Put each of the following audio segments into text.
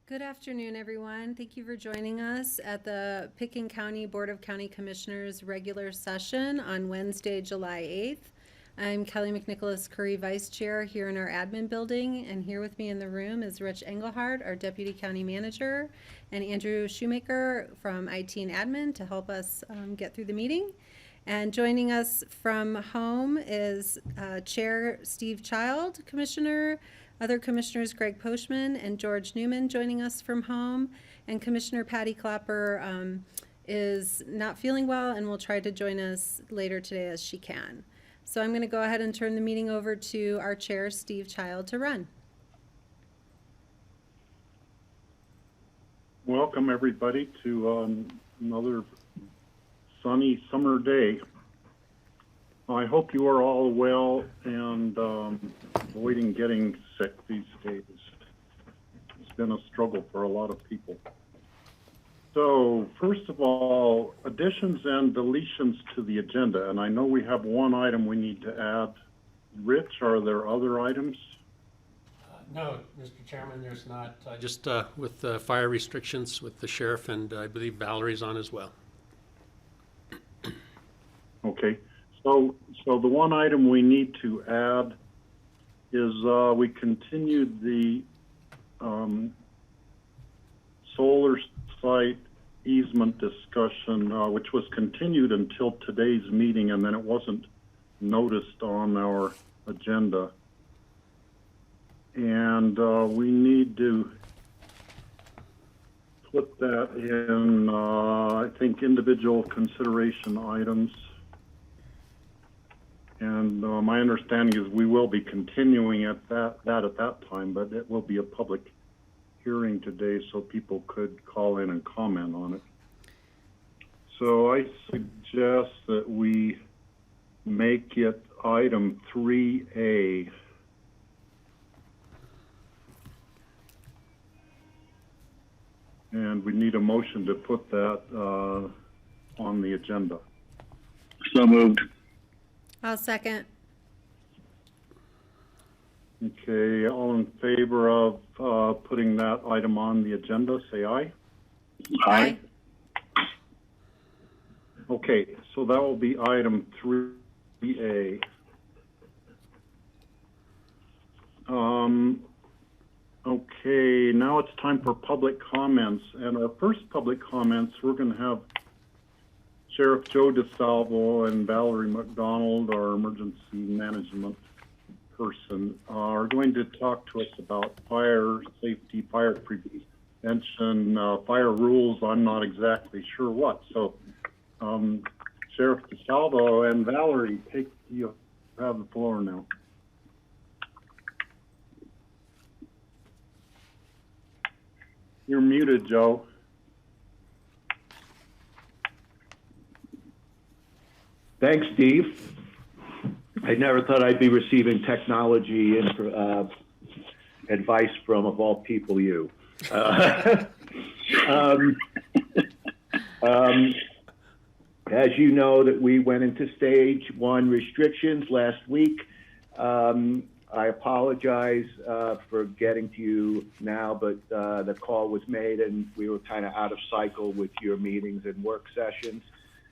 Good afternoon, everyone. Thank you for joining us at the Pickens County Board of County Commissioners regular session on Wednesday, July 8th. I'm Kelly McNicholas Curry, Vice Chair here in our admin building, and here with me in the room is Rich Engelhardt, our Deputy County Manager, and Andrew Shoemaker from IT and Admin to help us get through the meeting. And joining us from home is Chair Steve Child, Commissioner, other commissioners Greg Poshman and George Newman joining us from home, and Commissioner Patty Clapper is not feeling well and will try to join us later today as she can. So I'm going to go ahead and turn the meeting over to our chair, Steve Child, to run. Welcome everybody to another sunny summer day. I hope you are all well and avoiding getting sick these days. It's been a struggle for a lot of people. So first of all, additions and deletions to the agenda. And I know we have one item we need to add. Rich, are there other items? No, Mr. Chairman, there's not. Just with fire restrictions with the sheriff, and I believe Valerie's on as well. Okay. So the one item we need to add is we continued the solar site easement discussion, which was continued until today's meeting, and then it wasn't noticed on our agenda. And we need to put that in, I think, individual consideration items. And my understanding is we will be continuing at that time, but it will be a public hearing today, so people could call in and comment on it. So I suggest that we make it item 3A. And we need a motion to put that on the agenda. So moved. I'll second. Okay, all in favor of putting that item on the agenda, say aye. Aye. Okay, so that will be item 3A. Okay, now it's time for public comments. And our first public comments, we're going to have Sheriff Joe DeSalvo and Valerie McDonald, our emergency management person, are going to talk to us about fire safety, fire prevention, fire rules. I'm not exactly sure what. So, Sheriff DeSalvo and Valerie, you have the floor now. You're muted, Joe. Thanks, Steve. I never thought I'd be receiving technology and advice from, of all people, you. As you know, that we went into stage 1 restrictions last week. I apologize for getting to you now, but the call was made and we were kind of out of cycle with your meetings and work sessions.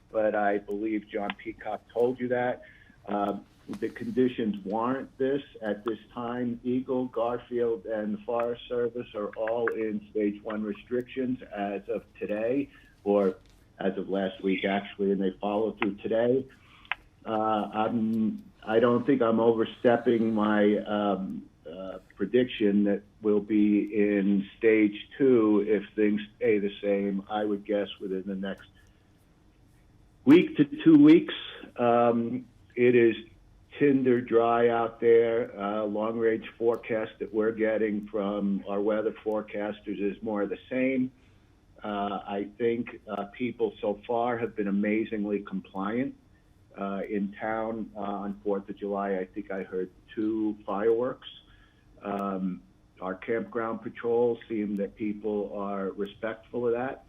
But I believe John Peacock told you that. The conditions warrant this at this time. Eagle, Garfield, and the Forest Service are all in stage 1 restrictions as of today, or as of last week actually, and they follow through today. I don't think I'm overstepping my prediction that we'll be in stage 2 if things stay the same. I would guess within the next week to 2 weeks. It is tinder dry out there. Long range forecast that we're getting from our weather forecasters is more of the same. I think people so far have been amazingly compliant. In town on 4th of July, I think I heard 2 fireworks. Our campground patrols seem that people are respectful of that.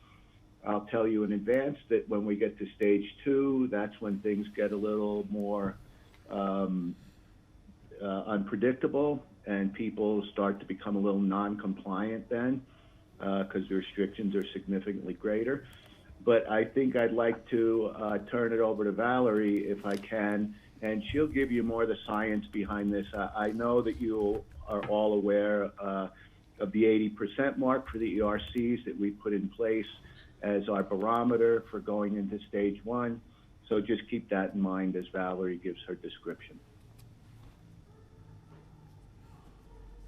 I'll tell you in advance that when we get to stage 2, that's when things get a little more unpredictable and people start to become a little non-compliant then. because the restrictions are significantly greater. But I think I'd like to turn it over to Valerie if I can, and she'll give you more of the science behind this. I know that you are all aware of the 80% mark for the ERCs that we put in place as our barometer for going into stage 1. So just keep that in mind as Valerie gives her description.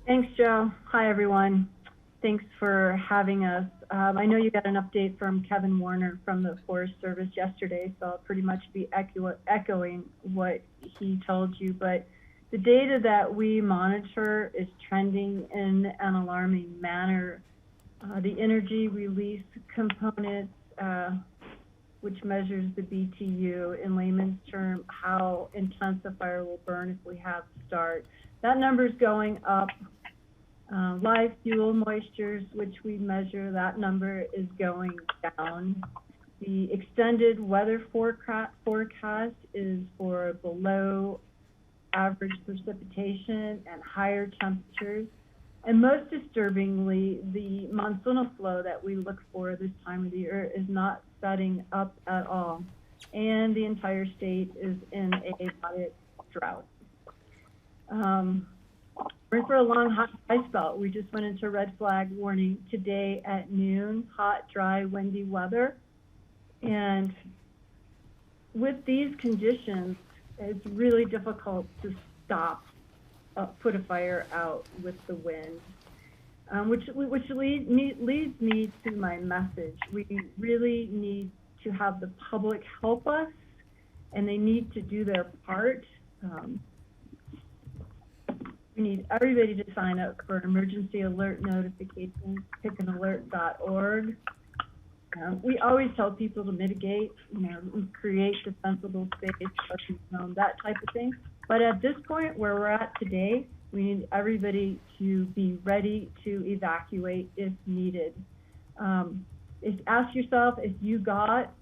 Thanks, Joe. Hi, everyone. Thanks for having us. I know you got an update from Kevin Warner from the Forest Service yesterday, so I'll pretty much be echoing what he told you. But the data that we monitor is trending in an alarming manner. The energy release component, which measures the BTU, in layman's term, how intense a fire will burn if we have to start. That number is going up. Live fuel moistures, which we measure, that number is going down. The extended weather forecast is for below average precipitation and higher temperatures. And most disturbingly, the monsoonal flow that we look for this time of the year is not setting up at all. And the entire state is in a moderate drought. We're in for a long hot dry spell. We just went into red flag warning today at noon, hot, dry, windy weather. And with these conditions, it's really difficult to stop, put a fire out with the wind, which leads me to my message. We really need to have the public help us, and they need to do their part. We need everybody to sign up for emergency alert notifications, pickanalert.org. We always tell people to mitigate, create defensible space, that type of thing. But at this point where we're at today, we need everybody to be ready to evacuate if needed. Ask yourself, if you got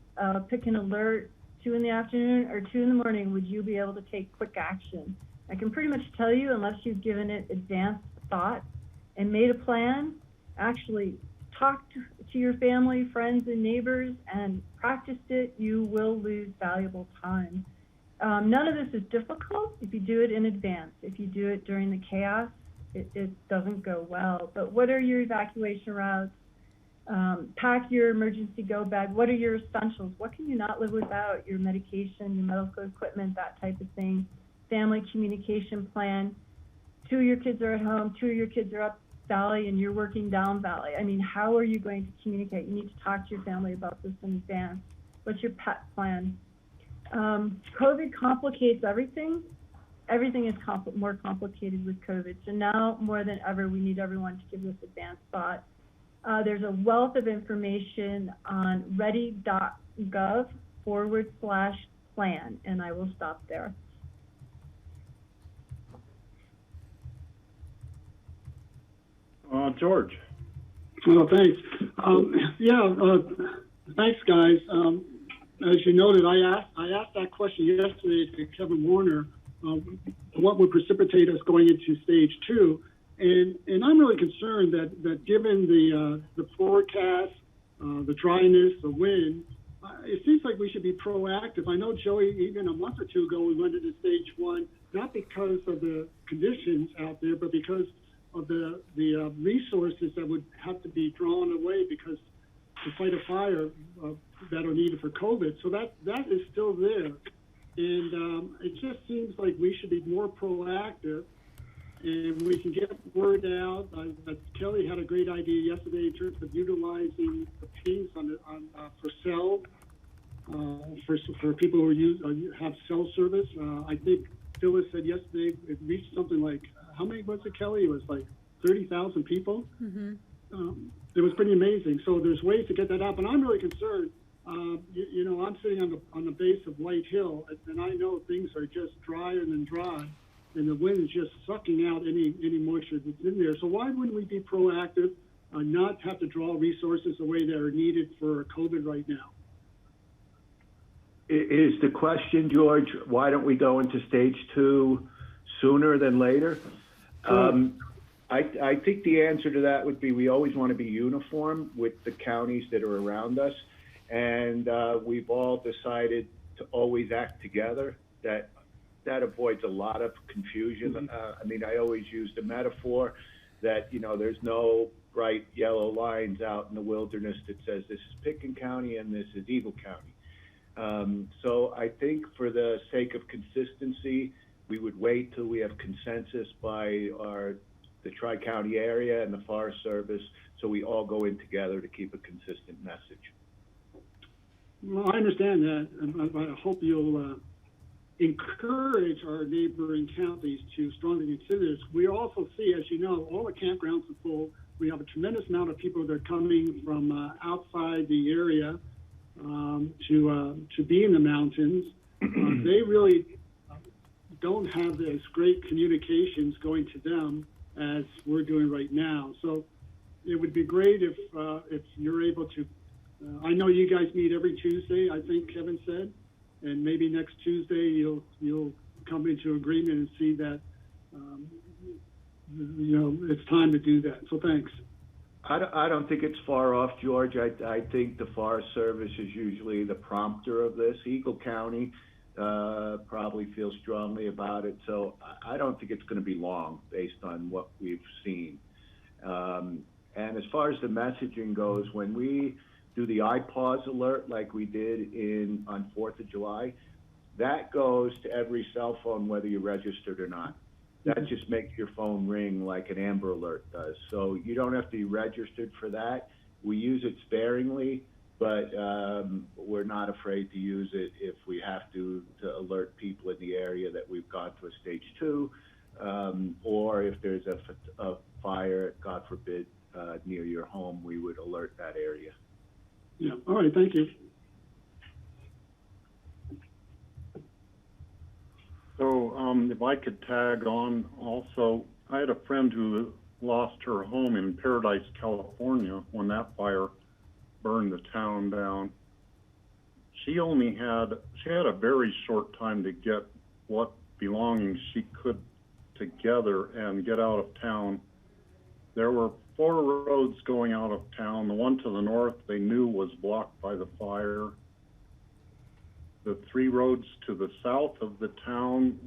pick an alert 2 in the afternoon or 2 in the morning, would you be able to take quick action? I can pretty much tell you, unless you've given it advanced thought and made a plan, actually talked to your family, friends, and neighbors and practiced it, you will lose valuable time. None of this is difficult if you do it in advance. If you do it during the chaos, it doesn't go well. But what are your evacuation routes? Pack your emergency go bag. What are your essentials? What can you not live without? Your medication, your medical equipment, that type of thing. Family communication plan. 2 of your kids are at home, 2 of your kids are up valley, and you're working down valley. I mean, how are you going to communicate? You need to talk to your family about this in advance. What's your pet plan? COVID complicates everything. Everything is more complicated with COVID. So now more than ever, we need everyone to give this advanced thought. There's a wealth of information on ready.gov/plan, and I will stop there. George. Well, thanks. Thanks, guys. As you noted, I asked that question yesterday to Kevin Warner. What would precipitate us going into stage 2? And I'm really concerned that given the forecast, the dryness, the wind, it seems like we should be proactive. I know, Joey, even a month or 2 ago, we went into stage 1, not because of the conditions out there, but because of the resources that would have to be drawn away because to fight a fire that are needed for COVID. So that is still there. And it just seems like we should be more proactive and we can get word out. Kelly had a great idea yesterday in terms of utilizing the pings for cell, for people who have cell service. I think Phyllis said yesterday it reached something like, how many was it, Kelly? It was like 30,000 people. Mm-hmm. It was pretty amazing. So there's ways to get that out, but I'm really concerned. I'm sitting on the base of White Hill, and I know things are just drier than dry, and the wind is just sucking out any moisture that's in there. So why wouldn't we be proactive, not have to draw resources the way that are needed for COVID right now? Is the question, George, why don't we go into stage 2 sooner than later? I think the answer to that would be we always want to be uniform with the counties that are around us. And we've all decided to always act together. That avoids a lot of confusion. I mean, I always use the metaphor that, you know, there's no bright yellow lines out in the wilderness that says this is Pitkin County and this is Eagle County. So I think for the sake of consistency, we would wait till we have consensus by the Tri-County area and the Forest Service, so we all go in together to keep a consistent message. Well, I understand that, and I hope you'll encourage our neighboring counties to strongly consider this. We also see, as you know, all the campgrounds are full. We have a tremendous amount of people that are coming from outside the area to be in the mountains. They really don't have as great communications going to them as we're doing right now. So it would be great if you're able to. I know you guys meet every Tuesday, I think Kevin said, and maybe next Tuesday you'll come into agreement and see that you know, it's time to do that. So thanks. I don't think it's far off, George. I think the Forest Service is usually the prompter of this. Eagle County probably feels strongly about it, so I don't think it's going to be long based on what we've seen. And as far as the messaging goes, when we do the iPause alert like we did on 4th of July, that goes to every cell phone whether you're registered or not. That just makes your phone ring like an Amber Alert does. So you don't have to be registered for that. We use it sparingly, but we're not afraid to use it if we have to alert people in the area that we've gone to a stage 2, or if there's a fire, God forbid, near your home, we would alert that area. Yeah, all right, thank you. So if I could tag on also, I had a friend who lost her home in Paradise, California when that fire burned the town down. She had a very short time to get what belongings she could together and get out of town. There were 4 roads going out of town. The one to the north they knew was blocked by the fire. The 3 roads to the south of the town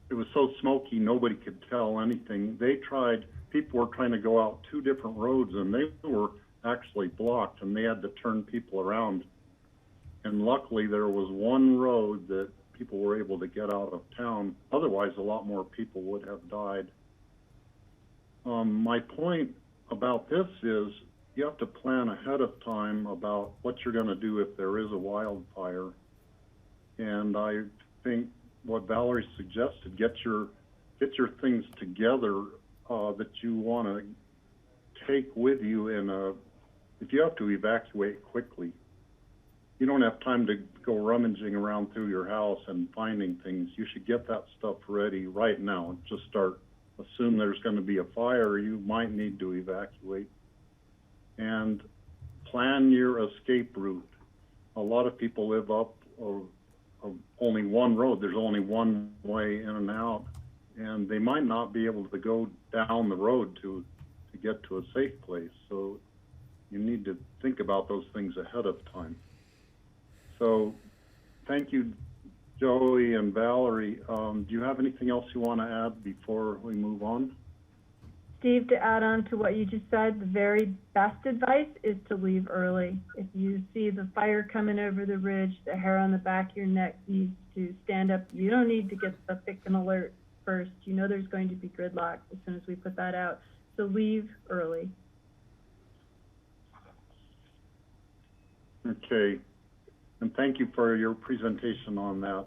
it was so smoky nobody could tell anything. People were trying to go out 2 different roads and they were actually blocked and they had to turn people around. And luckily there was 1 road that people were able to get out of town. Otherwise a lot more people would have died. My point about this is you have to plan ahead of time about what you're going to do if there is a wildfire. And I think what Valerie suggested, get your things together that you want to take with you if you have to evacuate quickly. You don't have time to go rummaging around through your house and finding things. You should get that stuff ready right now. Just assume there's going to be a fire, you might need to evacuate. And plan your escape route. A lot of people live up of only 1 road. There's only 1 way in and out, and they might not be able to go down the road to get to a safe place. So you need to think about those things ahead of time. So thank you, Joey and Valerie. Do you have anything else you want to add before we move on? Steve, to add on to what you just said, the very best advice is to leave early. If you see the fire coming over the ridge, the hair on the back of your neck needs to stand up. You don't need to get the Pitkin alert first. You know there's going to be gridlock as soon as we put that out. So leave early. Okay. And thank you for your presentation on that.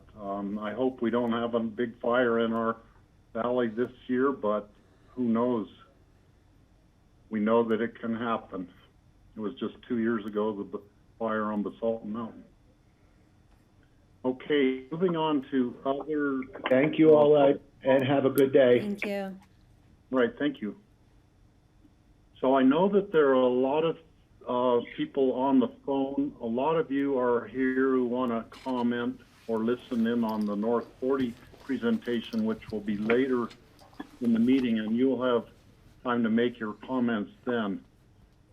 I hope we don't have a big fire in our valley this year, but who knows? We know that it can happen. It was just 2 years ago, the fire on Basalt Mountain. Okay, moving on to other... Thank you all, and have a good day. Thank you. Right, thank you. So I know that there are a lot of people on the phone. A lot of you are here who want to comment or listen in on the North 40 presentation, which will be later in the meeting, and you'll have time to make your comments then.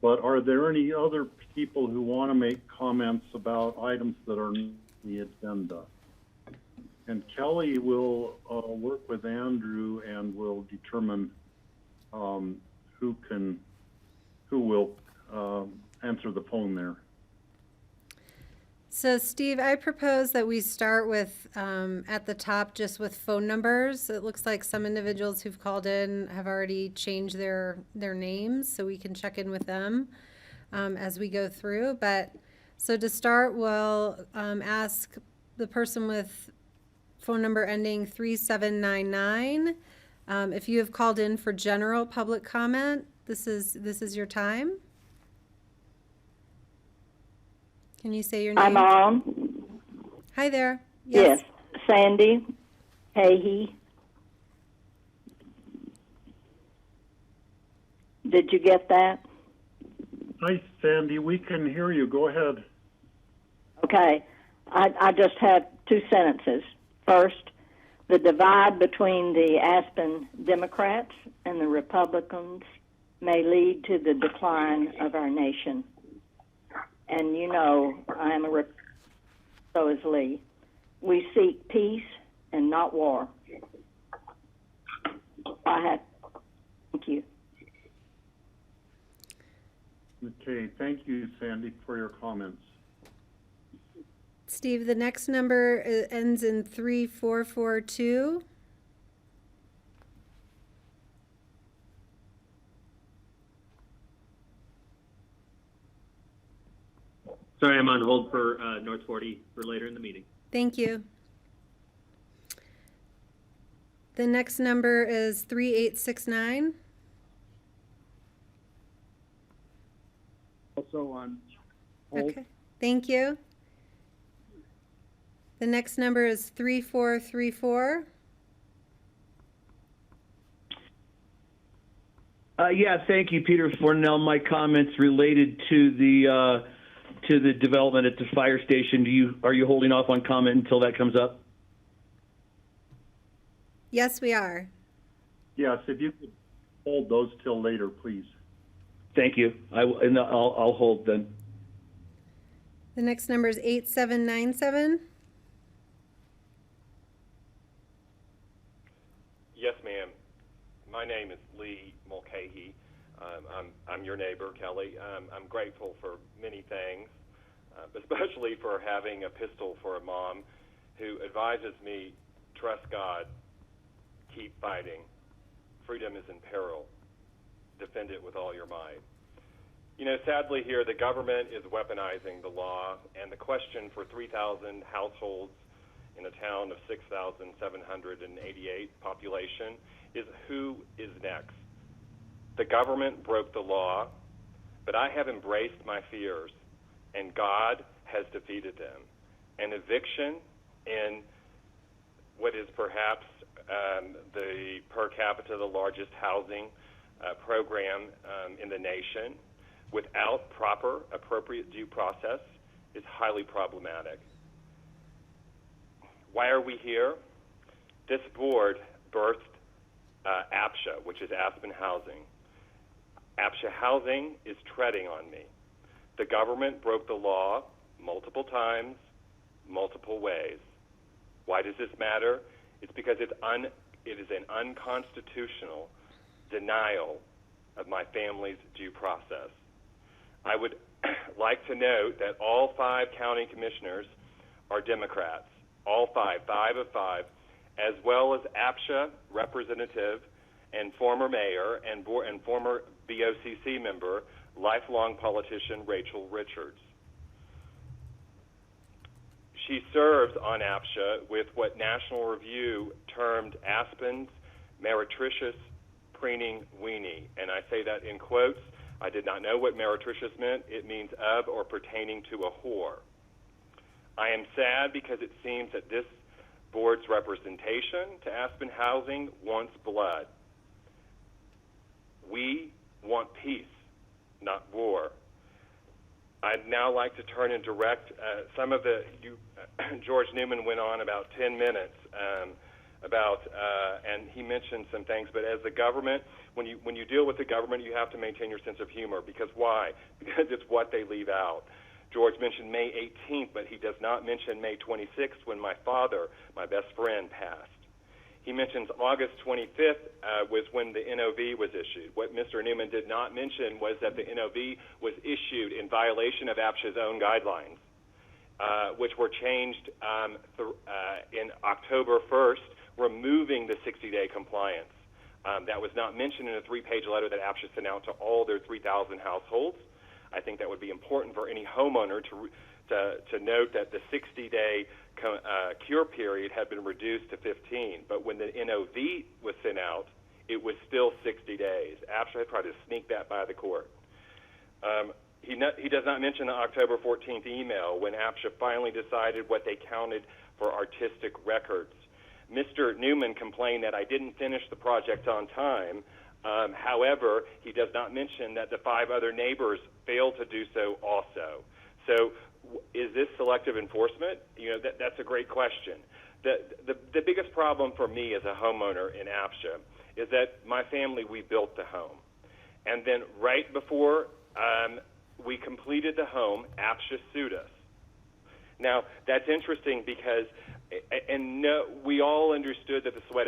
But are there any other people who want to make comments about items that are on the agenda? And Kelly will work with Andrew and will determine who will answer the phone there. So Steve, I propose that we start with, at the top, just with phone numbers. It looks like some individuals who've called in have already changed their names, so we can check in with them as we go through. But, so to start, we'll ask the person with phone number ending 3799. If you have called in for general public comment, this is your time. Can you say your name? I'm on. Hi there. Yes. Sandy Hahey. Did you get that? Hi, Sandy. We can hear you. Go ahead. Okay. I just have two sentences. First, the divide between the Aspen Democrats and the Republicans may lead to the decline of our nation. And you know, I am a Republican, so is Lee. We seek peace and not war. Thank you. Okay, thank you, Sandy, for your comments. Steve, the next number ends in 3442. Sorry, I'm on hold for North 40 for later in the meeting. Thank you. The next number is 3869. Also on hold. Okay, thank you. The next number is 3434. Yeah, thank you, Peter Fornell. My comments related to the development at the fire station. Are you holding off on comment until that comes up? Yes, we are. Yes, if you could hold those till later, please. Thank you. I'll hold then. The next number is 8797. Yes, ma'am. My name is Lee Mulcahy. I'm your neighbor, Kelly. I'm grateful for many things, especially for having a pistol for a mom who advises me, trust God, keep fighting. Freedom is in peril. Defend it with all your might. You know, sadly here, the government is weaponizing the law, and the question for 3,000 households in a town of 6,788 population is who is next? The government broke the law, but I have embraced my fears, and God has defeated them. An eviction in what is perhaps the per capita, the largest housing program in the nation, without proper, appropriate due process is highly problematic. Why are we here? This board birthed APSHA, which is Aspen Housing. APSHA Housing is treading on me. The government broke the law multiple times, multiple ways. Why does this matter? It's because it is an unconstitutional denial of my family's due process. I would like to note that all 5 county commissioners are Democrats, all 5 of 5, as well as APSHA representative and former mayor and former BOCC member, lifelong politician Rachel Richards. She serves on APSHA with what National Review termed Aspen's meretricious preening weenie, and I say that in quotes. I did not know what meretricious meant. It means of or pertaining to a whore. I am sad because it seems that this board's representation to Aspen Housing wants blood. We want peace, not war. I'd now like to turn and direct some of George Newman went on about 10 minutes about, and he mentioned some things, but as the government, when you deal with the government, you have to maintain your sense of humor. Because why? Because it's what they leave out. George mentioned May 18th, but he does not mention May 26th when my father, my best friend, passed. He mentions August 25th was when the NOV was issued. What Mr. Newman did not mention was that the NOV was issued in violation of APSHA's own guidelines, which were changed in October 1st, removing the 60-day compliance. That was not mentioned in a 3-page letter that APSHA sent out to all their 3,000 households. I think that would be important for any homeowner to note that the 60-day cure period had been reduced to 15. But when the NOV was sent out, it was still 60 days. APSHA had tried to sneak that by the court. He does not mention the October 14th email when APSHA finally decided what they counted for artistic records. Mr. Newman complained that I didn't finish the project on time. However, he does not mention that the 5 other neighbors failed to do so also. So is this selective enforcement? That's a great question. The biggest problem for me as a homeowner in APSHA is that my family, we built the home. And then right before we completed the home, APSHA sued us. Now, that's interesting because we all understood that the sweat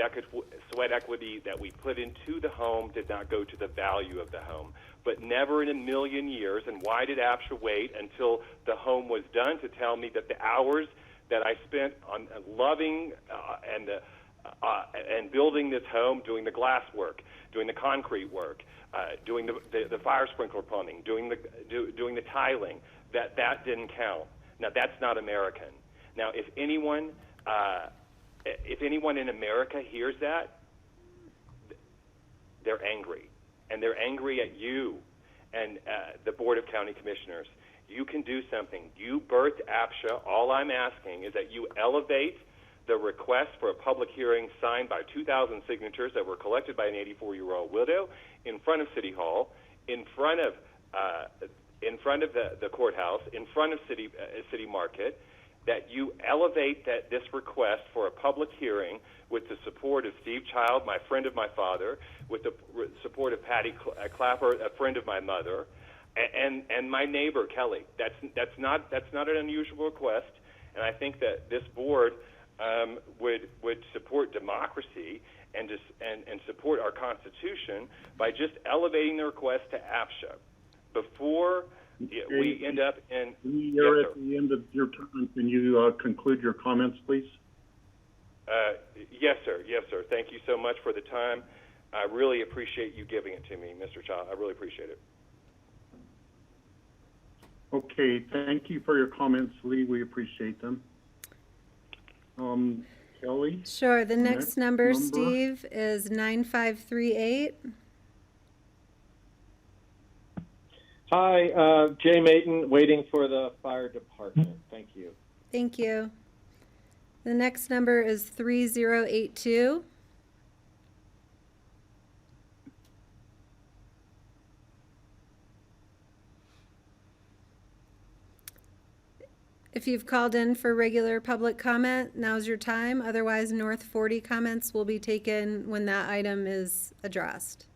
equity that we put into the home did not go to the value of the home. But never in a million years, and why did APSHA wait until the home was done to tell me that the hours that I spent on loving and building this home, doing the glass work, doing the concrete work, doing the fire sprinkler plumbing, doing the tiling, that didn't count. Now, that's not American. Now, if anyone in America hears that, they're angry. And they're angry at you and the Board of County Commissioners. You can do something. You birthed APSHA. All I'm asking is that you elevate the request for a public hearing signed by 2,000 signatures that were collected by an 84-year-old widow in front of City Hall, in front of the courthouse, in front of City Market, that you elevate this request for a public hearing with the support of Steve Child, my friend of my father, with the support of Patty Clapper, a friend of my mother, and my neighbor Kelly. That's not an unusual request, and I think that this board would support democracy and support our Constitution by just elevating the request to APSHA before we end up in. You're at the end of your time. Can you conclude your comments, please? Yes, sir. Yes, sir. Thank you so much for the time. I really appreciate you giving it to me, Mr. Child. I really appreciate it. Okay. Thank you for your comments, Lee. We appreciate them. Kelly? Sure. The next number, Steve, is 9538. Hi, Jay Mayton, waiting for the fire department. Thank you. Thank you. The next number is 3082. If you've called in for regular public comment, now's your time. Otherwise, North 40 comments will be taken when that item is addressed.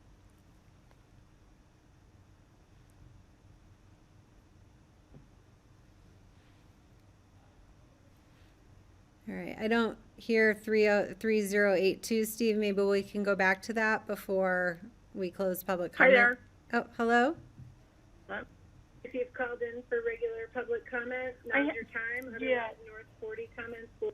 All right, I don't hear 3082, Steve. Maybe we can go back to that before we close public comment. Hi there. Oh, hello? If you've called in for regular public comment, now's your time. Otherwise, North 40 comments will.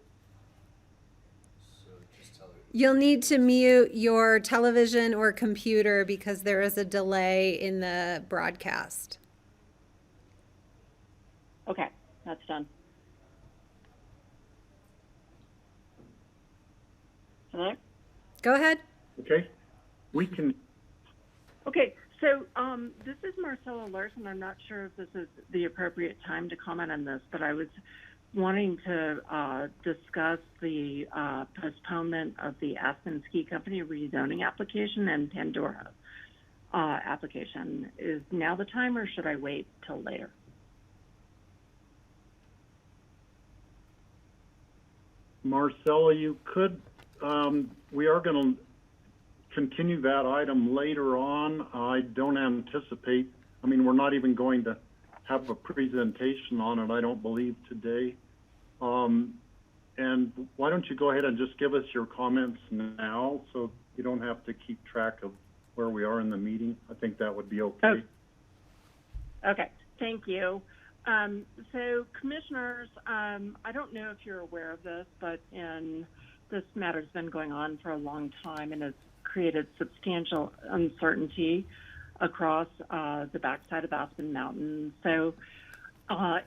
You'll need to mute your television or computer because there is a delay in the broadcast. Okay, that's done. Hello? Go ahead. Okay. We can. Okay, so this is Marcella Larson. I'm not sure if this is the appropriate time to comment on this, but I was wanting to discuss the postponement of the Aspen Ski Company rezoning application and Pandora application. Is now the time, or should I wait till later? Marcella, you could we are going to continue that item later on. I don't anticipate, I mean, we're not even going to have a presentation on it, I don't believe, today. And why don't you go ahead and just give us your comments now so you don't have to keep track of where we are in the meeting? I think that would be okay. Okay, thank you. So, commissioners, I don't know if you're aware of this, but this matter's been going on for a long time and has created substantial uncertainty across the backside of Aspen Mountain. So,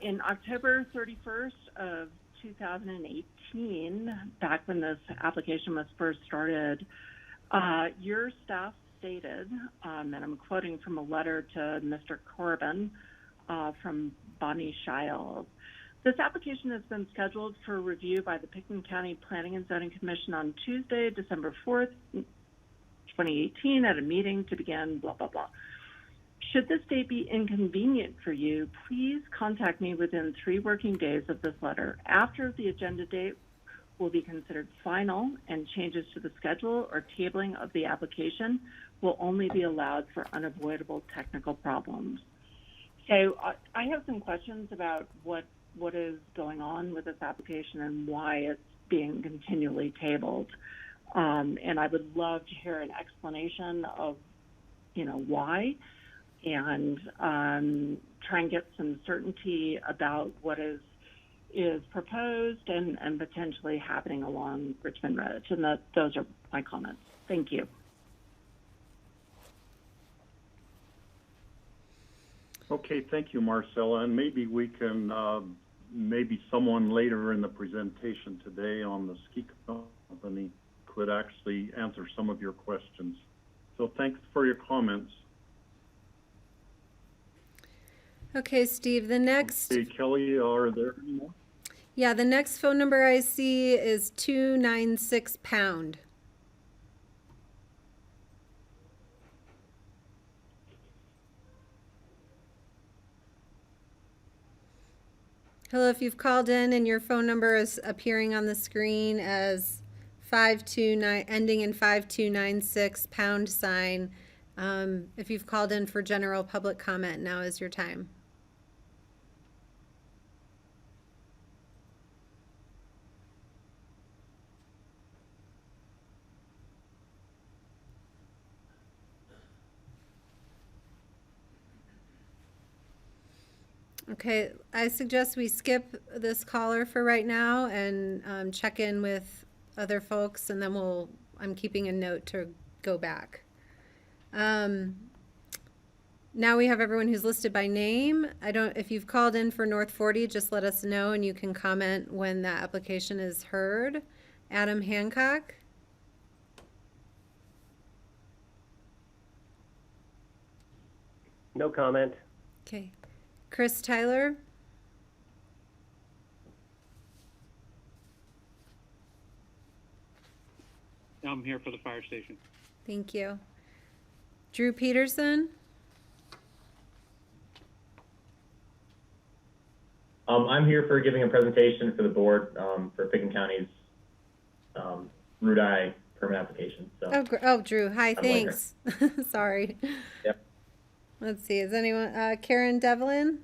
in October 31st of 2018, back when this application was first started, your staff stated, and I'm quoting from a letter to Mr. Corbin from Bonnie Shiles, this application has been scheduled for review by the Pickens County Planning and Zoning Commission on Tuesday, December 4th, 2018 at a meeting to begin blah, blah, blah. Should this date be inconvenient for you, please contact me within 3 working days of this letter. After the agenda date will be considered final, and changes to the schedule or tabling of the application will only be allowed for unavoidable technical problems. So I have some questions about what is going on with this application and why it's being continually tabled. And I would love to hear an explanation of, why, and try and get some certainty about what is proposed and potentially happening along Richmond Road. And those are my comments. Thank you. Okay, thank you, Marcella. And maybe we can, maybe someone later in the presentation today on the ski company could actually answer some of your questions. So thanks for your comments. Okay, Steve, the next. Hey, Kelly, are there any more? Yeah, the next phone number I see is 296 pound. Hello, if you've called in and your phone number is appearing on the screen as 529, ending in 5296 pound sign. If you've called in for general public comment, now is your time. Okay, I suggest we skip this caller for right now and check in with other folks, and then I'm keeping a note to go back. Now we have everyone who's listed by name. If you've called in for North 40, just let us know and you can comment when that application is heard. Adam Hancock. No comment. Okay. Chris Tyler. I'm here for the fire station. Thank you. Drew Peterson. I'm here for giving a presentation for the board for Pickens County's Route I permit application. So. Oh, Drew. Hi, I'm thanks. Sorry. Yep. Let's see. Is anyone? Karen Devlin.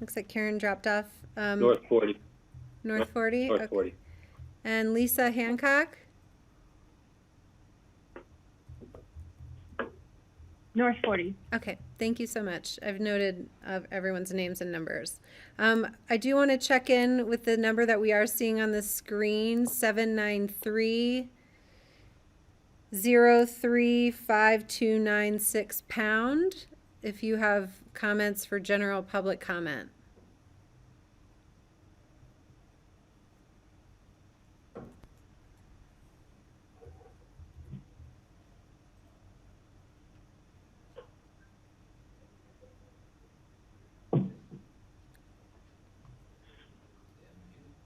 Looks like Karen dropped off. North 40. North 40? North Okay. 40. And Lisa Hancock? North 40. Okay, thank you so much. I've noted everyone's names and numbers. I do want to check in with the number that we are seeing on the screen, 793-035296 pound. If you have comments for general public comment.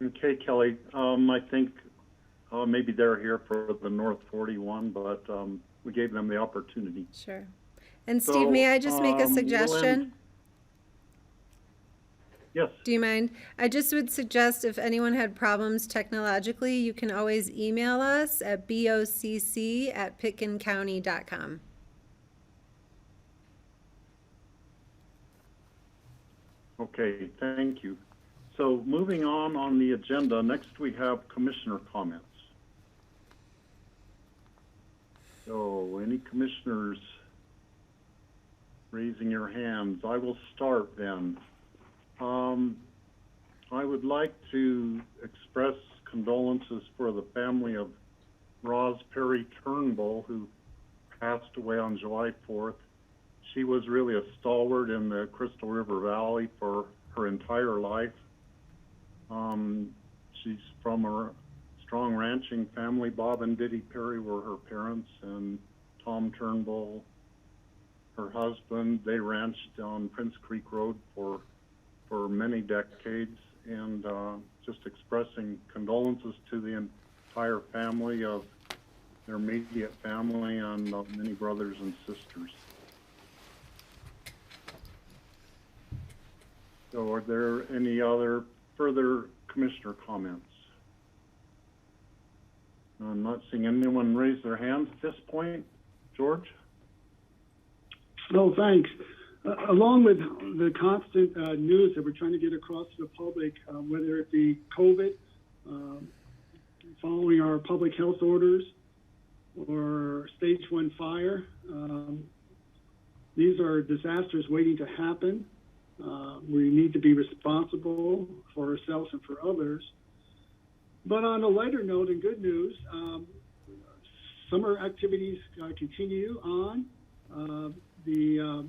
Okay, Kelly, I think maybe they're here for the North 41, but we gave them the opportunity. Sure. And So, Steve, may I just make a we'll suggestion? Yes. Do you mind? I just would suggest if anyone had problems technologically, you can always email us at bocc@pitkincounty.com. Okay, thank you. So moving on the agenda, next we have commissioner comments. So any commissioners raising your hands? I will start then. I would like to express condolences for the family of Roz Perry Turnbull, who passed away on July 4th. She was really a stalwart in the Crystal River Valley for her entire life. She's from a strong ranching family. Bob and Diddy Perry were her parents, and Tom Turnbull, her husband. They ranched on Prince Creek Road for many decades, and just expressing condolences to the entire family of their immediate family and many brothers and sisters. So are there any other further commissioner comments? I'm not seeing anyone raise their hands at this point. George? No, thanks. Along with the constant news that we're trying to get across to the public, whether it be COVID, following our public health orders, or stage 1 fire, these are disasters waiting to happen. We need to be responsible for ourselves and for others. But on a lighter note and good news, summer activities continue on. The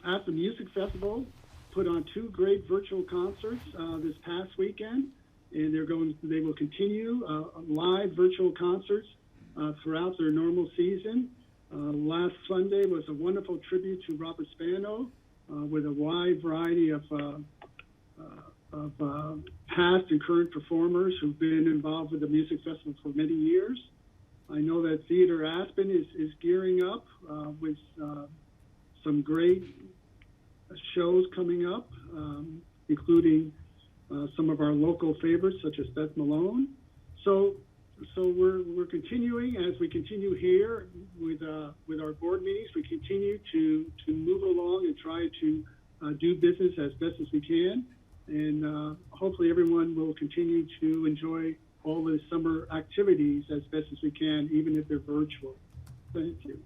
Aspen Music Festival put on 2 great virtual concerts this past weekend, and they will continue live virtual concerts throughout their normal season. Last Sunday was a wonderful tribute to Robert Spano with a wide variety of past and current performers who've been involved with the music festival for many years. I know that Theater Aspen is gearing up with some great shows coming up, including some of our local favorites such as Beth Malone. So we're continuing, as we continue here with our board meetings. We continue to move along and try to do business as best as we can, and hopefully everyone will continue to enjoy all the summer activities as best as we can, even if they're virtual. Thank you.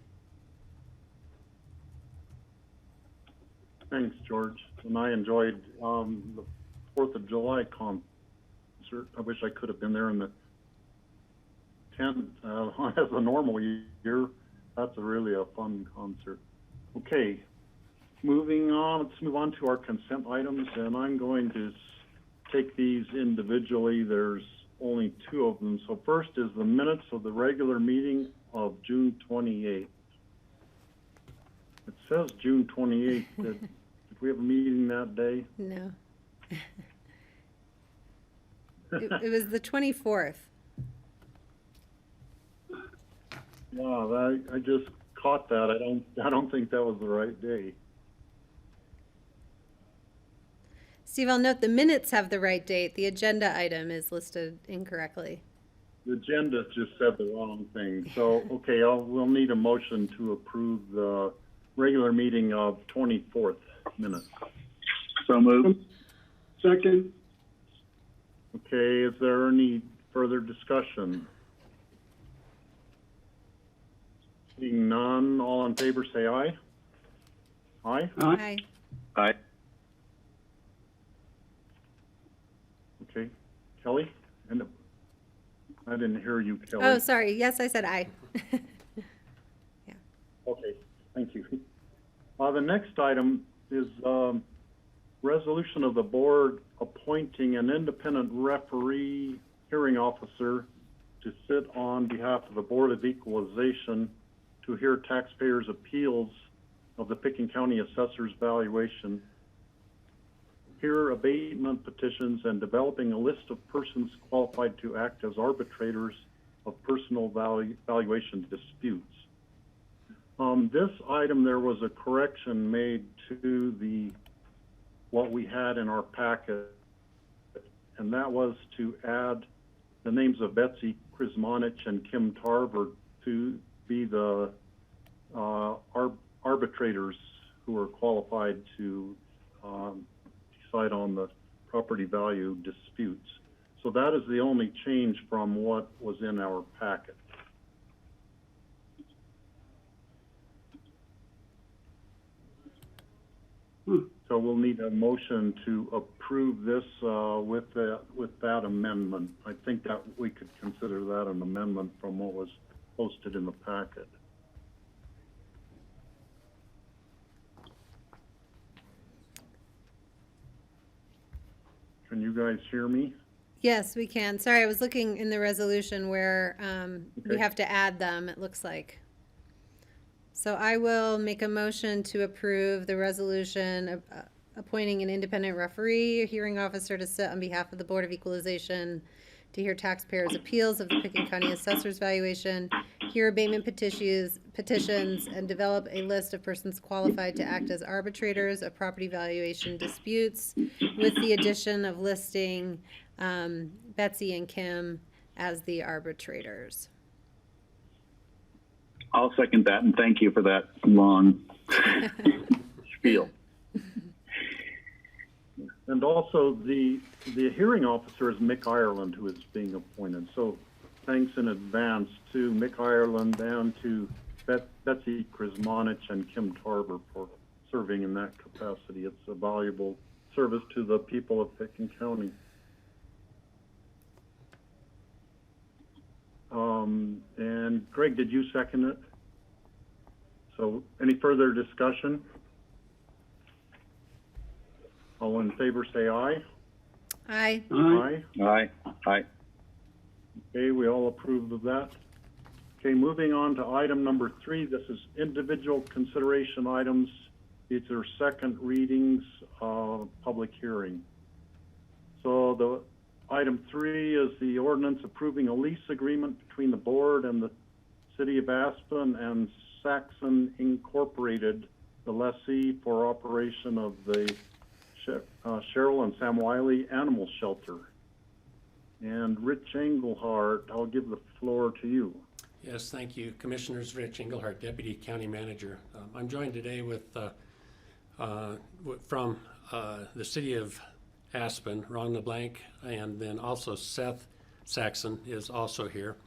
Thanks, George. And I enjoyed the 4th of July concert. I wish I could have been there in the tent as a normal year. That's really a fun concert. Okay, moving on. Let's move on to our consent items, and I'm going to take these individually. There's only 2 of them. So first is the minutes of the regular meeting of June 28th. It says June 28th. Did we have a meeting that day? No. It was the 24th. Yeah, I just caught that. I don't think that was the right day. Steve, I'll note the minutes have the right date. The agenda item is listed incorrectly. The agenda just said the wrong thing. So, okay, we'll need a motion to approve the regular meeting of 24th minutes. So moved. Second. Okay, is there any further discussion? Seeing none, all in favor say aye. Aye? Aye. Aye. Okay. Kelly? And I didn't hear you, Kelly. Oh, sorry. Yes, I said aye. Okay, thank you. The next item is resolution of the board appointing an independent referee hearing officer to sit on behalf of the Board of Equalization to hear taxpayers' appeals of the Pickens County Assessor's valuation, hear abatement petitions, and developing a list of persons qualified to act as arbitrators of personal valuation disputes. This item, there was a correction made to the what we had in our packet, and that was to add the names of Betsy Krismonich and Kim Tarver to be the arbitrators who are qualified to decide on the property value disputes. So that is the only change from what was in our packet. So we'll need a motion to approve this with that amendment. I think that we could consider that an amendment from what was posted in the packet. Can you guys hear me? Yes, we can. Sorry, I was looking in the resolution where we Okay. have to add them, it looks like. So I will make a motion to approve the resolution of appointing an independent referee, hearing officer to sit on behalf of the Board of Equalization to hear taxpayers' appeals of the Pickens County Assessor's valuation, hear abatement petitions, and develop a list of persons qualified to act as arbitrators of property valuation disputes, with the addition of listing Betsy and Kim as the arbitrators. I'll second that, and thank you for that long spiel. And also, the hearing officer is Mick Ireland, who is being appointed. So thanks in advance to Mick Ireland and to Betsy Krismonich and Kim Tarver for serving in that capacity. It's a valuable service to the people of Pickens County. And Greg, did you second it? So any further discussion? All in favor say aye. Aye. Aye. Aye. Aye. Okay, we all approve of that. Okay, moving on to item number 3. This is individual consideration items. These are second readings, public hearing. So the item 3 is the ordinance approving a lease agreement between the board and the City of Aspen and Saxon Incorporated, the lessee for operation of the Cheryl and Sam Wiley Animal Shelter. And Rich Engelhardt, I'll give the floor to you. Yes, thank you. Commissioners, Rich Engelhardt, Deputy County Manager. I'm joined today with from the City of Aspen, Ron LeBlanc, and then also Seth Saxon is also here,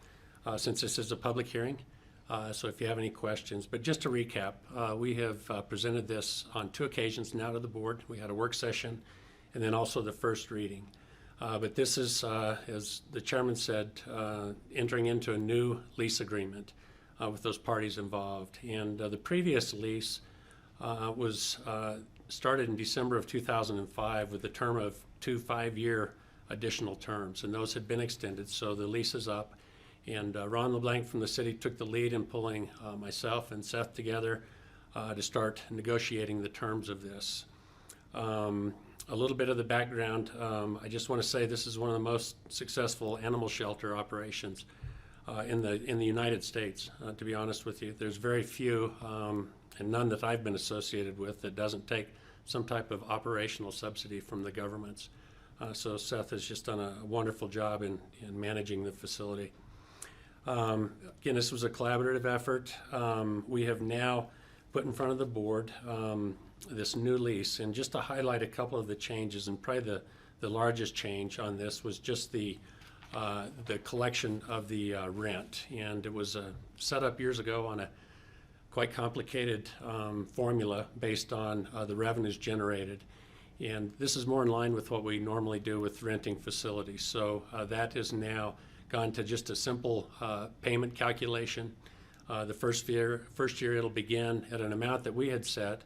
since this is a public hearing. So if you have any questions, but just to recap, we have presented this on 2 occasions now to the board. We had a work session and then also the first reading. But this is, as the chairman said, entering into a new lease agreement with those parties involved. And the previous lease was started in December of 2005 with a term of 2 5-year additional terms, and those had been extended, so the lease is up. And Ron LeBlanc from the city took the lead in pulling myself and Seth together to start negotiating the terms of this. A little bit of the background, I just want to say this is one of the most successful animal shelter operations in the United States, to be honest with you. There's very few, and none that I've been associated with, that doesn't take some type of operational subsidy from the governments. So Seth has just done a wonderful job in managing the facility. Again, this was a collaborative effort. We have now put in front of the board this new lease, and just to highlight a couple of the changes, and probably the largest change on this was just the collection of the rent. And it was set up years ago on a quite complicated formula based on the revenues generated. And this is more in line with what we normally do with renting facilities. So that is now gone to just a simple payment calculation. The first year it'll begin at an amount that we had set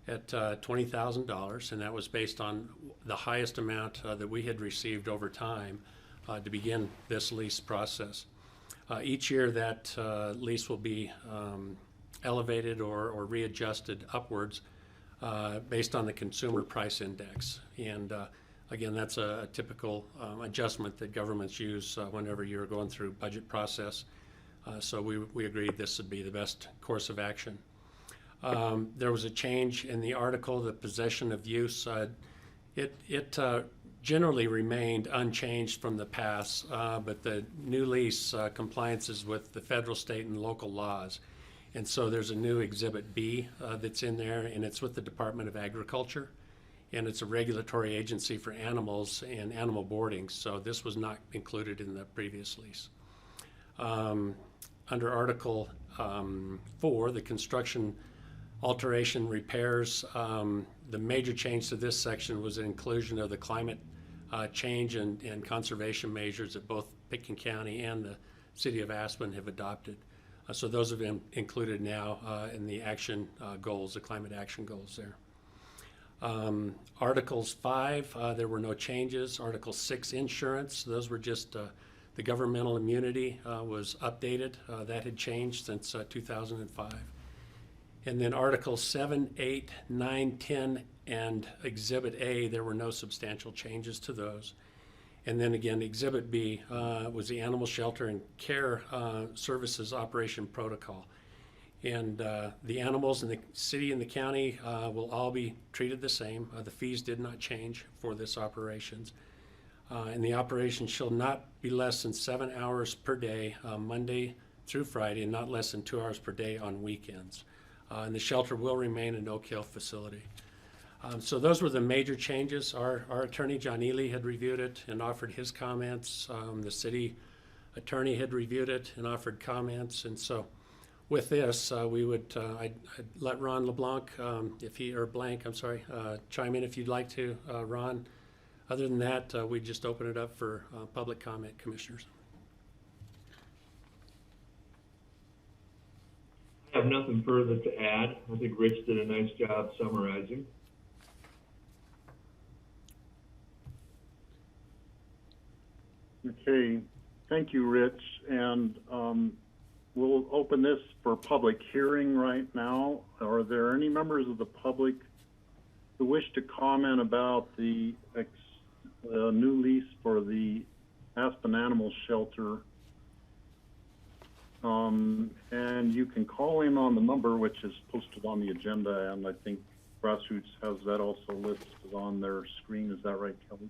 at $20,000, and that was based on the highest amount that we had received over time to begin this lease process. Each year that lease will be elevated or readjusted upwards based on the consumer price index. And again, that's a typical adjustment that governments use whenever you're going through budget process. So we agreed this would be the best course of action. There was a change in the article, the possession of use. It generally remained unchanged from the past, but the new lease compliances with the federal, state, and local laws. And so there's a new Exhibit B that's in there, and it's with the Department of Agriculture. And it's a regulatory agency for animals and animal boarding, so this was not included in the previous lease. Under Article 4, the construction, alteration, repairs, the major change to this section was the inclusion of the climate change and conservation measures that both Pitkin County and the City of Aspen have adopted. So those have been included now in the action goals, the climate action goals there. Articles 5, there were no changes. Article 6, insurance, those were just the governmental immunity was updated. That had changed since 2005. And then Articles 7, 8, 9, 10, and Exhibit A, there were no substantial changes to those. And then again, Exhibit B was the Animal Shelter and Care Services Operation Protocol. And the animals in the city and the county will all be treated the same. The fees did not change for this operations. And the operation shall not be less than 7 hours per day, Monday through Friday, and not less than 2 hours per day on weekends. And the shelter will remain a no-kill facility. So those were the major changes. Our attorney, John Ely, had reviewed it and offered his comments. The city attorney had reviewed it and offered comments. And so with this, we would, I'd let Ron LeBlanc, chime in if you'd like to, Ron. Other than that, we'd just open it up for public comment, commissioners. I have nothing further to add. I think Rich did a nice job summarizing. Okay, thank you, Rich. And we'll open this for public hearing right now. Are there any members of the public who wish to comment about the new lease for the Aspen Animal Shelter? And you can call in on the number which is posted on the agenda, and I think Grassroots has that also listed on their screen. Is that right, Kelly?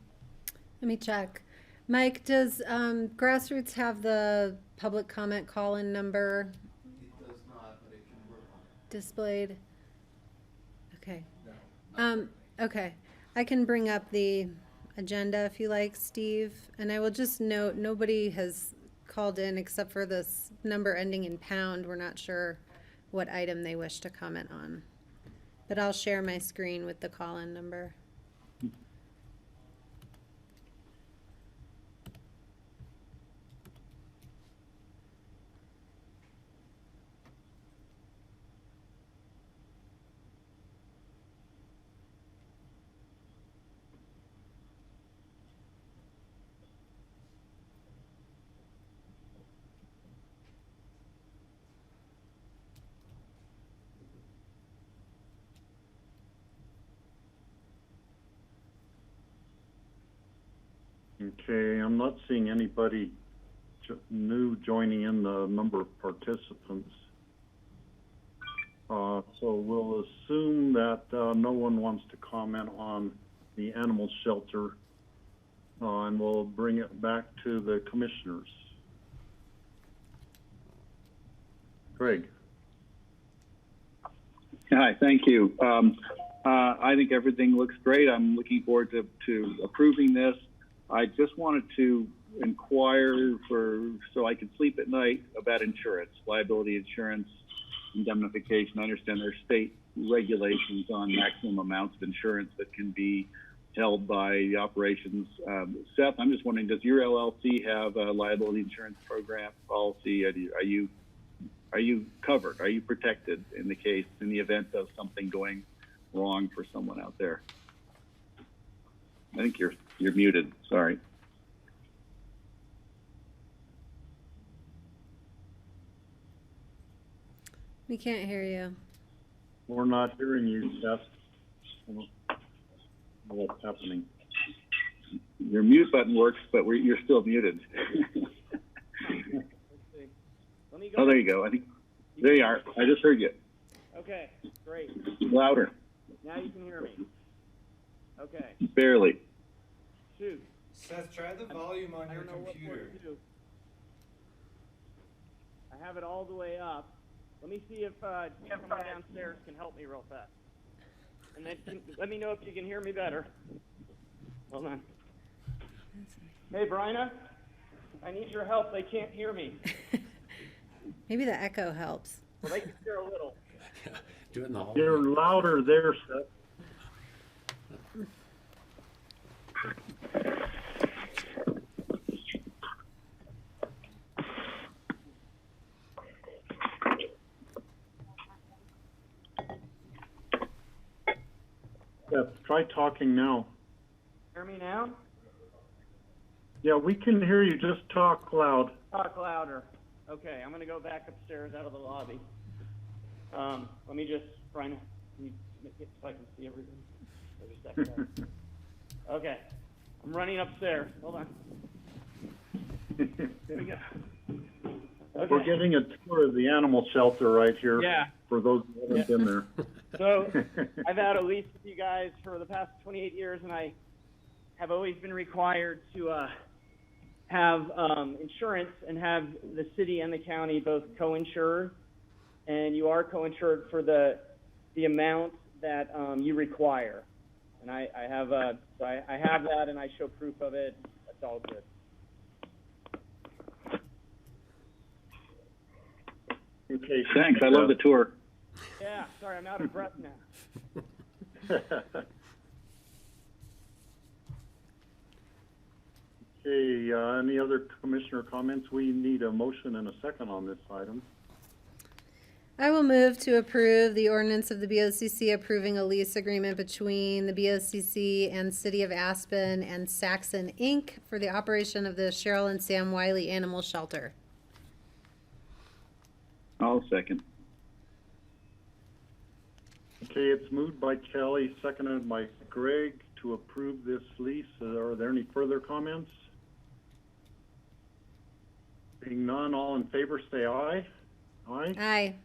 Let me check. Mike, does Grassroots have the public comment call-in number? It does not, but it can work on it. Displayed? Okay. No. Okay. I can bring up the agenda if you like, Steve. And I will just note, nobody has called in except for this number ending in pound. We're not sure what item they wish to comment on. But I'll share my screen with the call-in number. Okay, I'm not seeing anybody new joining in the number of participants. So we'll assume that no one wants to comment on the animal shelter, and we'll bring it back to the commissioners. Greg. Hi, thank you. I think everything looks great. I'm looking forward to approving this. I just wanted to inquire so I could sleep at night about insurance, liability insurance, indemnification. I understand there's state regulations on maximum amounts of insurance that can be held by operations. Seth, I'm just wondering, does your LLC have a liability insurance program policy? Are you covered? Are you protected in the event of something going wrong for someone out there? I think you're muted. Sorry. We can't hear you. We're not hearing you, Seth. What's happening? Your mute button works, but you're still muted. Let me go. Oh, there you go. I think there you are. I just heard you. Okay, great. Louder. Now you can hear me. Okay. Barely. Shoot. Seth, try the volume on I your don't know what more computer. to do. I have it all the way up. Let me see if someone downstairs can help me real fast. And then let me know if you can hear me better. Hold on. Hey, Bryna, I need your help. They can't hear me. Maybe the echo helps. Well, they can hear a little. Do it in the hall. You're louder there, Seth. Seth, try talking now. Hear me now? Yeah, we can hear you. Just talk loud. Talk louder. Okay, I'm going to go back upstairs out of the lobby. Let me just, Bryna, can you make it so I can see everything? Wait a second. Okay, I'm running upstairs. Hold on. Here we go. Okay. We're getting a tour of the animal shelter right here. Yeah. For those who haven't been there. So I've had a lease with you guys for the past 28 years, and I have always been required to have insurance and have the city and the county both co-insured, and you are co-insured for the amount that you require. And I have so I have that, and I show proof of it. That's all good. Okay. Thanks. I love the tour. Yeah, sorry, I'm out of breath now. Okay, any other commissioner comments? We need a motion and a second on this item. I will move to approve the ordinance of the BOCC approving a lease agreement between the BOCC and City of Aspen and Saxon Inc. for the operation of the Cheryl and Sam Wiley Animal Shelter. I'll second. Okay, it's moved by Kelly, seconded by Greg to approve this lease. Are there any further comments? Being none, all in favor say aye. Aye? Aye.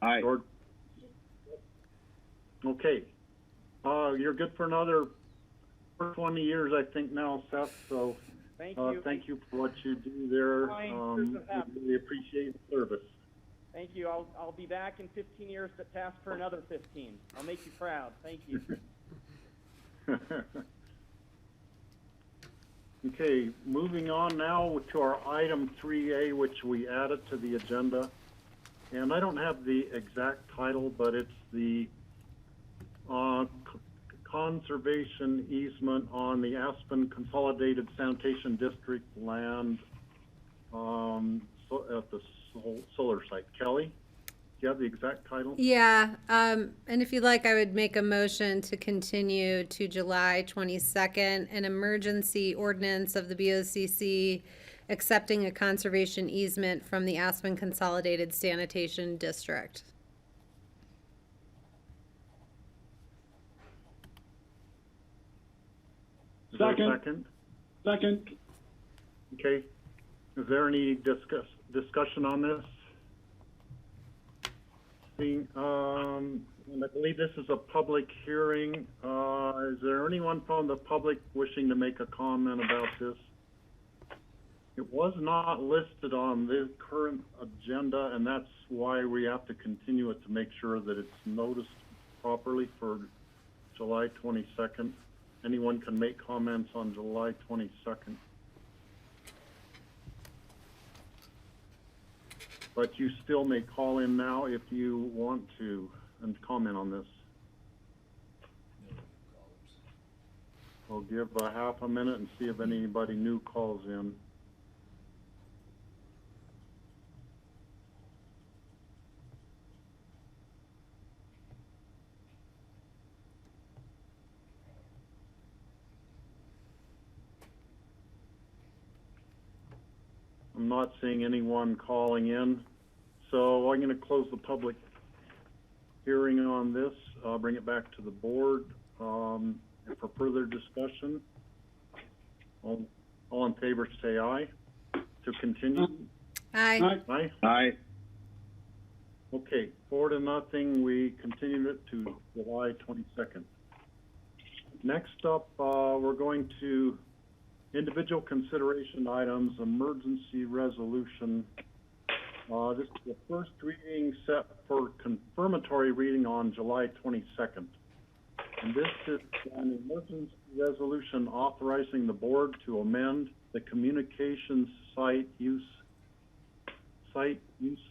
Aye. Okay. You're good for another 20 years, I think now, Seth, so Thank you. thank you for what you do there. Fine. We really appreciate the service. Thank you. I'll be back in 15 years to task for another 15. I'll make you proud. Thank you. Okay, moving on now to our item 3A, which we added to the agenda. And I don't have the exact title, but it's the conservation easement on the Aspen Consolidated Sanitation District land at the solar site. Kelly, do you have the exact title? Yeah, and if you'd like, I would make a motion to continue to July 22nd, an emergency ordinance of the BOCC accepting a conservation easement from the Aspen Consolidated Sanitation District. Is there a Second. second? Second. Okay. Is there any discussion on this? Seeing, and I believe this is a public hearing. Is there anyone from the public wishing to make a comment about this? It was not listed on the current agenda, and that's why we have to continue it to make sure that it's noticed properly for July 22nd. Anyone can make comments on July 22nd. But you still may call in now if you want to and comment on this. We'll give a half a minute and see if anybody new calls in. I'm not seeing anyone calling in, so I'm going to close the public hearing on this. I'll bring it back to the board and for further discussion. All in favor say aye to continue. Aye. Aye. Aye. Okay, 4-0, we continued it to July 22nd. Next up, we're going to individual consideration items, emergency resolution. This is the first reading set for confirmatory reading on July 22nd. And this is an emergency resolution authorizing the board to amend the communications site use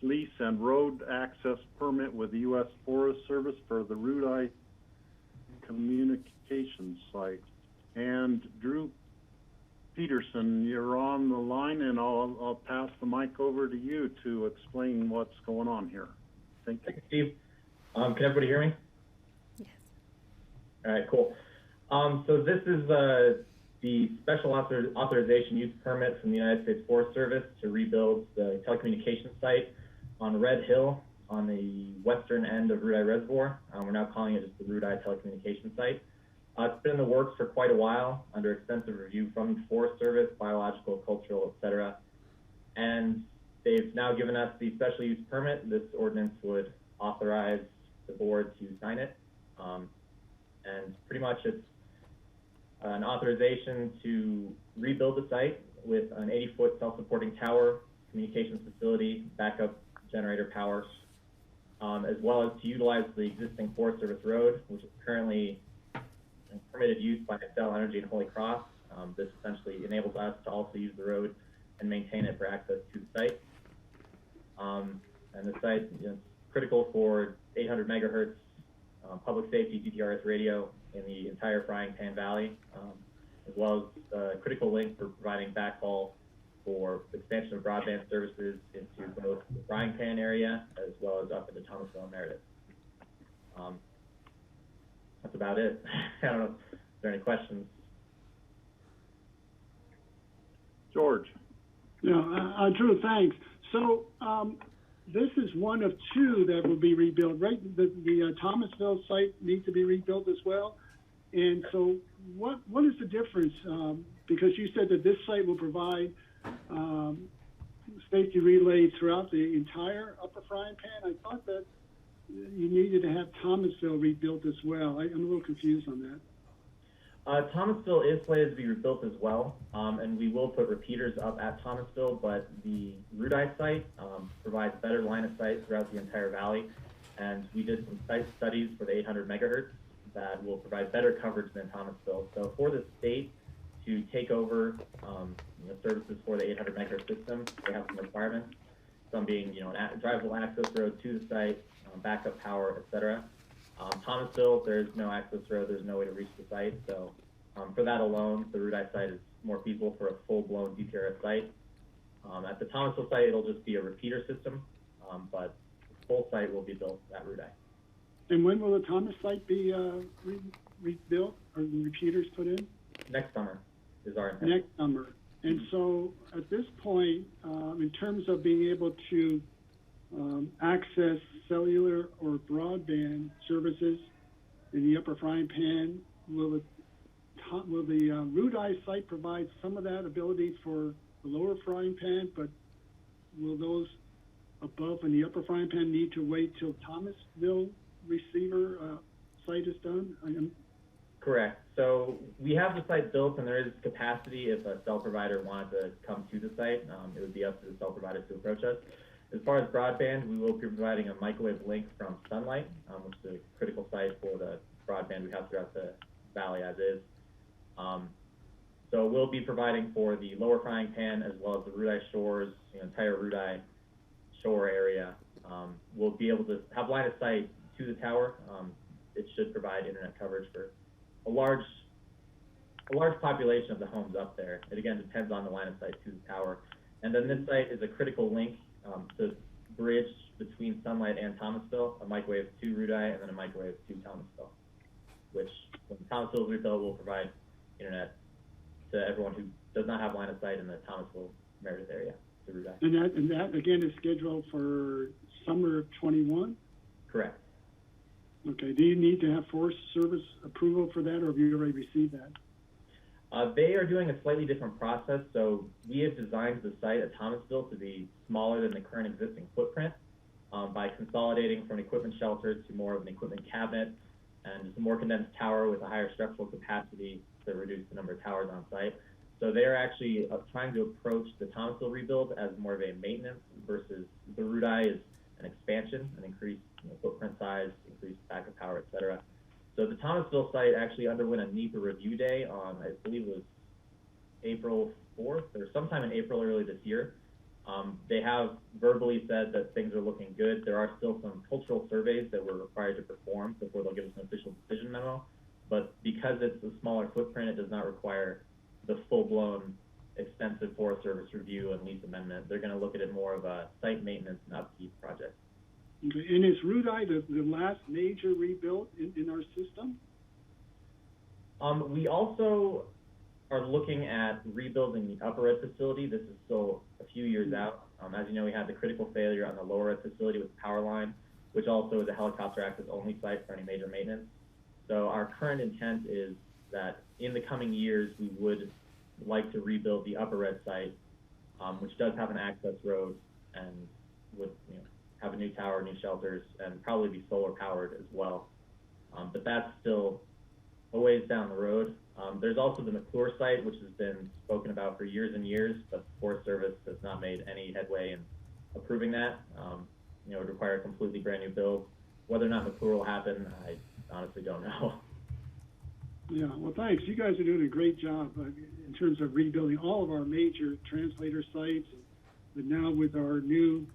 lease and road access permit with the U.S. Forest Service for the Rudai communications site. And Drew Peterson, you're on the line, and I'll pass the mic over to you to explain what's going on here. Thank you. Thank you, Steve. Can everybody hear me? Yes. All right, cool. So this is the special authorization use permit from the United States Forest Service to rebuild the telecommunications site on Red Hill on the western end of Rudai Reservoir. We're now calling it just the Rudai telecommunications site. It's been in the works for quite a while under extensive review from the Forest Service, biological, cultural, etc. And they've now given us the special use permit. This ordinance would authorize the board to sign it. And pretty much it's an authorization to rebuild the site with an 80-foot self-supporting tower, communications facility, backup generator power, as well as to utilize the existing Forest Service road, which is currently permitted use by Xcel Energy and Holy Cross. This essentially enables us to also use the road and maintain it for access to the site. And the site is critical for 800 megahertz public safety GPRS radio in the entire Frying Pan Valley, as well as a critical link for providing backhaul for expansion of broadband services into both the Frying Pan area as well as up into Thomasville and Meredith. That's about it. I don't know if there are any questions. George. Yeah, Drew, thanks. So this is one of two that will be rebuilt, right? The Thomasville site needs to be rebuilt as well. And so what is the difference? Because you said that this site will provide safety relays throughout the entire Upper Frying Pan. I thought that you needed to have Thomasville rebuilt as well. I'm a little confused on that. Thomasville is slated to be rebuilt as well, and we will put repeaters up at Thomasville, but the Rudai site provides better line of sight throughout the entire valley, and we did some site studies for the 800 megahertz that will provide better coverage than Thomasville. So for the state to take over services for the 800 megahertz system, they have some requirements, some being an drivable access road to the site, backup power, etc. Thomasville, there's no access road, there's no way to reach the site, so for that alone, the Rudai site is more feasible for a full-blown DPRS site. At the Thomasville site, it'll just be a repeater system, but the full site will be built at Rudai. And when will the Thomas site be rebuilt or the repeaters put in? Next summer is our intent. Next summer. And so at this point, in terms of being able to access cellular or broadband services in the Upper Frying Pan, will the Rudai site provide some of that ability for the Lower Frying Pan, but will those above in the Upper Frying Pan need to wait till Thomasville receiver site is done? Correct. So we have the site built, and there is capacity if a cell provider wanted to come to the site. It would be up to the cell provider to approach us. As far as broadband, we will be providing a microwave link from Sunlight, which is a critical site for the broadband we have throughout the valley as is. So we'll be providing for the Lower Frying Pan as well as the Rudai Shores, the entire Rudai shore area. We'll be able to have line of sight to the tower. It should provide internet coverage for a large population of the homes up there. It again depends on the line of sight to the tower. And then this site is a critical link to bridge between Sunlight and Thomasville, a microwave to Rudai and then a microwave to Thomasville, which when Thomasville is rebuilt will provide internet to everyone who does not have line of sight in the Thomasville Meredith area to Rudai. And that again is scheduled for summer of 21? Correct. Okay. Do you need to have Forest Service approval for that, or have you already received that? They are doing a slightly different process. So we have designed the site at Thomasville to be smaller than the current existing footprint by consolidating from an equipment shelter to more of an equipment cabinet and just a more condensed tower with a higher structural capacity to reduce the number of towers on site. So they're actually trying to approach the Thomasville rebuild as more of a maintenance versus the Rudai is an expansion, an increased footprint size, increased backup power, et cetera. So the Thomasville site actually underwent a NEPA review day on, I believe it was April 4th or sometime in April early this year. They have verbally said that things are looking good. There are still some cultural surveys that we're required to perform before they'll give us an official decision memo. But because it's a smaller footprint, it does not require the full-blown extensive Forest Service review and lease amendment. They're going to look at it more of a site maintenance and upkeep project. Okay. And is Rudai the last major rebuild in our system? We also are looking at rebuilding the Upper Ed facility. This is still a few years out. As you know, we had the critical failure on the Lower Ed facility with the power line, which also is a helicopter access only site for any major maintenance. So our current intent is that in the coming years, we would like to rebuild the Upper Ed site, which does have an access road and would have a new tower, new shelters, and probably be solar powered as well. But that's still a ways down the road. There's also the McClure site, which has been spoken about for years and years, but the Forest Service has not made any headway in approving that. It would require a completely brand new build. Whether or not McClure will happen, I honestly don't know. Yeah, well, thanks. You guys are doing a great job in terms of rebuilding all of our major translator sites. But now with our new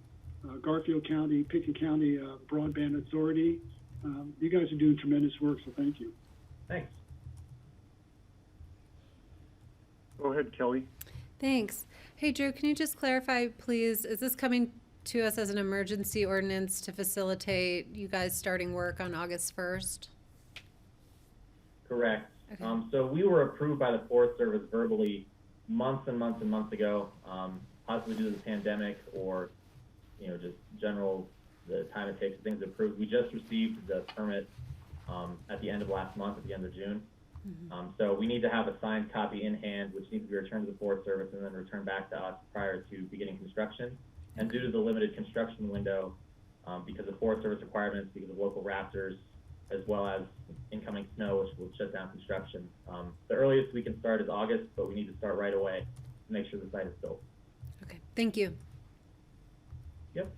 Garfield County, Pickett County Broadband Authority, you guys are doing tremendous work, so thank you. Thanks. Go ahead, Kelly. Thanks. Hey, Drew, can you just clarify, please, is this coming to us as an emergency ordinance to facilitate you guys starting work on August 1st? Correct. Okay. So we were approved by the Forest Service verbally months and months and months ago, possibly due to the pandemic or, just general, the time it takes for things to approve. We just received the permit at the end of last month, at the end of June. Mm-hmm. So we need to have a signed copy in hand, which needs to be returned to the Forest Service and then returned back to us prior to beginning construction. And due to the limited construction window, because of Forest Service requirements, because of local raptors, as well as incoming snow, which will shut down construction. The earliest we can start is August, but we need to start right away to make sure the site is built. Okay, thank you. Yep.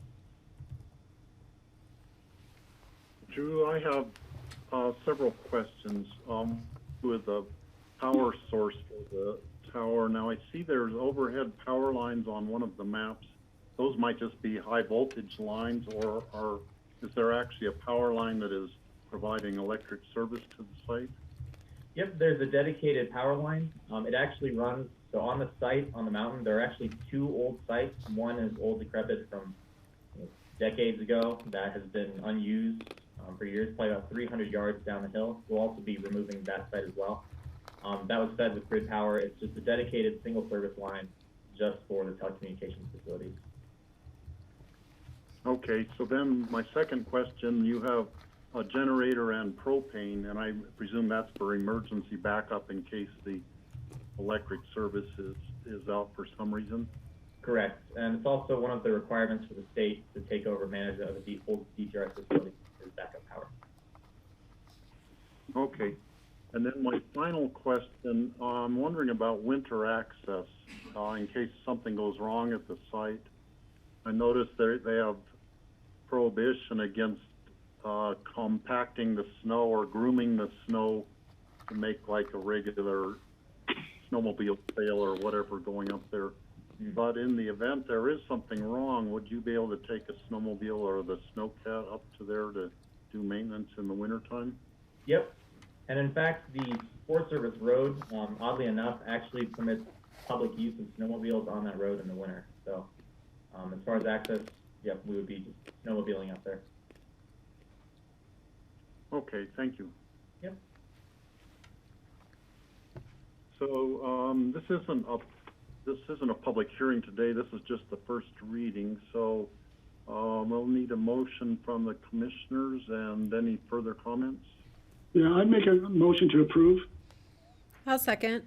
Drew, I have several questions with the power source for the tower. Now, I see there's overhead power lines on one of the maps. Those might just be high voltage lines, or is there actually a power line that is providing electric service to the site? Yep, there's a dedicated power line. It actually runs, so on the site, on the mountain, there are actually two old sites. One is old, decrepit from decades ago that has been unused for years, probably about 300 yards down the hill. We'll also be removing that site as well. That was fed with grid power. It's just a dedicated single service line just for the telecommunications facilities. Okay, so then my second question, you have a generator and propane, and I presume that's for emergency backup in case the electric service is out for some reason? Correct, and it's also one of the requirements for the state to take over management of the old DTRS facility is backup power. Okay, and then my final question, I'm wondering about winter access in case something goes wrong at the site. I noticed they have prohibition against compacting the snow or grooming the snow to make like a regular snowmobile trail or whatever going up there. But in the event there is something wrong, would you be able to take a snowmobile or the snowcat up to there to do maintenance in the wintertime? Yep, and in fact, the Forest Service road, oddly enough, actually permits public use of snowmobiles on that road in the winter. So as far as access, yep, we would be just snowmobiling up there. Okay, thank you. Yep. So this isn't a public hearing today. This is just the first reading. So we'll need a motion from the commissioners and any further comments. Yeah, I'd make a motion to approve. I'll second.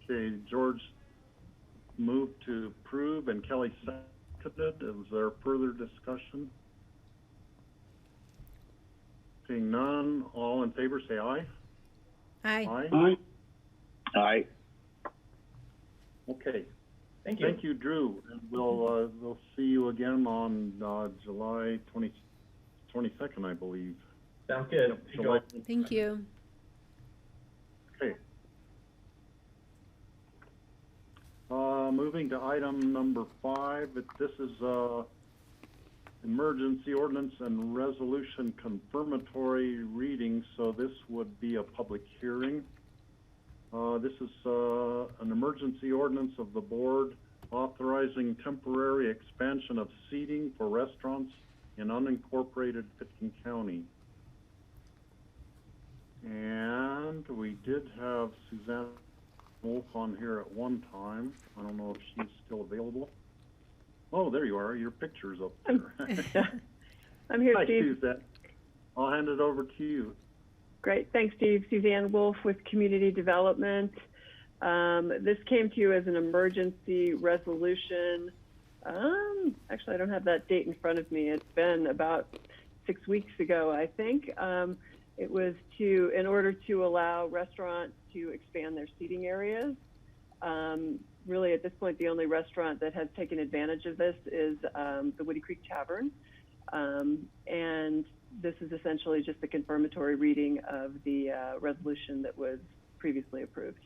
Okay, George moved to approve and Kelly seconded. Is there further discussion? Seeing none, all in favor say aye. Aye. Aye. Aye. Okay. Thank you. Thank you, Drew. And we'll see you again on July 22nd, I believe. Sounds good. Yep, July. Thank you. Okay. Moving to item number 5. This is emergency ordinance and resolution confirmatory reading, so this would be a public hearing. This is an emergency ordinance of the board authorizing temporary expansion of seating for restaurants in unincorporated Pitkin County. And we did have Suzanne Wolf on here at one time. I don't know if she's still available. Oh, there you are. Your picture's up there. I'm here, Hi, Steve. Suzanne. I'll hand it over to you. Great. Thanks, Steve. Suzanne Wolf with Community Development. This came to you as an emergency resolution. Actually, I don't have that date in front of me. It's been about 6 weeks ago, I think. It was in order to allow restaurants to expand their seating areas. Really, at this point, the only restaurant that has taken advantage of this is the Woody Creek Tavern. And this is essentially just the confirmatory reading of the resolution that was previously approved.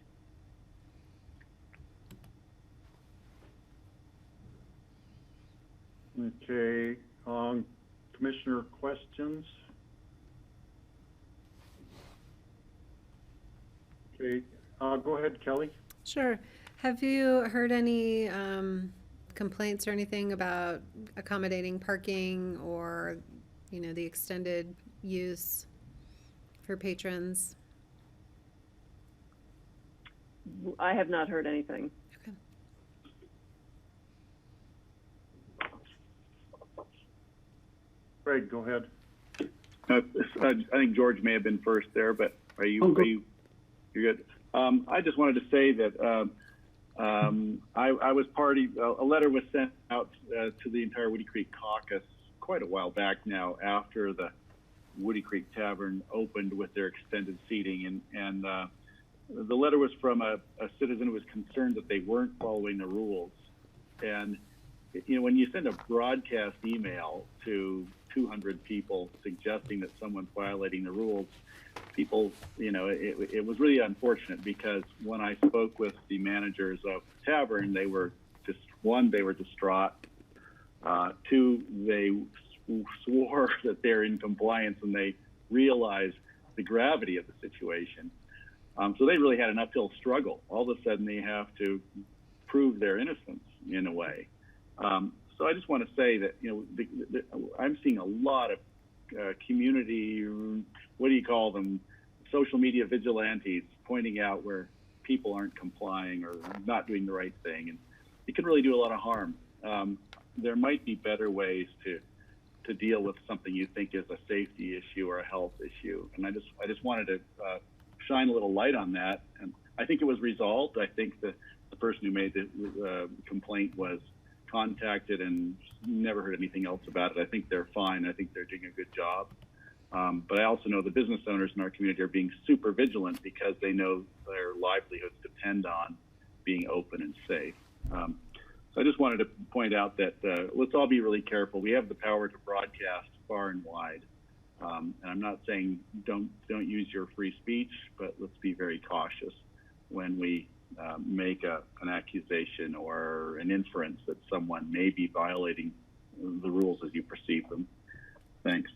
Okay. Commissioner questions? Okay. Go ahead, Kelly. Sure. Have you heard any complaints or anything about accommodating parking or, the extended use for patrons? I have not heard anything. Okay. Greg, go ahead. I think George may have been first there, but you're good. I just wanted to say that I was a letter was sent out to the entire Woody Creek caucus quite a while back now after the Woody Creek Tavern opened with their extended seating. And the letter was from a citizen who was concerned that they weren't following the rules. And, when you send a broadcast email to 200 people suggesting that someone's violating the rules, people, it was really unfortunate because when I spoke with the managers of the tavern, they were they were distraught. Two, they swore that they're in compliance and they realized the gravity of the situation. So they really had an uphill struggle. All of a sudden, they have to prove their innocence in a way. So I just want to say that, I'm seeing a lot of community, what do you call them, social media vigilantes pointing out where people aren't complying or not doing the right thing. And it can really do a lot of harm. There might be better ways to deal with something you think is a safety issue or a health issue. And I just wanted to shine a little light on that. And I think it was resolved. I think the person who made the complaint was contacted and never heard anything else about it. I think they're fine. I think they're doing a good job. But I also know the business owners in our community are being super vigilant because they know their livelihoods depend on being open and safe. So I just wanted to point out that let's all be really careful. We have the power to broadcast far and wide. And I'm not saying don't use your free speech, but let's be very cautious when we make an accusation or an inference that someone may be violating the rules as you perceive them. Thanks.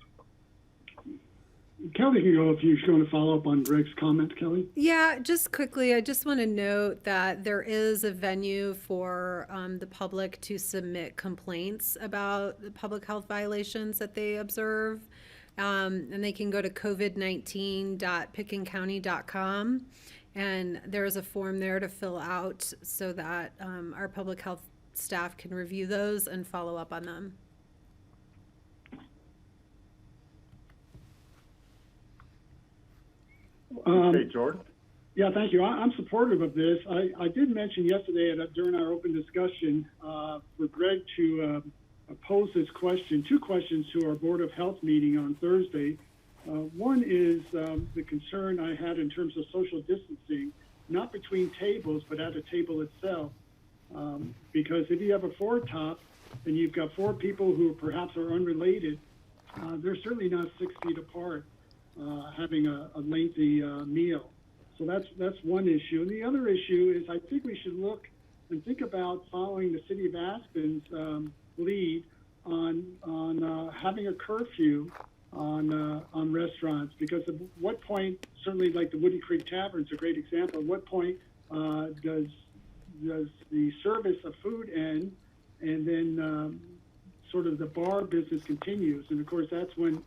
Kelly can go if you're going to follow up on Greg's comment, Kelly. Yeah, just quickly, I just want to note that there is a venue for the public to submit complaints about the public health violations that they observe. And they can go to covid19.pickencounty.com. And there's a form there to fill out so that our public health staff can review those and follow up on them. Okay, George. Yeah, thank you. I'm supportive of this. I did mention yesterday during our open discussion for Greg to pose this question, two questions to our Board of Health meeting on Thursday. One is the concern I had in terms of social distancing, not between tables, but at a table itself. Because if you have a four top and you've got four people who perhaps are unrelated, they're certainly not 6 feet apart, having a lengthy meal. So that's one issue. And the other issue is I think we should look and think about following the city of Aspen's lead on having a curfew on restaurants, because at what point, certainly like the Woody Creek Tavern is a great example, at what point does the service of food end and then sort of the bar business continues? And of course that's when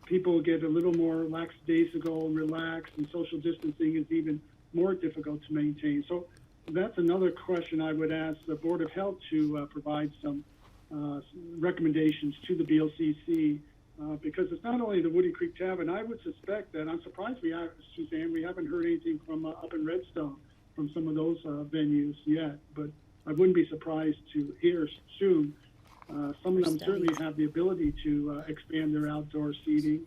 people get a little more lackadaisical and relaxed, and social distancing is even more difficult to maintain. So that's another question I would ask the Board of Health to provide some recommendations to the BOCC, because it's not only the Woody Creek Tavern. I would suspect that, I'm surprised Suzanne, we haven't heard anything from up in Redstone from some of those venues yet, but I wouldn't be surprised to hear soon. Some of them certainly have the ability to expand their outdoor seating.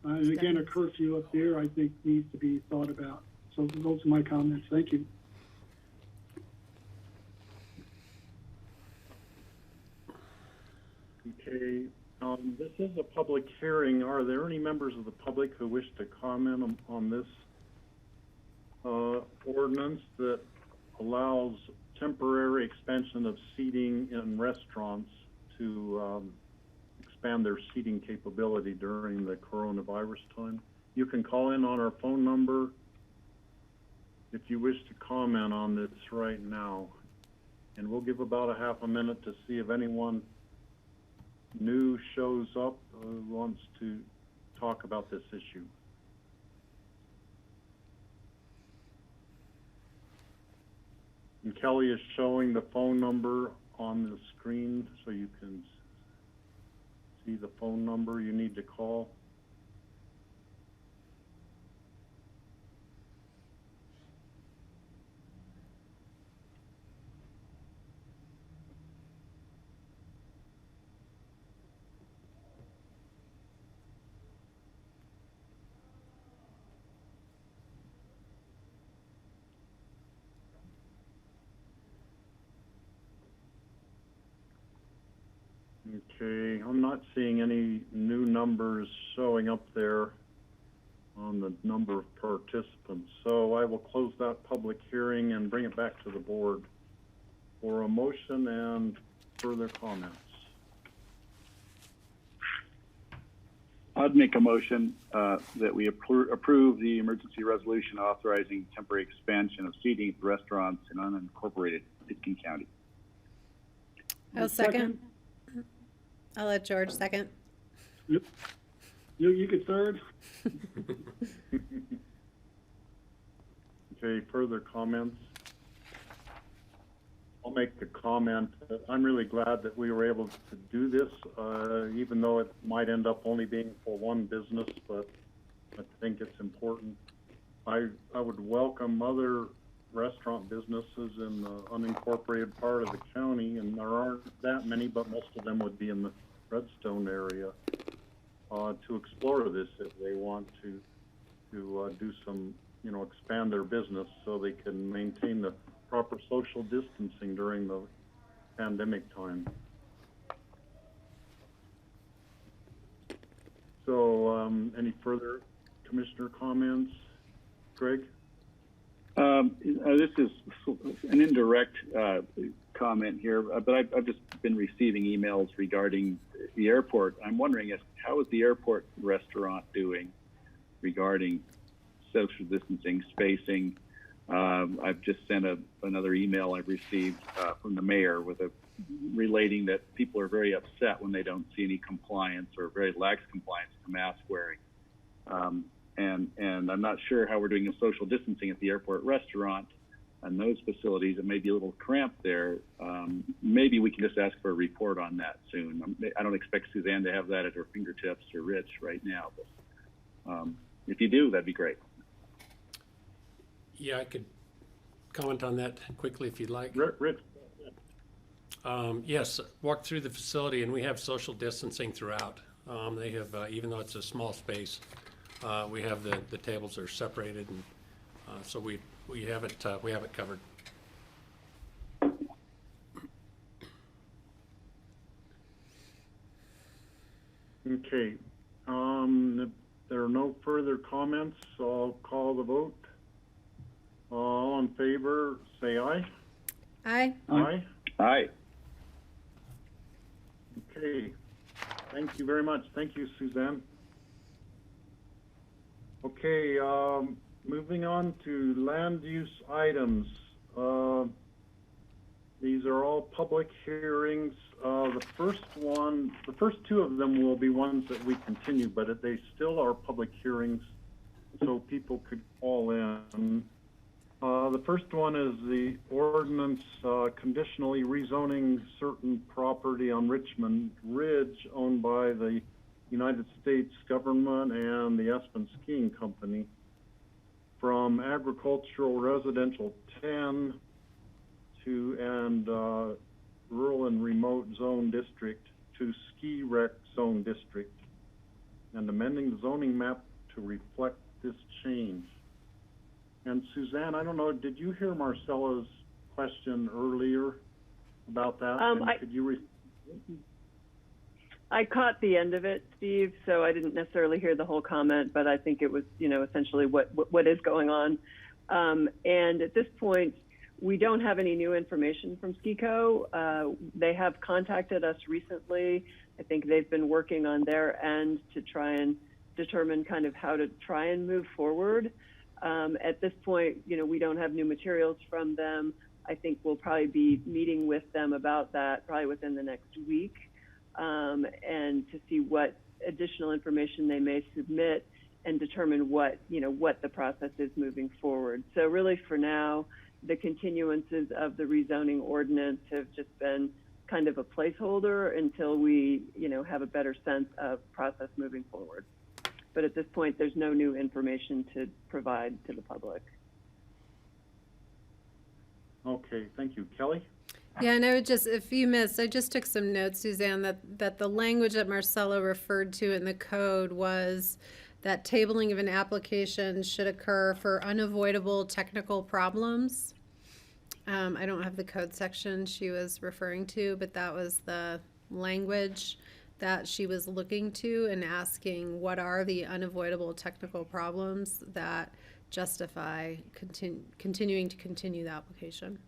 And again, a curfew up there, I think, needs to be thought about. So those are my comments. Thank you. Okay, this is a public hearing. Are there any members of the public who wish to comment on this ordinance that allows temporary expansion of seating in restaurants to expand their seating capability during the coronavirus time? You can call in on our phone number if you wish to comment on this right now. And we'll give about a half a minute to see if anyone new shows up who wants to talk about this issue. And Kelly is showing the phone number on the screen so you can see the phone number you need to call. Okay, I'm not seeing any new numbers showing up there on the number of participants. So I will close that public hearing and bring it back to the board for a motion and further comments. I'd make a motion that we approve the emergency resolution authorizing temporary expansion of seating at restaurants in unincorporated Pitkin County. I'll second. I'll let George second. Yep. You could third. Okay, further comments? I'll make the comment that I'm really glad that we were able to do this, even though it might end up only being for one business, but I think it's important. I would welcome other restaurant businesses in the unincorporated part of the county, and there aren't that many, but most of them would be in the Redstone area, to explore this if they want to do some, expand their business so they can maintain the proper social distancing during the pandemic time. So, any further commissioner comments? Greg? This is an indirect comment here, but I've just been receiving emails regarding the airport. I'm wondering how is the airport restaurant doing regarding social distancing, spacing? I've just sent another email I've received from the mayor relating that people are very upset when they don't see any compliance or very lax compliance to mask wearing. And I'm not sure how we're doing the social distancing at the airport restaurant and those facilities. It may be a little cramped there. Maybe we can just ask for a report on that soon. I don't expect Suzanne to have that at her fingertips or Rich right now, but if you do, that'd be great. Yeah, I could comment on that quickly if you'd like. Rich? Yes, walked through the facility and we have social distancing throughout. They have, even though it's a small space, we have the tables are separated, and so we have it covered. Okay. If there are no further comments, I'll call the vote. All in favor, say aye. Aye. Aye. Aye. Okay. Thank you very much. Thank you, Suzanne. Okay, moving on to land use items. These are all public hearings. The first two of them will be ones that we continue, but they still are public hearings, so people could call in. The first one is the ordinance conditionally rezoning certain property on Richmond Ridge owned by the United States government and the Aspen Skiing Company from agricultural residential 10 to rural and remote zone district to ski rec zone district, and amending the zoning map to reflect this change. And Suzanne, I don't know, did you hear Marcella's question earlier about that? Could you I caught the end of it, Steve, so I didn't necessarily hear the whole comment, but I think it was, essentially what is going on. And at this point, we don't have any new information from SKICO. They have contacted us recently. I think they've been working on their end to try and determine kind of how to try and move forward. At this point, we don't have new materials from them. I think we'll probably be meeting with them about that probably within the next week, and to see what additional information they may submit and determine what the process is moving forward. So really for now, the continuances of the rezoning ordinance have just been kind of a placeholder until we, have a better sense of process moving forward. But at this point, there's no new information to provide to the public. Okay, thank you. Kelly? Yeah, and I would just, if you missed, I just took some notes, Suzanne, that the language that Marcella referred to in the code was that tabling of an application should occur for unavoidable technical problems. I don't have the code section she was referring to, but that was the language that she was looking to and asking what are the unavoidable technical problems that justify continuing to continue the application.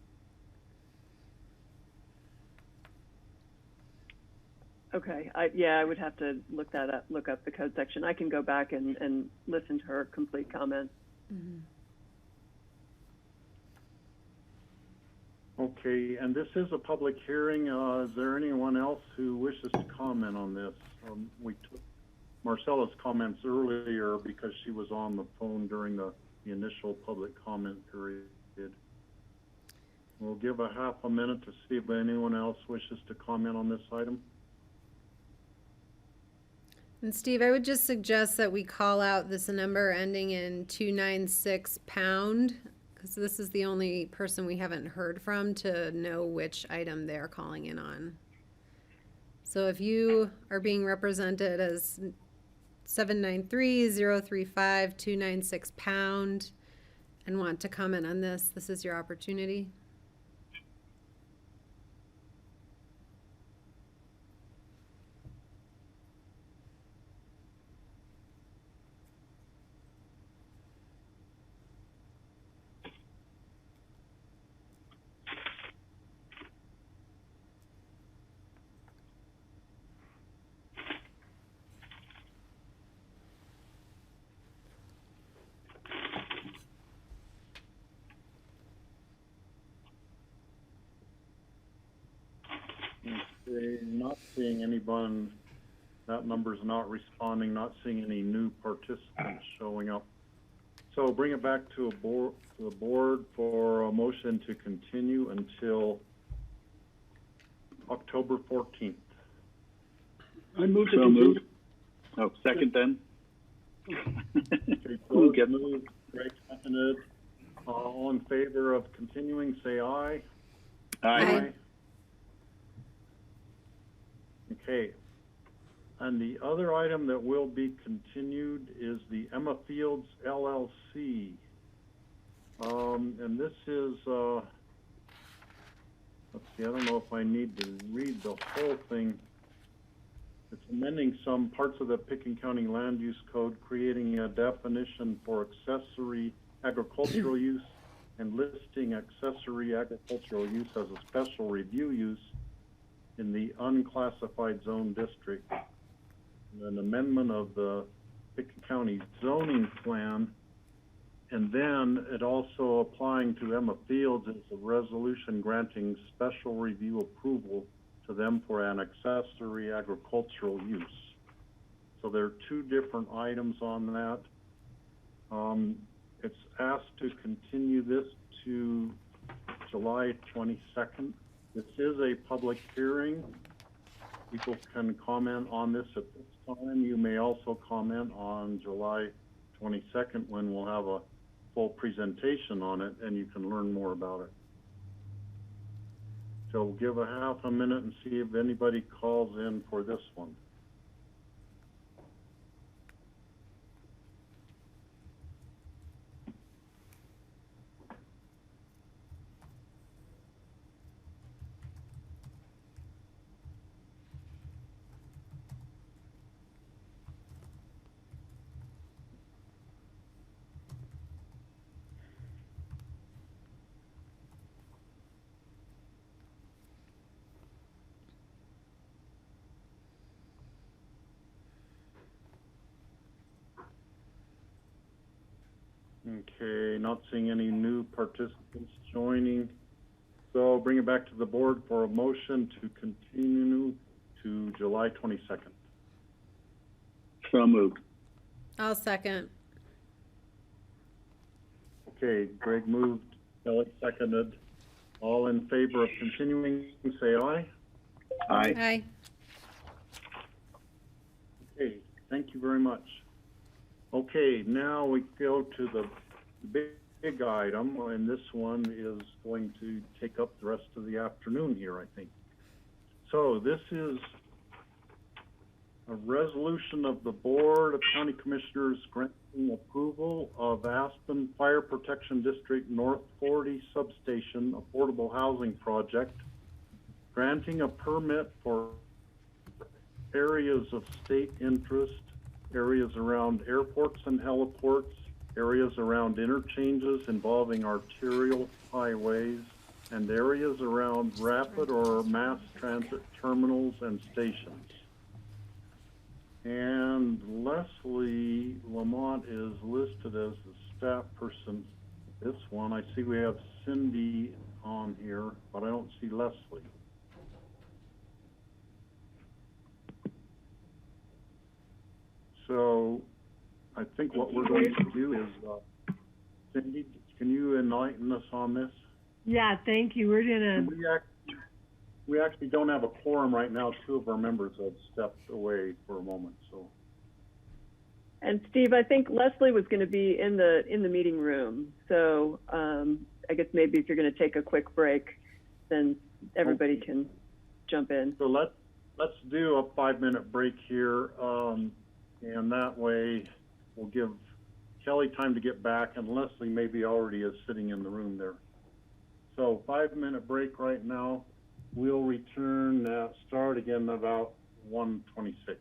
Okay, I would have to look up the code section. I can go back and listen to her complete comment. Mm-hmm. Okay, and this is a public hearing. Is there anyone else who wishes to comment on this? We took Marcella's comments earlier because she was on the phone during the initial public comment period. We'll give a half a minute to see if anyone else wishes to comment on this item. And Steve, I would just suggest that we call out this number ending in 296 pound, because this is the only person we haven't heard from to know which item they're calling in on. So if you are being represented as 793-035-296 pound and want to comment on this, this is your opportunity. Not seeing anyone, that number's not responding, not seeing any new participants showing up. So bring it back to the board for a motion to continue until October 14th. I move to So continue. moved. Oh, second then. Okay, Who gets- moved, Greg seconded. All in favor of continuing, say aye. Aye. Okay. And the other item that will be continued is the Emma Fields LLC. And this is, let's see, I don't know if I need to read the whole thing. It's amending some parts of the Pickens County Land Use Code, creating a definition for accessory agricultural use and listing accessory agricultural use as a special review use in the unclassified zone district. An amendment of the Pickens County zoning plan, and then it also applying to Emma Fields is a resolution granting special review approval to them for an accessory agricultural use. So there are two different items on that. It's asked to continue this to July 22nd. This is a public hearing. People can comment on this at this time. You may also comment on July 22nd when we'll have a full presentation on it and you can learn more about it. So we'll give a half a minute and see if anybody calls in for this one. Okay, not seeing any new participants joining. So bring it back to the board for a motion to continue to July 22nd. So moved. I'll second. Okay, Greg moved, Kelly seconded. All in favor of continuing, say aye. Aye. Aye. Okay, thank you very much. Okay, now we go to the big item, and this one is going to take up the rest of the afternoon here, I think. So this is a resolution of the Board of County Commissioners granting approval of Aspen Fire Protection District North 40 Substation Affordable Housing Project, granting a permit for areas of state interest, areas around airports and heliports, areas around interchanges involving arterial highways, and areas around rapid or mass transit terminals and stations. And Leslie Lamont is listed as the staff person. This one, I see we have Cindy on here, but I don't see Leslie. So I think what we're going to do is, Cindy, can you enlighten us on this? Yeah, thank you. We're gonna. We actually don't have a quorum right now. Two of our members have stepped away for a moment, so. And Steve, I think Leslie was going to be in the meeting room. So I guess maybe if you're going to take a quick break, then everybody can jump in. So let's do a 5-minute break here, and that way we'll give Kelly time to get back, and Leslie maybe already is sitting in the room there. So 5-minute break right now. We'll return, start again about 1:26.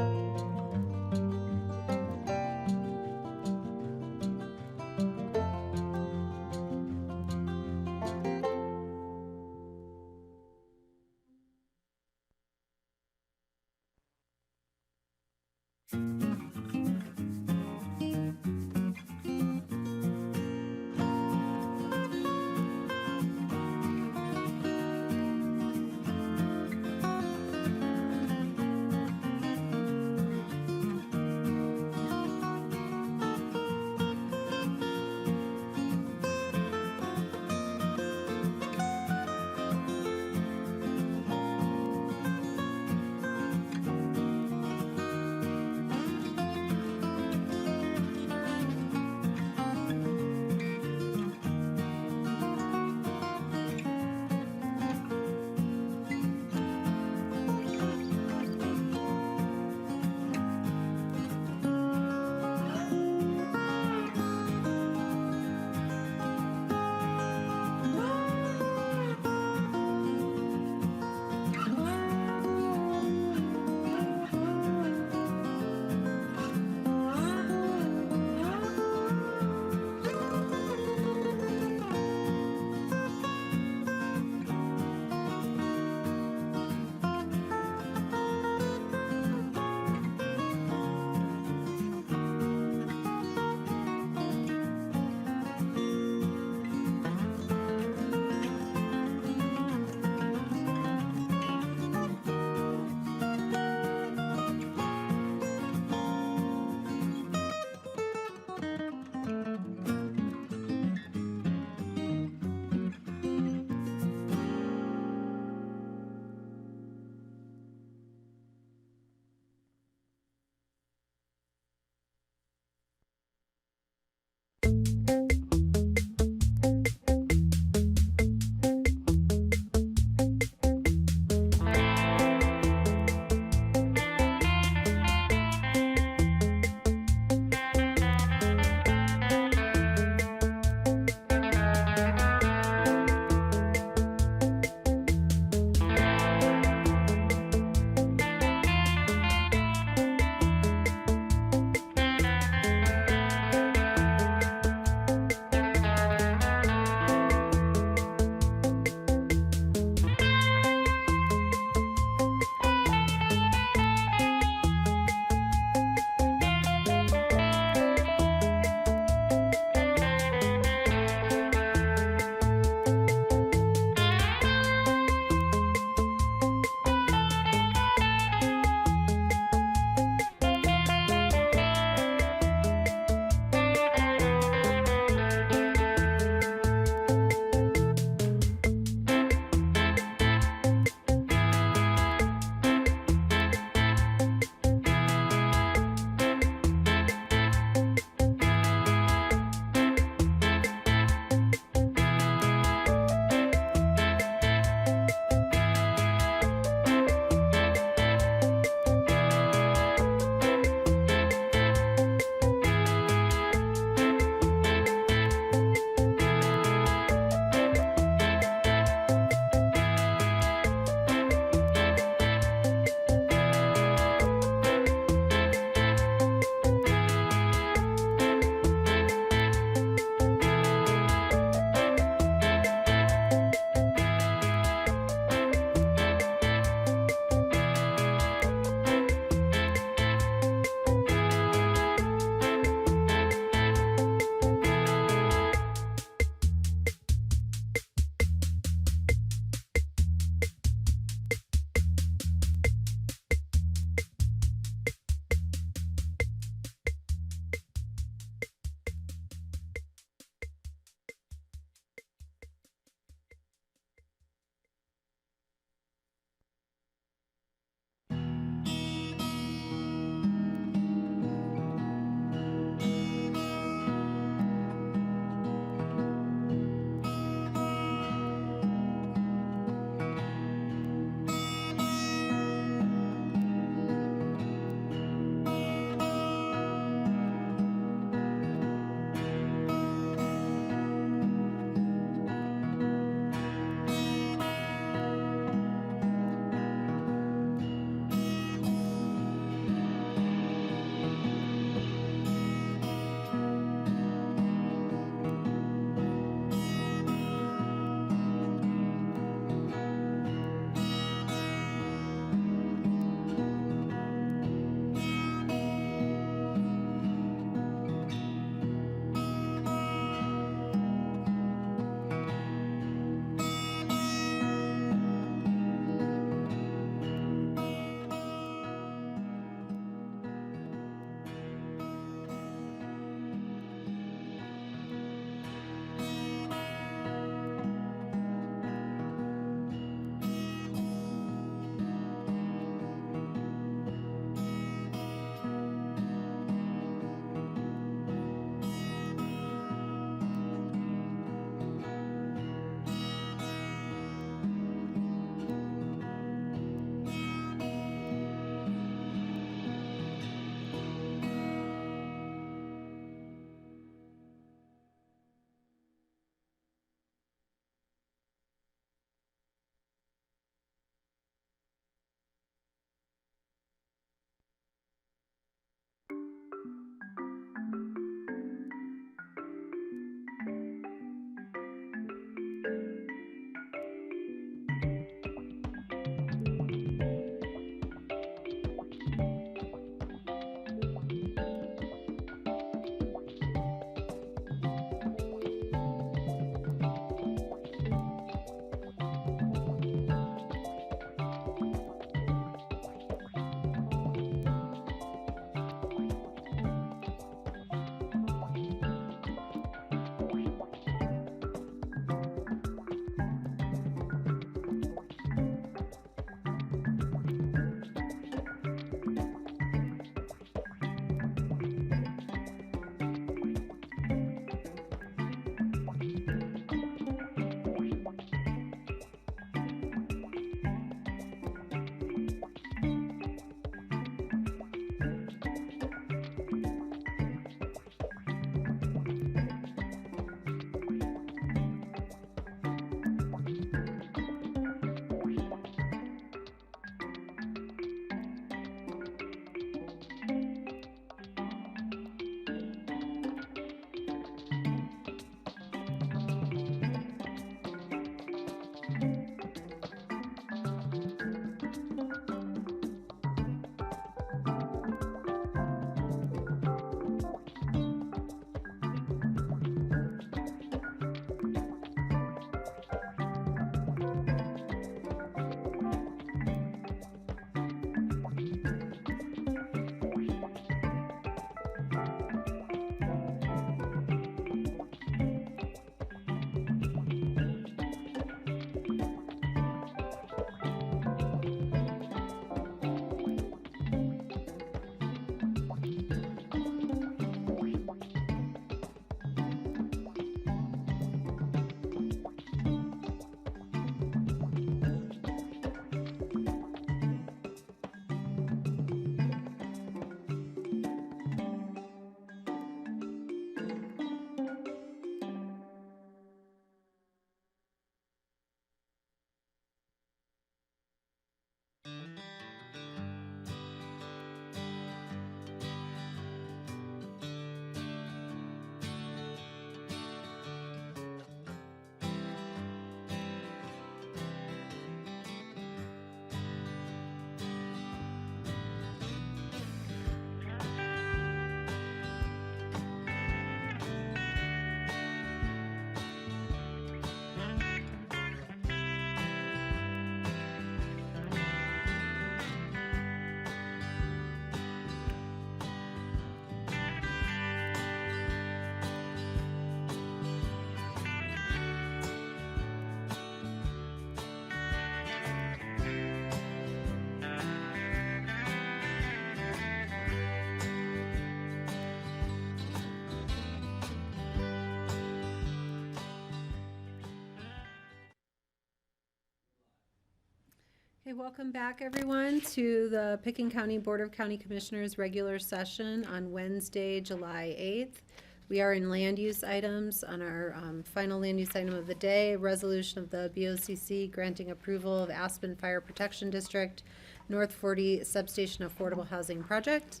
Okay, welcome back, everyone, to the Pickens County Board of County Commissioners regular session on Wednesday, July 8th. We are in land use items on our final land use item of the day, resolution of the BOCC granting approval of Aspen Fire Protection District North 40 Substation Affordable Housing Project.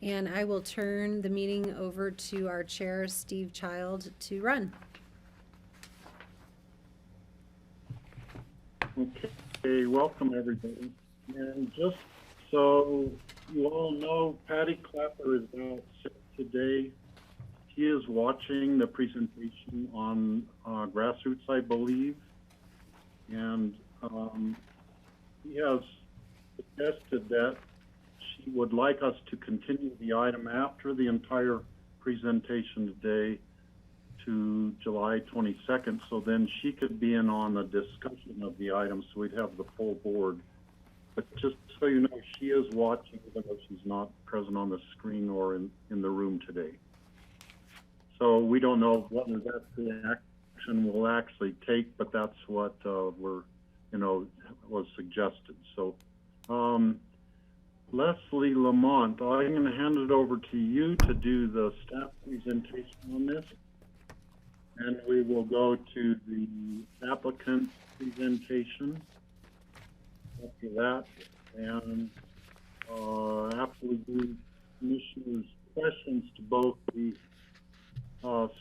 And I will turn the meeting over to our chair, Steve Child, to run. Okay, welcome everybody. And just so you all know, Patty Clapper is out sick today. He is watching the presentation on grassroots, I believe. And he has suggested that she would like us to continue the item after the entire presentation today to July 22nd, so then she could be in on the discussion of the item, so we'd have the full board. But just so you know, she is watching, even though she's not present on the screen or in the room today. So we don't know whether that's the action we'll actually take, but that's what was suggested. So Leslie Lamont, I'm going to hand it over to you to do the staff presentation on this. And we will go to the applicant presentation after that. And after we do commissioners' questions to both the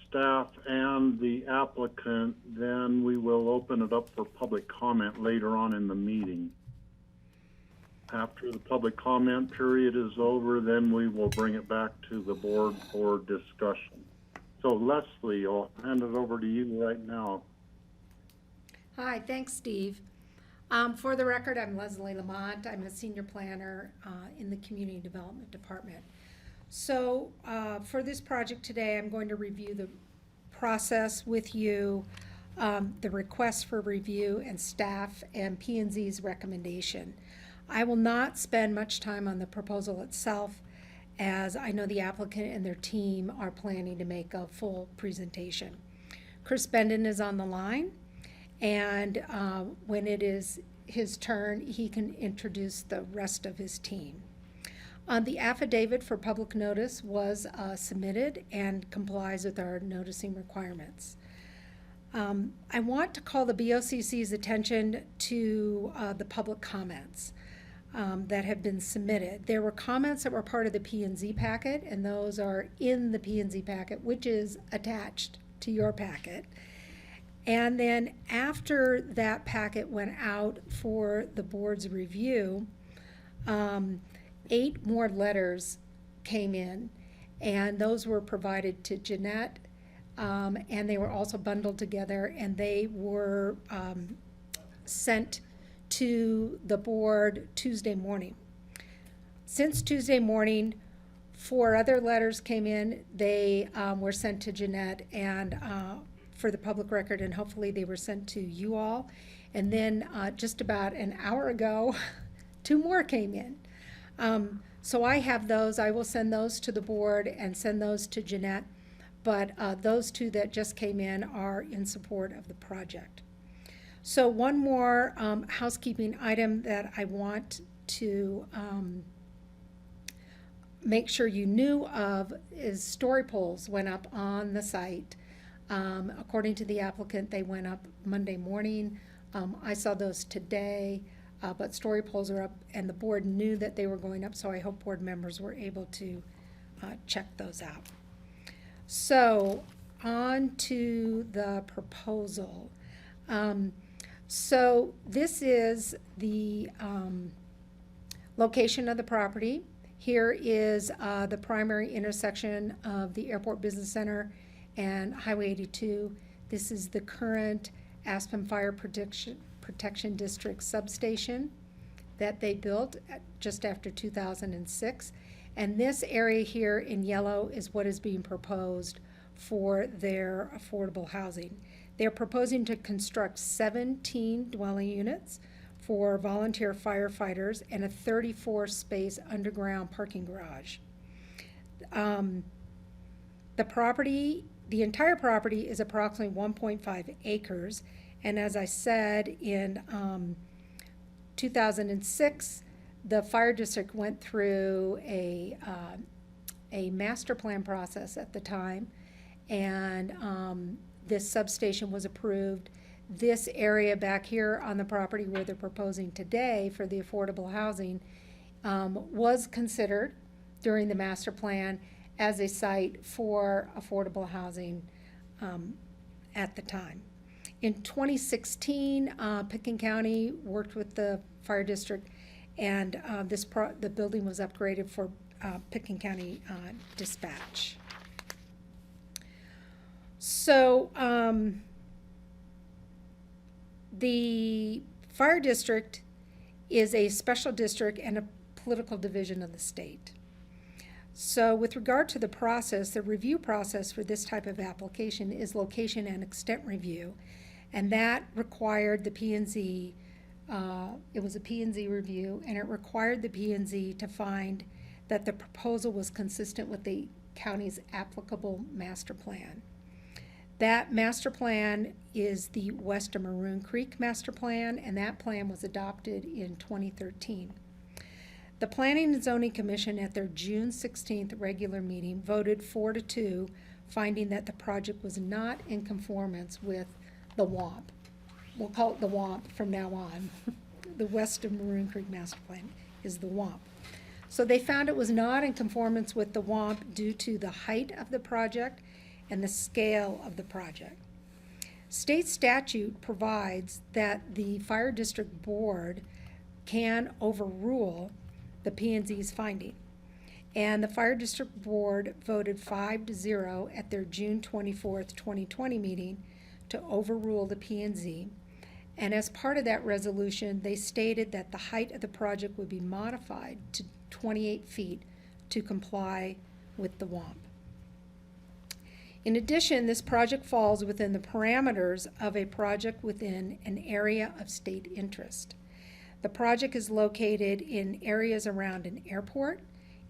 staff and the applicant, then we will open it up for public comment later on in the meeting. After the public comment period is over, then we will bring it back to the board for discussion. So Leslie, I'll hand it over to you right now. Hi, thanks, Steve. For the record, I'm Leslie Lamont. I'm a senior planner in the Community Development Department. So for this project today, I'm going to review the process with you, the request for review and staff and P&Z's recommendation. I will not spend much time on the proposal itself, as I know the applicant and their team are planning to make a full presentation. Chris Benden is on the line, and when it is his turn, he can introduce the rest of his team. The affidavit for public notice was submitted and complies with our noticing requirements. I want to call the BOCC's attention to the public comments that have been submitted. There were comments that were part of the P&Z packet, and those are in the P&Z packet, which is attached to your packet. And then after that packet went out for the board's review, 8 more letters came in, and those were provided to Jeanette, and they were also bundled together, and they were sent to the board Tuesday morning. Since Tuesday morning, 4 other letters came in. They were sent to Jeanette and for the public record, and hopefully they were sent to you all. And then just about an hour ago, 2 more came in. So I have those. I will send those to the board and send those to Jeanette. But those 2 that just came in are in support of the project. So one more housekeeping item that I want to make sure you knew of is story poles went up on the site. According to the applicant, they went up Monday morning. I saw those today, but story poles are up, and the board knew that they were going up, so I hope board members were able to check those out. So on to the proposal. So this is the location of the property. Here is the primary intersection of the Airport Business Center and Highway 82. This is the current Aspen Fire Protection District substation that they built just after 2006. And this area here in yellow is what is being proposed for their affordable housing. They're proposing to construct 17 dwelling units for volunteer firefighters and a 34-space underground parking garage. The entire property is approximately 1.5 acres, and as I said in 2006, the fire district went through a master plan process at the time, and this substation was approved. This area back here on the property where they're proposing today for the affordable housing was considered during the master plan as a site for affordable housing at the time. In 2016, Pickens County worked with the fire district, and the building was upgraded for Pickens County dispatch. So the fire district is a special district and a political division of the state. So with regard to the process, the review process for this type of application is location and extent review, and that required the P&Z, it was a P&Z review, and it required the P&Z to find that the proposal was consistent with the county's applicable master plan. That master plan is the Western Maroon Creek Master Plan, and that plan was adopted in 2013. The Planning and Zoning Commission at their June 16th regular meeting voted 4-2, finding that the project was not in conformance with the WAMP. We'll call it the WAMP from now on. The Western Maroon Creek Master Plan is the WAMP. So they found it was not in conformance with the WAMP due to the height of the project and the scale of the project. State statute provides that the fire district board can overrule the P&Z's finding. And the fire district board voted 5-0 at their June 24th, 2020 meeting to overrule the P&Z. And as part of that resolution, they stated that the height of the project would be modified to 28 feet to comply with the WAMP. In addition, this project falls within the parameters of a project within an area of state interest. The project is located in areas around an airport,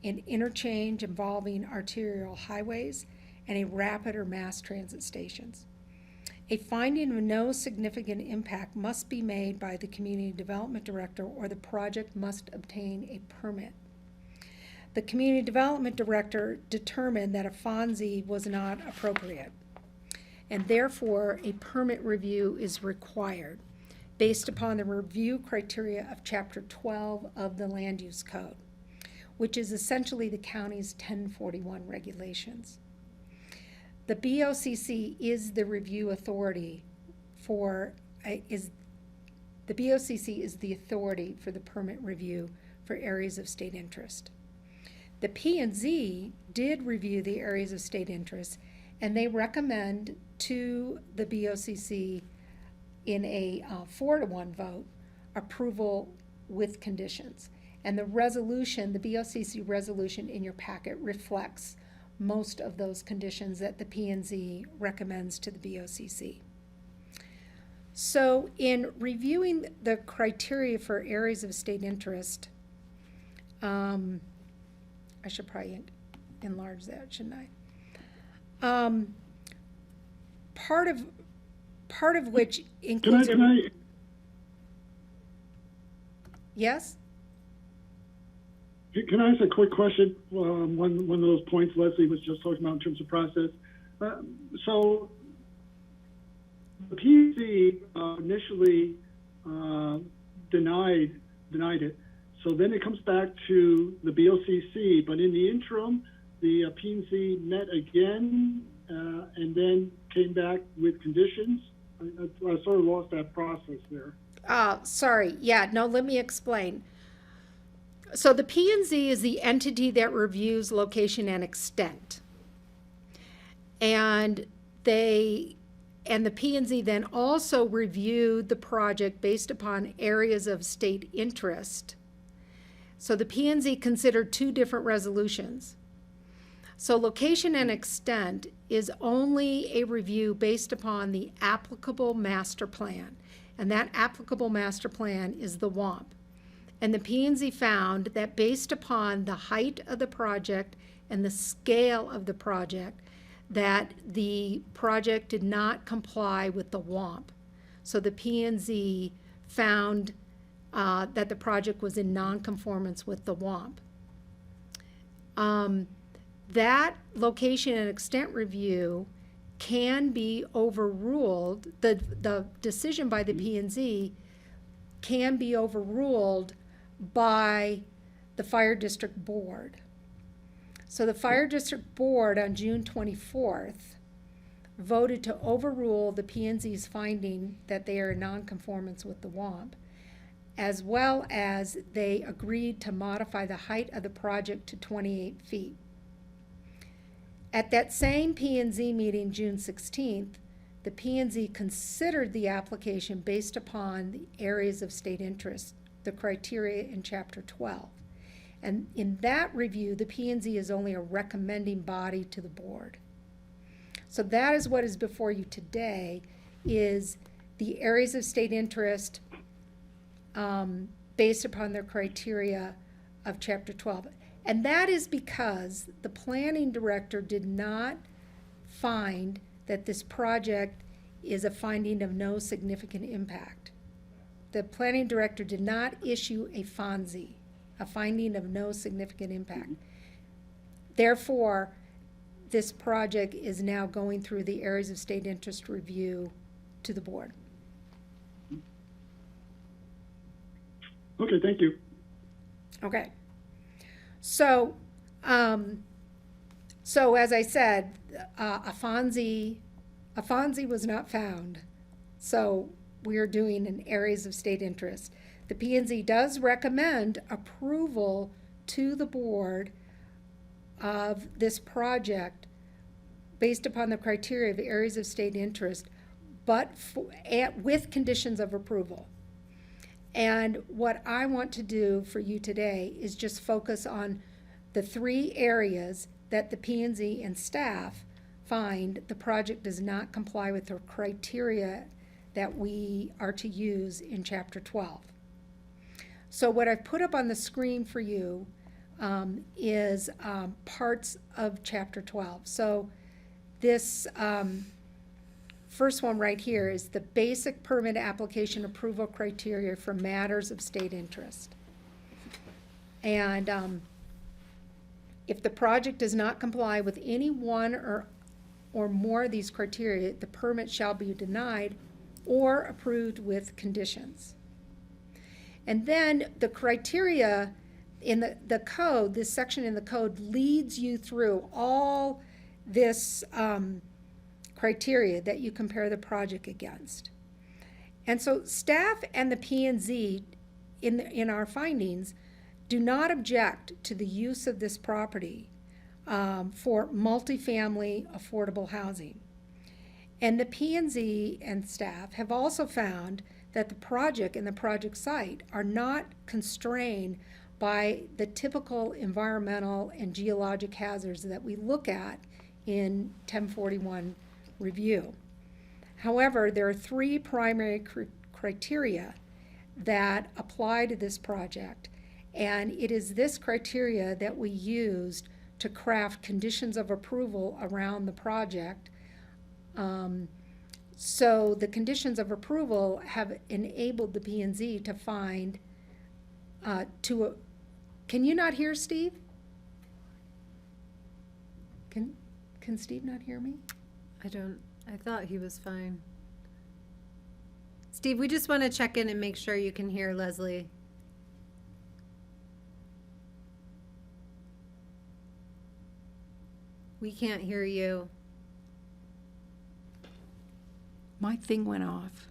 an interchange involving arterial highways, and a rapid or mass transit stations. A finding of no significant impact must be made by the community development director, or the project must obtain a permit. The community development director determined that a FONSI was not appropriate, and therefore a permit review is required based upon the review criteria of Chapter 12 of the Land Use Code, which is essentially the county's 1041 regulations. The BOCC is the review authority for, the BOCC is the authority for the permit review for areas of state interest. The P&Z did review the areas of state interest, and they recommend to the BOCC in a 4-1 vote approval with conditions. And the resolution, the BOCC resolution in your packet reflects most of those conditions that the P&Z recommends to the BOCC. So in reviewing the criteria for areas of state interest, I should probably enlarge that, shouldn't I? Part of which includes. Can I? Yes? Can I ask a quick question? One of those points Leslie was just talking about in terms of process. So the PZ initially denied it. So then it comes back to the BOCC, but in the interim, the P&Z met again and then came back with conditions. I sort of lost that process there. Sorry. Yeah, no, let me explain. So the P&Z is the entity that reviews location and extent. And the P&Z then also reviewed the project based upon areas of state interest. So the P&Z considered two different resolutions. So location and extent is only a review based upon the applicable master plan. And that applicable master plan is the WAMP. And the P&Z found that based upon the height of the project and the scale of the project, that the project did not comply with the WAMP. So the P&Z found that the project was in nonconformance with the WAMP. That location and extent review can be overruled, the decision by the P&Z can be overruled by the Fire District Board. So the Fire District Board on June 24th voted to overrule the P&Z's finding that they are in nonconformance with the WAMP, as well as they agreed to modify the height of the project to 28 feet. At that same P&Z meeting, June 16th, the P&Z considered the application based upon the areas of state interest, the criteria in Chapter 12. And in that review, the P&Z is only a recommending body to the board. So that is what is before you today, is the areas of state interest based upon their criteria of Chapter 12. And that is because the planning director did not find that this project is a finding of no significant impact. The planning director did not issue a FONSI, a finding of no significant impact. Therefore, this project is now going through the areas of state interest review to the board. Okay, thank you. Okay. So, so as I said, a FONSI was not found. So we are doing an areas of state interest. The P&Z does recommend approval to the board of this project based upon the criteria of areas of state interest, but with conditions of approval. And what I want to do for you today is just focus on the 3 areas that the P&Z and staff find the project does not comply with the criteria that we are to use in Chapter 12. So what I've put up on the screen for you is parts of Chapter 12. So this first one right here is the basic permit application approval criteria for matters of state interest. And if the project does not comply with any one or more of these criteria, the permit shall be denied or approved with conditions. And then the criteria in the code, this section in the code leads you through all this criteria that you compare the project against. And so staff and the P&Z in our findings do not object to the use of this property for multifamily affordable housing. And the P&Z and staff have also found that the project and the project site are not constrained by the typical environmental and geologic hazards that we look at in 1041 review. However, there are 3 primary criteria that apply to this project, and it is this criteria that we used to craft conditions of approval around the project. So the conditions of approval have enabled the P&Z to find can you not hear Steve? Can Steve not hear me? I thought he was fine. Steve, we just want to check in and make sure you can hear Leslie. We can't hear you. My thing went off.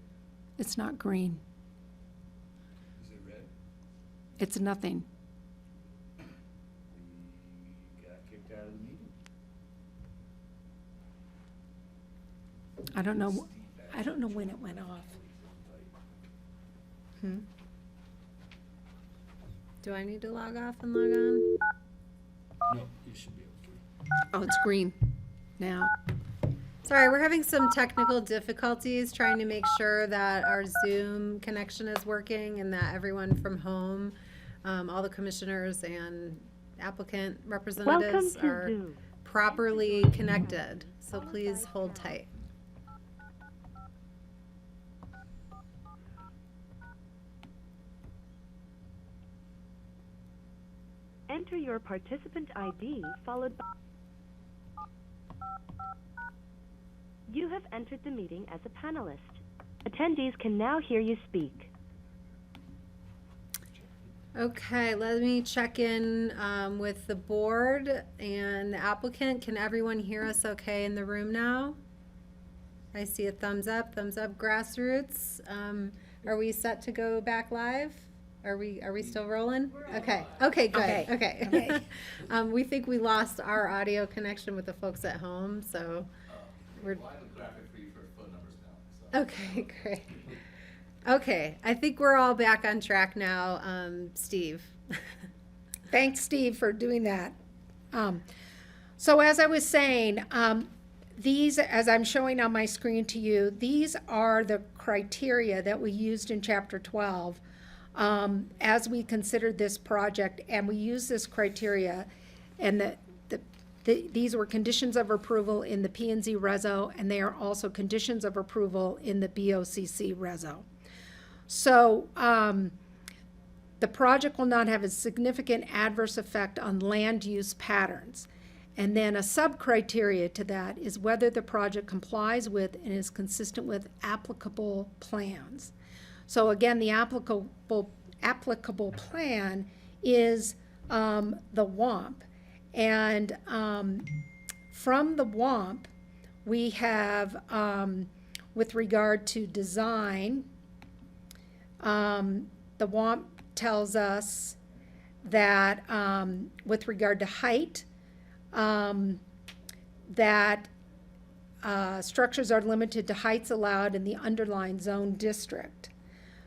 It's not green. Is it red? It's nothing. We got kicked out of the meeting. I don't know when it went off. Do I need to log off and log on? No, you should be able to. Oh, it's green now. Sorry, we're having some technical difficulties trying to make sure that our Zoom connection is working and that everyone from home, all the commissioners and applicant representatives are properly connected. So please hold tight. enter your participant ID followed by... You have entered the meeting as a panelist. Attendees can now hear you speak. Okay, let me check in with the board and the applicant. Can everyone hear us okay in the room now? I see a thumbs up, grassroots. Are we set to go back live? Are we still rolling? Okay, okay, good, okay. We think we lost our audio connection with the folks at home, so we're. Well, I have a graphic for you for phone numbers now. So. Okay, great. Okay, I think we're all back on track now, Steve. Thanks, Steve, for doing that. So as I was saying, these, as I'm showing on my screen to you, these are the criteria that we used in Chapter 12 as we considered this project, and we used this criteria, and these were conditions of approval in the P&Z Reso, and they are also conditions of approval in the BOCC Reso. So the project will not have a significant adverse effect on land use patterns. And then a sub-criteria to that is whether the project complies with and is consistent with applicable plans. So again, the applicable plan is the WOMP. And from the WOMP, we have, with regard to design, the WOMP tells us that with regard to height, that structures are limited to heights allowed in the underlying zone district.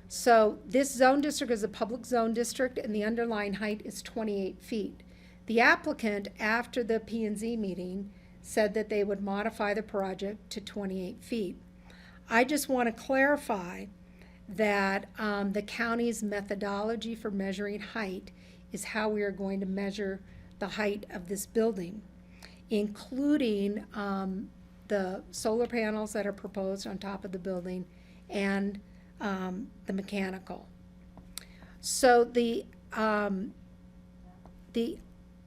So this zone district is a public zone district, and the underlying height is 28 feet. The applicant, after the P&Z meeting, said that they would modify the project to 28 feet. I just want to clarify that the county's methodology for measuring height is how we are going to measure the height of this building, including the solar panels that are proposed on top of the building and the mechanical. So the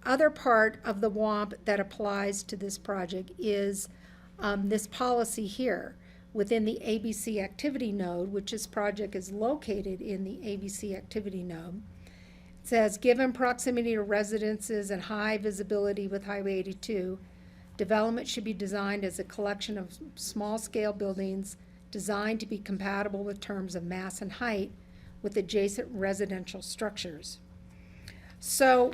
other part of the WOMP that applies to this project is this policy here within the ABC activity node, which this project is located in the ABC activity node. It says, given proximity to residences and high visibility with Highway 82, development should be designed as a collection of small-scale buildings designed to be compatible with terms of mass and height with adjacent residential structures. So,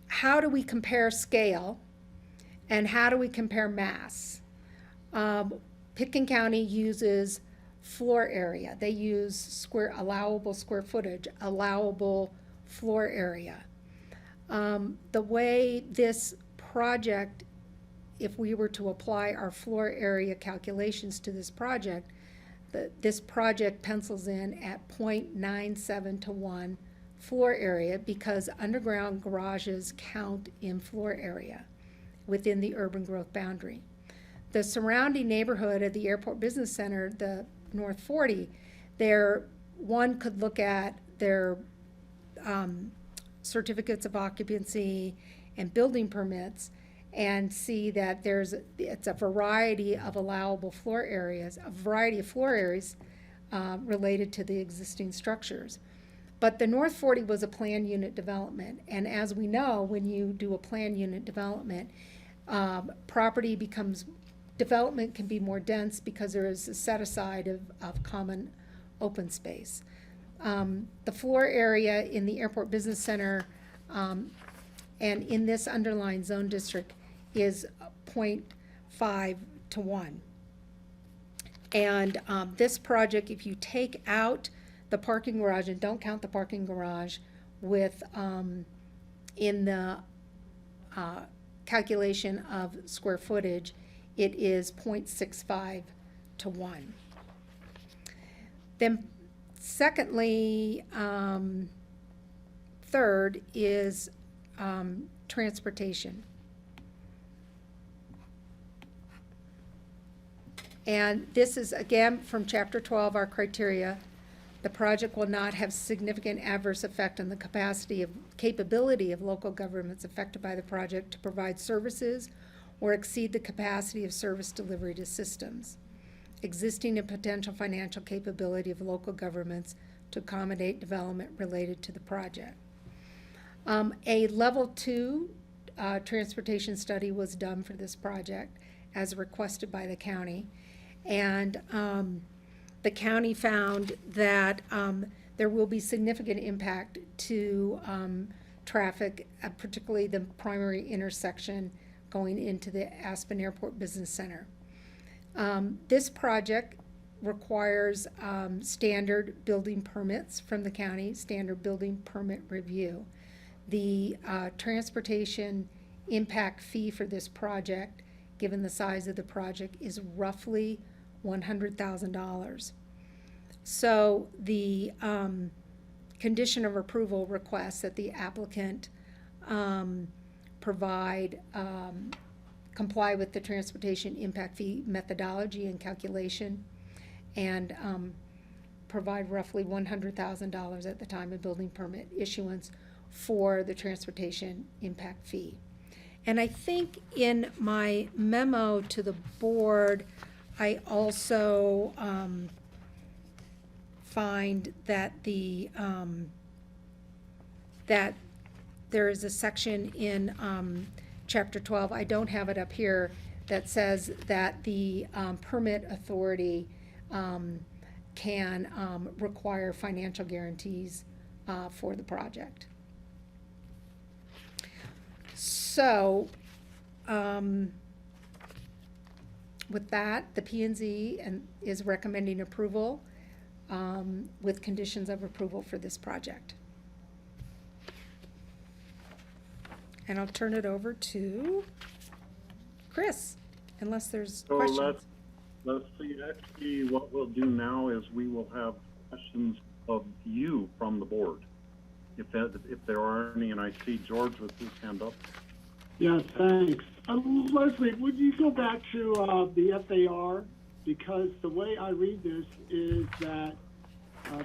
how do we compare scale and how do we compare mass? Pitkin County uses floor area. They use allowable square footage, allowable floor area. The way this project, if we were to apply our floor area calculations to this project, this project pencils in at 0.97 to 1 floor area because underground garages count in floor area within the urban growth boundary. The surrounding neighborhood of the Airport Business Center, the North 40, one could look at their certificates of occupancy and building permits and see that it's a variety of allowable floor areas, related to the existing structures. But the North 40 was a planned unit development, and as we know, when you do a planned unit development, development can be more dense because there is a set aside of common open space. The floor area in the Airport Business Center and in this underlying zone district is 0.5 to 1. And this project, if you take out the parking garage and don't count the parking garage with in the calculation of square footage, it is 0.65 to 1. Then secondly, third is transportation. And this is, again, from Chapter 12, our criteria. The project will not have significant adverse effect on the capability of local governments affected by the project to provide services or exceed the capacity of service delivery to systems. Existing and potential financial capability of local governments to accommodate development related to the project. A level 2 transportation study was done for this project as requested by the county. And the county found that there will be significant impact to traffic, particularly the primary intersection going into the Aspen Airport Business Center. This project requires standard building permits from the county, standard building permit review. The transportation impact fee for this project, given the size of the project, is roughly $100,000. So the condition of approval requests that the applicant comply with the transportation impact fee methodology and calculation, and provide roughly $100,000 at the time of building permit issuance for the transportation impact fee. And I think in my memo to the board, I also find that that there is a section in Chapter 12, I don't have it up here, that says that the permit authority can require financial guarantees for the project. So, with that, the P&Z is recommending approval with conditions of approval for this project. And I'll turn it over to Chris, unless there's questions. Let's see, actually, what we'll do now is we will have questions of you from the board. If there are any, and I see George with his hand up. Yeah, thanks. Leslie, would you go back to the FAR? Because the way I read this is that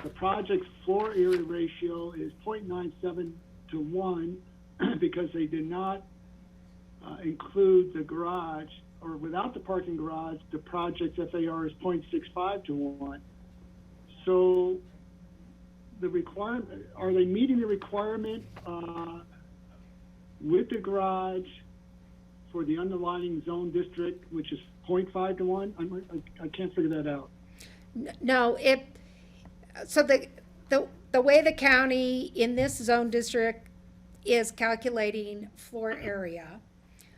the project's floor area ratio is 0.97 to 1 because they did not include the garage, or without the parking garage, the project's FAR is 0.65 to 1. So the requirement, are they meeting the requirement with the garage for the underlying zone district, which is 0.5 to 1? I can't figure that out. No, so the way the county in this zone district is calculating floor area.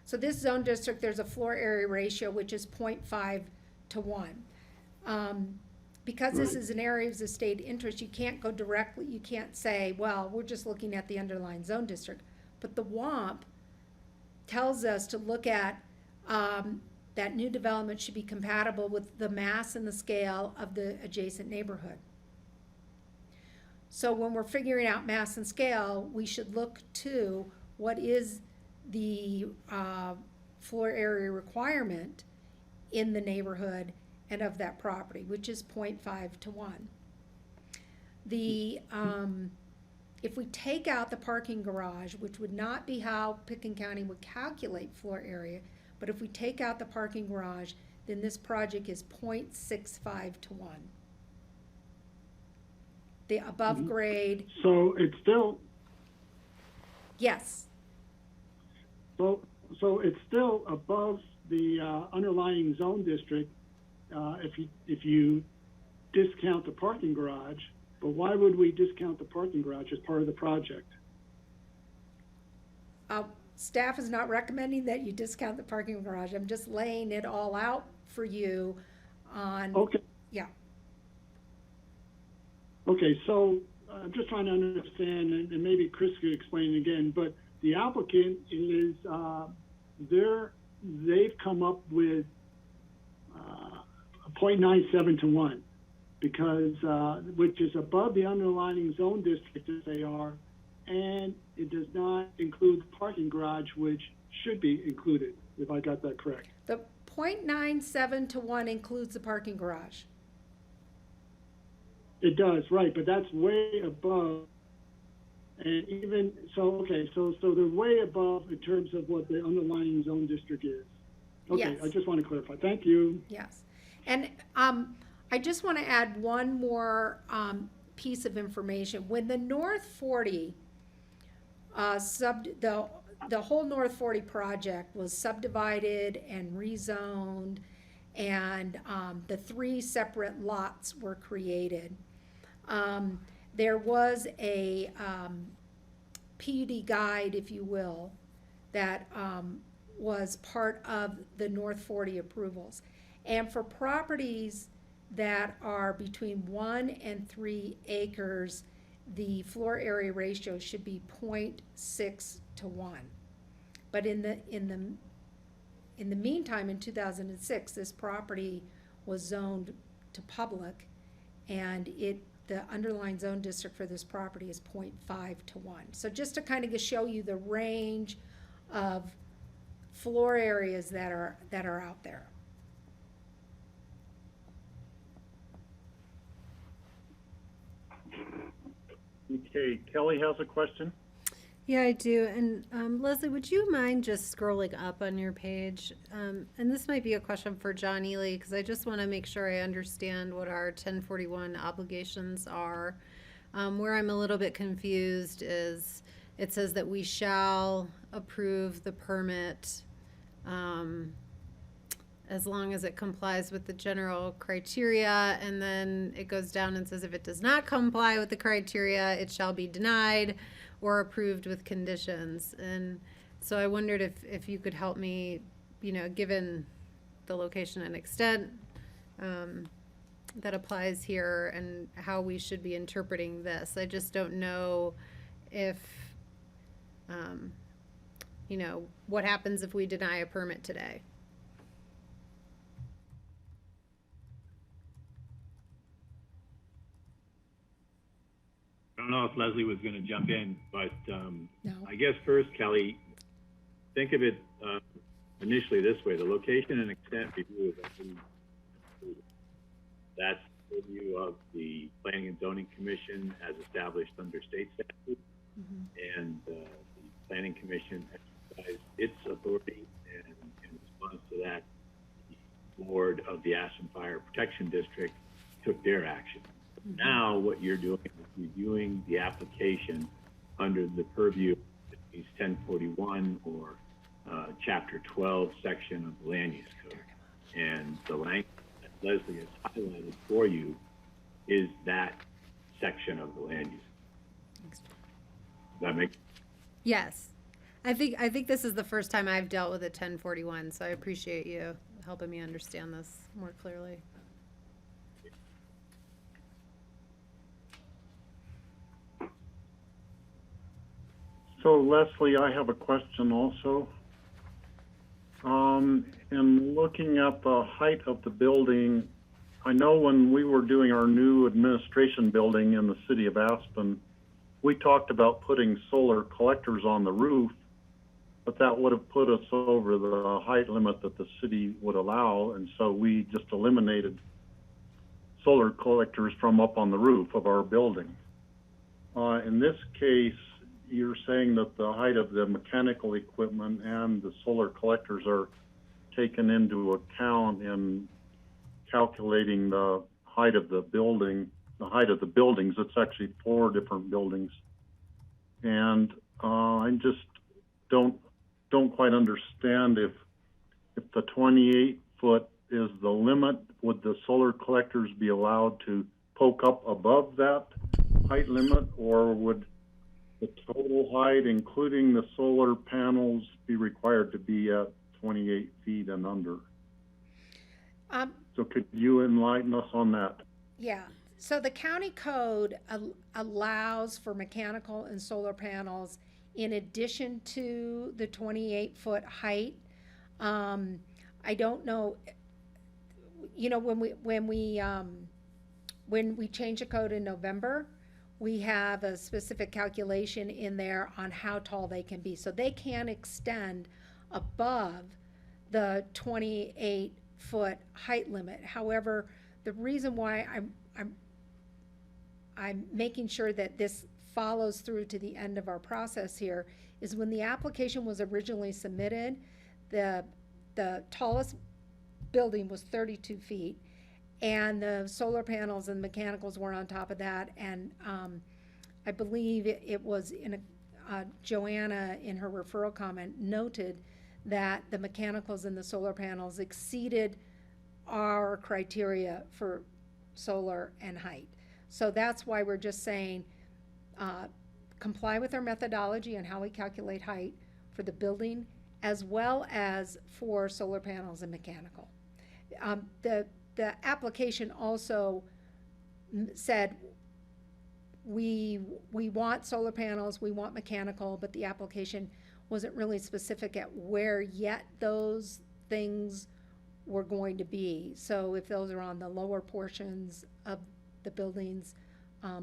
So this zone district, there's a floor area ratio, which is 0.5 to 1. Because this is an area of state interest, you can't go directly, you can't say, well, we're just looking at the underlying zone district. But the WAMP tells us to look at that new development should be compatible with the mass and the scale of the adjacent neighborhood. So when we're figuring out mass and scale, we should look to what is the floor area requirement in the neighborhood and of that property, which is 0.5 to 1. If we take out the parking garage, which would not be how Pickens County would calculate floor area, but if we take out the parking garage, then this project is 0.65 to 1. The above grade. So it's still. Yes. So it's still above the underlying zone district if you discount the parking garage. But why would we discount the parking garage as part of the project? Staff is not recommending that you discount the parking garage. I'm just laying it all out for you on. Okay. Yeah. Okay, so I'm just trying to understand, and maybe Chris could explain it again, but the applicant is, they've come up with 0.97 to 1, because, which is above the underlying zone district as they are, and it does not include the parking garage, which should be included, if I got that correct. The 0.97 to 1 includes the parking garage. It does, right, but that's way above. And even, so, okay, so they're way above in terms of what the underlying zone district is. Okay, Yes. I just want to clarify. Thank you. Yes. And I just want to add one more piece of information. When the North 40 the whole North 40 project was subdivided and rezoned, and the 3 separate lots were created, there was a PUD guide, if you will, that was part of the North 40 approvals. And for properties that are between 1 and 3 acres, the floor area ratio should be 0.6 to 1. But in the meantime, in 2006, this property was zoned to public, and the underlying zone district for this property is 0.5 to 1. So just to kind of show you the range of floor areas that are out there. Okay, Kelly has a question. Yeah, I do. And Leslie, would you mind just scrolling up on your page? And this might be a question for John Ely, because I just want to make sure I understand what our 1041 obligations are. Where I'm a little bit confused is it says that we shall approve the permit as long as it complies with the general criteria, and then it goes down and says if it does not comply with the criteria, it shall be denied or approved with conditions. And so I wondered if you could help me, given the location and extent that applies here and how we should be interpreting this. I just don't know if, what happens if we deny a permit today. I don't know if Leslie was going to jump in, but No. I guess first, Kelly, think of it initially this way: the location and extent review is actually that's the review of the Planning and Zoning Commission as established under state statute, and the Planning Commission exercised its authority, and in response to that, the board of the Aspen Fire Protection District took their action. Now what you're doing is reviewing the application under the purview of 1041 or Chapter 12 section of the Land Use Code. And the language that Leslie has highlighted for you is that section of the land use. Does that make sense? Yes. I think this is the first time I've dealt with a 1041, so I appreciate you helping me understand this more clearly. So Leslie, I have a question also. In looking at the height of the building, I know when we were doing our new administration building in the city of Aspen, we talked about putting solar collectors on the roof, but that would have put us over the height limit that the city would allow, and so we just eliminated solar collectors from up on the roof of our building. In this case, you're saying that the height of the mechanical equipment and the solar collectors are taken into account in calculating the height of the building, the height of the buildings. It's actually 4 different buildings. And I just don't quite understand if the 28 foot is the limit, would the solar collectors be allowed to poke up above that height limit, or would the total height, including the solar panels, be required to be at 28 feet and under? So could you enlighten us on that? Yeah. So the county code allows for mechanical and solar panels in addition to the 28-foot height. I don't know, when we change the code in November, we have a specific calculation in there on how tall they can be. So they can extend above the 28-foot height limit. However, the reason why I'm making sure that this follows through to the end of our process here, is when the application was originally submitted, the tallest building was 32 feet, and the solar panels and mechanicals were on top of that, and I believe it was in Joanna, in her referral comment, noted that the mechanicals and the solar panels exceeded our criteria for solar and height. So that's why we're just saying, comply with our methodology and how we calculate height for the building, as well as for solar panels and mechanical. The application also said, we want solar panels, we want mechanical, but the application wasn't really specific at where yet those things were going to be. So if those are on the lower portions of the buildings,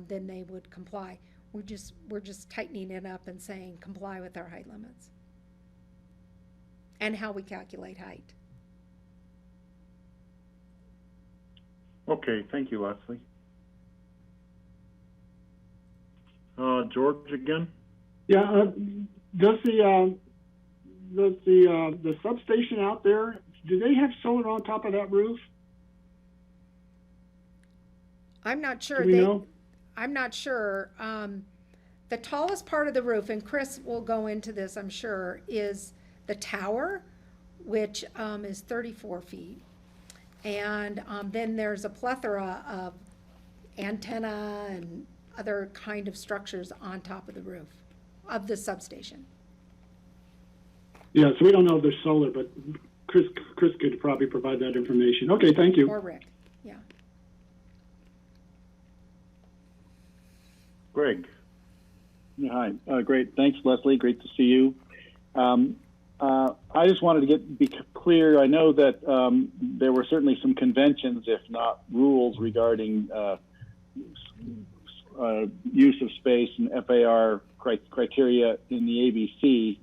then they would comply. We're just tightening it up and saying comply with our height limits and how we calculate height. Okay, thank you, Leslie. George again? Yeah, does the substation out there, do they have solar on top of that roof? I'm not sure. Do we know? I'm not sure. The tallest part of the roof, and Chris will go into this, I'm sure, is the tower, which is 34 feet. And then there's a plethora of antenna and other kind of structures on top of the roof of the substation. Yeah, so we don't know if there's solar, but Chris could probably provide that information. Okay, thank you. Or Rick, yeah. Greg. Yeah, hi. Great. Thanks, Leslie. Great to see you. I just wanted to be clear. I know that there were certainly some conventions, if not rules, regarding use of space and FAR criteria in the ABC.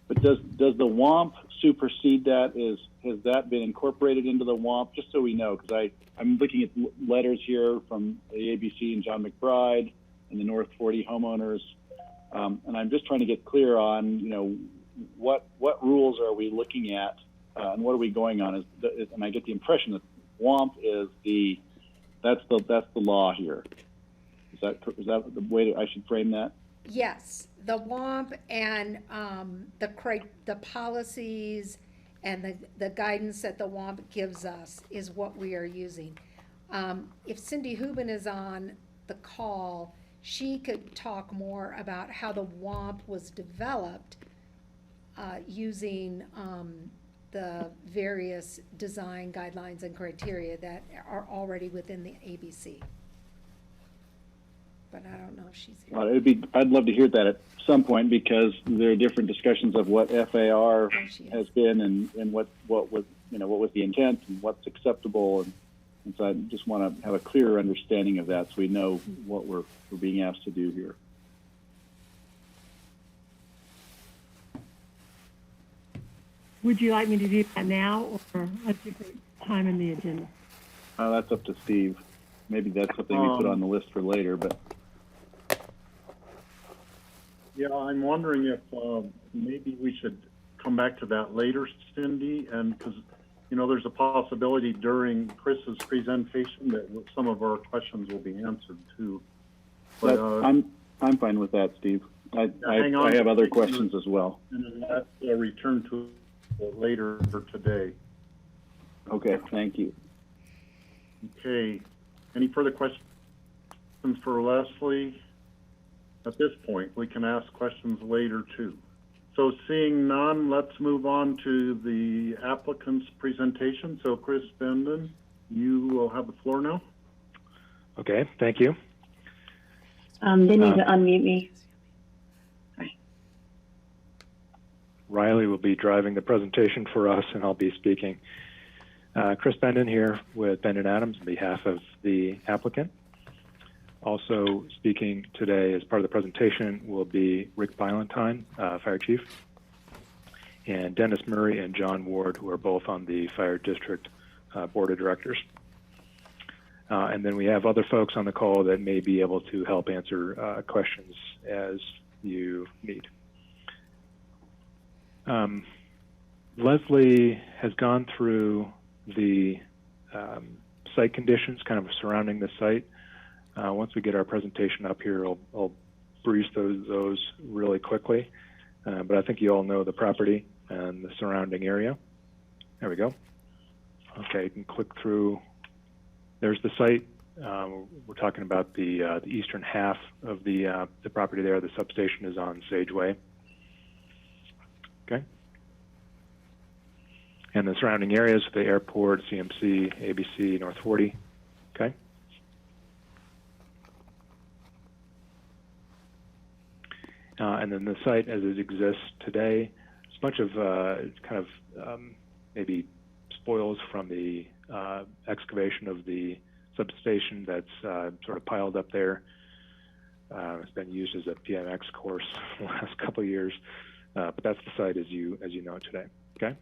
But does the WOMP supersede that? Has that been incorporated into the WOMP? Just so we know, because I'm looking at letters here from the ABC and John McBride and the North 40 homeowners, and I'm just trying to get clear on, what rules are we looking at, and what are we going on? And I get the impression that WOMP is that's the law here. Is that the way I should frame that? Yes, the WOMP and the policies and the guidance that the WOMP gives us is what we are using. If Cindy Hubin is on the call, she could talk more about how the WOMP was developed using the various design guidelines and criteria that are already within the ABC. But I don't know if she's here. Well, I'd love to hear that at some point, because there are different discussions of what FAR has been and what was the intent and what's acceptable, and so I just want to have a clearer understanding of that so we know what we're being asked to do here. Would you like me to do that now or a different time in the agenda? That's up to Steve. Maybe that's something we put on the list for later, but. Yeah, I'm wondering if maybe we should come back to that later, Cindy, and because there's a possibility during Chris's presentation that some of our questions will be answered too. But I'm fine with that, Steve. I have other questions as well. And then let's return to it later for today. Okay, thank you. Okay, any further questions for Leslie? At this point, we can ask questions later too. So seeing none, let's move on to the applicant's presentation. So Chris Benden, you will have the floor now. Okay, thank you. They need to unmute me. Sorry. Riley will be driving the presentation for us, and I'll be speaking. Chris Benden here with Benden Adams on behalf of the applicant. Also speaking today as part of the presentation will be Rick Valentine, Fire Chief, and Dennis Murray and John Ward, who are both on the Fire District Board of Directors. And then we have other folks on the call that may be able to help answer questions as you need. Leslie has gone through the site conditions kind of surrounding the site. Once we get our presentation up here, I'll breeze those really quickly. But I think you all know the property and the surrounding area. There we go. Okay, you can click through. There's the site. We're talking about the eastern half of the property there. The substation is on Sageway. Okay. And the surrounding areas, the airport, CMC, ABC, North 40. Okay. And then the site as it exists today, it's a bunch of maybe spoils from the excavation of the substation that's sort of piled up there. It's been used as a PMX course the last couple of years, but that's the site as you know it today. Okay.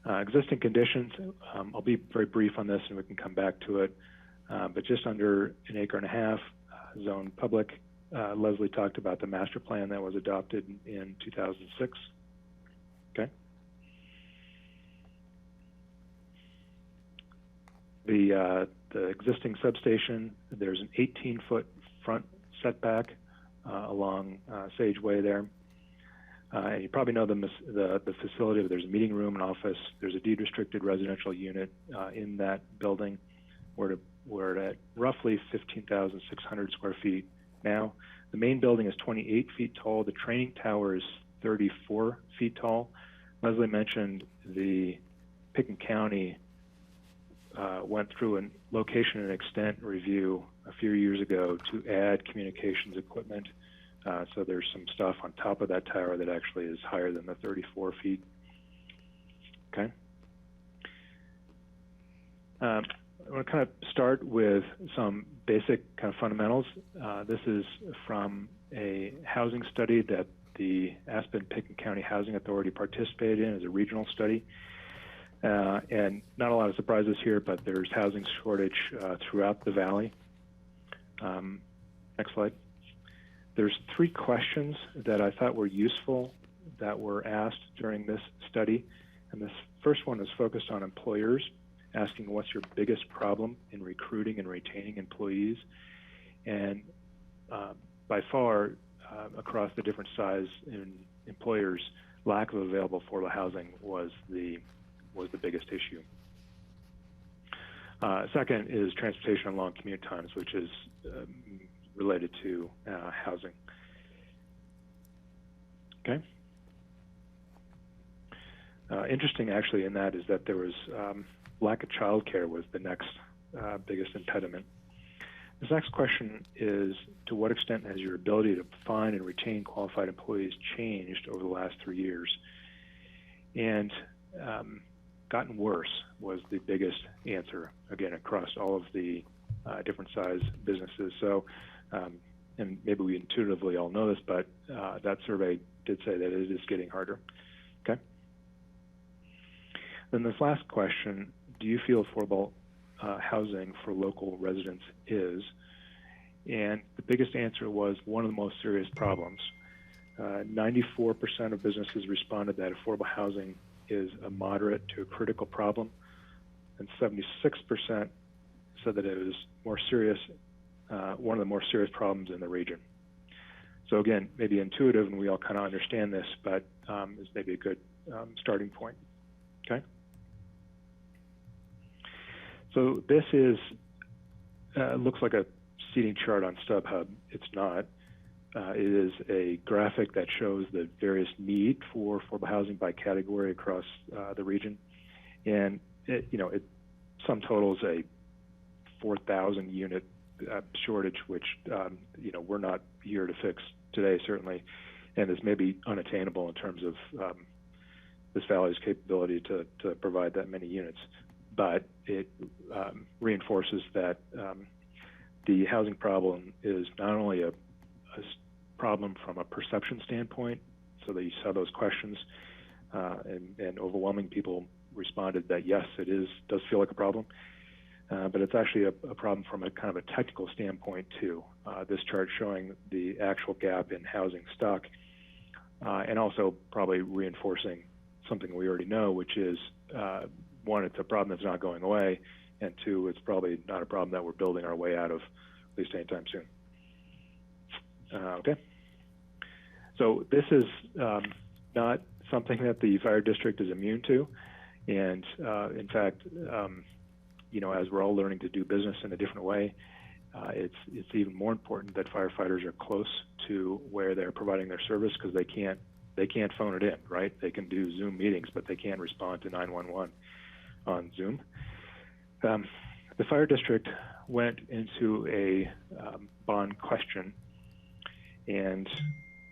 Existing conditions. I'll be very brief on this, and we can come back to it. But just under 1.5 acres, zoned public. Leslie talked about the master plan that was adopted in 2006. Okay. The existing substation, there's an 18-foot front setback along Sageway there. And you probably know the facility. There's a meeting room and office. There's a deed-restricted residential unit in that building. We're at roughly 15,600 square feet now. The main building is 28 feet tall. The training tower is 34 feet tall. Leslie mentioned the Pickens County went through a location and extent review a few years ago to add communications equipment. So there's some stuff on top of that tower that actually is higher than the 34 feet. Okay. I want to kind of start with some basic kind of fundamentals. This is from a housing study that the Aspen-Pickens County Housing Authority participated in as a regional study. And not a lot of surprises here, but there's housing shortage throughout the valley. Next slide. There's 3 questions that I thought were useful that were asked during this study. And this first one is focused on employers, asking what's your biggest problem in recruiting and retaining employees. And by far, across the different size in employers, lack of available affordable housing was the biggest issue. Second is transportation and long commute times, which is related to housing. Okay. Interesting, actually, in that is that there was lack of childcare was the next biggest impediment. This next question is, to what extent has your ability to find and retain qualified employees changed over the last 3 years? And gotten worse was the biggest answer, again, across all of the different size businesses. So, and maybe we intuitively all know this, but that survey did say that it is getting harder. Okay. Then this last question, do you feel affordable housing for local residents is? And the biggest answer was one of the most serious problems. 94% of businesses responded that affordable housing is a moderate to a critical problem, and 76% said that it was more serious, one of the more serious problems in the region. So again, maybe intuitive, and we all kind of understand this, but is maybe a good starting point. Okay. So this is looks like a seating chart on StubHub. It's not. It is a graphic that shows the various need for affordable housing by category across the region, and it sum totals a 4,000 unit shortage, which we're not here to fix today, certainly, and is maybe unattainable in terms of this valley's capability to provide that many units. But it reinforces that the housing problem is not only a problem from a perception standpoint, so that you saw those questions, and overwhelming people responded that yes, it does feel like a problem. but it's actually a problem from a kind of a technical standpoint too. This chart showing the actual gap in housing stock, and also probably reinforcing something we already know, which is one, it's a problem that's not going away, and two, it's probably not a problem that we're building our way out of, at least anytime soon. Okay. So this is not something that the fire district is immune to, and in fact, you know, as we're all learning to do business in a different way, it's even more important that firefighters are close to where they're providing their service, because they can't phone it in, right? They can do Zoom meetings, but they can't respond to 911 on Zoom. The fire district went into a bond question, and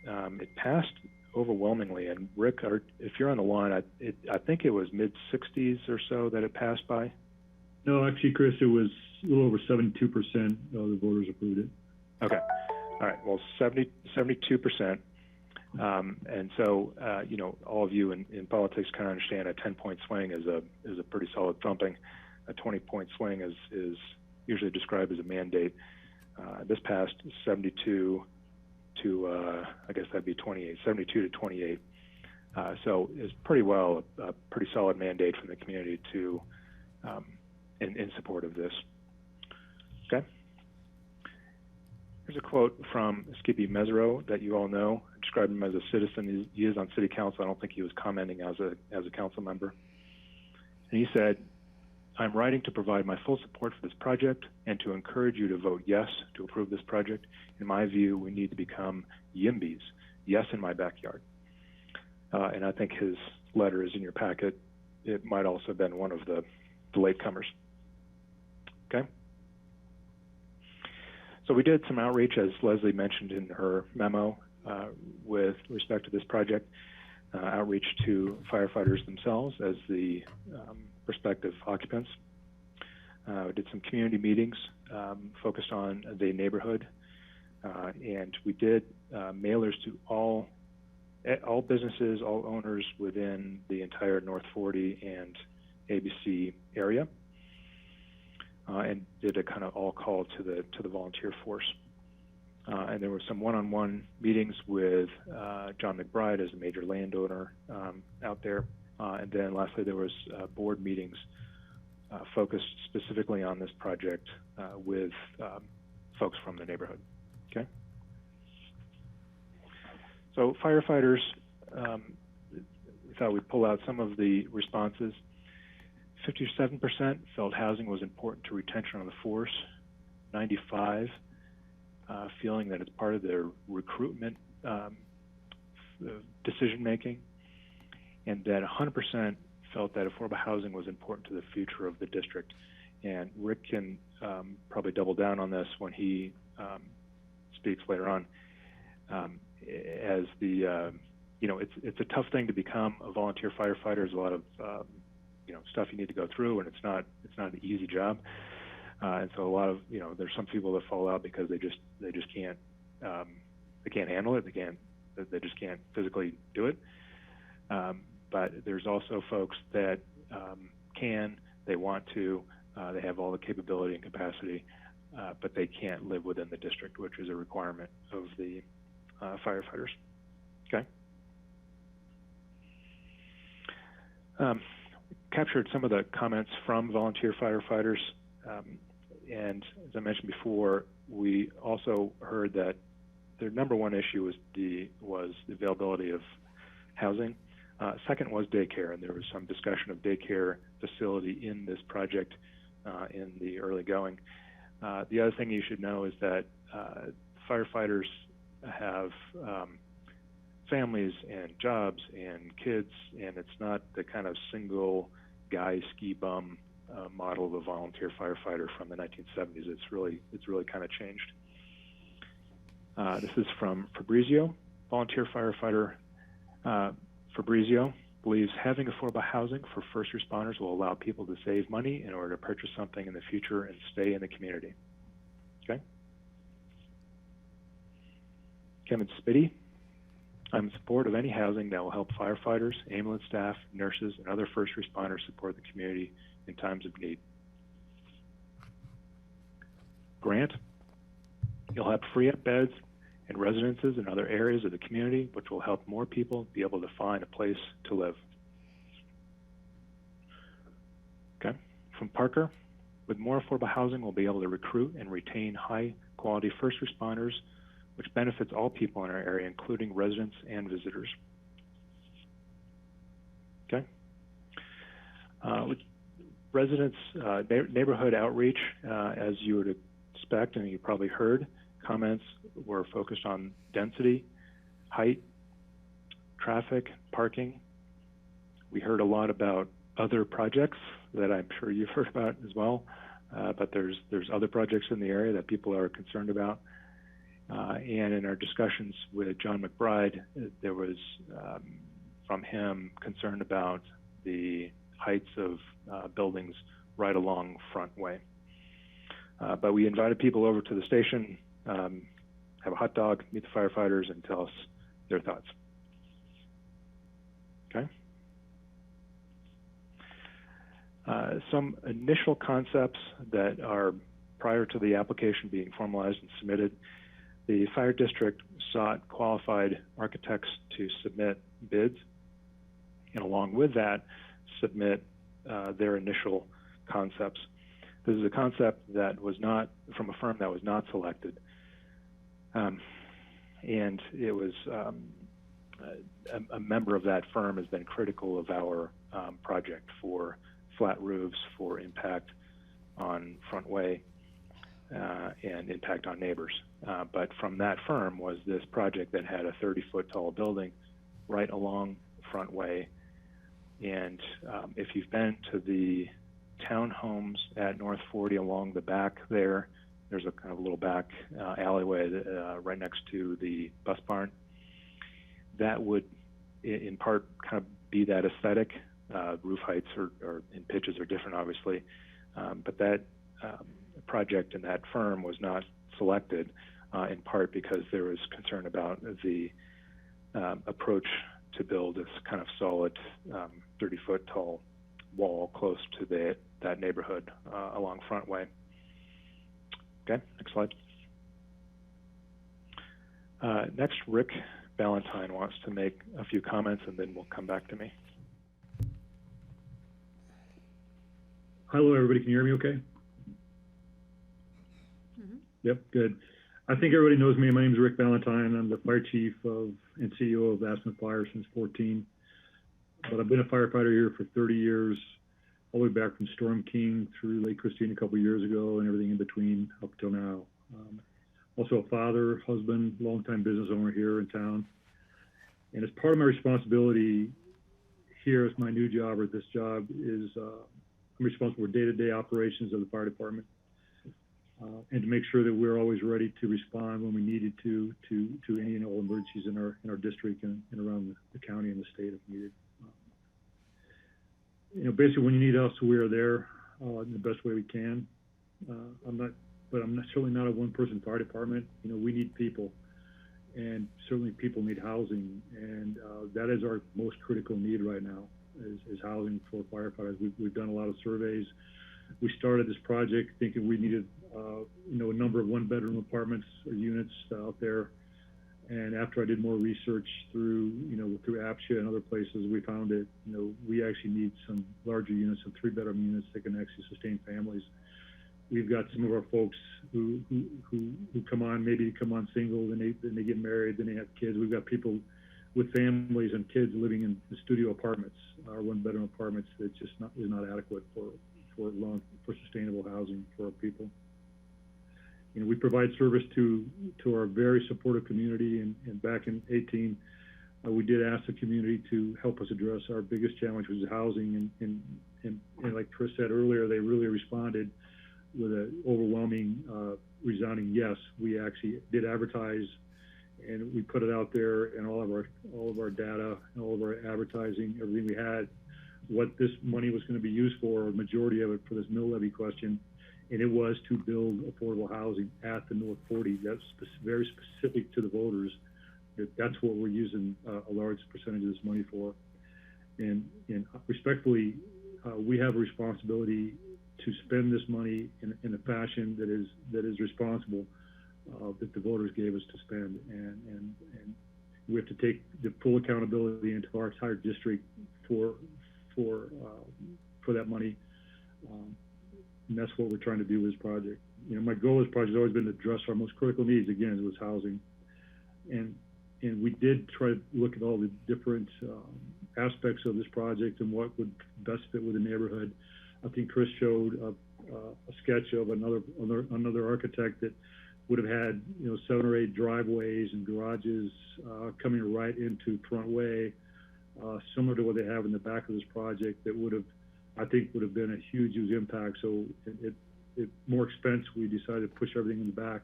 it passed overwhelmingly. And Rick, if you're on the line, I think it was mid-60s or so that it passed by. No, actually, Chris, it was a little over 72% of the voters approved it. Okay. All right. Well, 72%. And so, you know, all of you in politics kind of understand a 10-point swing is a pretty solid thumping. A 20-point swing is usually described as a mandate. This passed 72 to, I guess that'd be 28, 72 to 28. So it's pretty well a pretty solid mandate from the community to, in support of this. Okay. Here's a quote from Skippy Mesereau that you all know. I described him as a citizen. He is on city council. I don't think he was commenting as a council member. And he said, "I'm writing to provide my full support for this project and to encourage you to vote yes to approve this project. In my view, we need to become YIMBYs, yes in my backyard." And I think his letter is in your packet. It might also have been one of the latecomers. Okay. So we did some outreach, as Leslie mentioned in her memo, with respect to this project, outreach to firefighters themselves as the prospective occupants. We did some community meetings focused on the neighborhood, and we did mailers to all businesses, all owners within the entire North 40 and ABC area, and did a kind of all call to the volunteer force. And there were some one-on-one meetings with John McBride as a major landowner out there. And then lastly, there was board meetings focused specifically on this project with folks from the neighborhood. Okay. So firefighters, we thought we'd pull out some of the responses. 57% felt housing was important to retention on the force. 95% feeling that it's part of their recruitment decision making, and that 100% felt that affordable housing was important to the future of the district. And Rick can probably double down on this when he speaks later on. As the you know, it's a tough thing to become a volunteer firefighter. There's a lot of you know, stuff you need to go through, and it's not an easy job. And so a lot of, you know, there's some people that fall out because they just can't they can't handle it. They just can't physically do it. But there's also folks that they want to, they have all the capability and capacity, but they can't live within the district, which is a requirement of the firefighters. Okay. Captured some of the comments from volunteer firefighters, and as I mentioned before, we also heard that their number one issue was the availability of housing. Second was daycare, and there was some discussion of daycare facility in this project in the early going. The other thing you should know is that firefighters have families and jobs and kids, and it's not the kind of single guy ski bum model of a volunteer firefighter from the 1970s. It's really kind of changed. This is from Fabrizio, volunteer firefighter. Fabrizio believes having affordable housing for first responders will allow people to save money in order to purchase something in the future and stay in the community. Okay. Kevin Spitty, I'm in support of any housing that will help firefighters, ambulance staff, nurses, and other first responders support the community in times of need. grant. You'll have free up beds in residences and other areas of the community, which will help more people be able to find a place to live. Okay, from Parker, with more affordable housing, we'll be able to recruit and retain high-quality first responders, which benefits all people in our area, including residents and visitors. Okay. With residents, neighborhood outreach, as you would expect, and you probably heard, comments were focused on density, height, traffic, parking. We heard a lot about other projects that I'm sure you've heard about as well, but there's other projects in the area that people are concerned about. And in our discussions with John McBride, there was from him concern about the heights of buildings right along Front Way. But we invited people over to the station, have a hot dog, meet the firefighters, and tell us their thoughts. Okay. Some initial concepts that are prior to the application being formalized and submitted. The fire district sought qualified architects to submit bids, and along with that, submit their initial concepts. This is a concept that was not from a firm that was not selected, and it was a member of that firm has been critical of our project for flat roofs, for impact on Front Way, and impact on neighbors. But from that firm was this project that had a 30-foot tall building right along Front Way. And if you've been to the townhomes at North 40 along the back there, there's a kind of a little back alleyway right next to the bus barn. That would, in part, kind of be that aesthetic. Roof heights or in pitches are different, obviously, but that project in that firm was not selected in part because there was concern about the approach to build this kind of solid 30-foot tall wall close to that neighborhood along Front Way. Okay, next slide. Next, Rick Ballantyne wants to make a few comments, and then we'll come back to me. Hello, everybody. Can you hear me okay? Mm-hmm. Yep, good. I think everybody knows me. My name is Rick Ballantyne. I'm the fire chief and CEO of Aspen Fire since 14. But I've been a firefighter here for 30 years, all the way back from Storm King through Lake Christine a couple of years ago and everything in between up till now. Also a father, husband, longtime business owner here in town. And as part of my responsibility here as my new job or this job is I'm responsible for day-to-day operations of the fire department and to make sure that we're always ready to respond when we needed to any and all emergencies in our district and around the county and the state if needed. Basically, when you need us, we are there in the best way we can. I'm certainly not a one-person fire department. We need people, and certainly people need housing, and that is our most critical need right now is housing for firefighters. We've done a lot of surveys. We started this project thinking we needed, a number of one-bedroom apartments or units out there. And after I did more research through APSHA and other places, we found that, we actually need some larger units, some 3-bedroom units that can actually sustain families. We've got some of our folks who come on single, then they get married, then they have kids. We've got people with families and kids living in the studio apartments, or one-bedroom apartments that just is not adequate for sustainable housing for our people. We provide service to our very supportive community, and back in 18, we did ask the community to help us address our biggest challenge, which is housing, and like Chris said earlier, they really responded with an overwhelming, resounding yes. We actually did advertise, and we put it out there in all of our data, and all of our advertising, everything we had, what this money was going to be used for, a majority of it for this mill levy question, and it was to build affordable housing at the North 40. That's very specific to the voters. That's what we're using a large percentage of this money for. And respectfully, we have a responsibility to spend this money in a fashion that is responsible, that the voters gave us to spend, and we have to take the full accountability into our entire district for that money. And that's what we're trying to do with this project. You know, my goal with this project has always been to address our most critical needs. Again, it was housing, and we did try to look at all the different aspects of this project and what would best fit with the neighborhood. I think Chris showed a sketch of another architect that would have had, you know, 7 or 8 driveways and garages coming right into Front Way, similar to what they have in the back of this project. That would have been a huge impact. So it more expense. We decided to push everything in the back,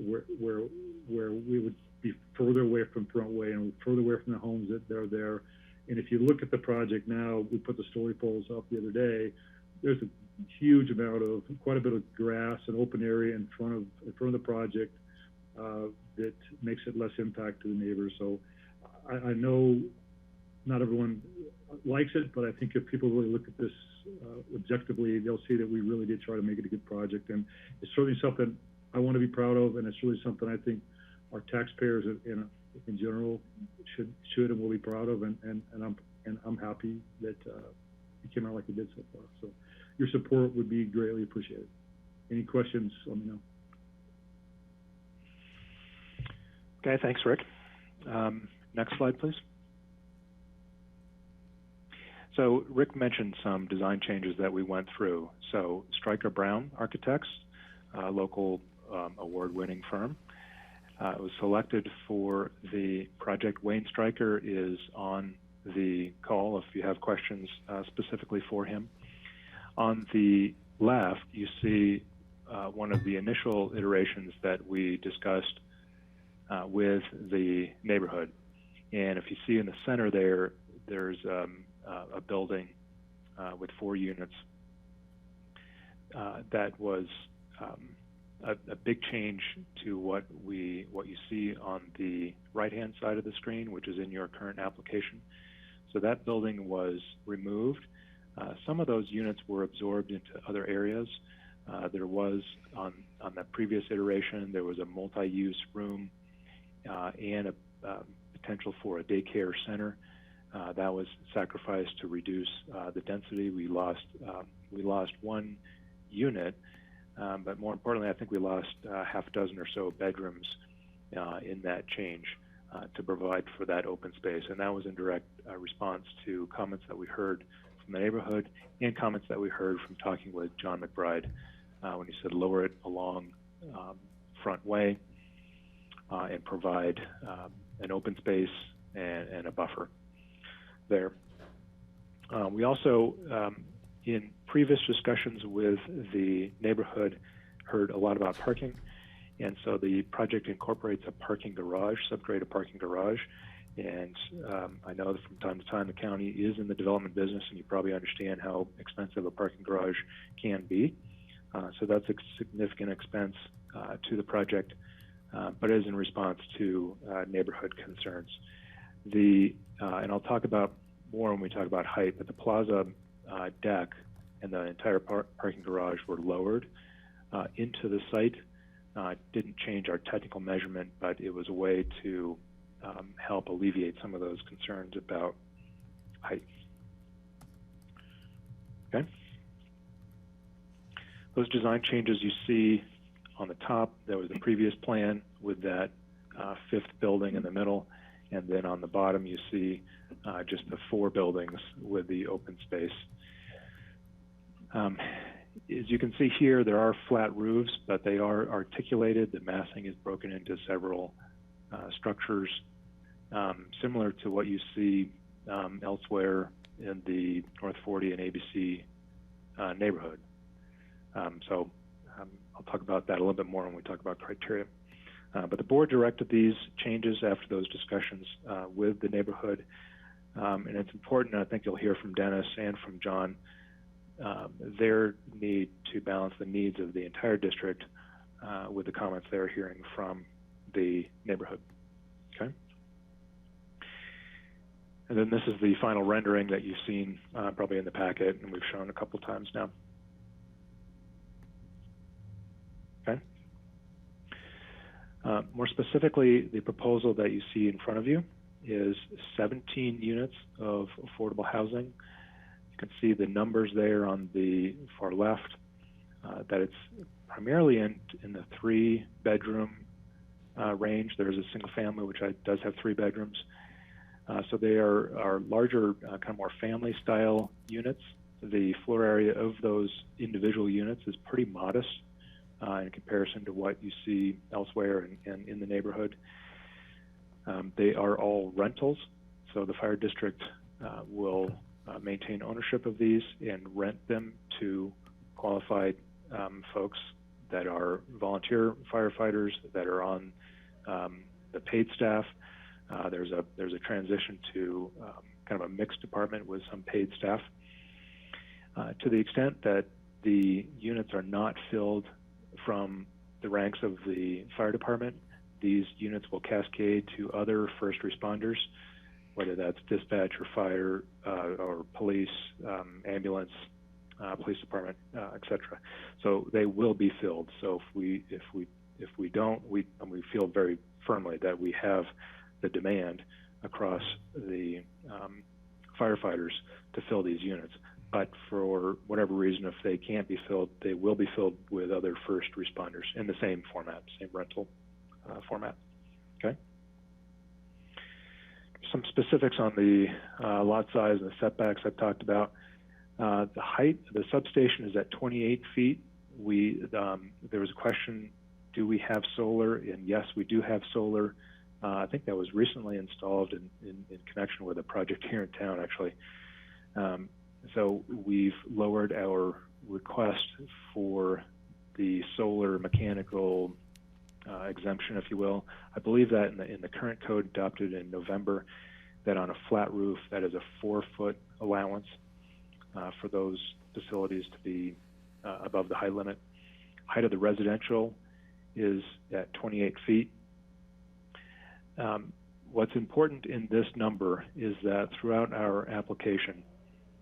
where we would be further away from Front Way and further away from the homes that are there. And if you look at the project now, we put the story poles up the other day. There's a huge amount of, quite a bit of grass and open area in front of the project that makes it less impact to the neighbors. So I know not everyone likes it, but I think if people really look at this objectively, they'll see that we really did try to make it a good project. And it's certainly something I want to be proud of, and it's really something I think our taxpayers in general should and will be proud of. And I'm happy that it came out like it did so far. So your support would be greatly appreciated. Any questions, let me know. Okay, thanks, Rick. Next slide, please. So Rick mentioned some design changes that we went through. So Stryker Brown Architects, a local award-winning firm, was selected for the project. Wayne Stryker is on the call if you have questions specifically for him. On the left, you see one of the initial iterations that we discussed with the neighborhood. And if you see in the center there, there's a building with 4 units that was a big change to what you see on the right-hand side of the screen, which is in your current application. So that building was removed. Some of those units were absorbed into other areas. There was on the previous iteration, there was a multi-use room and a potential for a daycare center. That was sacrificed to reduce the density. We lost 1 unit, but more importantly, I think we lost half a dozen or so bedrooms in that change to provide for that open space. And that was in direct response to comments that we heard from the neighborhood and comments that we heard from talking with John McBride when he said lower it along Front Way and provide an open space and a buffer there. We also, in previous discussions with the neighborhood, heard a lot about parking, and so the project incorporates a parking garage, subgrade a parking garage. And I know that from time to time the county is in the development business, and you probably understand how expensive a parking garage can be. So that's a significant expense to the project, but it is in response to neighborhood concerns. And I'll talk about more when we talk about height, but the plaza deck and the entire parking garage were lowered into the site. Didn't change our technical measurement, but it was a way to help alleviate some of those concerns about height. Okay. Those design changes you see on the top, that was the previous plan with that 5th building in the middle, and then on the bottom you see just the 4 buildings with the open space. As you can see here, there are flat roofs, but they are articulated. The massing is broken into several structures, similar to what you see elsewhere in the North 40 and ABC neighborhood. So I'll talk about that a little bit more when we talk about criteria. But the board directed these changes after those discussions with the neighborhood. And it's important, I think you'll hear from Dennis and from John, their need to balance the needs of the entire district with the comments they're hearing from the neighborhood. Okay. And then this is the final rendering that you've seen probably in the packet, and we've shown a couple times now. More specifically, the proposal that you see in front of you is 17 units of affordable housing. You can see the numbers there on the far left, that it's primarily in the 3-bedroom range. There's a single family which does have 3 bedrooms. So they are larger, kind of more family style units. The floor area of those individual units is pretty modest in comparison to what you see elsewhere and in the neighborhood. They are all rentals, so the fire district will maintain ownership of these and rent them to qualified folks that are volunteer firefighters that are on the paid staff. There's a transition to kind of a mixed department with some paid staff. To the extent that the units are not filled from the ranks of the fire department, these units will cascade to other first responders, whether that's dispatch or fire or police, ambulance, police department, etc. So they will be filled. So if we don't, we feel very firmly that we have the demand across the firefighters to fill these units. But for whatever reason, if they can't be filled, they will be filled with other first responders in the same format, same rental format. Okay. Some specifics on the lot size and the setbacks I've talked about. The height of the substation is at 28 feet. There was a question, do we have solar? And yes, we do have solar. I think that was recently installed in connection with a project here in town, actually. So we've lowered our request for the solar mechanical exemption, if you will. I believe that in the current code adopted in November, that on a flat roof, that is a 4-foot allowance for those facilities to be above the height limit. Height of the residential is at 28 feet. What's important in this number is that throughout our application,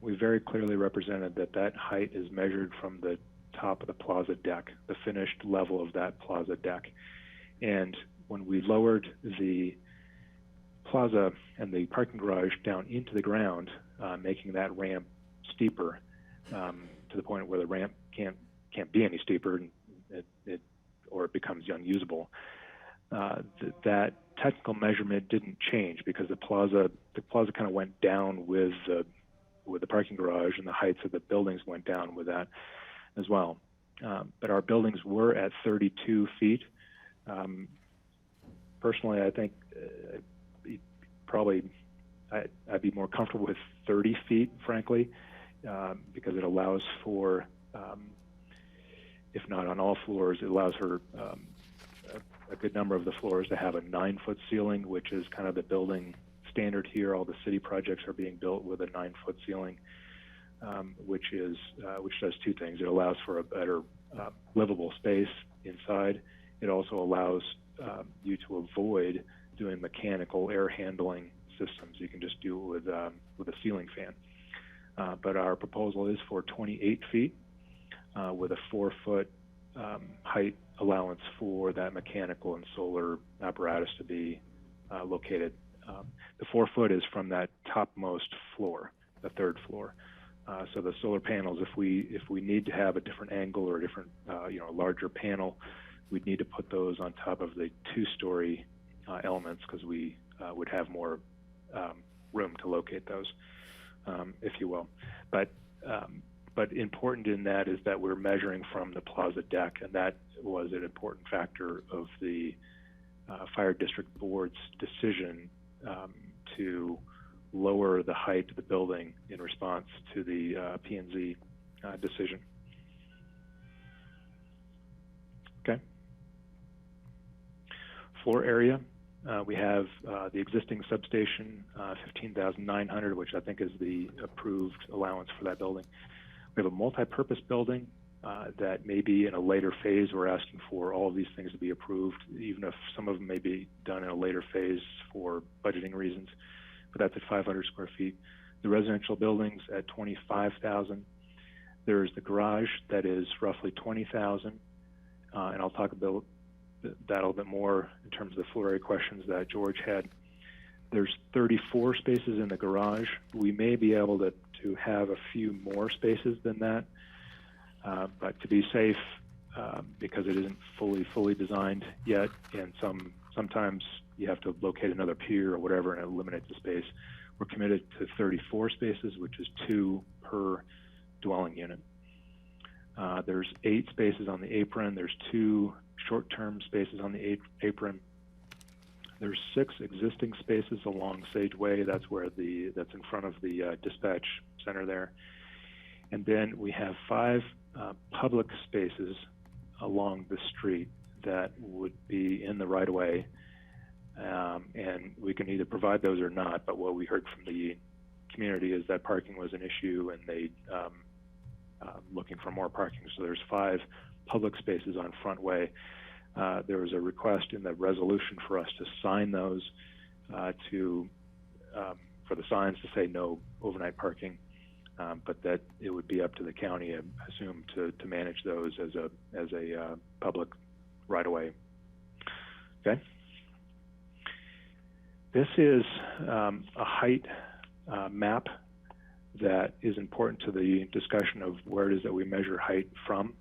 we very clearly represented that height is measured from the top of the plaza deck, the finished level of that plaza deck. And when we lowered the plaza and the parking garage down into the ground, making that ramp steeper to the point where the ramp can't be any steeper, or it becomes unusable. That technical measurement didn't change because the plaza kind of went down with the parking garage, and the heights of the buildings went down with that as well. But our buildings were at 32 feet. Personally, I think I'd be more comfortable with 30 feet, frankly, because it allows for, if not on all floors, it allows for a good number of the floors to have a 9-foot ceiling, which is kind of the building standard here. All the city projects are being built with a 9-foot ceiling, which does two things. It allows for a better livable space inside. It also allows you to avoid doing mechanical air handling systems. You can just do it with a ceiling fan. But our proposal is for 28 feet with a 4-foot height allowance for that mechanical and solar apparatus to be located. The 4-foot is from that topmost floor, the 3rd floor. So the solar panels, if we need to have a different angle or a different, larger panel, we'd need to put those on top of the 2-story elements, because we would have more room to locate those, if you will. But important in that is that we're measuring from the plaza deck, and that was an important factor of the fire district board's decision to lower the height of the building in response to the P&Z decision. Okay. Floor area, we have the existing substation, 15,900, which I think is the approved allowance for that building. We have a multi-purpose building that may be in a later phase. We're asking for all of these things to be approved, even if some of them may be done in a later phase for budgeting reasons. But that's at 500 square feet. The residential building's at 25,000. There's the garage that is roughly 20,000, and I'll talk about that a little bit more in terms of the floor area questions that George had. There's 34 spaces in the garage. We may be able to have a few more spaces than that, but to be safe, because it isn't fully designed yet, and sometimes you have to locate another pier or whatever, and it eliminates the space. We're committed to 34 spaces, which is 2 per dwelling unit. There's 8 spaces on the apron. There's 2 short-term spaces on the apron. There's 6 existing spaces along Sageway. That's in front of the dispatch center there. And then we have 5 public spaces along the street that would be in the right-of-way, and we can either provide those or not. But what we heard from the community is that parking was an issue, and they looking for more parking. So there's 5 public spaces on Front Way. There was a request in the resolution for us to sign those for the signs to say no overnight parking, but that it would be up to the county, I assume, to manage those as a public right-of-way. Okay. This is a height map that is important to the discussion of where it is that we measure height from.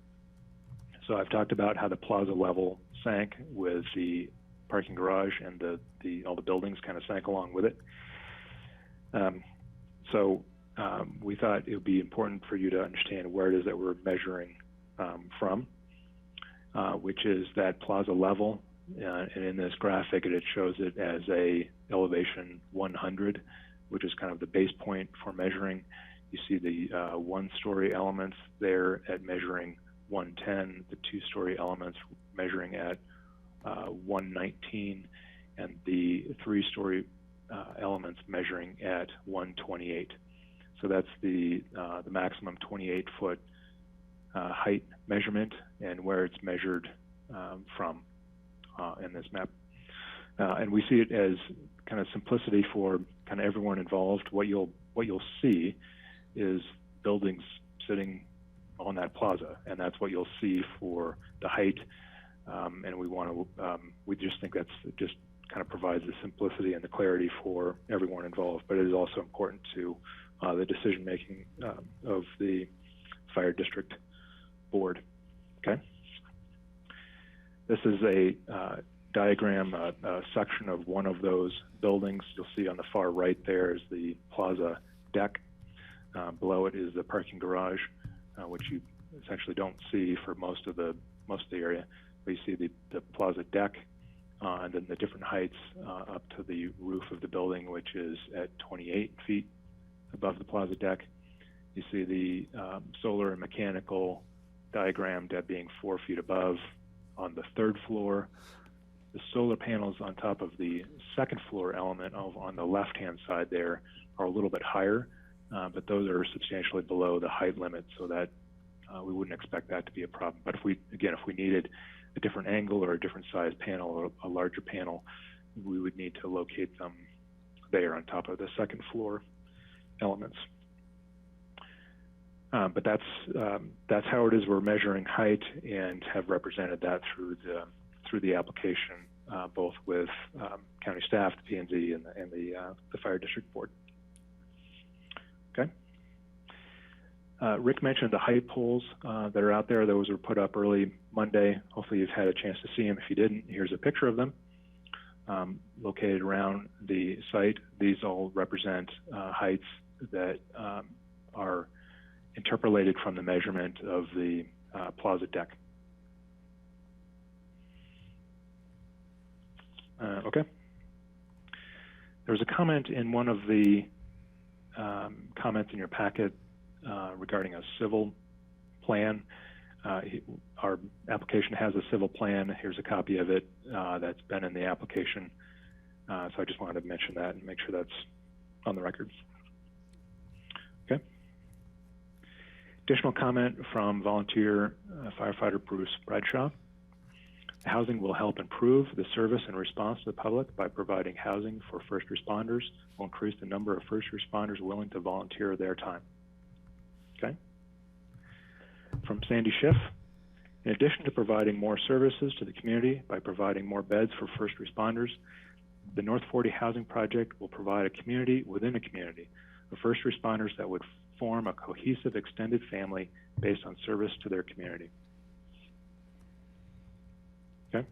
So I've talked about how the plaza level sank with the parking garage, and all the buildings kind of sank along with it. We thought it would be important for you to understand where it is that we're measuring from, which is that plaza level. And in this graphic, it shows it as a elevation 100, which is kind of the base point for measuring. You see the 1-story elements there at measuring 110, the 2-story elements measuring at 119, and the 3-story elements measuring at 128. So that's the maximum 28-foot height measurement, and where it's measured from in this map. And we see it as kind of simplicity for kind of everyone involved. What you'll see is buildings sitting on that plaza, and that's what you'll see for the height. And we just think that's just kind of provides the simplicity and the clarity for everyone involved. But it is also important to the decision making of the fire district board. Okay. This is a diagram, a section of one of those buildings. You'll see on the far right there is the plaza deck. Below it is the parking garage, which you essentially don't see for most of the area. But you see the plaza deck, and then the different heights up to the roof of the building, which is at 28 feet above the plaza deck. You see the solar and mechanical diagrammed at being 4 feet above on the 3rd floor. The solar panels on top of the 2nd floor element on the left-hand side there are a little bit higher, but those are substantially below the height limit, so that we wouldn't expect that to be a problem. But if we needed a different angle or a different size panel or a larger panel, we would need to locate them there on top of the 2nd floor elements. But that's how it is we're measuring height, and have represented that through the application, both with county staff, the P&Z, and the fire district board. Okay. Rick mentioned the height poles that are out there. Those were put up early Monday. Hopefully you've had a chance to see them. If you didn't, here's a picture of them located around the site. These all represent heights that are interpolated from the measurement of the plaza deck. Okay. There was a comment in one of the comments in your packet regarding a civil plan. Our application has a civil plan. Here's a copy of it that's been in the application. So I just wanted to mention that and make sure that's on the record. Okay. Additional comment from volunteer firefighter Bruce Bradshaw. Housing will help improve the service and response to the public by providing housing for first responders. Will increase the number of first responders willing to volunteer their time. Okay. From Sandy Schiff, In addition to providing more services to the community by providing more beds for first responders, the North 40 Housing Project will provide a community within a community of first responders that would form a cohesive extended family based on service to their community. Okay.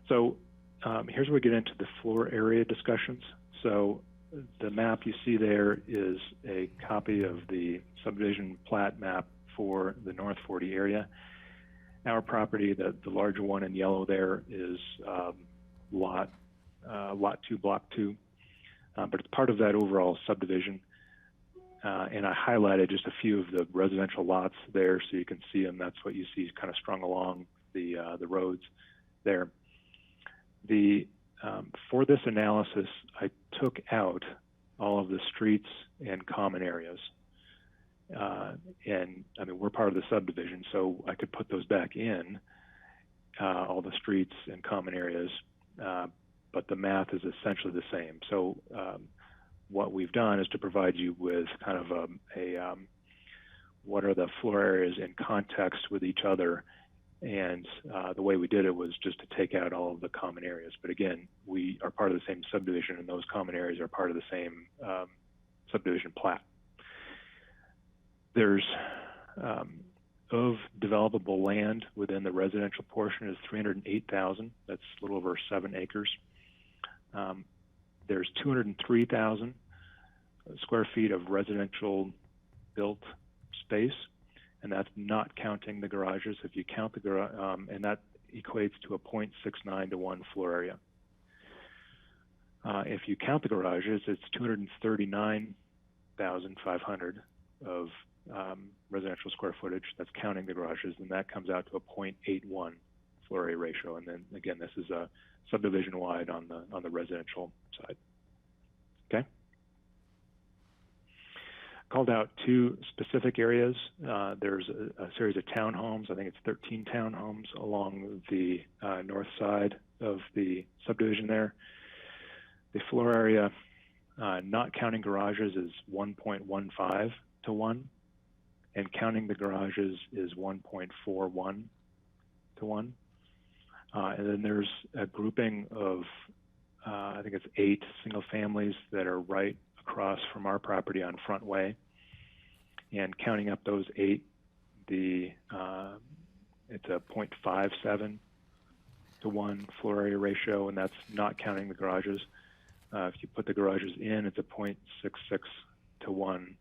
So here's where we get into the floor area discussions. So the map you see there is a copy of the subdivision plat map for the North 40 area. Our property, the larger one in yellow there, is lot 2, block 2, but it's part of that overall subdivision. And I highlighted just a few of the residential lots there so you can see them. That's what you see kind of strung along the roads there. For this analysis, I took out all of the streets and common areas. And I mean, we're part of the subdivision, so I could put those back in, all the streets and common areas, but the math is essentially the same. So what we've done is to provide you with kind of what are the floor areas in context with each other. And the way we did it was just to take out all of the common areas. But again, we are part of the same subdivision, and those common areas are part of the same subdivision plat. There's of developable land within the residential portion is 308,000. That's a little over 7 acres. There's 203,000 square feet of residential built space, and that's not counting the garages. If you count the garage, and that equates to a 0.69 to 1 floor area. If you count the garages, it's 239,500 of residential square footage. That's counting the garages, and that comes out to a 0.81 floor area ratio. And then again, this is a subdivision wide on the residential side. Okay. Called out 2 specific areas. There's a series of townhomes. I think it's 13 townhomes along the north side of the subdivision there. The floor area, not counting garages, is 1.15 to 1, and counting the garages is 1.41 to 1. And then there's a grouping of, I think it's 8 single families that are right across from our property on Front Way. And counting up those 8, it's a 0.57 to 1 floor area ratio, and that's not counting the garages. If you put the garages in, it's a 0.66 to 1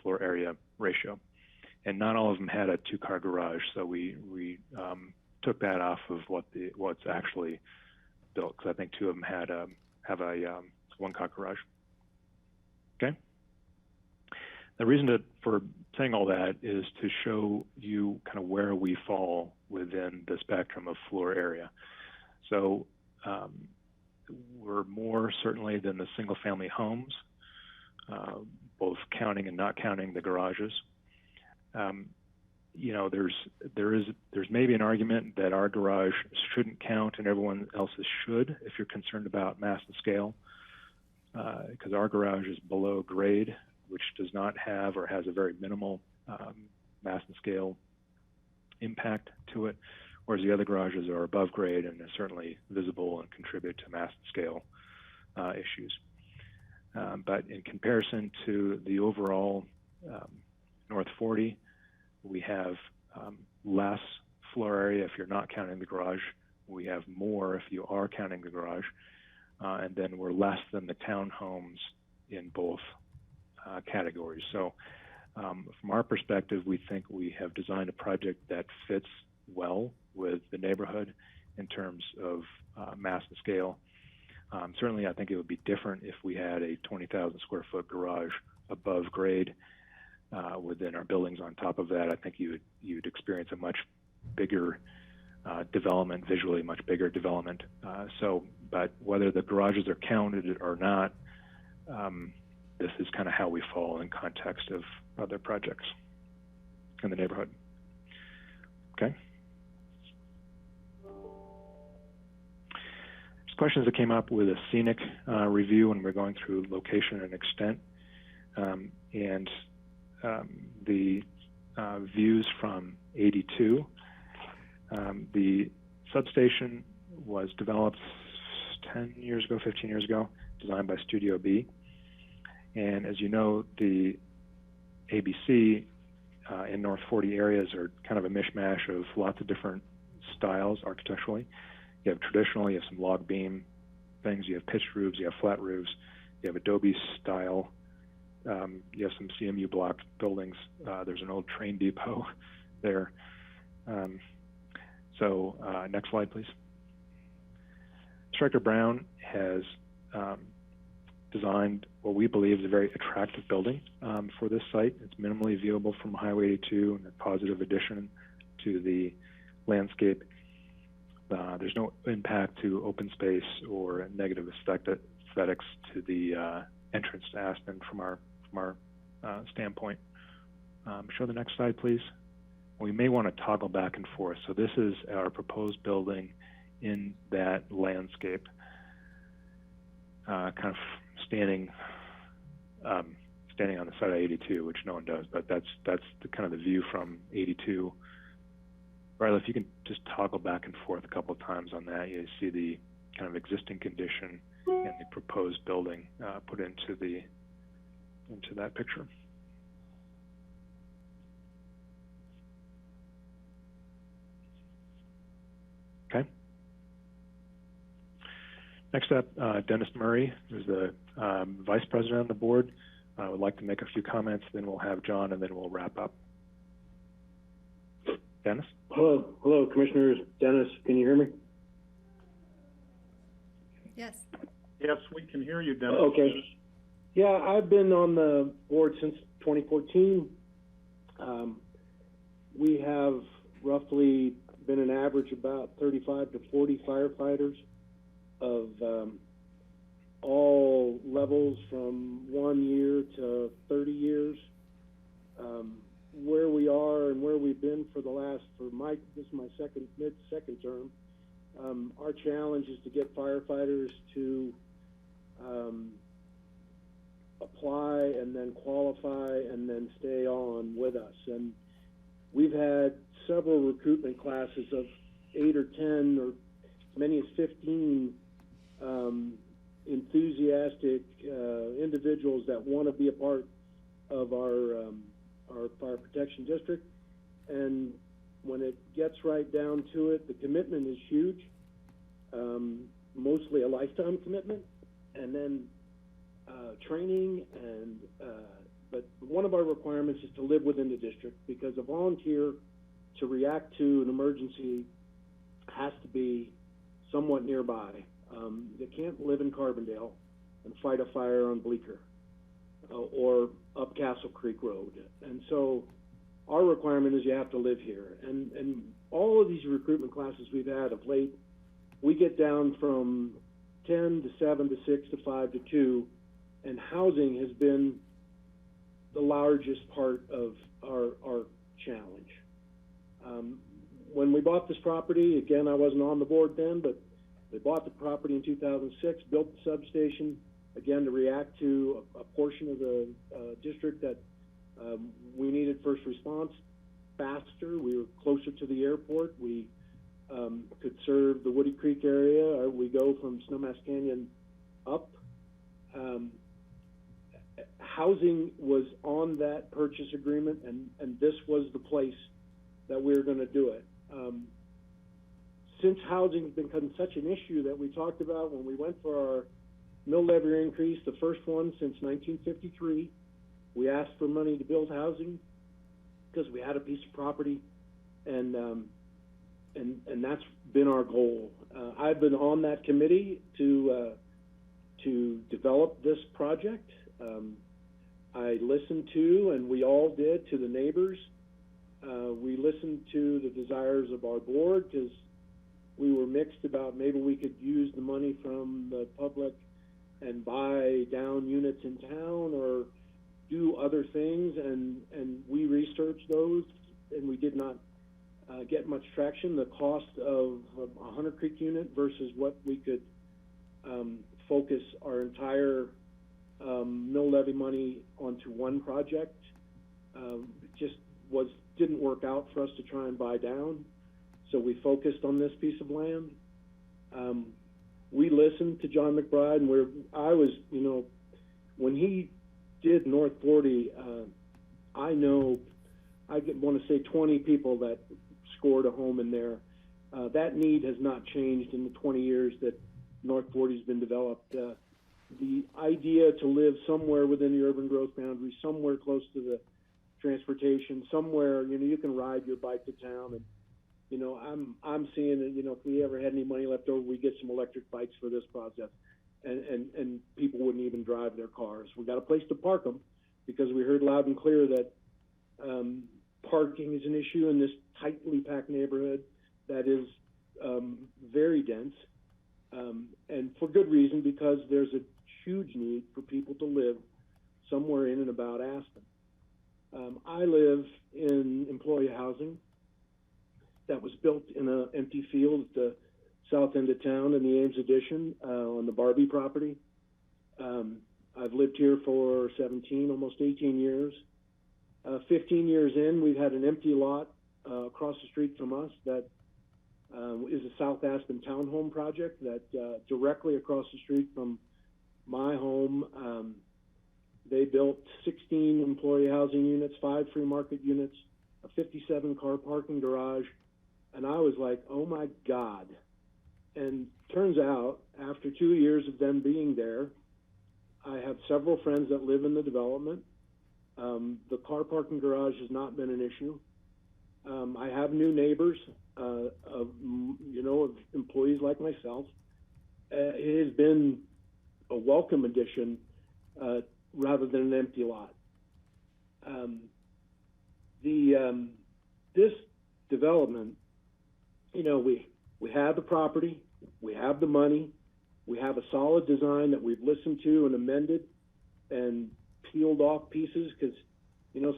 floor area ratio. And not all of them had a 2-car garage, so we took that off of what's actually built, because I think 2 of them have a 1-car garage. Okay. The reason for saying all that is to show you kind of where we fall within the spectrum of floor area. So we're more certainly than the single family homes, both counting and not counting the garages. You know, there's maybe an argument that our garage shouldn't count and everyone else's should, if you're concerned about mass and scale, because our garage is below grade, which does not have or has a very minimal mass and scale impact to it, whereas the other garages are above grade and are certainly visible and contribute to mass and scale issues. But in comparison to the overall North 40, we have less floor area if you're not counting the garage. We have more if you are counting the garage. And then we're less than the townhomes in both categories. So from our perspective, we think we have designed a project that fits well with the neighborhood in terms of mass and scale. Certainly, I think it would be different if we had a 20,000 square foot garage above grade within our buildings. On top of that, I think you'd experience a much bigger development, visually much bigger development. But whether the garages are counted or not, this is kind of how we fall in context of other projects in the neighborhood. Okay. There's questions that came up with a scenic review when we're going through location and extent. The views from 82. The substation was developed 10 years ago, 15 years ago, designed by Studio B. And as you know, the ABC in North 40 areas are kind of a mishmash of lots of different styles architecturally. You have traditional, you have some log beam things, you have pitched roofs, you have flat roofs, you have Adobe style, you have some CMU block buildings. There's an old train depot there. Next slide, please. Striker Brown has designed what we believe is a very attractive building for this site. It's minimally viewable from Highway 82 and a positive addition to the landscape. There's no impact to open space or negative aesthetics to the entrance to Aspen from our standpoint. Show the next slide, please. We may want to toggle back and forth. So this is our proposed building in that landscape, kind of standing on the side of 82, which no one does, but that's the kind of the view from 82. Riley, if you can just toggle back and forth a couple of times on that, you see the kind of existing condition and the proposed building put into that picture. Okay. Next up, Dennis Murray, who's the Vice President on the board. I would like to make a few comments, then we'll have John, and then we'll wrap up. Dennis? Hello, Commissioners. Dennis, can you hear me? Yes. Yes, we can hear you, Dennis. Okay. Yeah, I've been on the board since 2014. We have roughly been an average about 35 to 40 firefighters of all levels from 1 year to 30 years. Where we are and where we've been for this is my mid-second term. Our challenge is to get firefighters to apply and then qualify and then stay on with us. And we've had several recruitment classes of 8 or 10 or as many as 15 enthusiastic individuals that want to be a part of our fire protection district. And when it gets right down to it, the commitment is huge, mostly a lifetime commitment, and then training. But one of our requirements is to live within the district, because a volunteer to react to an emergency has to be somewhat nearby. You can't live in Carbondale and fight a fire on Bleecker or up Castle Creek Road. And so our requirement is you have to live here. And all of these recruitment classes we've had of late, we get down from 10 to 7 to 6 to 5 to 2, and housing has been the largest part of our challenge. When we bought this property, again, I wasn't on the board then, but we bought the property in 2006, built the substation, again, to react to a portion of the district that we needed first response faster. We were closer to the airport. We could serve the Woody Creek area. We go from Snowmass Canyon up. Housing was on that purchase agreement, and this was the place that we were going to do it. Since housing has become such an issue that we talked about when we went for our mill levy increase, the first one since 1953, we asked for money to build housing because we had a piece of property, and that's been our goal. I've been on that committee to develop this project. I listened to, and we all did, to the neighbors. We listened to the desires of our board, because we were mixed about maybe we could use the money from the public and buy down units in town or do other things, and we researched those, and we did not get much traction. The cost of a Hunter Creek unit versus what we could focus our entire mill levy money onto one project just didn't work out for us to try and buy down. So we focused on this piece of land. We listened to John McBride, and I was, when he did North 40, I know I want to say 20 people that scored a home in there. That need has not changed in the 20 years that North 40 has been developed. The idea to live somewhere within the urban growth boundary, somewhere close to the transportation, somewhere, you can ride your bike to town. And, I'm seeing that, if we ever had any money left over, we get some electric bikes for this project. And people wouldn't even drive their cars. We got a place to park them because we heard loud and clear that parking is an issue in this tightly packed neighborhood that is very dense, and for good reason, because there's a huge need for people to live somewhere in and about Aspen. I live in employee housing that was built in an empty field at the south end of town in the Ames Addition on the Barbie property. I've lived here for 17, almost 18 years. 15 years in, we've had an empty lot across the street from us that is a South Aspen townhome project that directly across the street from my home. They built 16 employee housing units, 5 free market units, a 57 car parking garage. And I was like, oh my God. And turns out, after 2 years of them being there, I have several friends that live in the development. The car parking garage has not been an issue. I have new neighbors, of employees like myself. It has been a welcome addition rather than an empty lot. This development, we have the property, we have the money, we have a solid design that we've listened to and amended and peeled off pieces because,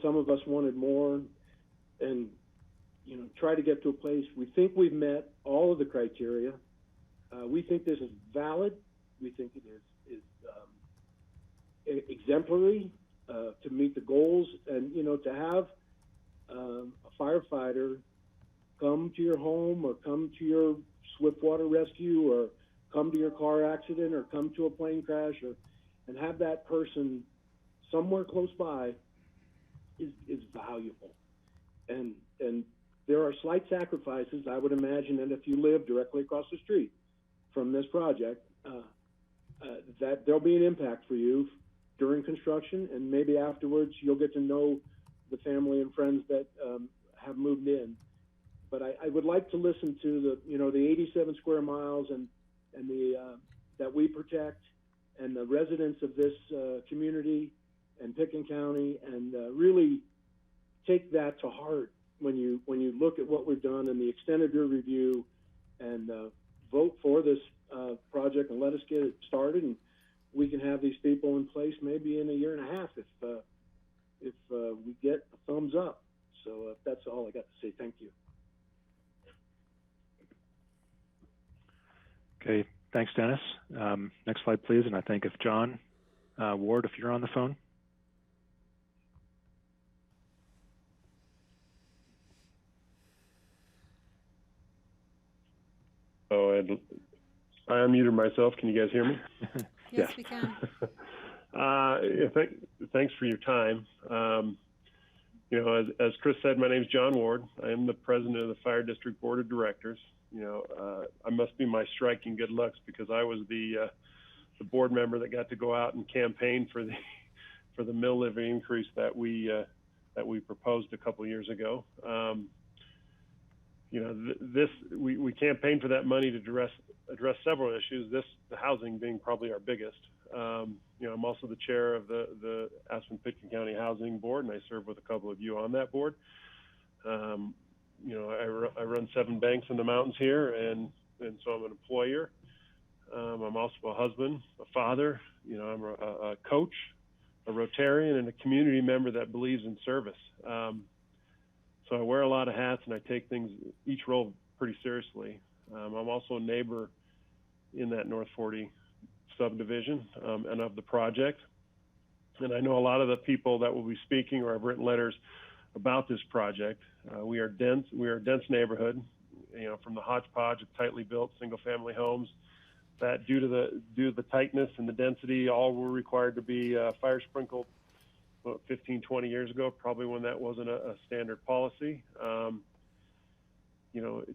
some of us wanted more and, try to get to a place. We think we've met all of the criteria. We think this is valid. We think it is exemplary to meet the goals and, to have a firefighter come to your home or come to your swiftwater rescue or come to your car accident or come to a plane crash and have that person somewhere close by is valuable. And there are slight sacrifices. I would imagine that if you live directly across the street from this project, that there'll be an impact for you during construction, and maybe afterwards you'll get to know the family and friends that have moved in. But I would like to listen to the 87 square miles and the that we protect and the residents of this community and Pickens County, and really take that to heart when you look at what we've done and the extent of your review, and vote for this project and let us get it started, and we can have these people in place maybe in a year and a half if we get a thumbs up. So that's all I got to say. Thank you. Okay, thanks, Dennis. Next slide, please. And I think if John Ward, if you're on the phone. Oh, I unmuted myself. Can you guys hear me? Yes, we can. Thanks for your time. As Chris said, my name is John Ward. I am the president of the Fire District Board of Directors. I must be my striking good looks because I was the board member that got to go out and campaign for the mill levy increase that we proposed a couple of years ago. We campaigned for that money to address several issues. The housing being probably our biggest. I'm also the chair of the Aspen-Pickens County Housing Board, and I serve with a couple of you on that board. I run 7 banks in the mountains here, and so I'm an employer. I'm also a husband, a father. I'm a coach, a Rotarian, and a community member that believes in service. So I wear a lot of hats, and I take each role pretty seriously. I'm also a neighbor in that North 40 subdivision and of the project. And I know a lot of the people that will be speaking or have written letters about this project. We are dense. We are a dense neighborhood. From the hodgepodge of tightly built single-family homes, that due to the tightness and the density, all were required to be fire sprinkled 15, 20 years ago, probably when that wasn't a standard policy. To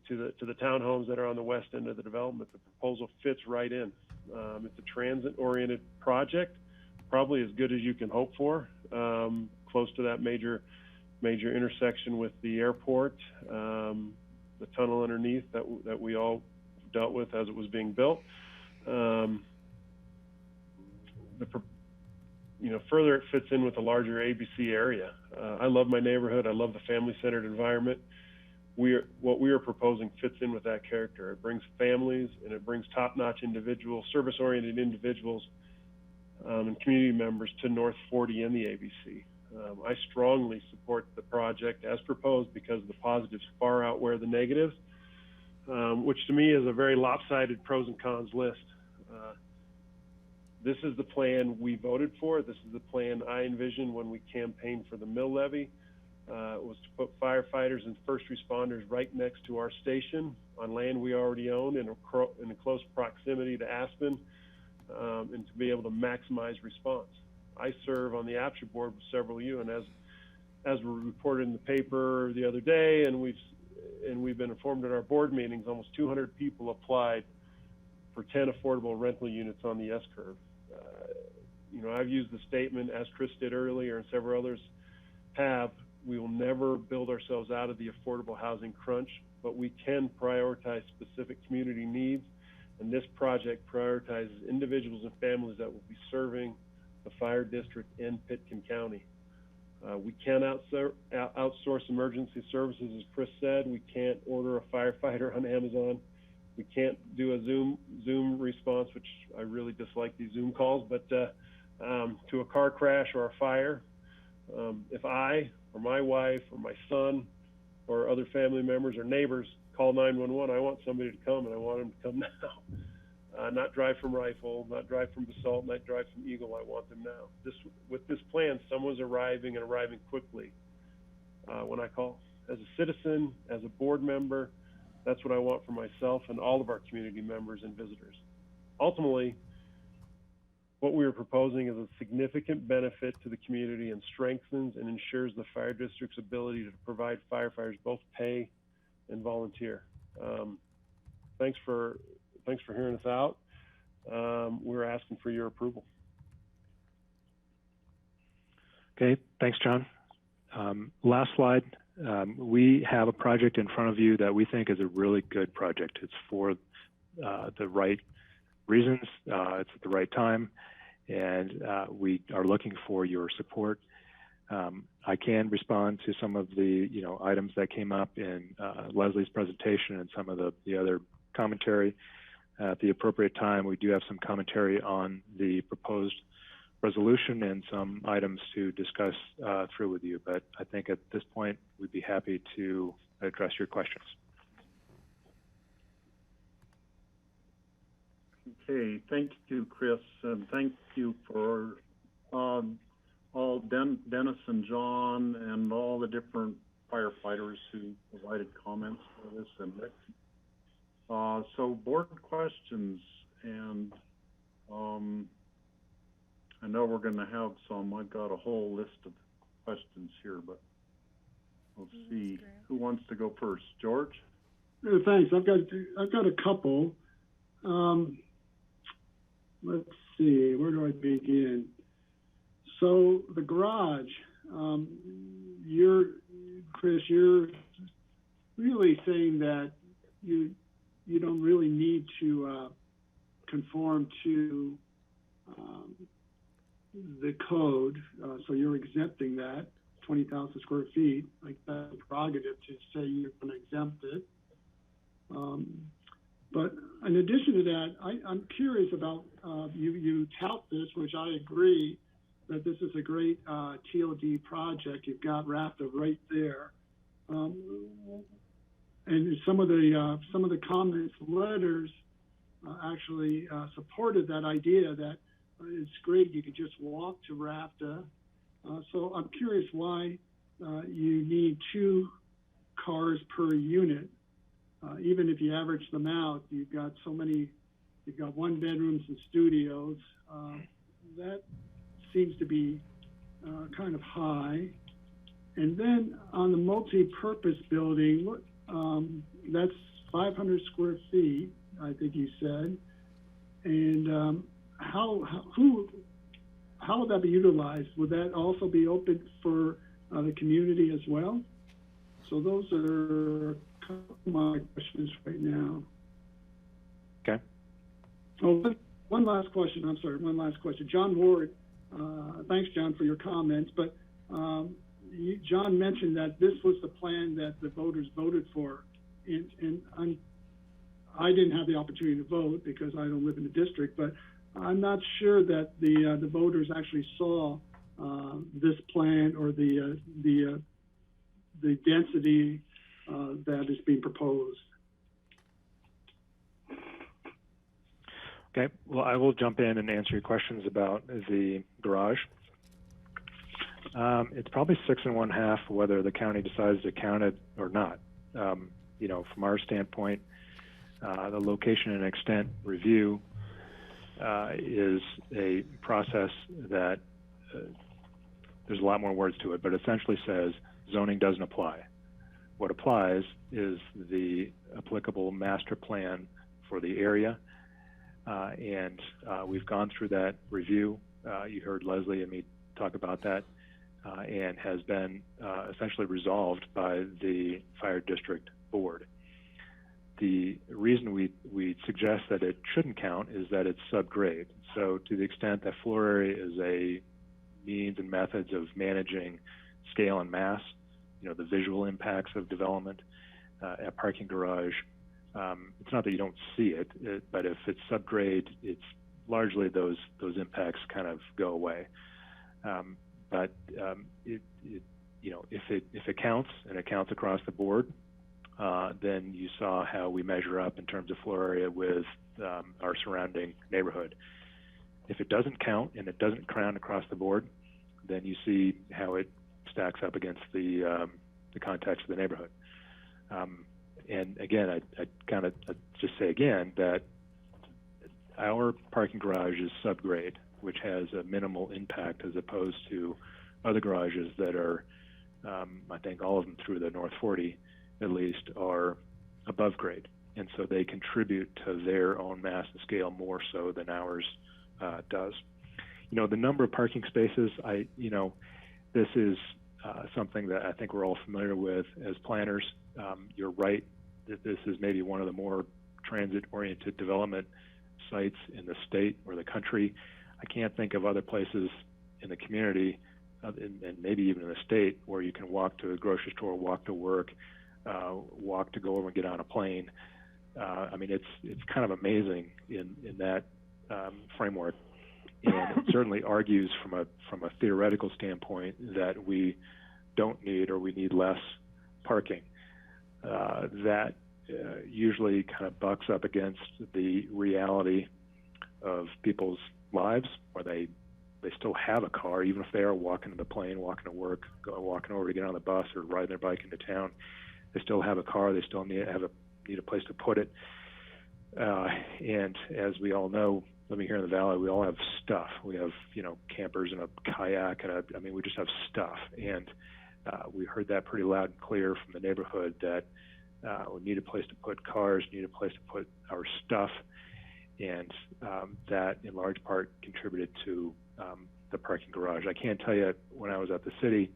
the townhomes that are on the west end of the development, the proposal fits right in. It's a transit-oriented project, probably as good as you can hope for, close to that major intersection with the airport, the tunnel underneath that we all dealt with as it was being built. Further, it fits in with the larger ABC area. I love my neighborhood. I love the family-centered environment. What we are proposing fits in with that character. It brings families and it brings top-notch individuals, service-oriented individuals, and community members to North 40 and the ABC. I strongly support the project as proposed because the positives far outweigh the negatives, which to me is a very lopsided pros and cons list. This is the plan we voted for. This is the plan I envisioned when we campaigned for the mill levy. It was to put firefighters and first responders right next to our station on land we already own in a close proximity to Aspen, and to be able to maximize response. I serve on the APSHA board with several of you, and as we reported in the paper the other day, and we've been informed at our board meetings, almost 200 people applied for 10 affordable rental units on the S-curve. I've used the statement, as Chris did earlier and several others have, we will never build ourselves out of the affordable housing crunch, but we can prioritize specific community needs, and this project prioritizes individuals and families that will be serving the fire district in Pitkin County. We can't outsource emergency services, as Chris said. We can't order a firefighter on Amazon. We can't do a Zoom response, which I really dislike these Zoom calls, but to a car crash or a fire, if I or my wife or my son or other family members or neighbors call 911, I want somebody to come, and I want them to come now. Not drive from Rifle, not drive from Basalt, not drive from Eagle. I want them now. With this plan, someone's arriving and arriving quickly when I call. As a citizen, as a board member, that's what I want for myself and all of our community members and visitors. Ultimately, what we are proposing is a significant benefit to the community and strengthens and ensures the fire district's ability to provide firefighters both pay and volunteer. Thanks for hearing us out. We're asking for your approval. Okay, thanks, John. Last slide. We have a project in front of you that we think is a really good project. It's for the right reasons. It's at the right time, and we are looking for your support. I can respond to some of the items that came up in Leslie's presentation and some of the other commentary. At the appropriate time, we do have some commentary on the proposed resolution and some items to discuss through with you. But I think at this point, we'd be happy to address your questions. Okay, thank you, Chris, and thank you for all Dennis and John and all the different firefighters who provided comments for this. And so board questions, and I know we're going to have some. I've got a whole list of questions here, but we'll see who wants to go first. George? Thanks. I've got a couple. Let's see. Where do I begin? So the garage. Chris, you're really saying that you don't really need to conform to the code, so you're exempting that 20,000 square feet. Like, that's a prerogative to say you're going to exempt it. But in addition to that, I'm curious about you tout this, which I agree that this is a great TOD project. You've got RAFTA right there, and some of the comments, letters, actually supported that idea that it's great you could just walk to RAFTA. So I'm curious why you need 2 cars per unit. Even if you average them out, you've got 1 bedrooms and studios. That seems to be kind of high. And then on the multi-purpose building, that's 500 square feet, I think you said. And how would that be utilized? Would that also be open for the community as well? So those are a couple of my questions right now. Okay. Oh, one last question. I'm sorry, one last question. John Ward, thanks, John, for your comments. But John mentioned that this was the plan that the voters voted for. And I didn't have the opportunity to vote because I don't live in the district, but I'm not sure that the voters actually saw this plan or the density that is being proposed. Okay, well, I will jump in and answer your questions about the garage. It's probably 6 1/2 whether the county decides to count it or not. You know, from our standpoint, the location and extent review is a process that there's a lot more words to it, but essentially says zoning doesn't apply. What applies is the applicable master plan for the area, and we've gone through that review. You heard Leslie and me talk about that, and has been essentially resolved by the fire district board. The reason we suggest that it shouldn't count is that it's subgrade. So to the extent that floor area is a means and methods of managing scale and mass, you know, the visual impacts of development, a parking garage, it's not that you don't see it, but if it's subgrade, it's largely those impacts kind of go away. But you know, if it counts and it counts across the board, then you saw how we measure up in terms of floor area with our surrounding neighborhood. If it doesn't count and it doesn't count across the board, then you see how it stacks up against the context of the neighborhood. And again, I kind of just say again that our parking garage is subgrade, which has a minimal impact as opposed to other garages that are, I think all of them through the North 40 at least, are above grade. And so they contribute to their own mass and scale more so than ours does. You know, the number of parking spaces, this is something that I think we're all familiar with as planners. You're right that this is maybe one of the more transit-oriented development sites in the state or the country. I can't think of other places in the community and maybe even in the state where you can walk to a grocery store, walk to work, walk to go over and get on a plane. I mean, it's kind of amazing in that framework, and it certainly argues from a theoretical standpoint that we don't need or we need less parking. That usually kind of bucks up against the reality of people's lives, where they still have a car, even if they are walking to the plane, walking to work, walking over to get on the bus or riding their bike into town. They still have a car. They still need a place to put it. And as we all know, living here in the valley, we all have stuff. We have, campers and a kayak, and we just have stuff. And we heard that pretty loud and clear from the neighborhood that we need a place to put cars, need a place to put our stuff, and that in large part contributed to the parking garage. I can't tell you, when I was at the city,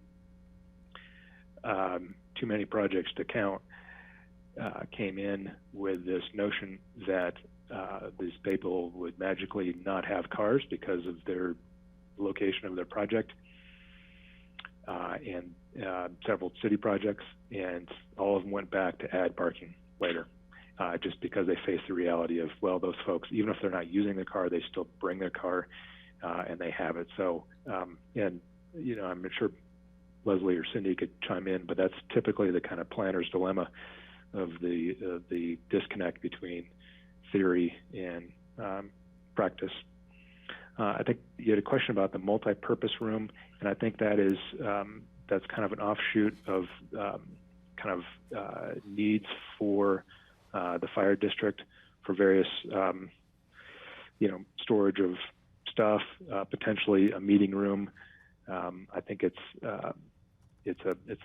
too many projects to count came in with this notion that these people would magically not have cars because of their location of their project, and several city projects, and all of them went back to add parking later, just because they face the reality of, well, those folks, even if they're not using their car, they still bring their car, and they have it. So, and I'm sure Leslie or Cindy could chime in, but that's typically the kind of planner's dilemma of the disconnect between theory and practice. I think you had a question about the multi-purpose room, and I think that is that's kind of an offshoot of needs for the fire district for various, storage of stuff, potentially a meeting room. I think it's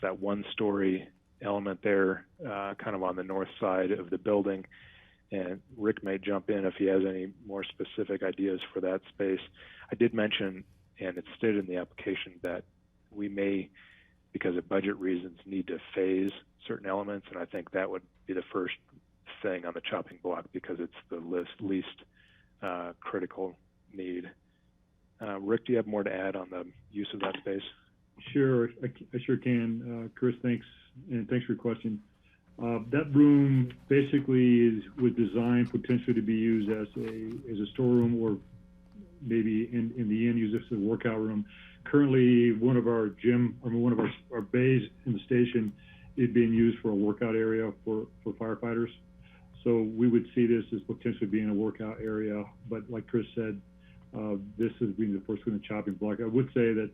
that one-story element there, kind of on the north side of the building. And Rick may jump in if he has any more specific ideas for that space. I did mention, and it's stated in the application, that we may, because of budget reasons, need to phase certain elements, and I think that would be the first thing on the chopping block because it's the least critical need. Rick, do you have more to add on the use of that space? Sure, I sure can. Chris, thanks, and thanks for your question. That room basically was designed potentially to be used as a storeroom, or maybe in the end use this as a workout room. Currently, one of our bays in the station is being used for a workout area for firefighters. So we would see this as potentially being a workout area. But like Chris said, this is being the first one in the chopping block. I would say that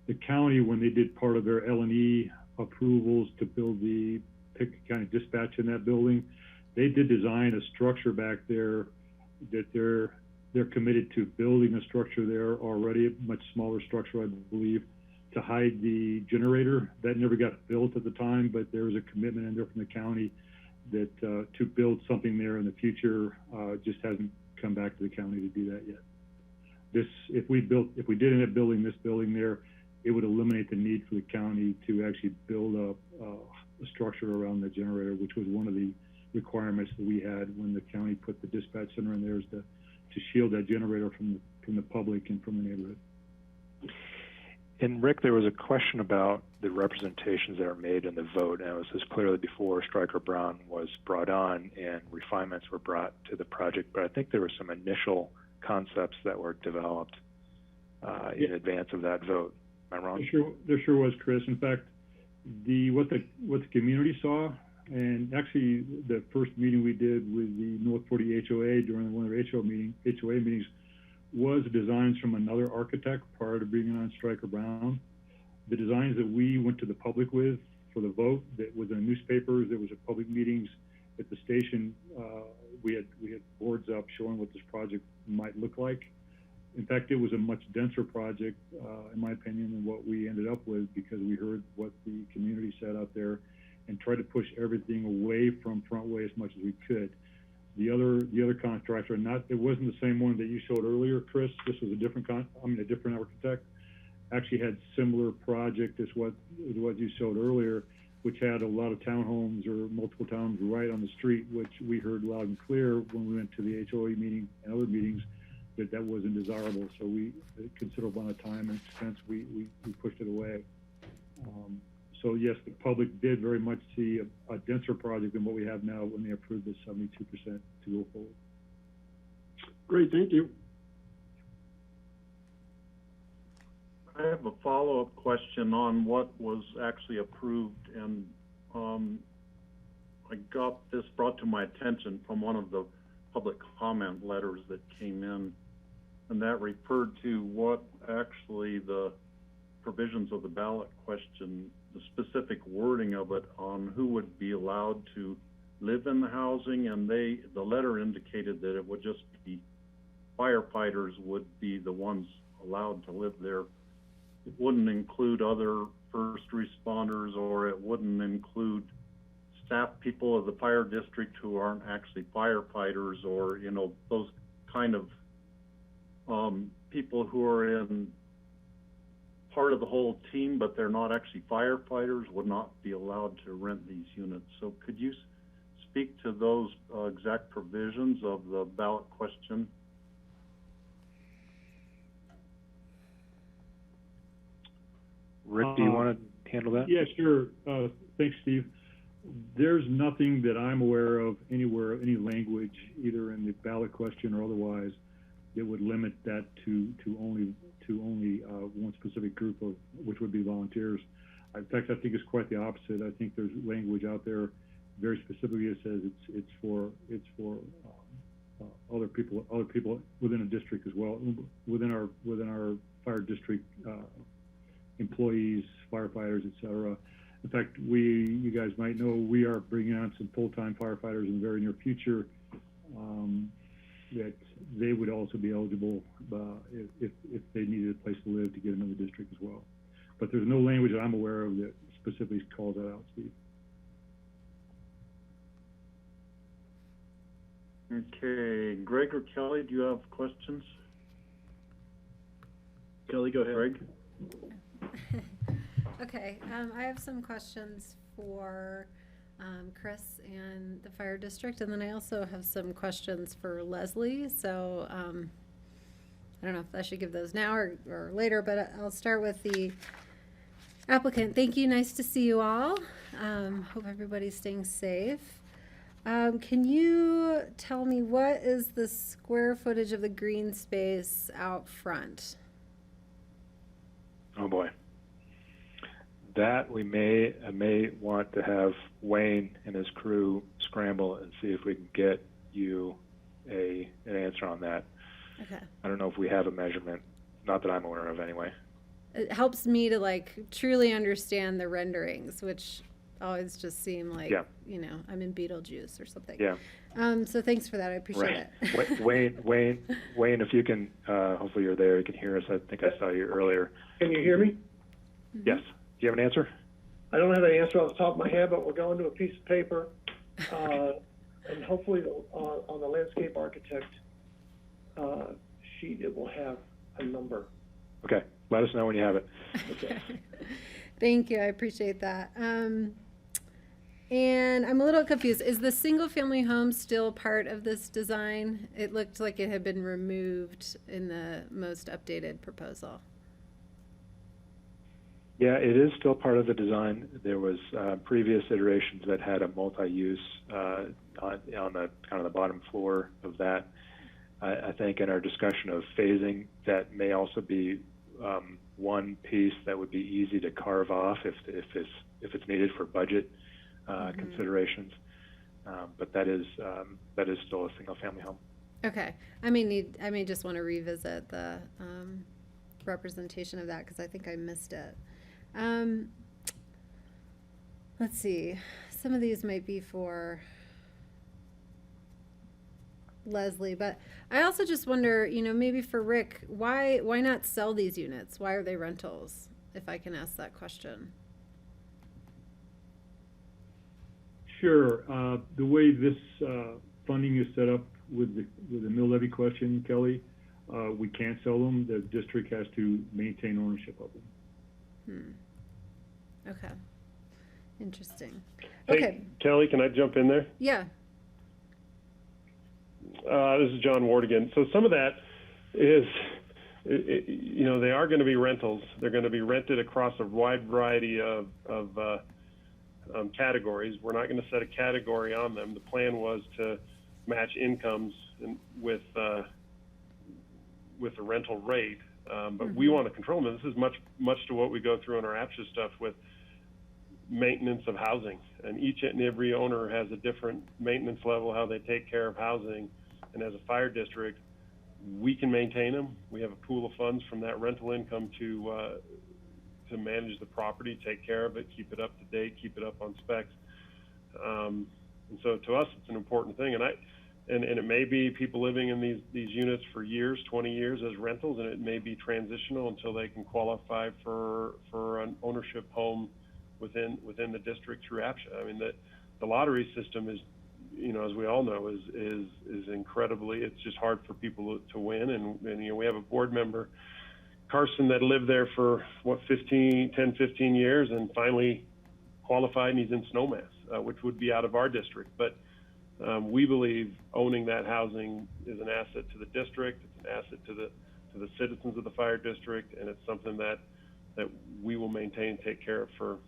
the county, when they did part of their L&E approvals to build the Pickett County Dispatch in that building, they did design a structure back there that they're committed to building a structure there already, a much smaller structure, I believe, to hide the generator. That never got built at the time, but there was a commitment in there from the county that to build something there in the future. Just hasn't come back to the county to do that yet. If we did end up building this building there, it would eliminate the need for the county to actually build a structure around the generator, which was one of the requirements that we had when the county put the dispatch center in there, is to shield that generator from the public and from the neighborhood. And Rick, there was a question about the representations that are made in the vote, and it was just clearly before Stryker Brown was brought on and refinements were brought to the project, but I think there were some initial concepts that were developed in advance of that vote. Am I wrong? There sure was, Chris. In fact, what the community saw, and actually the first meeting we did with the North 40 HOA during one of their HOA meetings was designs from another architect prior to bringing on Stryker Brown. The designs that we went to the public with for the vote, that was in the newspapers, there was at public meetings at the station, we had boards up showing what this project might look like. In fact, it was a much denser project, in my opinion, than what we ended up with, because we heard what the community said out there and tried to push everything away from Frontway as much as we could. The other contractor, it wasn't the same one that you showed earlier, Chris. This was a different architect. Actually had similar project as what you showed earlier, which had a lot of townhomes or multiple towns right on the street, which we heard loud and clear when we went to the HOA meeting and other meetings that wasn't desirable. So a considerable amount of time and expense, we pushed it away. So yes, the public did very much see a denser project than what we have now when they approved this 72% to go forward. Great, thank you. I have a follow-up question on what was actually approved, and I got this brought to my attention from one of the public comment letters that came in, and that referred to what actually the provisions of the ballot question, the specific wording of it on who would be allowed to live in the housing, and the letter indicated that it would just be firefighters would be the ones allowed to live there. It wouldn't include other first responders, or it wouldn't include staff people of the fire district who aren't actually firefighters, or those kind of people who are in part of the whole team, but they're not actually firefighters, would not be allowed to rent these units. So could you speak to those exact provisions of the ballot question? Rick, do you want to handle that? Yeah, sure. Thanks, Steve. There's nothing that I'm aware of anywhere, any language, either in the ballot question or otherwise, that would limit that to only one specific group, of which would be volunteers. In fact, I think it's quite the opposite. I think there's language out there very specifically that says it's for other people within a district as well, within our fire district employees, firefighters, et cetera. In fact, you guys might know, we are bringing on some full-time firefighters in the very near future, that they would also be eligible if they needed a place to live to get another district as well. But there's no language that I'm aware of that specifically calls that out, Steve. Okay, Greg or Kelly, do you have questions? Kelly, go ahead. Greg? Okay, I have some questions for Chris and the fire district, and then I also have some questions for Leslie. So I don't know if I should give those now or later, but I'll start with the applicant. Thank you. Nice to see you all. Hope everybody's staying safe. Can you tell me what is the square footage of the green space out front? Oh boy. That we may want to have Wayne and his crew scramble and see if we can get you an answer on that. Okay. I don't know if we have a measurement, not that I'm aware of anyway. It helps me to like truly understand the renderings, which always just seem like, you know, I'm in Beetlejuice or something. Yeah. So thanks for that. I appreciate it. Wayne, if you can, hopefully you're there. You can hear us. I think I saw you earlier. Can you hear me? Yes. Do you have an answer? I don't have an answer off the top of my head, but we're going to a piece of paper, and hopefully on the landscape architect sheet it will have a number. Okay. Let us know when you have it. Okay. Thank you. I appreciate that. And I'm a little confused. Is the single-family home still part of this design? It looked like it had been removed in the most updated proposal. Yeah, it is still part of the design. There was previous iterations that had a multi-use on the kind of the bottom floor of that. I think in our discussion of phasing, that may also be one piece that would be easy to carve off if it's needed for budget considerations. But that is still a single-family home. Okay. I may just want to revisit the representation of that because I think I missed it. Let's see. Some of these might be for Leslie, but I also just wonder, you know, maybe for Rick, why not sell these units? Why are they rentals? If I can ask that question. Sure. The way this funding is set up with the mill levy question, Kelly, we can't sell them. The district has to maintain ownership of them. Okay. Interesting. Hey, Okay. Kelly, can I jump in there? Yeah. This is John Ward again. So some of that is, you know, they are going to be rentals. They're going to be rented across a wide variety of categories. We're not going to set a category on them. The plan was to match incomes with the rental rate. But we want to control them. This is much to what we go through in our APSHA stuff with maintenance of housing. And each and every owner has a different maintenance level, how they take care of housing. And as a fire district, we can maintain them. We have a pool of funds from that rental income to manage the property, take care of it, keep it up to date, keep it up on specs. And so to us, it's an important thing. And it may be people living in these units for years, 20 years as rentals, and it may be transitional until they can qualify for an ownership home within the district through APSHA. I mean, the lottery system is, you know, as we all know, is incredibly, it's just hard for people to win. And you know, we have a board member, Carson, that lived there for 10, 15 years and finally qualified, and he's in Snowmass, which would be out of our district. But we believe owning that housing is an asset to the district. It's an asset to the citizens of the fire district, and it's something that we will maintain, and take care of for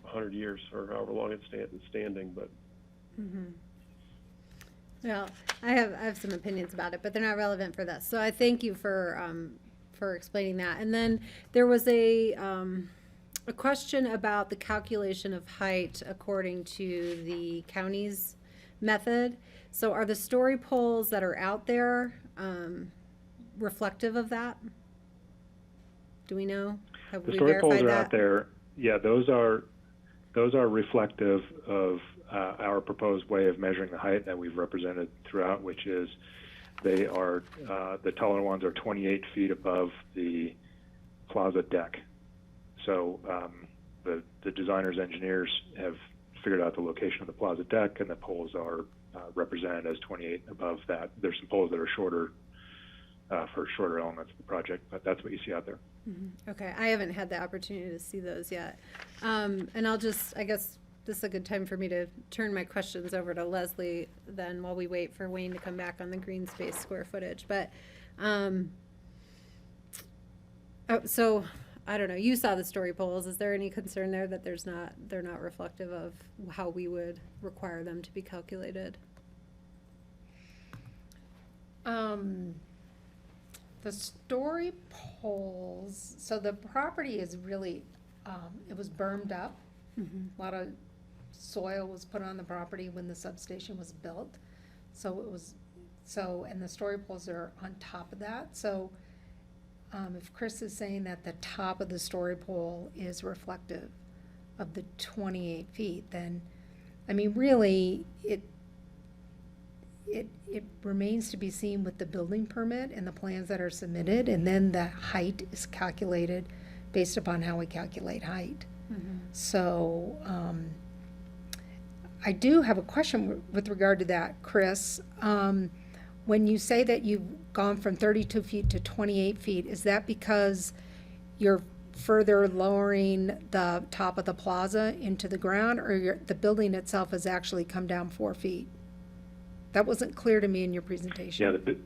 100 years or however long it's standing. But well, I have some opinions about it, but they're not relevant for this. So I thank you for explaining that. And then there was a question about the calculation of height according to the county's method. So are the story poles that are out there reflective of that? Do we know? Have The we story poles verified are that? out there. Yeah, those are reflective of our proposed way of measuring the height that we've represented throughout, which is they are the taller ones are 28 feet above the plaza deck. So the designers, engineers have figured out the location of the plaza deck, and the poles are represented as 28 above that. There's some poles that are shorter for shorter elements of the project, but that's what you see out there. Okay, I haven't had the opportunity to see those yet. And I guess this is a good time for me to turn my questions over to Leslie then while we wait for Wayne to come back on the green space square footage. But, so, I don't know, you saw the story polls. Is there any concern there that they're not reflective of how we would require them to be calculated? The story poles, so the property is really, it was bermed up. A lot of soil was put on the property when the substation was built. And the story poles are on top of that. So, if Chris is saying that the top of the story pole is reflective of the 28 feet, then, I mean, really, it remains to be seen with the building permit and the plans that are submitted, and then the height is calculated based upon how we calculate height. So, I do have a question with regard to that, Chris. When you say that you've gone from 32 feet to 28 feet, is that because you're further lowering the top of the plaza into the ground, or the building itself has actually come down 4 feet? That wasn't clear to me in your presentation.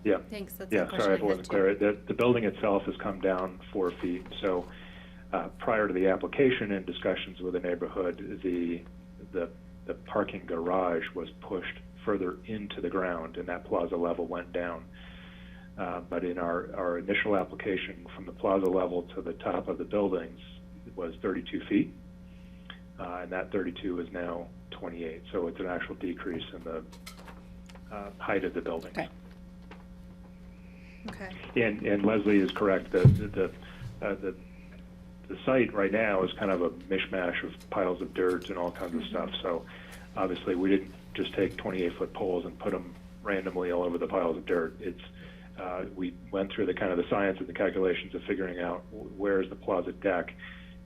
Yeah. Thanks, that's yeah, a question sorry if I it had wasn't too. clear. The building itself has come down 4 feet. So prior to the application and discussions with the neighborhood, the parking garage was pushed further into the ground, and that plaza level went down. But in our initial application, from the plaza level to the top of the buildings, it was 32 feet, and that 32 is now 28. So it's an actual decrease in the height of the building. Okay. And Leslie is correct. The site right now is kind of a mishmash of piles of dirt and all kinds of stuff. So obviously we didn't just take 28-foot poles and put them randomly all over the piles of dirt. It's we went through the kind of the science and the calculations of figuring out where is the plaza deck,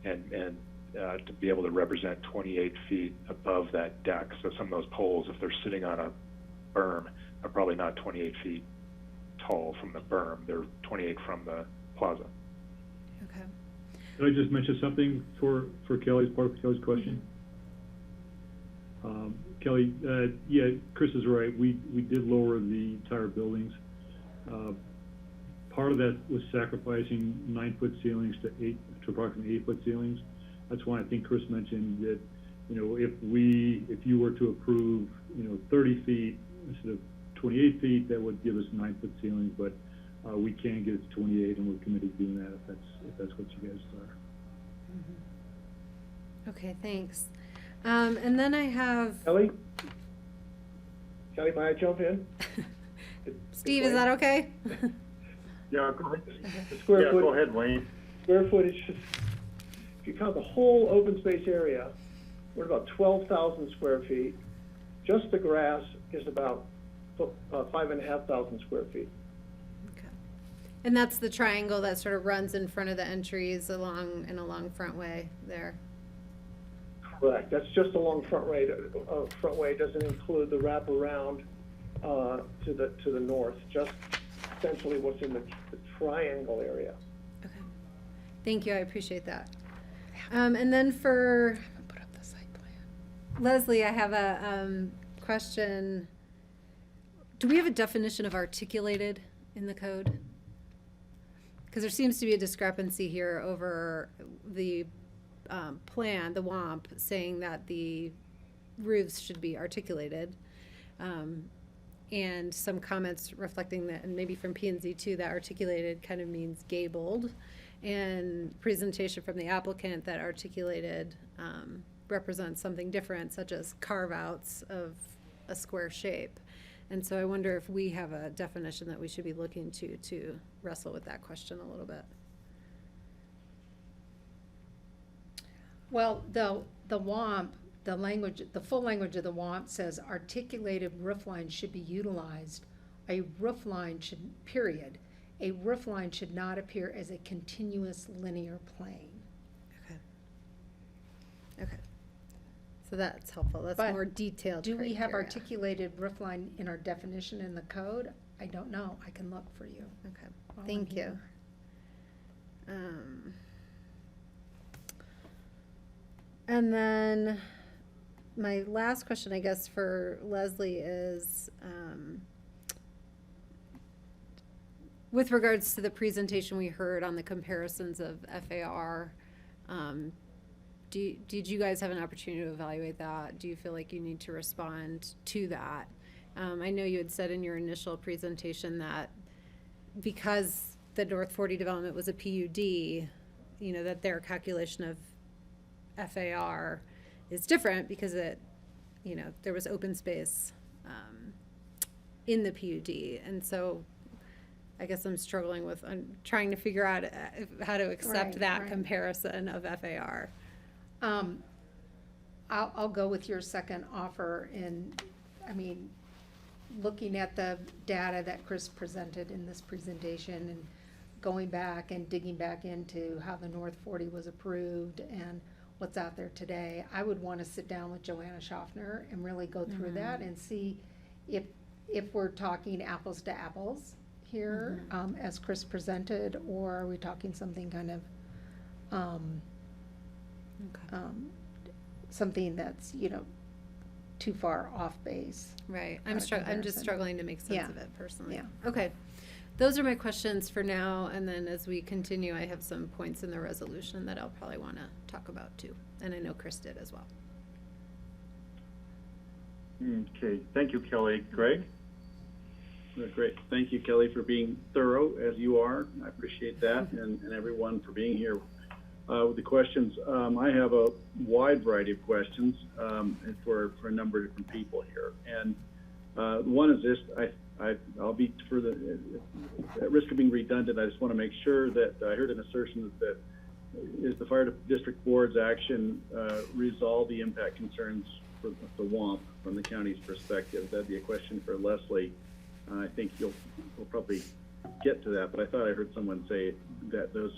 and to be able to represent 28 feet above that deck. So some of those poles, if they're sitting on a berm, are probably not 28 feet tall from the berm. They're 28 from the plaza. Okay. Can I just mention something for Kelly's part of Kelly's question? Kelly, yeah, Chris is right. We did lower the entire buildings. Part of that was sacrificing 9-foot ceilings to approximately 8-foot ceilings. That's why I think Chris mentioned that, if you were to approve, 30 feet instead of 28 feet, that would give us 9-foot ceilings, but we can get it to 28, and we're committed to doing that if that's what you guys are. Okay, thanks. And then I have Kelly, may I jump in? Steve, is that okay? Yeah, go ahead. The square Yeah, foot, go ahead, Wayne. square footage, if you count the whole open space area, we're at about 12,000 square feet. Just the grass is about 5,500 square feet. And that's the triangle that sort of runs in front of the entries along front way there. Correct. That's just along front way. Front way doesn't include the wraparound to the north. Just essentially what's in the triangle area. Okay. Thank you. I appreciate that. And then for Leslie, I have a question. Do we have a definition of articulated in the code? Because there seems to be a discrepancy here over the plan, the WOMP, saying that the roofs should be articulated. And some comments reflecting that, and maybe from P&Z too, that articulated kind of means gabled. And presentation from the applicant that articulated represents something different, such as carve-outs of a square shape. And so I wonder if we have a definition that we should be looking to wrestle with that question a little bit. Well, the WAMP, the language, the full language of the WAMP says articulated roof lines should be utilized. A roof line should, period. A roof line should not appear as a continuous linear plane. Okay. So that's helpful. That's But more detailed. Do we have criteria. articulated roof line in our definition in the code? I don't know. I can look for you. Okay. while Thank I'm you. here. And then my last question, I guess, for Leslie is, with regards to the presentation we heard on the comparisons of FAR, did you guys have an opportunity to evaluate that? Do you feel like you need to respond to that? I know you had said in your initial presentation that because the North 40 development was a PUD, you know, that their calculation of FAR is different because it, you know, there was open space in the PUD. And so I guess I'm struggling with, I'm trying to figure out how to accept Right, that right. comparison of FAR. I'll go with your second offer and, I mean, looking at the data that Chris presented in this presentation and going back and digging back into how the North 40 was approved and what's out there today, I would want to sit down with Joanna Schaffner and really go through that and see if we're talking apples to apples here, as Chris presented, or are we talking something kind of, something that's, you know, too far off base. Right. Not a I'm just comparison. struggling to make sense Yeah. of it personally. Yeah. Okay. Those are my questions for now, and then as we continue, I have some points in the resolution that I'll probably want to talk about too, and I know Chris did as well. Okay, thank you, Kelly. Greg? Great. Thank you, Kelly, for being thorough as you are. I appreciate that, and everyone for being here. With the questions, I have a wide variety of questions for a number of different people here. And one is this, I'll be at risk of being redundant. I just want to make sure that I heard an assertion that is the fire district board's action resolve the impact concerns for the WAMP from the county's perspective. That'd be a question for Leslie. I think we'll probably get to that, but I thought I heard someone say that those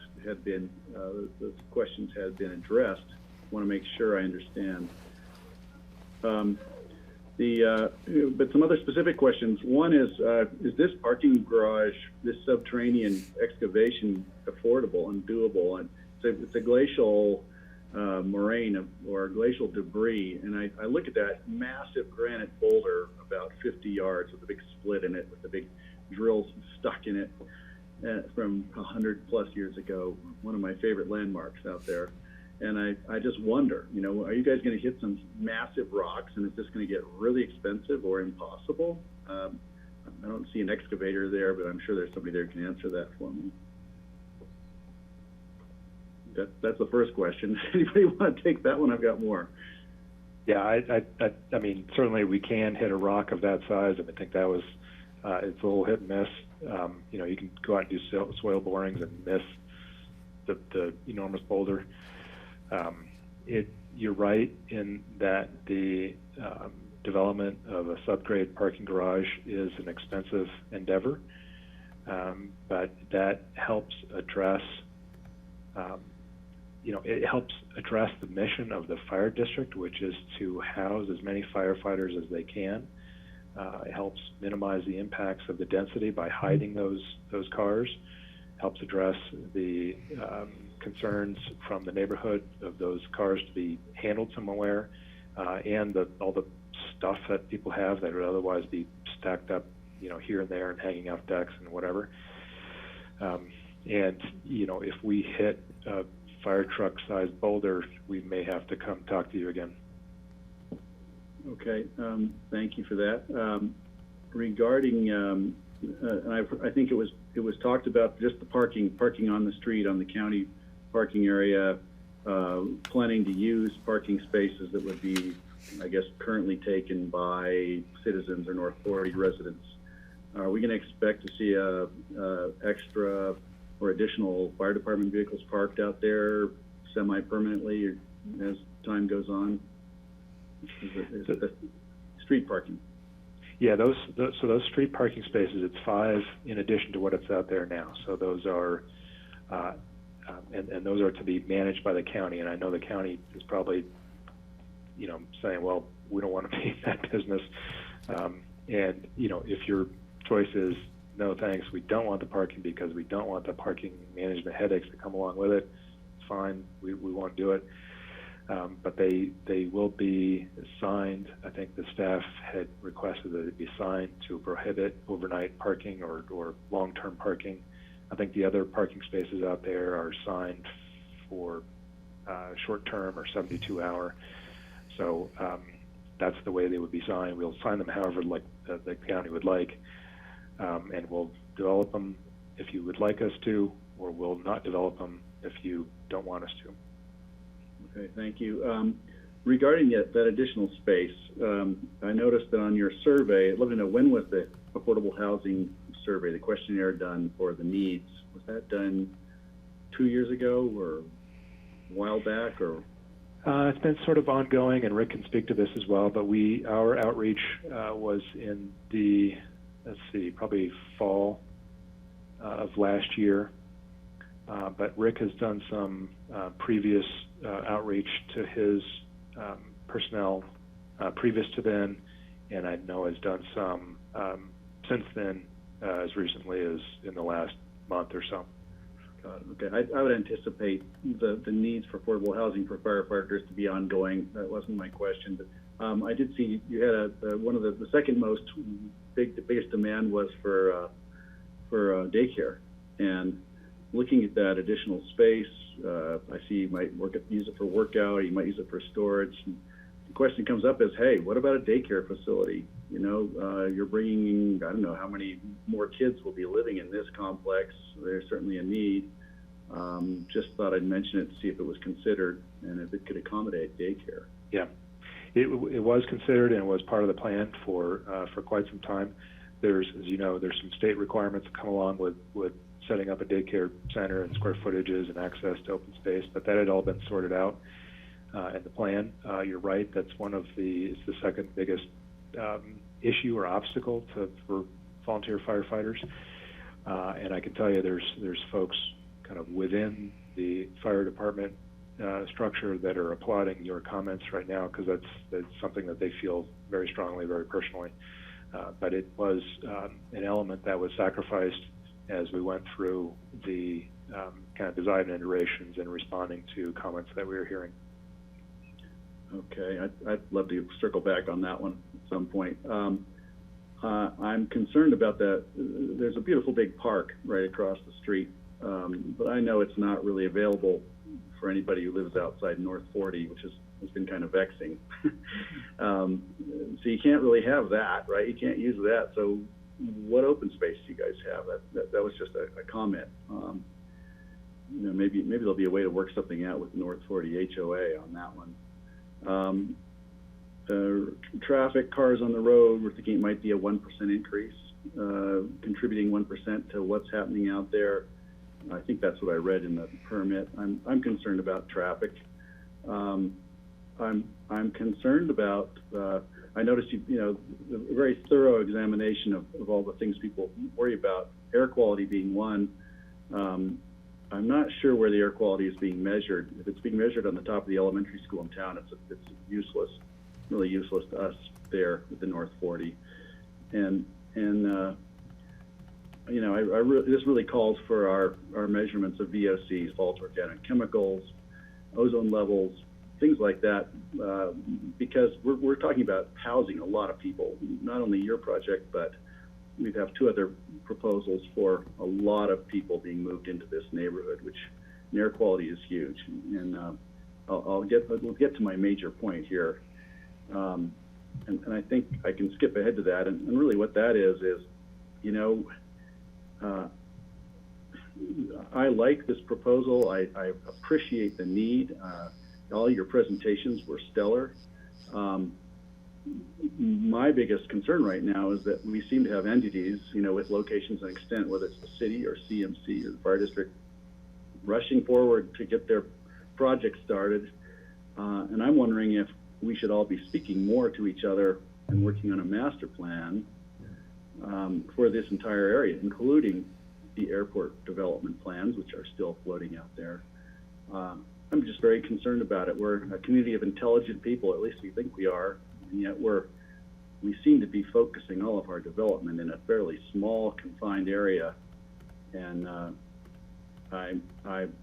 questions had been addressed. I want to make sure I understand. But some other specific questions. One is this parking garage, this subterranean excavation affordable and doable? And it's a glacial moraine or glacial debris, and I look at that massive granite boulder about 50 yards with a big split in it with the big drills stuck in it from 100+ years ago, one of my favorite landmarks out there. And I just wonder, you know, are you guys going to hit some massive rocks and is this going to get really expensive or impossible? I don't see an excavator there, but I'm sure there's somebody there who can answer that for me. That's the first question. Anybody want to take that one? I've got more. Yeah, I mean, certainly we can hit a rock of that size. I think that was, it's a little hit and miss. You know, you can go out and do soil borings and miss the enormous boulder. You're right in that the development of a subgrade parking garage is an expensive endeavor, but that helps address, you know, it helps address the mission of the fire district, which is to house as many firefighters as they can. It helps minimize the impacts of the density by hiding those cars. Helps address the concerns from the neighborhood of those cars to be handled somewhere, and all the stuff that people have that would otherwise be stacked up, you know, here and there and hanging off decks and whatever. And you know, if we hit a fire truck sized boulder, we may have to come talk to you again. Okay, thank you for that. Regarding, and I think it was talked about just the parking on the street on the county parking area, planning to use parking spaces that would be, I guess, currently taken by citizens or North 40 residents. Are we going to expect to see extra or additional fire department vehicles parked out there semi-permanently? Or as time goes on? Is it street parking? Yeah, those street parking spaces, it's 5 in addition to what it's out there now. So those are, and those are to be managed by the county. And I know the county is probably, saying, well, we don't want to be in that business. And if your choice is no thanks, we don't want the parking because we don't want the parking management headaches that come along with it, it's fine. We won't do it. But they will be signed. I think the staff had requested that it be signed to prohibit overnight parking or long-term parking. I think the other parking spaces out there are signed for short-term or 72-hour. So that's the way they would be signed. We'll sign them however like the county would like, and we'll develop them if you would like us to, or we'll not develop them if you don't want us to. Okay, thank you. Regarding that additional space, I noticed that on your survey, I'd love to know, when was the affordable housing survey, the questionnaire done for the needs? Was that done 2 years ago or a while back, or? It's been sort of ongoing, and Rick can speak to this as well, but our outreach was in the, probably fall of last year. But Rick has done some previous outreach to his personnel previous to then, and I know has done some since then, as recently as in the last month or so. Okay, I would anticipate the needs for affordable housing for firefighters to be ongoing. That wasn't my question, but I did see you had one of the second most biggest demand was for daycare, and looking at that additional space, I see you might use it for workout, you might use it for storage. And the question comes up is, hey, what about a daycare facility? You're bringing in, I don't know how many more kids will be living in this complex. There's certainly a need. Just thought I'd mention it to see if it was considered and if it could accommodate daycare. Yeah, it was considered and it was part of the plan for quite some time. There's, as you know, there's some state requirements that come along with setting up a daycare center and square footages and access to open space, but that had all been sorted out in the plan. You're right, that's it's the second biggest issue or obstacle for volunteer firefighters. And I can tell you there's folks kind of within the fire department structure that are applauding your comments right now, because that's something that they feel very strongly, very personally. But it was an element that was sacrificed as we went through the kind of design iterations and responding to comments that we were hearing. Okay, I'd love to circle back on that one at some point. I'm concerned about that. There's a beautiful big park right across the street, but I know it's not really available for anybody who lives outside North 40, which has been kind of vexing. So you can't really have that, right? You can't use that. So what open space do you guys have? That was just a comment. Maybe there'll be a way to work something out with North 40 HOA on that one. Traffic, cars on the road, we're thinking it might be a 1% increase, contributing 1% to what's happening out there. I think that's what I read in the permit. I'm concerned about traffic. I'm concerned about, I noticed a very thorough examination of all the things people worry about, air quality being one. I'm not sure where the air quality is being measured. If it's being measured on the top of the elementary school in town, it's useless, really useless to us there at the North 40. And this really calls for our measurements of VOCs, volatile organic chemicals, ozone levels, things like that, because we're talking about housing a lot of people, not only your project, but we have 2 other proposals for a lot of people being moved into this neighborhood, which air quality is huge. And we'll get to my major point here. And I think I can skip ahead to that. And really what that is, I like this proposal. I appreciate the need. All your presentations were stellar. My biggest concern right now is that we seem to have entities, with locations and extent, whether it's the city or CMC or the fire district, rushing forward to get their project started, And I'm wondering if we should all be speaking more to each other and working on a master plan for this entire area, including the airport development plans, which are still floating out there. I'm just very concerned about it. We're a community of intelligent people, at least we think we are, and yet we seem to be focusing all of our development in a fairly small, confined area, and I'm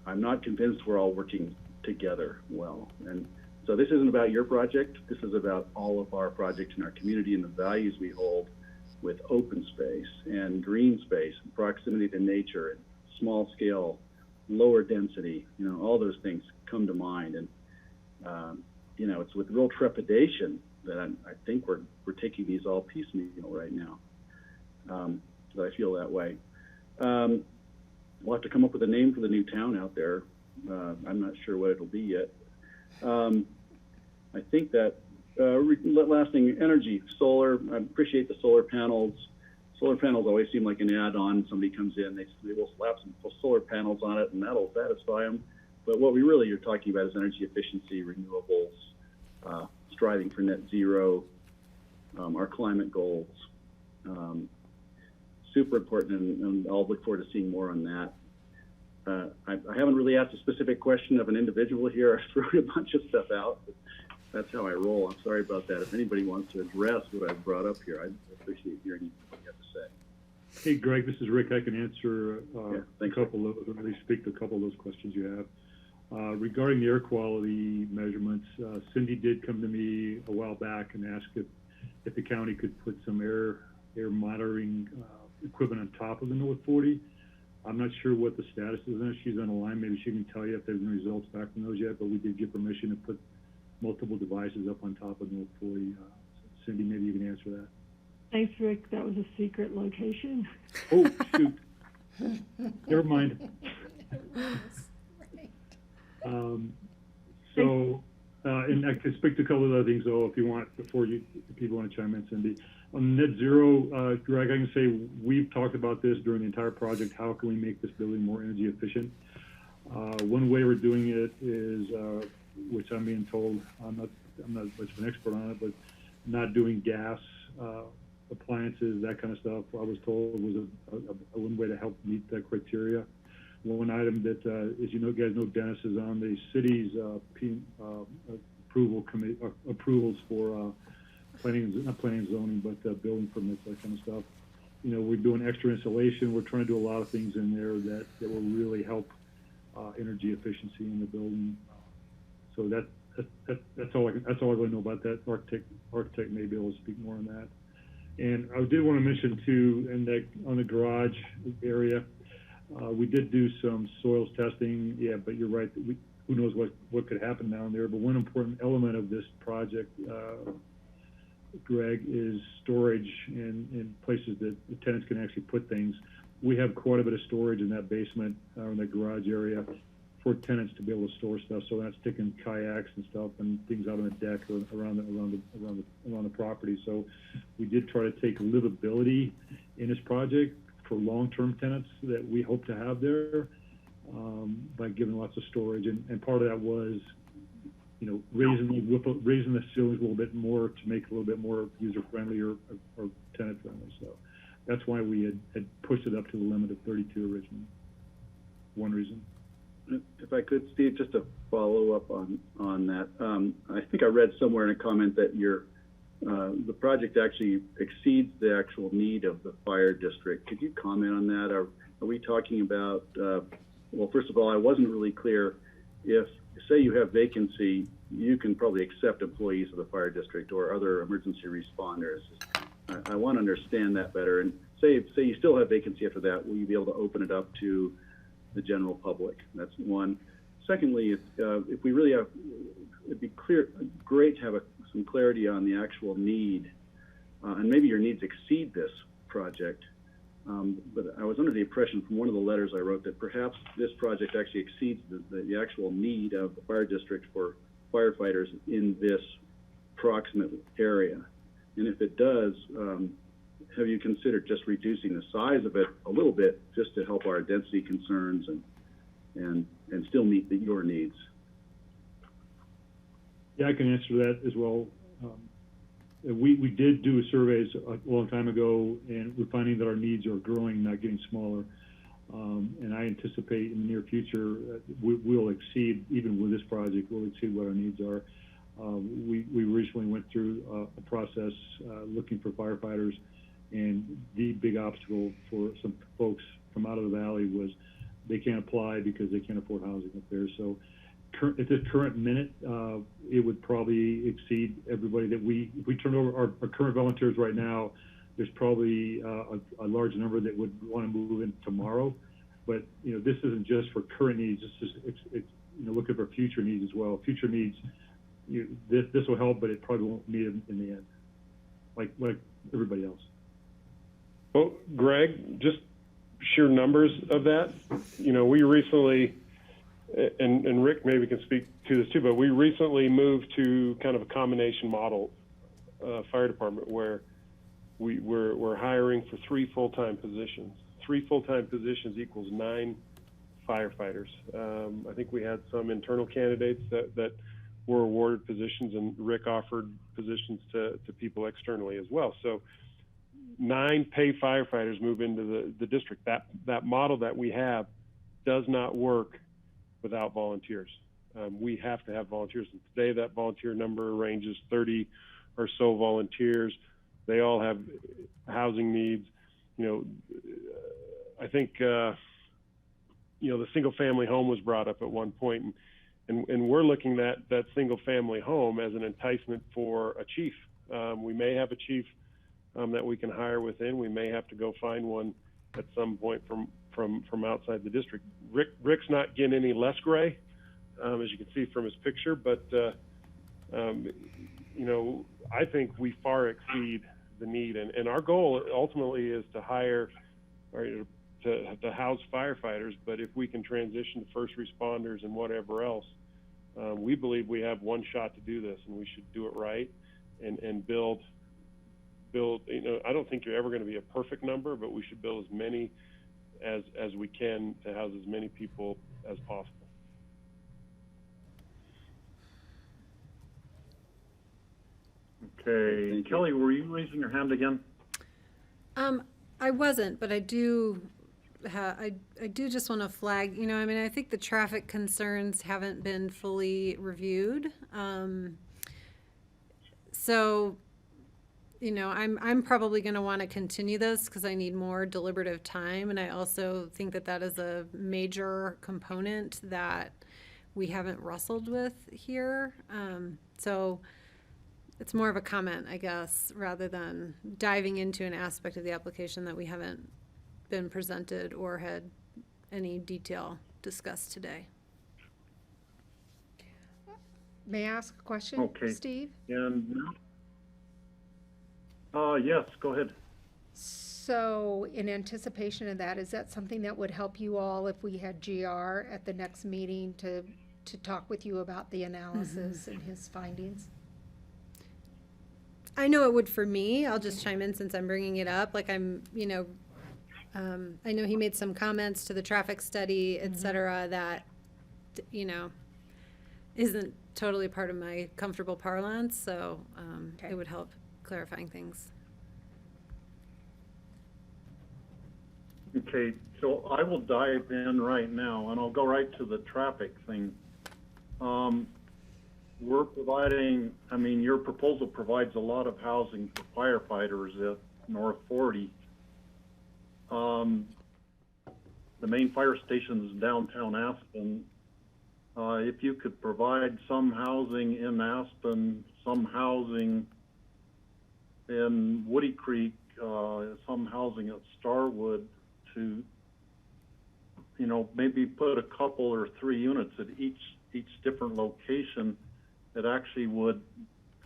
not convinced we're all working together well. And so this isn't about your project. This is about all of our projects in our community and the values we hold with open space and green space and proximity to nature and small scale, lower density, all those things come to mind. And, it's with real trepidation that I think we're taking these all piecemeal right now. That I feel that way. We'll have to come up with a name for the new town out there. I'm not sure what it'll be yet. I think that last thing, energy, solar. I appreciate the solar panels. Solar panels always seem like an add-on. Somebody comes in, they will slap some solar panels on it, and that'll satisfy them. But what we really are talking about is energy efficiency, renewables, striving for net zero, our climate goals. Super important, and I'll look forward to seeing more on that. I haven't really asked a specific question of an individual here. I threw a bunch of stuff out. But that's how I roll. I'm sorry about that. If anybody wants to address what I've brought up here, I'd appreciate hearing what you have to say. Hey, Greg, this is Rick. I can answer a couple of, or at least speak to a couple of those questions you have. Regarding the air quality measurements, Cindy did come to me a while back and ask if the county could put some air monitoring equipment on top of the North 40. I'm not sure what the status is on it. She's on the line. Maybe she can tell you if there's any results back from those yet, but we did get permission to put multiple devices up on top of North 40. Cindy, maybe you can answer that. Thanks, Rick. That was a secret location. Oh, shoot. Never mind. And I can speak to a couple of other things, though, if you want, if people want to chime in, Cindy. On net zero, Greg, I can say we've talked about this during the entire project. How can we make this building more energy efficient? One way we're doing it is, which I'm being told, I'm not much of an expert on it, but not doing gas appliances, that kind of stuff. I was told was a one way to help meet that criteria. One item that, as you know, Dennis is on the city's approvals for not planning and zoning, but building permits, that kind of stuff. We're doing extra insulation. We're trying to do a lot of things in there that will really help energy efficiency in the building. So that's all I really know about that. Architect may be able to speak more on that. And I did want to mention too, on the garage area, we did do some soils testing. Yeah, but you're right. Who knows what could happen down there? But one important element of this project, Greg, is storage in places that the tenants can actually put things. We have quite a bit of storage in that basement or in that garage area for tenants to be able to store stuff. So that's sticking kayaks and stuff and things out on the deck or around the property. So we did try to take livability in this project for long-term tenants that we hope to have there by giving lots of storage. And part of that was, raising the ceilings a little bit more to make it a little bit more user-friendly or tenant-friendly. So that's why we had pushed it up to the limit of 32 originally. One reason. If I could, Steve, just to follow up on that, I think I read somewhere in a comment that the project actually exceeds the actual need of the fire district. Could you comment on that? Are we talking about, well, first of all, I wasn't really clear. If, say you have vacancy, you can probably accept employees of the fire district or other emergency responders. I want to understand that better. And say you still have vacancy after that, will you be able to open it up to the general public? That's one. Secondly, if we really have, it'd be great to have some clarity on the actual need, and maybe your needs exceed this project. But I was under the impression from one of the letters I wrote that perhaps this project actually exceeds the actual need of the fire district for firefighters in this proximate area. And if it does, have you considered just reducing the size of it a little bit just to help our density concerns and still meet your needs? Yeah, I can answer that as well. We did do surveys a long time ago, and we're finding that our needs are growing, not getting smaller. And I anticipate in the near future we'll exceed, even with this project, we'll exceed what our needs are. We recently went through a process looking for firefighters, and the big obstacle for some folks from out of the valley was they can't apply because they can't afford housing up there. So at this current minute, it would probably exceed everybody that if we turn over our current volunteers right now, there's probably a large number that would want to move in tomorrow. But, you know, this isn't just for current needs. It's looking for future needs as well. Future needs, this will help, but it probably won't need them in the end, like everybody else. Well, Greg, just sheer numbers of that. You know, we recently, and Rick maybe can speak to this too, but we recently moved to kind of a combination model fire department where we're hiring for 3 full-time positions. 3 full-time positions equals 9 firefighters. I think we had some internal candidates that were awarded positions, and Rick offered positions to people externally as well. So 9 paid firefighters move into the district. That model that we have does not work without volunteers. We have to have volunteers. And today that volunteer number ranges 30 or so volunteers. They all have housing needs. You know, I think, the single family home was brought up at one point, and we're looking at that single family home as an enticement for a chief. We may have a chief that we can hire within. We may have to go find one at some point from outside the district. Rick's not getting any less gray, as you can see from his picture, but I think we far exceed the need, and our goal ultimately is to hire or to house firefighters. But if we can transition to first responders and whatever else, we believe we have one shot to do this, and we should do it right and build. I don't think you're ever going to be a perfect number, but we should build as many as we can to house as many people as possible. Okay, Kelly, were you raising your hand again? I wasn't, but I do just want to flag, I think the traffic concerns haven't been fully reviewed. So, I'm probably going to want to continue this because I need more deliberative time. And I also think that is a major component that we haven't wrestled with here. So it's more of a comment, I guess, rather than diving into an aspect of the application that we haven't been presented or had any detail discussed today. May I ask a question, Okay. Steve? And yes, go ahead. So in anticipation of that, is that something that would help you all if we had GR at the next meeting to talk with you about the analysis and his findings? I know it would for me. I'll just chime in since I'm bringing it up. Like I know he made some comments to the traffic study, et cetera, that, isn't totally part of my comfortable parlance. So it would help clarifying things. Okay, so I will dive in right now, and I'll go right to the traffic thing. We're providing, your proposal provides a lot of housing for firefighters at North 40. The main fire station is downtown Aspen. If you could provide some housing in Aspen, some housing in Woody Creek, some housing at Starwood, to, maybe put a couple or 3 units at each different location, that actually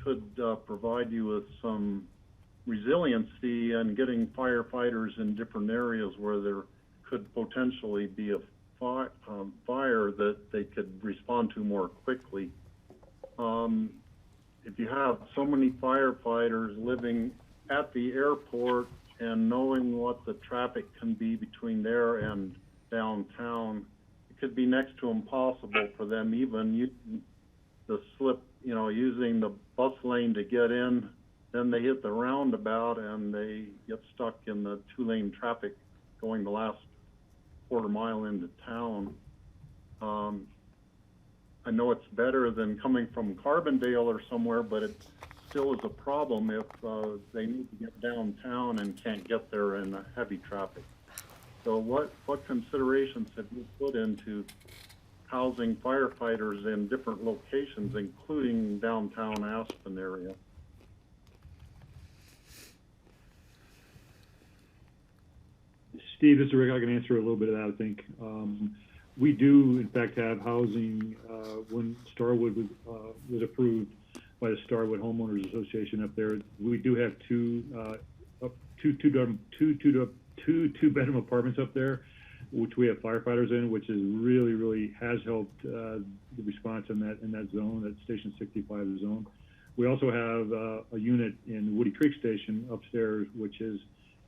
could provide you with some resiliency and getting firefighters in different areas where there could potentially be a fire that they could respond to more quickly. If you have so many firefighters living at the airport and knowing what the traffic can be between there and downtown, it could be next to impossible for them even using the slip using the bus lane to get in, then they hit the roundabout and they get stuck in the 2-lane traffic going the last quarter mile into town. I know it's better than coming from Carbondale or somewhere, but it still is a problem if they need to get downtown and can't get there in heavy traffic. So what considerations have you put into housing firefighters in different locations, including downtown Aspen area? Steve, this is Rick. I can answer a little bit of that, I think. We do, in fact, have housing when Starwood was approved by the Starwood Homeowners Association up there. We do have two two-bedroom apartments up there, which we have firefighters in, which is really has helped the response in that zone, that Station 65 zone. We also have a unit in Woody Creek Station upstairs, which has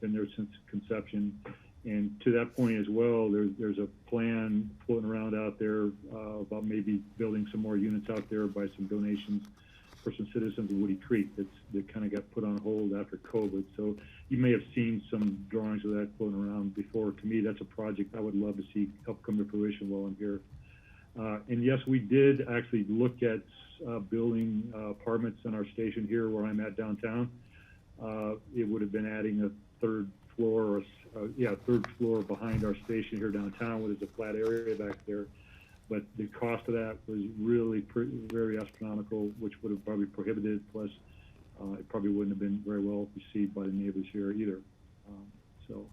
been there since conception. And to that point as well, there's a plan floating around out there about maybe building some more units out there by some donations for some citizens of Woody Creek that kind of got put on hold after COVID. So you may have seen some drawings of that floating around before. To me, that's a project I would love to see help come to fruition while I'm here. And yes, we did actually look at building apartments in our station here where I'm at downtown. It would have been adding a third floor behind our station here downtown, where there's a flat area back there. But the cost of that was really very astronomical, which would have probably prohibited. Plus, it probably wouldn't have been very well received by the neighbors here either. So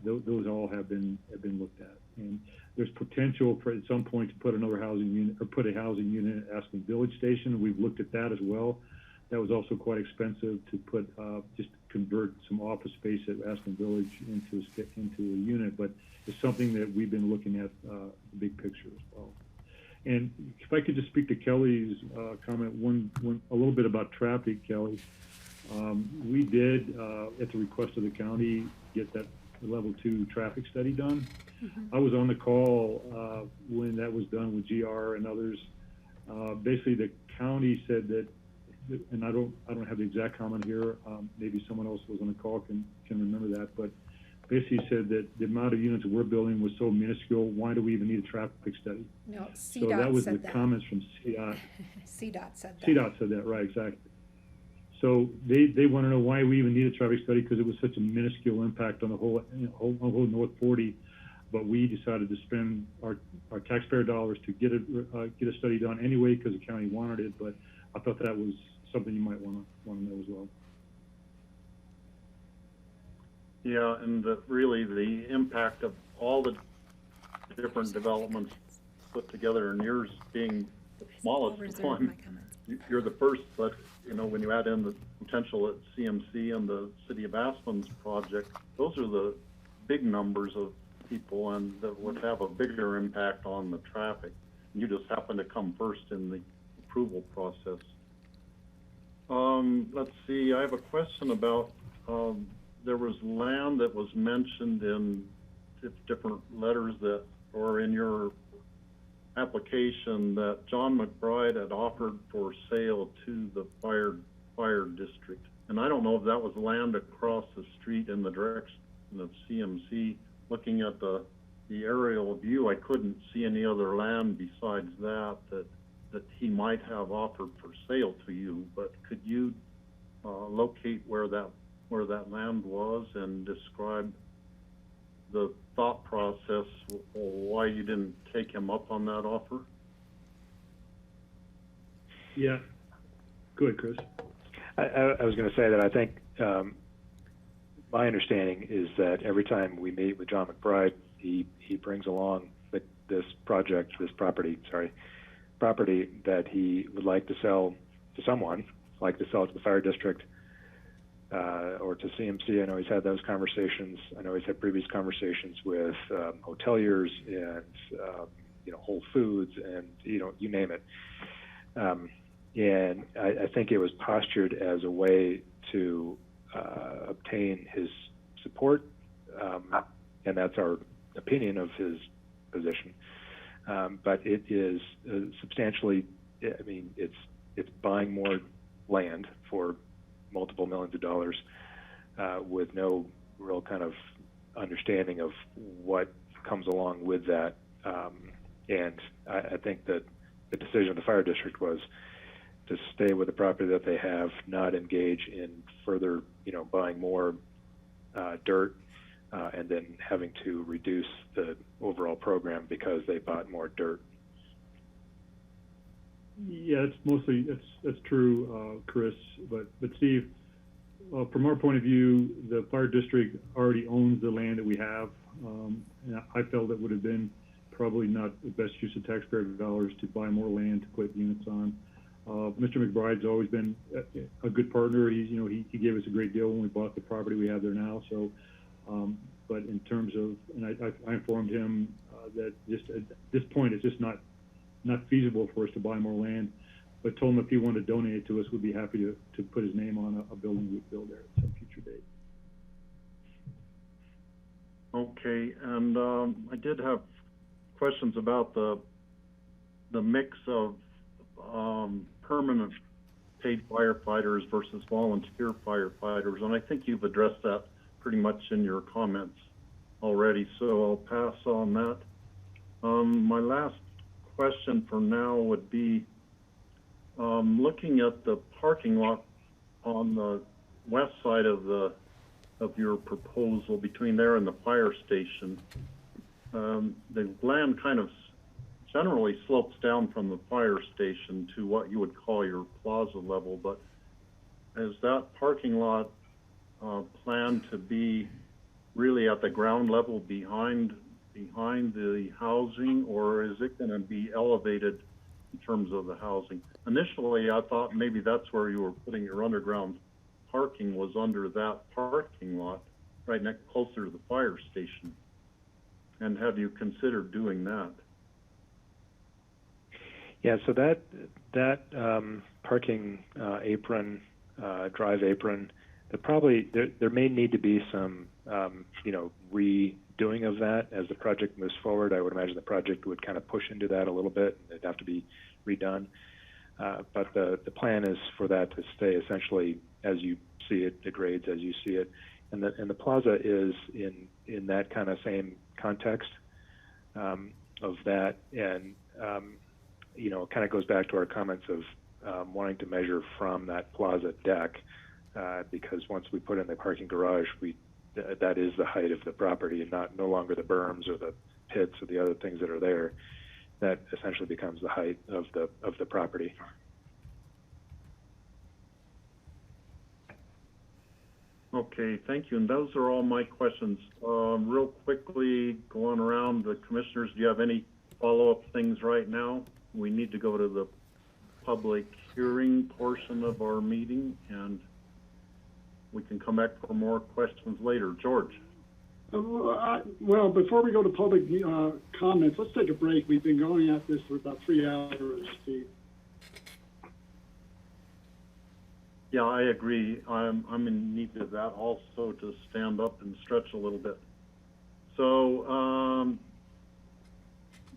those all have been looked at, and there's potential for at some point to put another housing unit or put a housing unit at Aspen Village Station. We've looked at that as well. That was also quite expensive to put just convert some office space at Aspen Village into a unit, but it's something that we've been looking at the big picture as well. And if I could just speak to Kelly's comment a little bit about traffic, Kelly. We did, at the request of the county, get that level 2 traffic study done. Mm-hmm. I was on the call when that was done with GR and others. Basically, the county said that, and I don't have the exact comment here. Maybe someone else was on the call can remember that, but basically said that the amount of units we're building was so minuscule. Why do we even need a traffic study? No, CDOT so that was said the comments from CDOT. CDOT said that. CDOT said that, right? Exactly. So they want to know why we even need a traffic study, because it was such a minuscule impact on the whole North 40. But we decided to spend our taxpayer dollars to get a study done anyway, because the county wanted it. But I thought that was something you might want to know as well. Yeah, and really the impact of all the different developments put together, and yours being the smallest one. You're the first, but when you add in the potential at CMC and the City of Aspen's project, those are the big numbers of people, and that would have a bigger impact on the traffic. You just happen to come first in the approval process. Let's see, I have a question about, there was land that was mentioned in different letters that, or in your application, that John McBride had offered for sale to the fire district. And I don't know if that was land across the street in the direction of CMC. Looking at the aerial view, I couldn't see any other land besides that he might have offered for sale to you. But could you locate where that land was and describe the thought process why you didn't take him up on that offer? Yeah. Go ahead, Chris. I was going to say that I think my understanding is that every time we meet with John McBride, he brings along this property that he would like to sell to someone, like to sell it to the fire district or to CMC. I know he's had those conversations. I know he's had previous conversations with hoteliers and Whole Foods and you name it. And I think it was postured as a way to obtain his support, and that's our opinion of his position. But it is substantially, it's it's buying more land for multiple millions of dollars with no real kind of understanding of what comes along with that. And I think that the decision of the fire district was to stay with the property that they have, not engage in further, buying more dirt and then having to reduce the overall program because they bought more dirt. Yeah, that's true, Chris. But Steve, from our point of view, the fire district already owns the land that we have. And I felt it would have been probably not the best use of taxpayer dollars to buy more land to put units on. Mr. McBride's always been a good partner. He gave us a great deal when we bought the property we have there now. So, but in terms of, and I informed him that just at this point it's just not feasible for us to buy more land. But told him if he wanted to donate it to us, we'd be happy to put his name on a building we'd build there at some future date. Okay, and I did have questions about the mix of permanent paid firefighters versus volunteer firefighters, and I think you've addressed that pretty much in your comments already, so I'll pass on that. My last question for now would be looking at the parking lot on the west side of your proposal between there and the fire station. The land kind of generally slopes down from the fire station to what you would call your plaza level, but is that parking lot planned to be really at the ground level behind the housing, or is it going to be elevated in terms of the housing? Initially, I thought maybe that's where you were putting your underground parking, was under that parking lot, right next closer to the fire station. And have you considered doing that? Yeah, so that parking apron, drive apron, there may need to be some redoing of that as the project moves forward. I would imagine the project would kind of push into that a little bit. It'd have to be redone. But the plan is for that to stay essentially as you see it, the grades as you see it, and the plaza is in that kind of same context of that, and it kind of goes back to our comments of wanting to measure from that plaza deck because once we put in the parking garage, that is the height of the property and no longer the berms or the pits or the other things that are there. That essentially becomes the height of the property. Okay, thank you. And those are all my questions. Real quickly, going around the commissioners, do you have any follow-up things right now? We need to go to the public hearing portion of our meeting, and we can come back for more questions later. George? Well, before we go to public comments, let's take a break. We've been going at this for about 3 hours, Steve. Yeah, I agree. I'm in need of that also, to stand up and stretch a little bit. So,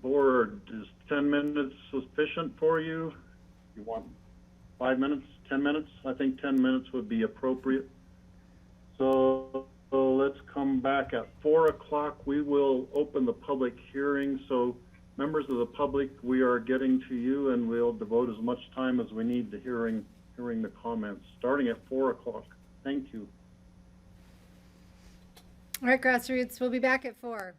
board, is 10 minutes sufficient for you? You want 5 minutes, 10 minutes? I think 10 minutes would be appropriate. So let's come back at 4 o'clock. We will open the public hearing. So members of the public, we are getting to you, and we'll devote as much time as we need to hearing the comments, starting at 4 o'clock. Thank you. All right, grassroots, we'll be back at 4.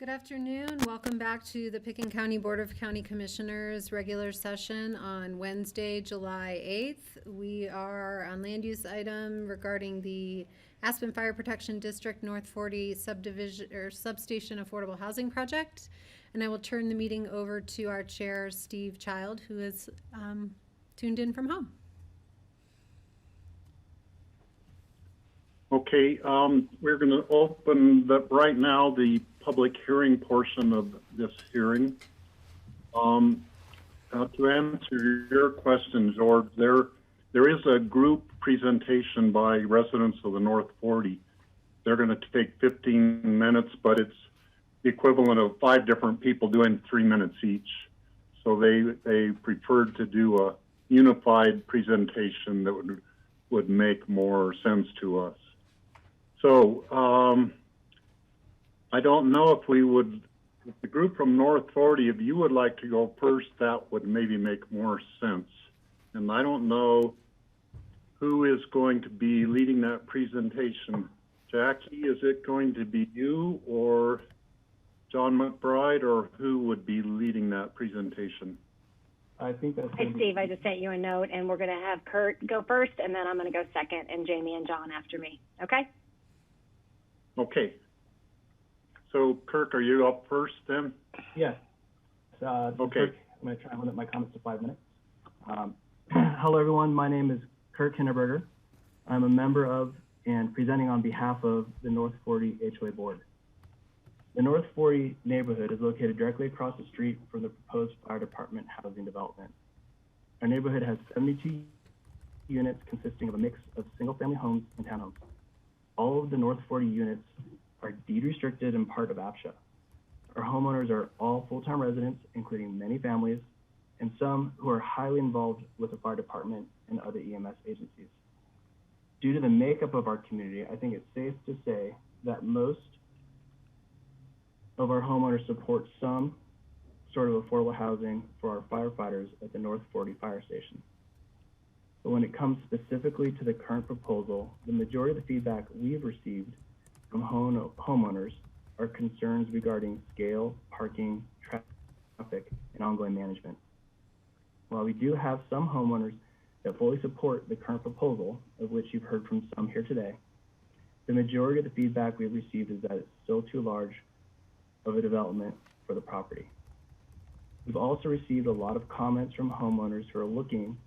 Good afternoon. Welcome back to the Pickens County Board of County Commissioners regular session on Wednesday, July 8th. We are on land use item regarding the Aspen Fire Protection District North 40 subdivision or substation affordable housing project. And I will turn the meeting over to our chair, Steve Child, who is tuned in from home. Okay, we're going to open right now the public hearing portion of this hearing. To answer your question, George, there is a group presentation by residents of the North 40. They're going to take 15 minutes, but it's the equivalent of 5 different people doing 3 minutes each. So they preferred to do a unified presentation that would make more sense to us. So I don't know if the group from North 40, if you would like to go first, that would maybe make more sense. And I don't know who is going to be leading that presentation. Jackie, is it going to be you or John McBride, or who would be leading that presentation? I think that's. Hi, Steve. I just sent you a note, and we're going to have Kurt go first, and then I'm going to go second, and Jamie and John after me. Okay? Okay. So, Kirk, are you up first then? Yes. Okay. Kirk. I'm going to try and limit my comments to 5 minutes. Hello, everyone. My name is Kirk Hinterberger. I'm a member of and presenting on behalf of the North 40 HOA Board. The North 40 neighborhood is located directly across the street from the proposed fire department housing development. Our neighborhood has 72 units consisting of a mix of single-family homes and townhomes. All of the North 40 units are deed restricted and part of APSHA. Our homeowners are all full-time residents, including many families, and some who are highly involved with the fire department and other EMS agencies. Due to the makeup of our community, I think it's safe to say that most of our homeowners support some sort of affordable housing for our firefighters at the North 40 fire station. But when it comes specifically to the current proposal, the majority of the feedback we've received from homeowners are concerns regarding scale, parking, traffic, and ongoing management. While we do have some homeowners that fully support the current proposal, of which you've heard from some here today, the majority of the feedback we've received is that it's still too large of a development for the property. We've also received a lot of comments from homeowners who are looking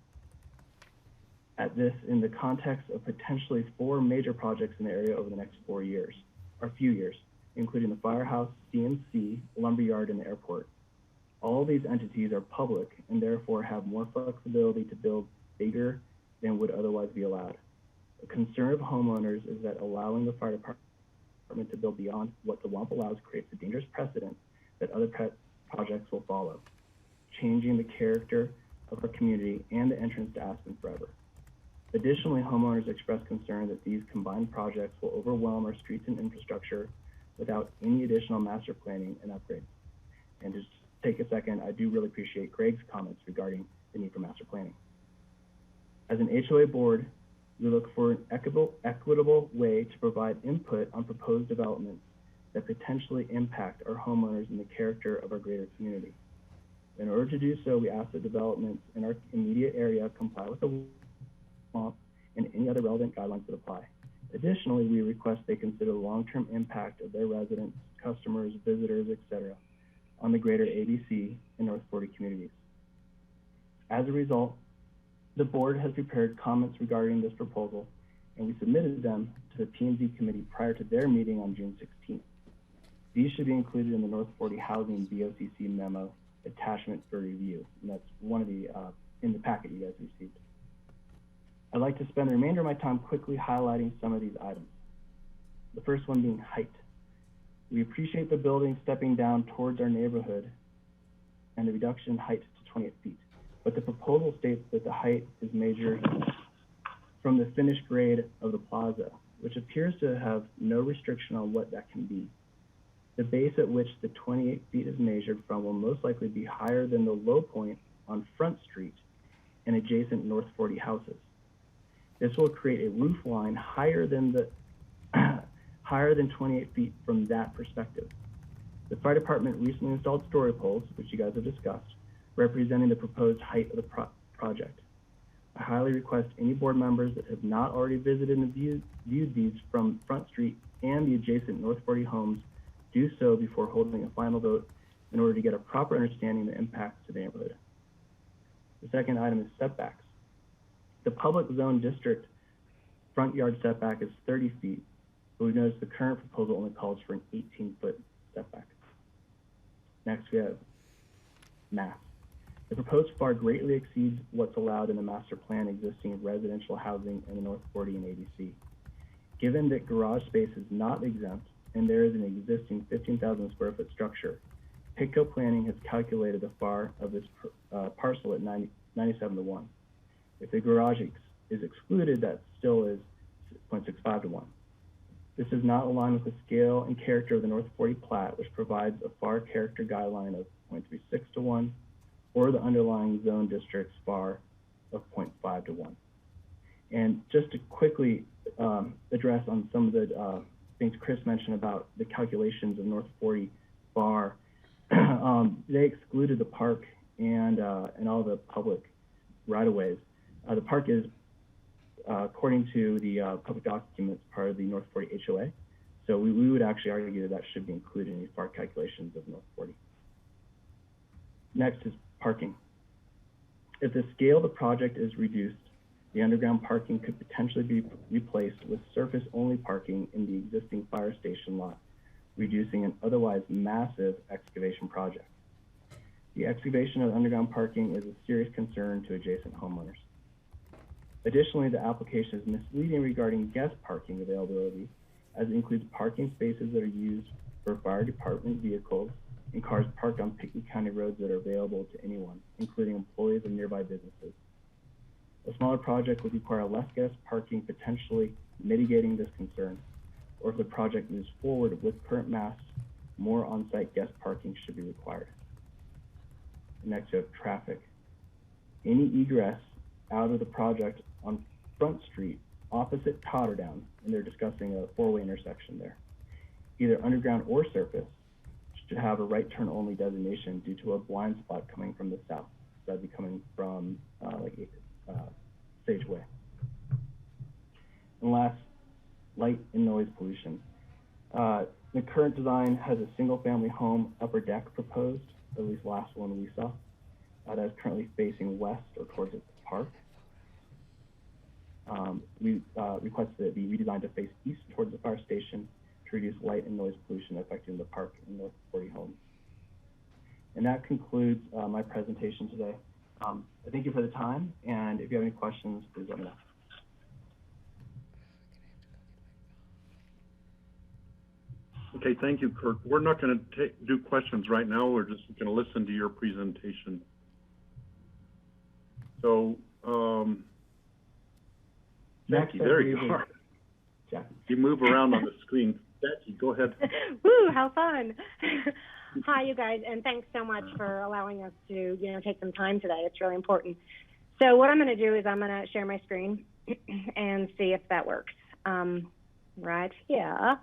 at this in the context of potentially 4 major projects in the area over the next 4 years, or few years, including the firehouse, CMC, lumberyard, and the airport. All of these entities are public and therefore have more flexibility to build bigger than would otherwise be allowed. A concern of homeowners is that allowing the fire department to build beyond what the WAMP allows creates a dangerous precedent that other projects will follow, changing the character of our community and the entrance to Aspen forever. Additionally, homeowners express concern that these combined projects will overwhelm our streets and infrastructure without any additional master planning and upgrades. And just take a second, I do really appreciate Greg's comments regarding the need for master planning. As an HOA board, we look for an equitable way to provide input on proposed developments that potentially impact our homeowners and the character of our greater community. In order to do so, we ask that developments in our immediate area comply with the WAMP and any other relevant guidelines that apply. Additionally, we request they consider the long-term impact of their residents, customers, visitors, etc. on the greater ABC and North 40 communities. As a result, the board has prepared comments regarding this proposal, and we submitted them to the P&Z committee prior to their meeting on June 16th. These should be included in the North 40 Housing BOCC memo attachment for review, and that's one of the in the packet you guys received. I'd like to spend the remainder of my time quickly highlighting some of these items. The first one being height. We appreciate the building stepping down towards our neighborhood and the reduction in height to 28 feet. But the proposal states that the height is measured from the finished grade of the plaza, which appears to have no restriction on what that can be. The base at which the 28 feet is measured from will most likely be higher than the low point on Front Street and adjacent North 40 houses. This will create a roof line higher than 28 feet from that perspective. The fire department recently installed story poles, which you guys have discussed, representing the proposed height of the project. I highly request any board members that have not already visited and viewed these from Front Street and the adjacent North 40 homes do so before holding a final vote in order to get a proper understanding of the impacts to the neighborhood. The second item is setbacks. The public zone district front yard setback is 30 feet, but we noticed the current proposal only calls for an 18-foot setback. Next, we have mass. The proposed FAR greatly exceeds what's allowed in the master plan existing residential housing in the North 40 and ADC. Given that garage space is not exempt and there is an existing 15,000 square foot structure, PITCO planning has calculated the FAR of this parcel at 97 to 1. If the garage is excluded, that still is 0.65 to 1. This does not align with the scale and character of the North 40 plat, which provides a FAR character guideline of 0.36 to 1, or the underlying zone district's FAR of 0.5 to 1. And just to quickly address on some of the things Chris mentioned about the calculations of North 40 FAR, they excluded the park and all the public right-of-ways. The park is, according to the public documents, part of the North 40 HOA. So we would actually argue that should be included in the FAR calculations of North 40. Next is parking. If the scale of the project is reduced, the underground parking could potentially be replaced with surface-only parking in the existing fire station lot, reducing an otherwise massive excavation project. The excavation of underground parking is a serious concern to adjacent homeowners. Additionally, the application is misleading regarding guest parking availability, as it includes parking spaces that are used for fire department vehicles and cars parked on Pickens County roads that are available to anyone, including employees of nearby businesses. A smaller project would require less guest parking, potentially mitigating this concern, or if the project moves forward with current mass, more on-site guest parking should be required. Next, we have traffic. Any egress out of the project on Front Street opposite Totterdown, and they're discussing a four-way intersection there, either underground or surface, should have a right turn only designation due to a blind spot coming from the south. So that'd be coming from Sage Way. And last, light and noise pollution. The current design has a single family home upper deck proposed, at least last one we saw, that is currently facing west or towards the park. We requested that it be redesigned to face east towards the fire station to reduce light and noise pollution affecting the park and North 40 homes. And that concludes my presentation today. I thank you for the time, and if you have any questions, please let me know. Okay, thank you, Kurt. We're not going to do questions right now. We're just going to listen to your presentation. So, Jackie, there you are. Jackie. You move around on the screen. Jackie, go ahead. Woo, how fun. Hi, you guys, and thanks so much for allowing us to, take some time today. It's really important. So what I'm going to do is I'm going to share my screen and see if that works. Right here.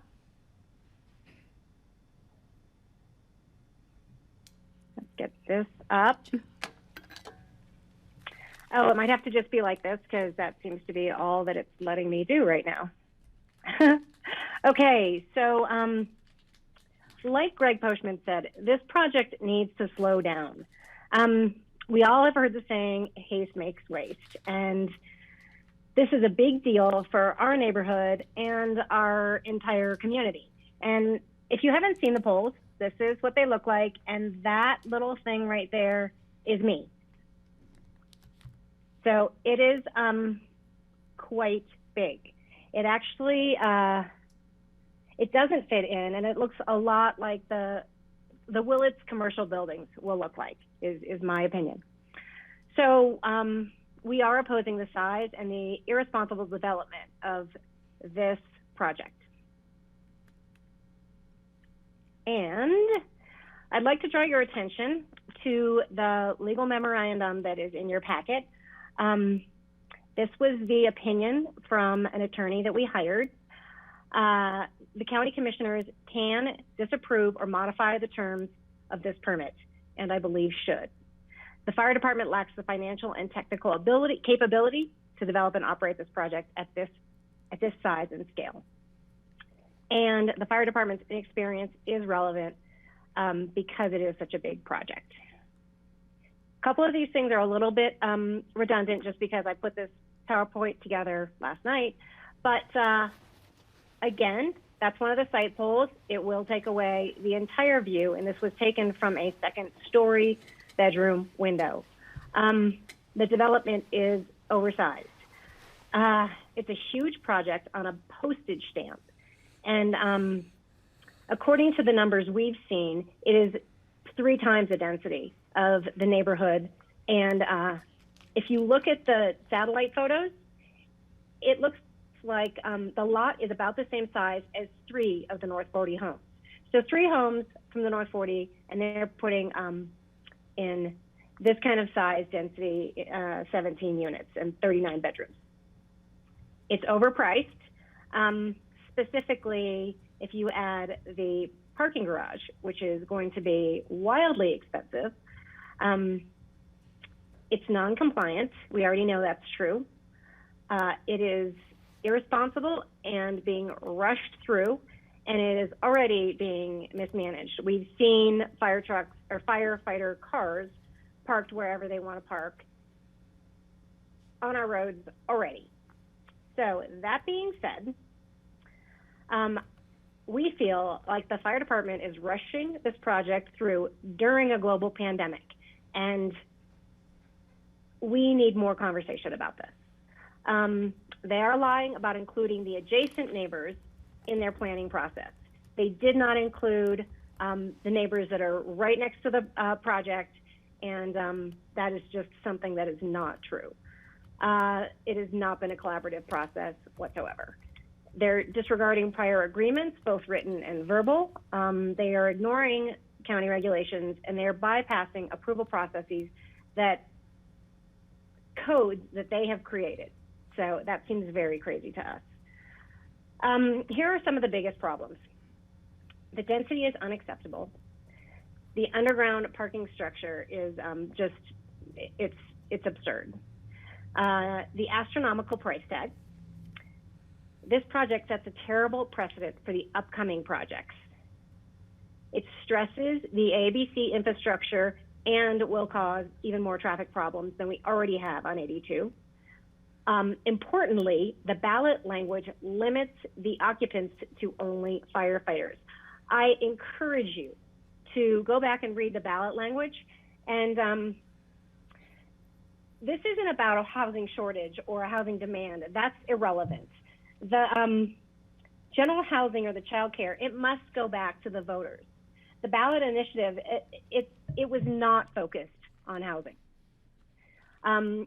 Let's get this up. Oh, it might have to just be like this because that seems to be all that it's letting me do right now. Okay, so like Greg Poshman said, this project needs to slow down. We all have heard the saying, haste makes waste, and this is a big deal for our neighborhood and our entire community. And if you haven't seen the polls, this is what they look like, and that little thing right there is me. So it is quite big. It actually, it doesn't fit in, and it looks a lot like the Willits commercial buildings will look like, is my opinion. So we are opposing the size and the irresponsible development of this project. And I'd like to draw your attention to the legal memorandum that is in your packet. This was the opinion from an attorney that we hired. the county commissioners can disapprove or modify the terms of this permit, and I believe should. The fire department lacks the financial and technical capability to develop and operate this project at this size and scale. And the fire department's experience is relevant because it is such a big project. A couple of these things are a little bit redundant just because I put this PowerPoint together last night, but again, that's one of the site polls. It will take away the entire view, and this was taken from a second-story bedroom window. The development is oversized. It's a huge project on a postage stamp, and according to the numbers we've seen, it is 3 times the density of the neighborhood. And if you look at the satellite photos, it looks like the lot is about the same size as 3 of the North 40 homes. So 3 homes from the North 40, and they're putting in this kind of size density, 17 units and 39 bedrooms. It's overpriced. Specifically, if you add the parking garage, which is going to be wildly expensive, it's non-compliant. We already know that's true. It is irresponsible and being rushed through, and it is already being mismanaged. We've seen fire trucks or firefighter cars parked wherever they want to park on our roads already. So that being said, we feel like the fire department is rushing this project through during a global pandemic, and we need more conversation about this. They are lying about including the adjacent neighbors in their planning process. They did not include the neighbors that are right next to the project, and that is just something that is not true. It has not been a collaborative process whatsoever. They're disregarding prior agreements, both written and verbal. They are ignoring county regulations, and they're bypassing approval processes that codes that they have created. So that seems very crazy to us. Here are some of the biggest problems. The density is unacceptable. The underground parking structure is it's absurd. The astronomical price tag. This project sets a terrible precedent for the upcoming projects. It stresses the ABC infrastructure and will cause even more traffic problems than we already have on 82. Importantly, the ballot language limits the occupants to only firefighters. I encourage you to go back and read the ballot language. And this isn't about a housing shortage or a housing demand. That's irrelevant. The general housing or the child care, it must go back to the voters. The ballot initiative, it was not focused on housing. And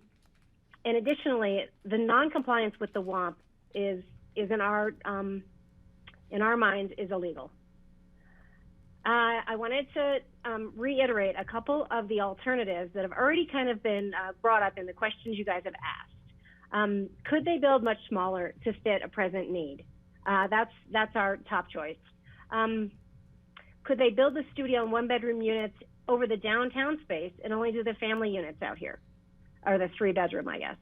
additionally, the non-compliance with the WOMP is in our minds is illegal. I wanted to reiterate a couple of the alternatives that have already kind of been brought up in the questions you guys have asked. Could they build much smaller to fit a present need? That's our top choice. Could they build the studio and 1-bedroom units over the downtown space and only do the family units out here, or the 3-bedroom, I guess?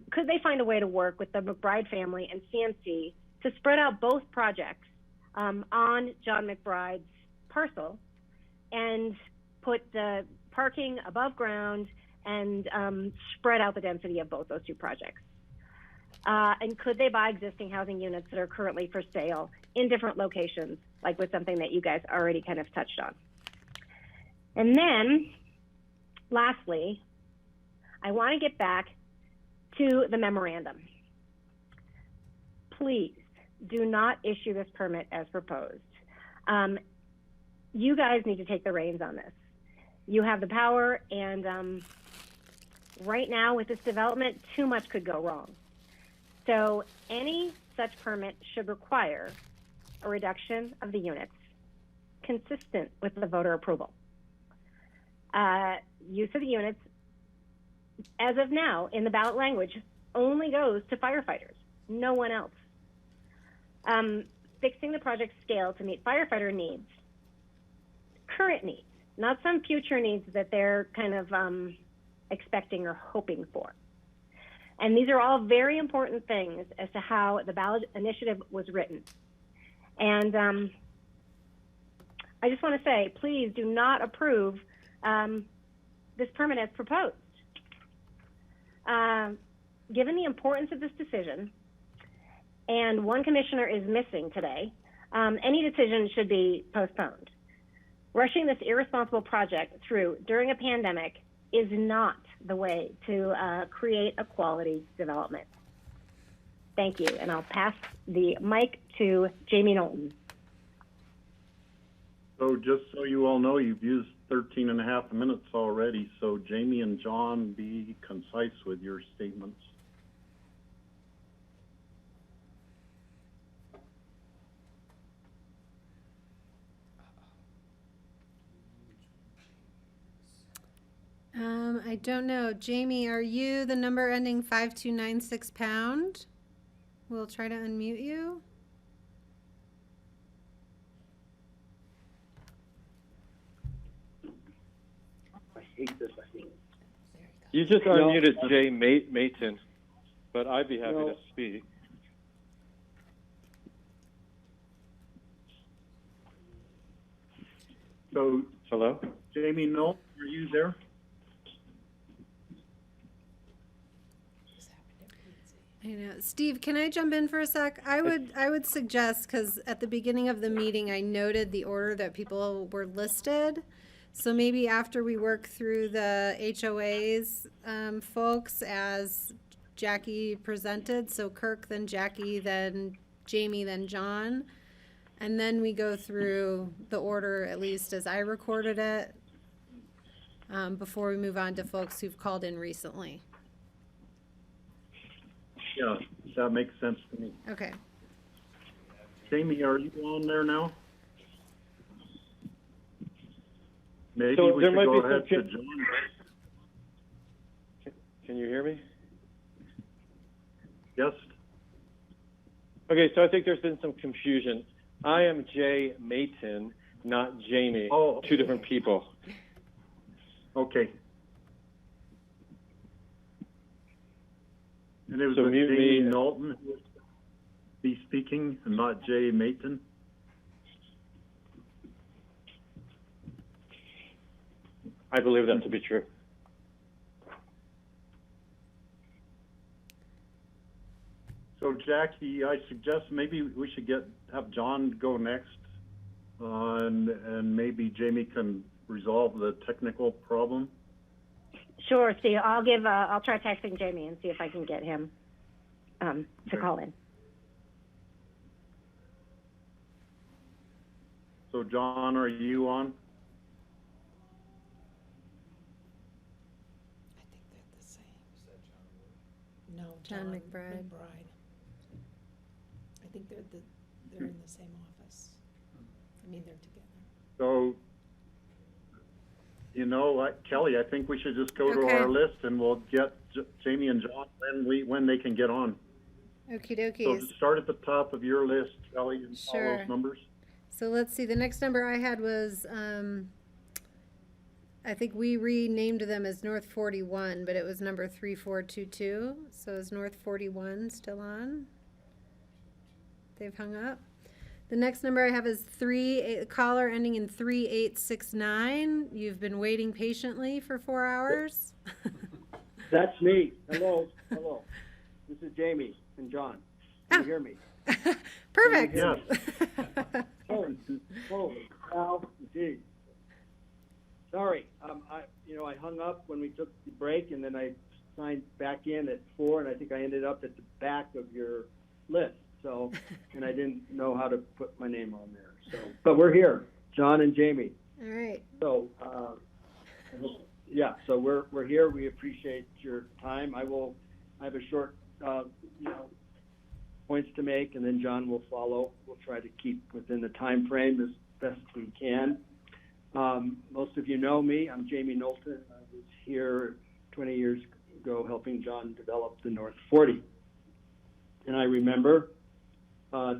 Could they find a way to work with the McBride family and CMC to spread out both projects on John McBride's parcel and put the parking above ground and spread out the density of both those 2 projects? And could they buy existing housing units that are currently for sale in different locations, like with something that you guys already kind of touched on? And then, lastly, I want to get back to the memorandum. Please do not issue this permit as proposed. You guys need to take the reins on this. You have the power, and right now with this development, too much could go wrong. So any such permit should require a reduction of the units consistent with the voter approval. Use of the units, as of now, in the ballot language, only goes to firefighters, no one else. fixing the project scale to meet firefighter needs, current needs, not some future needs that they're kind of expecting or hoping for. And these are all very important things as to how the ballot initiative was written. And I just want to say, please do not approve this permit as proposed. Given the importance of this decision, and one commissioner is missing today, any decision should be postponed. Rushing this irresponsible project through during a pandemic is not the way to create a quality development. Thank you, and I'll pass the mic to Jamie Knowlton. So just so you all know, you've used 13 and a half minutes already, so Jamie and John, be concise with your statements. I don't know. Jamie, are you the number ending 5296 pound? We'll try to unmute you. I hate this. I hate it. You just unmuted Jay Mayton, but I'd be happy to speak. So, hello? Jamie, no, are you there? I know. Steve, can I jump in for a sec? I would suggest, because at the beginning of the meeting, I noted the order that people were listed. So maybe after we work through the HOAs, folks, as Jackie presented, so Kirk, then Jackie, then Jamie, then John, and then we go through the order, at least as I recorded it, before we move on to folks who've called in recently. Yeah, that makes sense to me. Okay. Jamie, are you on there now? Maybe So we there should might go be ahead some to John. Can you hear me? Yes. Okay, so I think there's been some confusion. I am Jay Mayton, not Jamie. Oh. Two different people. Okay. And it was So with mute Jamie me. Knowlton who would be speaking, and not Jay Mayton. I believe that to be true. So Jackie, I suggest maybe we should have John go next, and maybe Jamie can resolve the technical problem. Sure, Steve. I'll try texting Jamie and see if I can get him to call in. So John, are you on? No, John McBride. I think they're in the same office. I mean, they're together. So, you know what, Kelly, I think we should just go to Okay. our list and we'll get Jamie and John when they can get on. Okie So dokies. start at the top of your list, Kelly, and all Sure. those numbers. So let's see, the next number I had was, I think we renamed them as North 41, but it was number 3422. So is North 41 still on? They've hung up. The next number I have is caller ending in 3869. You've been waiting patiently for 4 hours. That's me. Hello. Hello. This is Jamie and John. Can you hear me? Perfect. Yes. Holy cow. Geez. Sorry. I hung up when we took the break, and then I signed back in at 4, and I think I ended up at the back of your list. So, and I didn't know how to put my name on there. So, but we're here, John and Jamie. All right. So, yeah, so we're here. We appreciate your time. I have a short, points to make, and then John will follow. We'll try to keep within the time frame as best we can. Most of you know me. I'm Jamie Knowlton. I was here 20 years ago helping John develop the North 40. And I remember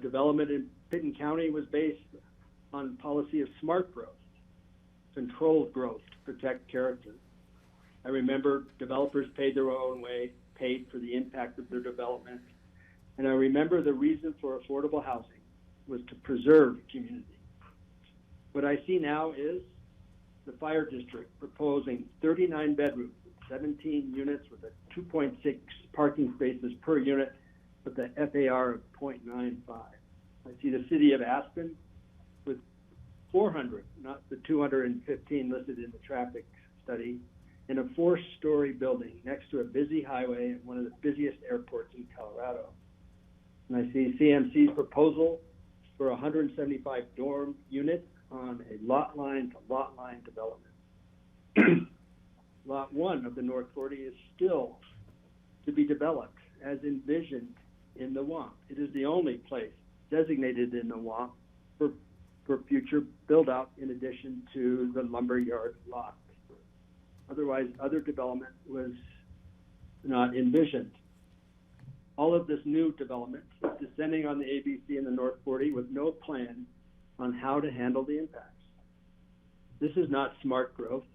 development Pitt County was based on policy of smart growth, controlled growth to protect character. I remember developers paid their own way, paid for the impact of their development. And I remember the reason for affordable housing was to preserve community. What I see now is the fire district proposing 39 bedrooms, 17 units with a 2.6 parking spaces per unit with the FAR of 0.95. I see the city of Aspen with 400, not the 215 listed in the traffic study, in a 4-story building next to a busy highway at one of the busiest airports in Colorado. And I see CMC's proposal for 175 dorm units on a lot line to lot line development. Lot 1 of the North 40 is still to be developed as envisioned in the WAMP. It is the only place designated in the WAMP for future build out in addition to the lumberyard lot. Otherwise, other development was not envisioned. All of this new development is descending on the ABC in the North 40 with no plan on how to handle the impacts. This is not smart growth.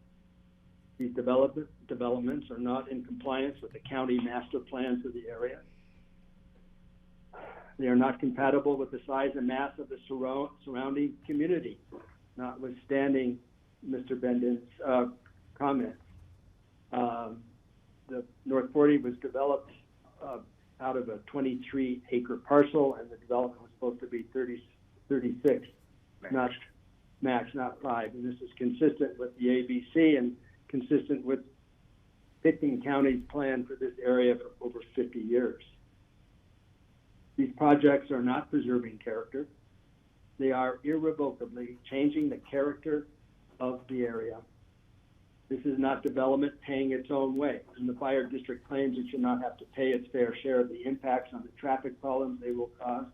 These developments are not in compliance with the county master plan for the area. They are not compatible with the size and mass of the surrounding community, notwithstanding Mr. Benden's comments. The North 40 was developed out of a 23-acre parcel, and the development was supposed to be 36, not max, not 5. And this is consistent with the ABC and consistent with Pitt County's plan for this area for over 50 years. These projects are not preserving character. They are irrevocably changing the character of the area. This is not development paying its own way. And the fire district claims it should not have to pay its fair share of the impacts on the traffic problems they will cause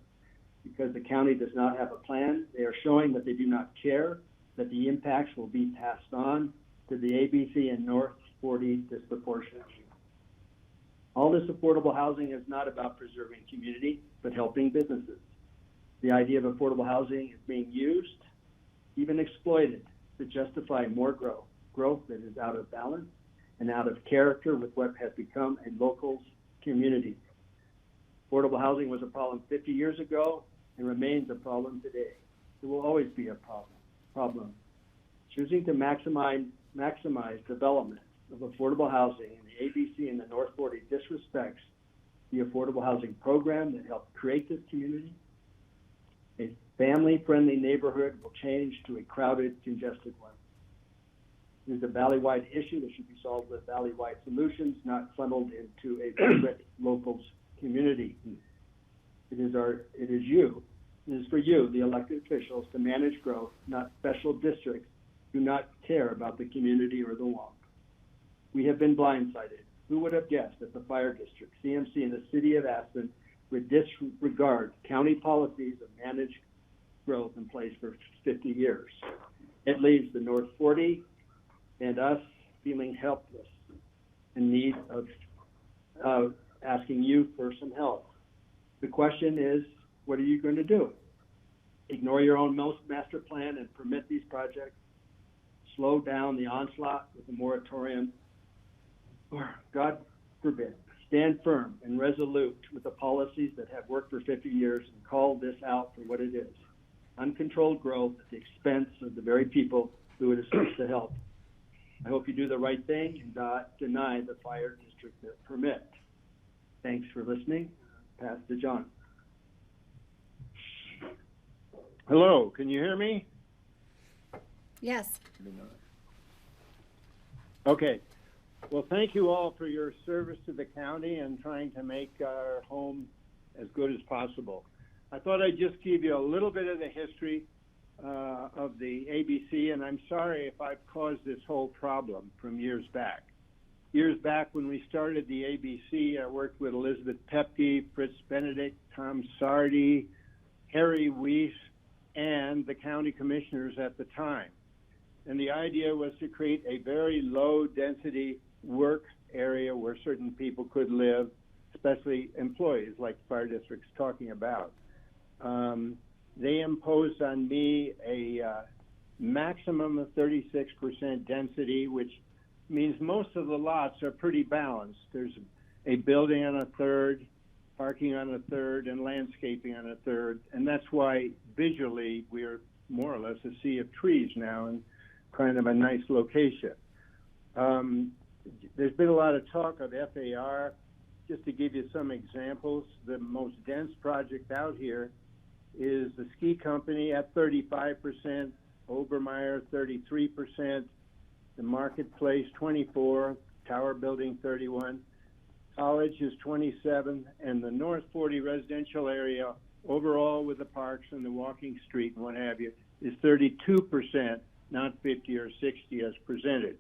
because the county does not have a plan. They are showing that they do not care, that the impacts will be passed on to the ABC and North 40 disproportionately. All this affordable housing is not about preserving community, but helping businesses. The idea of affordable housing is being used, even exploited, to justify more growth that is out of balance and out of character with what has become a local community. Affordable housing was a problem 50 years ago and remains a problem today. It will always be a problem. Choosing to maximize development of affordable housing in the ABC and the North 40 disrespects the affordable housing program that helped create this community. A family-friendly neighborhood will change to a crowded, congested one. It is a valley-wide issue that should be solved with valley-wide solutions, not funneled into a vibrant local community. It is for you, the elected officials, to manage growth, not special districts who do not care about the community or the WAMP. We have been blindsided. Who would have guessed that the fire district, CMC, and the city of Aspen would disregard county policies of managed growth in place for 50 years? It leaves the North 40 and us feeling helpless in need of asking you for some help. The question is, what are you going to do? Ignore your own master plan and permit these projects? Slow down the onslaught with a moratorium? Or, God forbid, stand firm and resolute with the policies that have worked for 50 years and call this out for what it is: uncontrolled growth at the expense of the very people who it is supposed to help. I hope you do the right thing and not deny the fire district the permit. Thanks for listening. Pass to John. Hello, can you hear me? Yes. Okay. Well, thank you all for your service to the county and trying to make our home as good as possible. I thought I'd just give you a little bit of the history of the ABC, and I'm sorry if I've caused this whole problem from years back. Years back when we started the ABC, I worked with Elizabeth Pepke, Fritz Benedict, Tom Sardi, Harry Weiss, and the county commissioners at the time. And the idea was to create a very low-density work area where certain people could live, especially employees like the fire district's talking about. they imposed on me a maximum of 36% density, which means most of the lots are pretty balanced. There's a building on a third, parking on a third, and landscaping on a third. And that's why visually we're more or less a sea of trees now and kind of a nice location. There's been a lot of talk of FAR. Just to give you some examples, the most dense project out here is the ski company at 35%, Obermeyer 33%, the Marketplace 24%, Tower Building 31%, College is 27%, and the North 40 residential area overall with the parks and the walking street and what have you is 32%, not 50 or 60 as presented.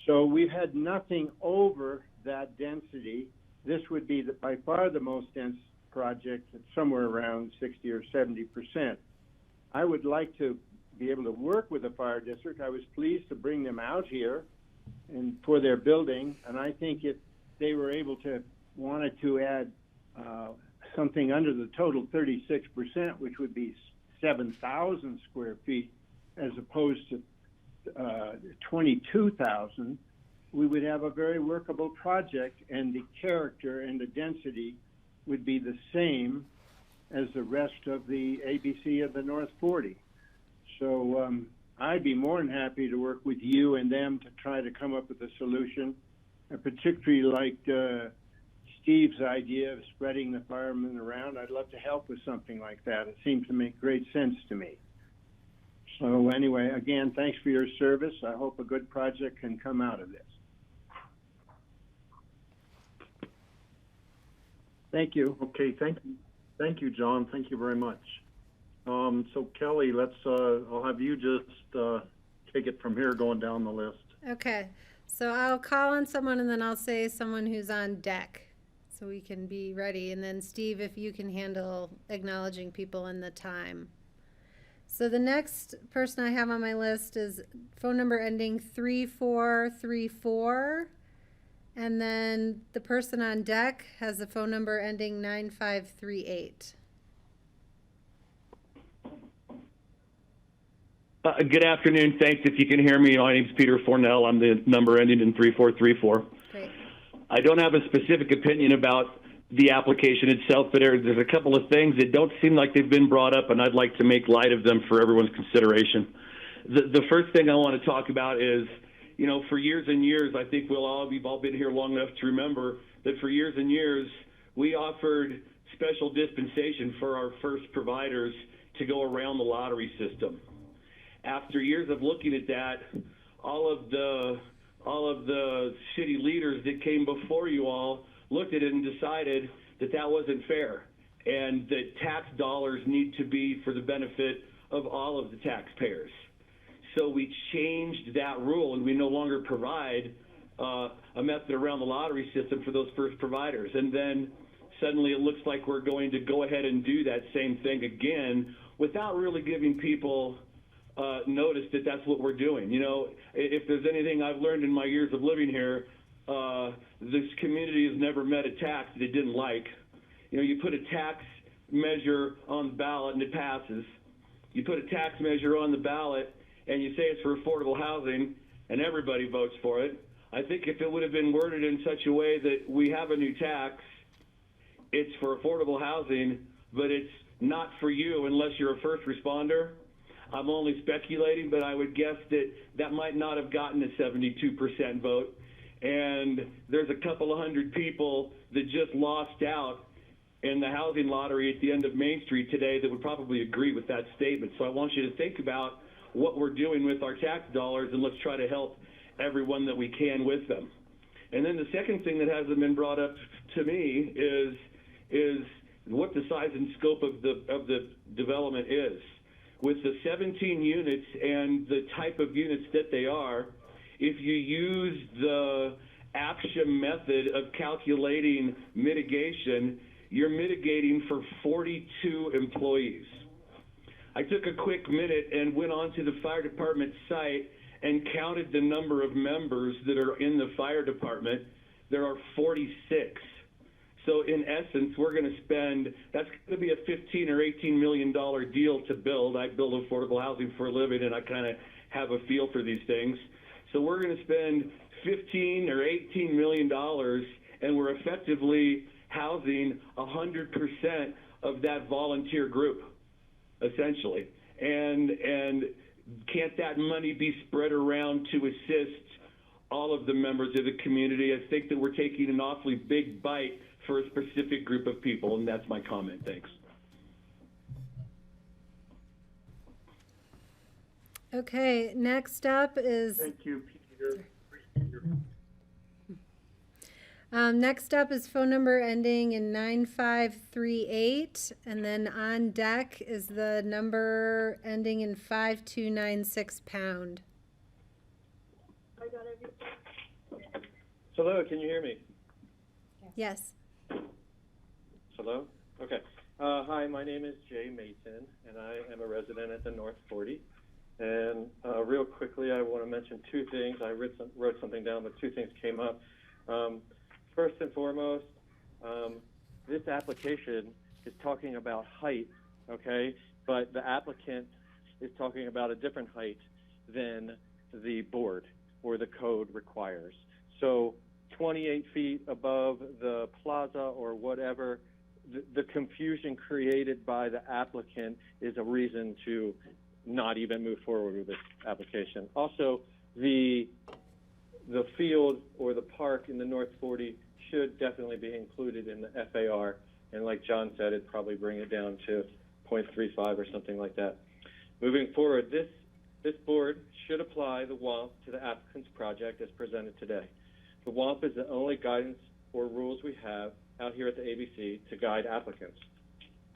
So we've had nothing over that density. This would be by far the most dense project, at somewhere around 60 or 70%. I would like to be able to work with the fire district. I was pleased to bring them out here and for their building, and I think if they were wanted to add something under the total 36%, which would be 7,000 square feet, as opposed to 22,000, we would have a very workable project, and the character and the density would be the same as the rest of the ABC of the North 40. So I'd be more than happy to work with you and them to try to come up with a solution. I particularly liked Steve's idea of spreading the firemen around. I'd love to help with something like that. It seems to make great sense to me. So anyway, again, thanks for your service. I hope a good project can come out of this. Thank you. Okay, thank you, John. Thank you very much. So Kelly, I'll have you just take it from here, going down the list. Okay, so I'll call on someone and then I'll say someone who's on deck so we can be ready. And then Steve, if you can handle acknowledging people in the time. So the next person I have on my list is phone number ending 3434. And then the person on deck has a phone number ending 9538. Good afternoon. Thanks. If you can hear me, my name's Peter Fornell. I'm the number ending in 3434. Great. I don't have a specific opinion about the application itself, but there's a couple of things that don't seem like they've been brought up, and I'd like to make light of them for everyone's consideration. The first thing I want to talk about is, you know, for years and years, I think we've all been here long enough to remember that for years and years, we offered special dispensation for our first providers to go around the lottery system. After years of looking at that, all of the city leaders that came before you all looked at it and decided that that wasn't fair, and that tax dollars need to be for the benefit of all of the taxpayers. So we changed that rule, and we no longer provide a method around the lottery system for those first providers. And then suddenly it looks like we're going to go ahead and do that same thing again without really giving people notice that that's what we're doing. You know, if there's anything I've learned in my years of living here, this community has never met a tax that it didn't like. You know, you put a tax measure on the ballot and it passes. You put a tax measure on the ballot and you say it's for affordable housing and everybody votes for it. I think if it would have been worded in such a way that we have a new tax, it's for affordable housing, but it's not for you unless you're a first responder. I'm only speculating, but I would guess that that might not have gotten a 72% vote. And there's a couple of hundred people that just lost out in the housing lottery at the end of Main Street today that would probably agree with that statement. So I want you to think about what we're doing with our tax dollars, and let's try to help everyone that we can with them. And then the second thing that hasn't been brought up to me is what the size and scope of the development is. With the 17 units and the type of units that they are, if you use the APSHA method of calculating mitigation, you're mitigating for 42 employees. I took a quick minute and went onto the fire department site and counted the number of members that are in the fire department. There are 46. So in essence, we're going to spend, that's going to be a $15 or $18 million deal to build. I build affordable housing for a living, and I kind of have a feel for these things. So we're going to spend $15 or $18 million, and we're effectively housing 100% of that volunteer group, essentially. And can't that money be spread around to assist all of the members of the community? I think that we're taking an awfully big bite for a specific group of people, and that's my comment. Thanks. Okay, next up is. Thank you, Peter. Next up is phone number ending in 9538, and then on deck is the number ending in 5296 pound. Hello, can you hear me? Yes. Hello? Okay. Hi, my name is Jay Mason, and I am a resident at the North 40. And real quickly, I want to mention two things. I wrote something down, but two things came up. First and foremost, this application is talking about height, okay? But the applicant is talking about a different height than the board or the code requires. So 28 feet above the plaza or whatever, the confusion created by the applicant is a reason to not even move forward with this application. Also, the field or the park in the North 40 should definitely be included in the FAR, and like John said, it'd probably bring it down to 0.35 or something like that. Moving forward, this board should apply the WOMP to the applicant's project as presented today. The WOMP is the only guidance or rules we have out here at the ABC to guide applicants.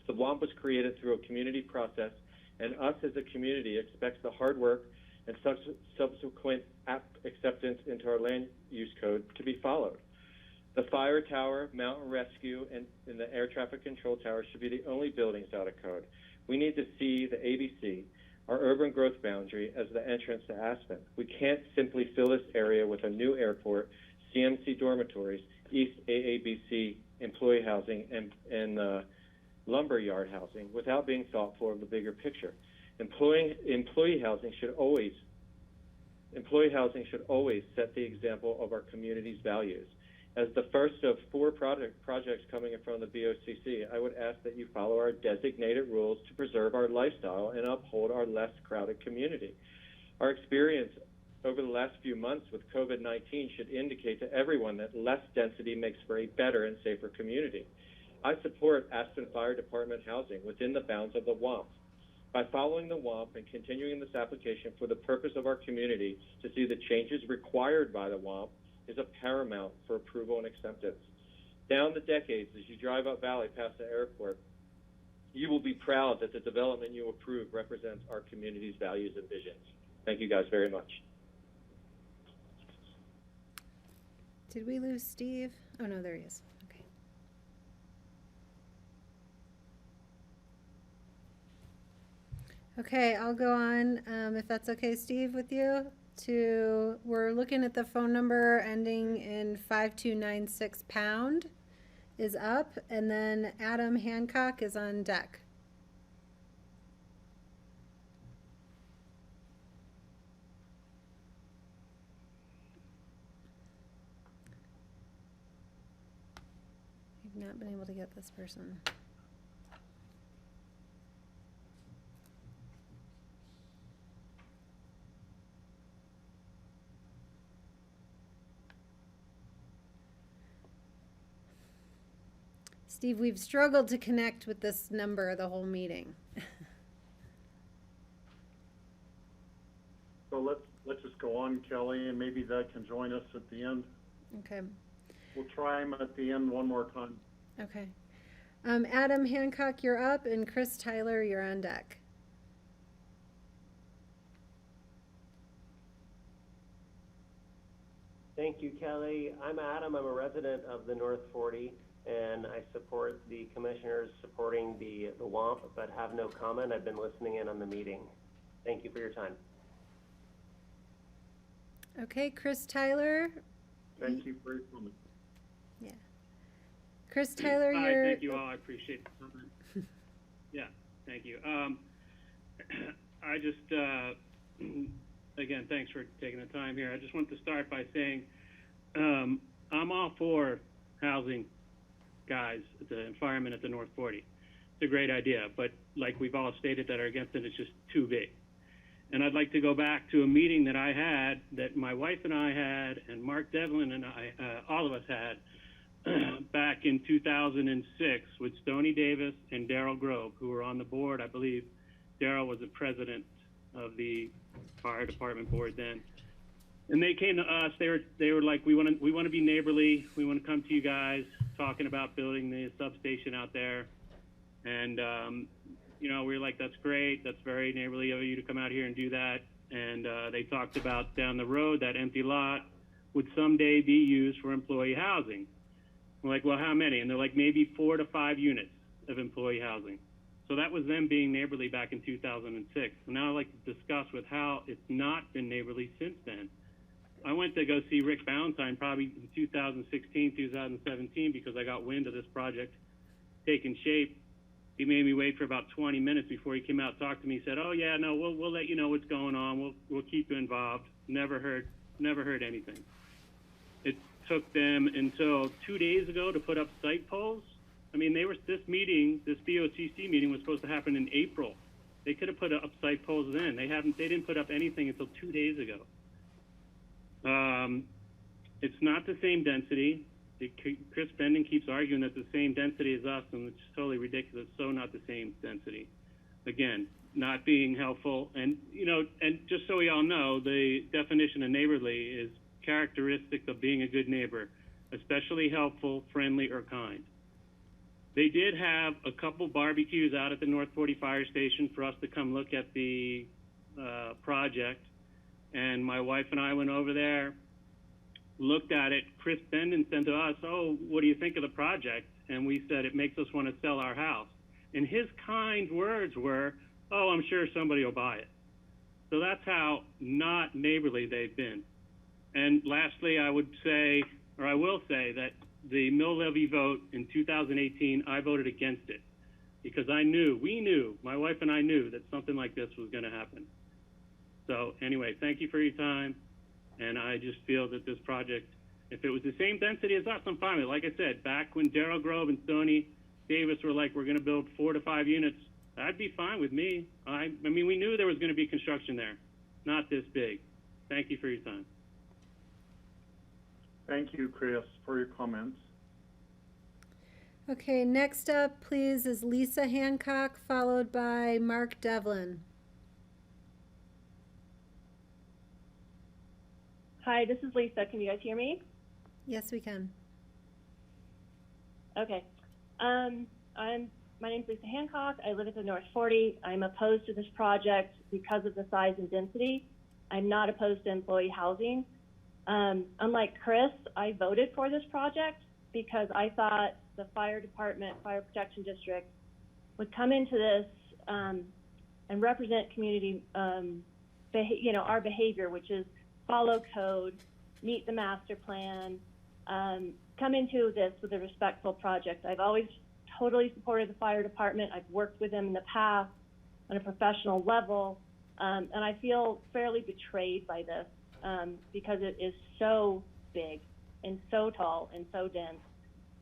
The WOMP was created through a community process, and us as a community expects the hard work and subsequent acceptance into our land use code to be followed. The fire tower, mountain rescue, and the air traffic control tower should be the only buildings out of code. We need to see the ABC, our urban growth boundary, as the entrance to Aspen. We can't simply fill this area with a new airport, CMC dormitories, East AABC employee housing, and lumberyard housing without being thoughtful of the bigger picture. Employee housing should always set the example of our community's values. As the first of 4 projects coming in front of the BOCC, I would ask that you follow our designated rules to preserve our lifestyle and uphold our less crowded community. Our experience over the last few months with COVID-19 should indicate to everyone that less density makes for a better and safer community. I support Aspen Fire Department housing within the bounds of the WOMP. By following the WOMP and continuing this application for the purpose of our community to see the changes required by the WOMP is a paramount for approval and acceptance. Down the decades, as you drive up Valley past the airport, you will be proud that the development you approve represents our community's values and visions. Thank you guys very much. Did we lose Steve? Oh no, there he is. Okay. Okay, I'll go on, if that's okay, Steve, with you. We're looking at the phone number ending in 5296 pound is up, and then Adam Hancock is on deck. We've not been able to get this person. Steve, we've struggled to connect with this number the whole meeting. So let's just go on, Kelly, and maybe that can join us at the end. Okay. We'll try him at the end one more time. Okay. Adam Hancock, you're up, and Chris Tyler, you're on deck. Thank you, Kelly. I'm Adam. I'm a resident of the North 40, and I support the commissioners supporting the WOMP, but have no comment. I've been listening in on the meeting. Thank you for your time. Okay, Chris Tyler. Thank you for your comment. Yeah. Chris Tyler, Hi, you're. thank you all. I appreciate the comment. Yeah, thank you. I just, again, thanks for taking the time here. I just want to start by saying I'm all for housing guys, the firemen at the North 40. It's a great idea, but like we've all stated that are against it, it's just too big. And I'd like to go back to a meeting that I had, that my wife and I had, and Mark Devlin and I, all of us had, back in 2006 with Stoney Davis and Darrell Grove, who were on the board. I believe Darrell was the president of the fire department board then. And they came to us. They were like, we want to be neighborly. We want to come to you guys, talking about building the substation out there. And you know, we were like, that's great. That's very neighborly of you to come out here and do that. And they talked about down the road, that empty lot would someday be used for employee housing. We're like, well, how many? And they're like, maybe 4 to 5 units of employee housing. So that was them being neighborly back in 2006. So now I'd like to discuss with how it's not been neighborly since then. I went to go see Rick Ballantyne probably in 2016, 2017, because I got wind of this project taking shape. He made me wait for about 20 minutes before he came out and talked to me. He said, oh yeah, no, we'll let you know what's going on. We'll keep you involved. Never heard anything. It took them until 2 days ago to put up site poles. I mean, this BOCC meeting was supposed to happen in April. They could have put up site poles then. They didn't put up anything until 2 days ago. It's not the same density. Chris Benden keeps arguing that the same density as us, and it's totally ridiculous. So not the same density. Again, not being helpful. And, you know, and just so we all know, the definition of neighborly is characteristics of being a good neighbor, especially helpful, friendly, or kind. They did have a couple barbecues out at the North 40 Fire Station for us to come look at the project. And my wife and I went over there, looked at it. Chris Benden said to us, oh, what do you think of the project? And we said, it makes us want to sell our house. And his kind words were, oh, I'm sure somebody will buy it. So that's how not neighborly they've been. And lastly, I will say that the mill levy vote in 2018, I voted against it because we knew, my wife and I knew that something like this was going to happen. So anyway, thank you for your time. And I just feel that this project, if it was the same density as us, I'm fine with it. Like I said, back when Darrell Grove and Stoney Davis were like, we're going to build 4 to 5 units, that'd be fine with me. I mean, we knew there was going to be construction there, not this big. Thank you for your time. Thank you, Chris, for your comments. Okay, next up, please, is Lisa Hancock, followed by Mark Devlin. Hi, this is Lisa. Can you guys hear me? Yes, we can. Okay. My name's Lisa Hancock. I live at the North 40. I'm opposed to this project because of the size and density. I'm not opposed to employee housing. Unlike Chris, I voted for this project because I thought the fire department, fire protection district would come into this and represent community, our behavior, which is follow code, meet the master plan, come into this with a respectful project. I've always totally supported the fire department. I've worked with them in the past on a professional level, and I feel fairly betrayed by this because it is so big and so tall and so dense.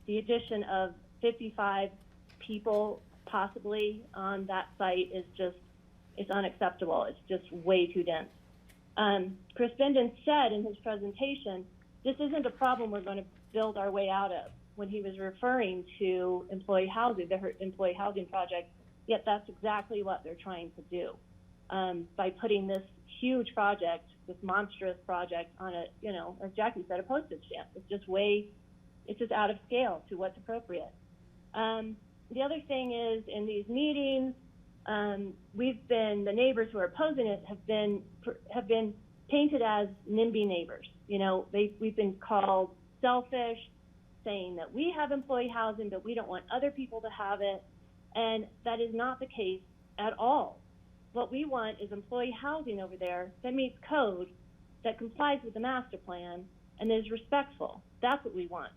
The addition of 55 people possibly on that site is just, it's unacceptable. It's just way too dense. Chris Benden said in his presentation, this isn't a problem we're going to build our way out of, when he was referring to employee housing, the employee housing project, yet that's exactly what they're trying to do. By putting this huge project, this monstrous project on a, as Jackie said, a postage stamp. It's just out of scale to what's appropriate. The other thing is, in these meetings, the neighbors who are opposing it have been painted as NIMBY neighbors. We've been called selfish, saying that we have employee housing, but we don't want other people to have it. And that is not the case at all. What we want is employee housing over there that meets code, that complies with the master plan, and is respectful. That's what we want.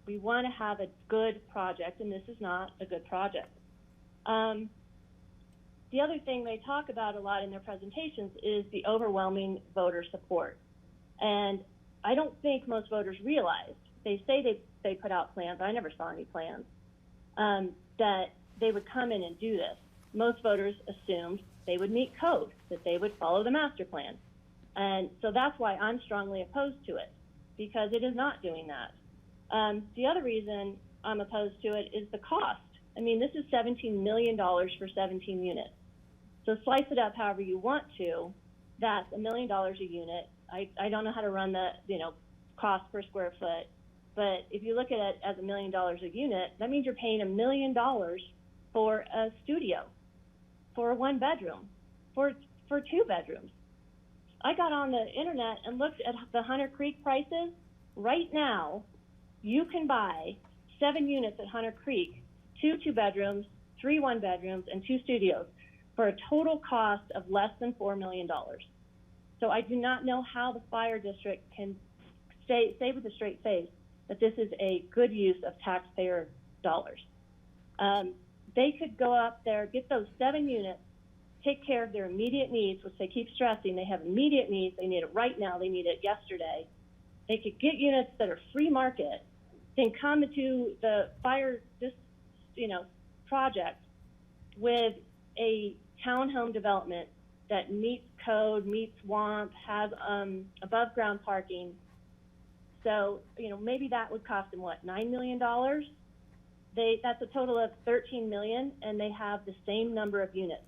We want to have a good project, and this is not a good project. The other thing they talk about a lot in their presentations is the overwhelming voter support. And I don't think most voters realize, they say they put out plans, I never saw any plans, that they would come in and do this. Most voters assumed they would meet code, that they would follow the master plan. And so that's why I'm strongly opposed to it, because it is not doing that. The other reason I'm opposed to it is the cost. I mean, this is $17 million for 17 units. So slice it up however you want to. That's $1 million a unit. I don't know how to run the cost per square foot, but if you look at it as $1 million a unit, that means you're paying $1 million for a studio, for a 1-bedroom, for 2 bedrooms. I got on the internet and looked at the Hunter Creek prices. Right now, you can buy 7 units at Hunter Creek, 2 2-bedrooms, 3 1-bedrooms, and 2 studios for a total cost of less than $4 million. So I do not know how the fire district can say with a straight face that this is a good use of taxpayer dollars. They could go up there, get those 7 units, take care of their immediate needs, which they keep stressing. They have immediate needs. They need it right now. They need it yesterday. They could get units that are free market, then come to the fire project with a townhome development that meets code, meets WAMP, has above ground parking. So, maybe that would cost them what, $9 million? That's a total of $13 million, and they have the same number of units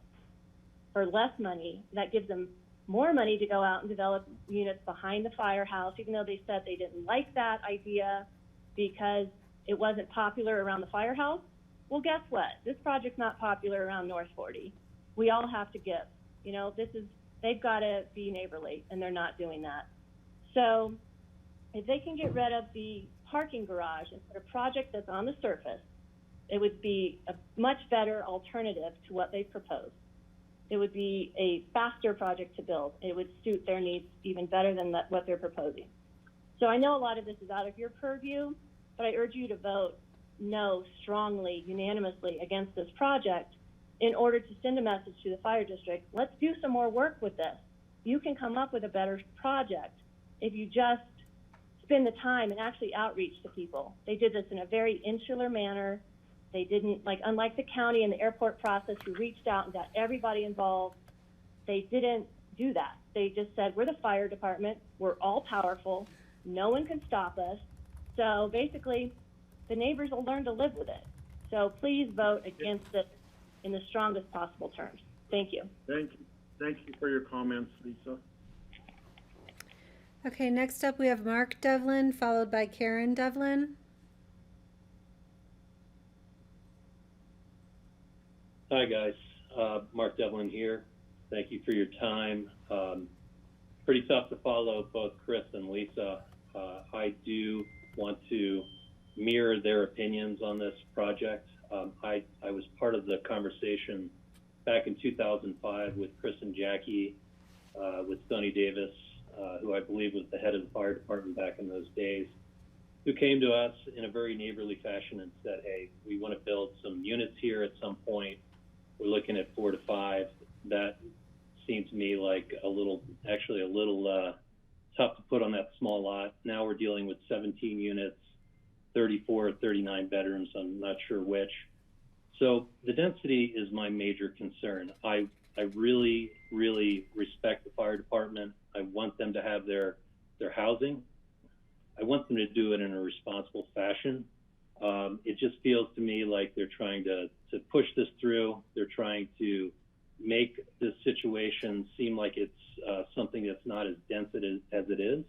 for less money. That gives them more money to go out and develop units behind the firehouse, even though they said they didn't like that idea because it wasn't popular around the firehouse. Well, guess what? This project's not popular around North 40. We all have to give. They've got to be neighborly, and they're not doing that. So if they can get rid of the parking garage and put a project that's on the surface, it would be a much better alternative to what they've proposed. It would be a faster project to build. It would suit their needs even better than what they're proposing. So I know a lot of this is out of your purview, but I urge you to vote no strongly, unanimously against this project in order to send a message to the fire district. Let's do some more work with this. You can come up with a better project if you just spend the time and actually outreach to people. They did this in a very insular manner. They didn't, unlike the county and the airport process, who reached out and got everybody involved, they didn't do that. They just said, we're the fire department, we're all powerful, no one can stop us. So basically, the neighbors will learn to live with it. So please vote against it in the strongest possible terms. Thank you. Thank you for your comments, Lisa. Okay, next up we have Mark Devlin, followed by Karen Devlin. Hi guys, Mark Devlin here. Thank you for your time. Pretty tough to follow both Chris and Lisa. I do want to mirror their opinions on this project. I was part of the conversation back in 2005 with Chris and Jackie, with Sonny Davis, who I believe was the head of the fire department back in those days, who came to us in a very neighborly fashion and said, hey, we want to build some units here at some point. We're looking at 4 to 5. That seemed to me like a little tough to put on that small lot. Now we're dealing with 17 units, 34 or 39 bedrooms, I'm not sure which. So the density is my major concern. I really, really respect the fire department. I want them to have their housing. I want them to do it in a responsible fashion. It just feels to me like they're trying to push this through. They're trying to make this situation seem like it's something that's not as dense as it is.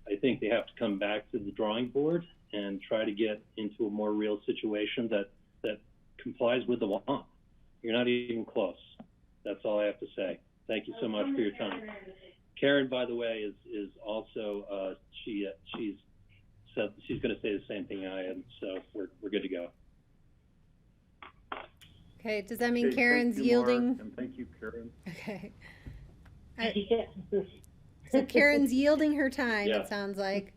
I think they have to come back to the drawing board and try to get into a more real situation that complies with the law. You're not even close. That's all I have to say. Thank you so much for your time. Karen, by the way, is also she's said she's going to say the same thing I am. So we're good to go. Okay, does that mean Okay, Karen's thank you, yielding? Mark, and thank you, Karen. Okay. So Karen's yielding her time, Yeah. it sounds like.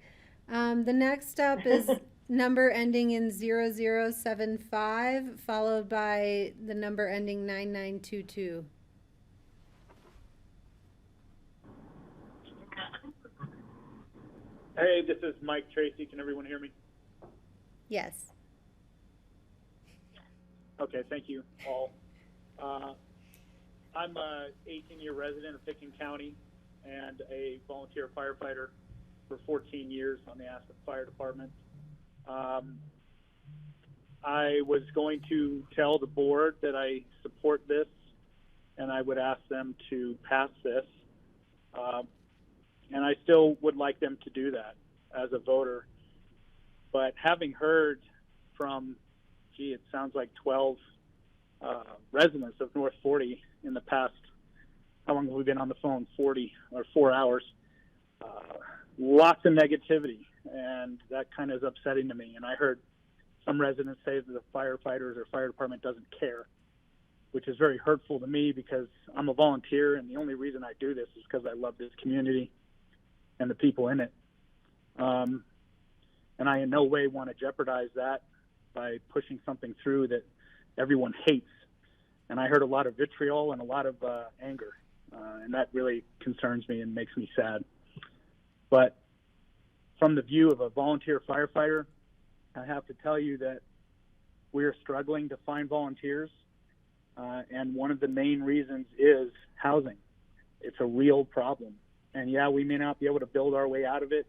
The next up is number ending in 0075, followed by the number ending 9922. Hey, this is Mike Tracy. Can everyone hear me? Yes. Okay, thank you all. I'm a 18-year resident of Pickens County and a volunteer firefighter for 14 years on the Aspen Fire Department. I was going to tell the board that I support this and I would ask them to pass this. And I still would like them to do that as a voter. But having heard from, it sounds like 12 residents of North 40 in the past, how long have we been on the phone? 4 hours. Lots of negativity, and that kind of is upsetting to me. And I heard some residents say that the firefighters or fire department doesn't care, which is very hurtful to me because I'm a volunteer, and the only reason I do this is because I love this community and the people in it. And I in no way want to jeopardize that by pushing something through that everyone hates. And I heard a lot of vitriol and a lot of anger, and that really concerns me and makes me sad. But from the view of a volunteer firefighter, I have to tell you that we are struggling to find volunteers, and one of the main reasons is housing. It's a real problem. And yeah, we may not be able to build our way out of it.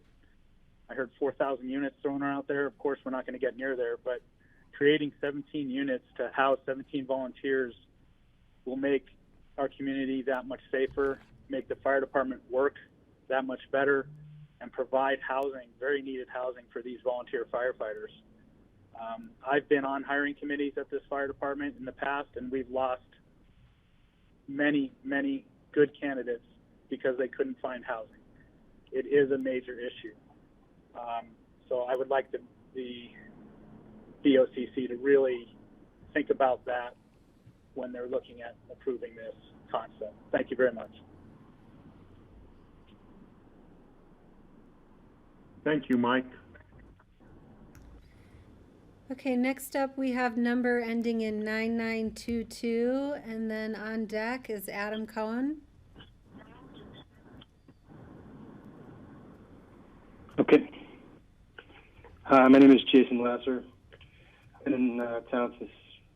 I heard 4,000 units thrown out there. Of course, we're not going to get near there, but creating 17 units to house 17 volunteers will make our community that much safer, make the fire department work that much better, and provide housing, very needed housing for these volunteer firefighters. I've been on hiring committees at this fire department in the past, and we've lost many, many good candidates because they couldn't find housing. It is a major issue. So I would like the BOCC to really think about that when they're looking at approving this concept. Thank you very much. Thank you, Mike. Okay, next up we have number ending in 9922, and then on deck is Adam Cohen. Okay. Hi, my name is Jason Lasser. I've been in town since,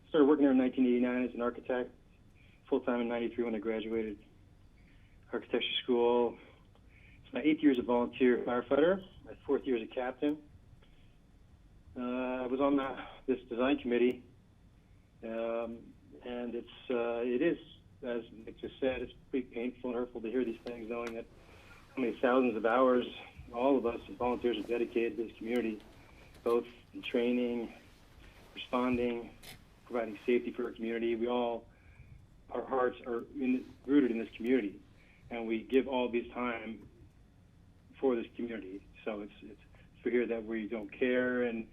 started working here in 1989 as an architect, full-time in 93 when I graduated architecture school. It's my 8th year as a volunteer firefighter, my 4th year as a captain. I was on this design committee, and it is, as Nick just said, it's pretty painful and hurtful to hear these things, knowing that how many thousands of hours all of us as volunteers are dedicated to this community, both in training, responding, providing safety for our community. We all, our hearts are rooted in this community, and we give all this time for this community. So it's to hear that we don't care and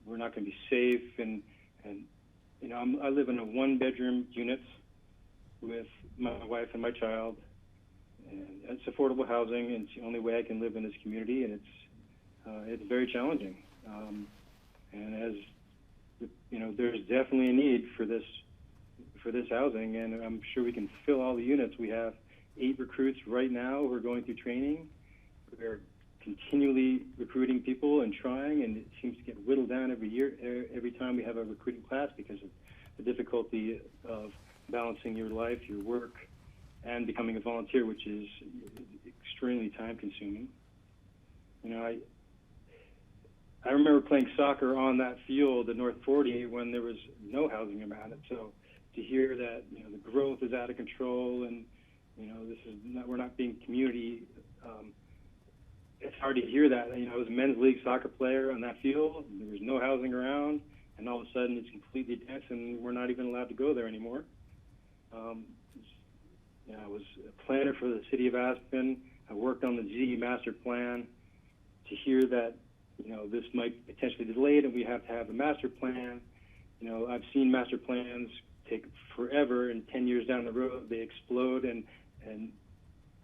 we're not going to be safe, and you know, I live in a 1-bedroom unit with my wife and my child, and it's affordable housing, and it's the only way I can live in this community, and it's very challenging. And as you know, there's definitely a need for this housing, and I'm sure we can fill all the units. We have 8 recruits right now who are going through training. We're continually recruiting people and trying, and it seems to get whittled down every year, every time we have a recruiting class, because of the difficulty of balancing your life, your work, and becoming a volunteer, which is extremely time-consuming. You know, I remember playing soccer on that field at North 40 when there was no housing around it. So to hear that, you know, the growth is out of control, and you know, we're not being community. It's hard to hear that. You know, I was a men's league soccer player on that field. There was no housing around, and all of a sudden it's completely dense, and we're not even allowed to go there anymore. You know, I was a planner for the city of Aspen. I worked on the GE master plan. To hear that, you know, this might potentially be delayed and we have to have a master plan. You know, I've seen master plans take forever, and 10 years down the road they explode and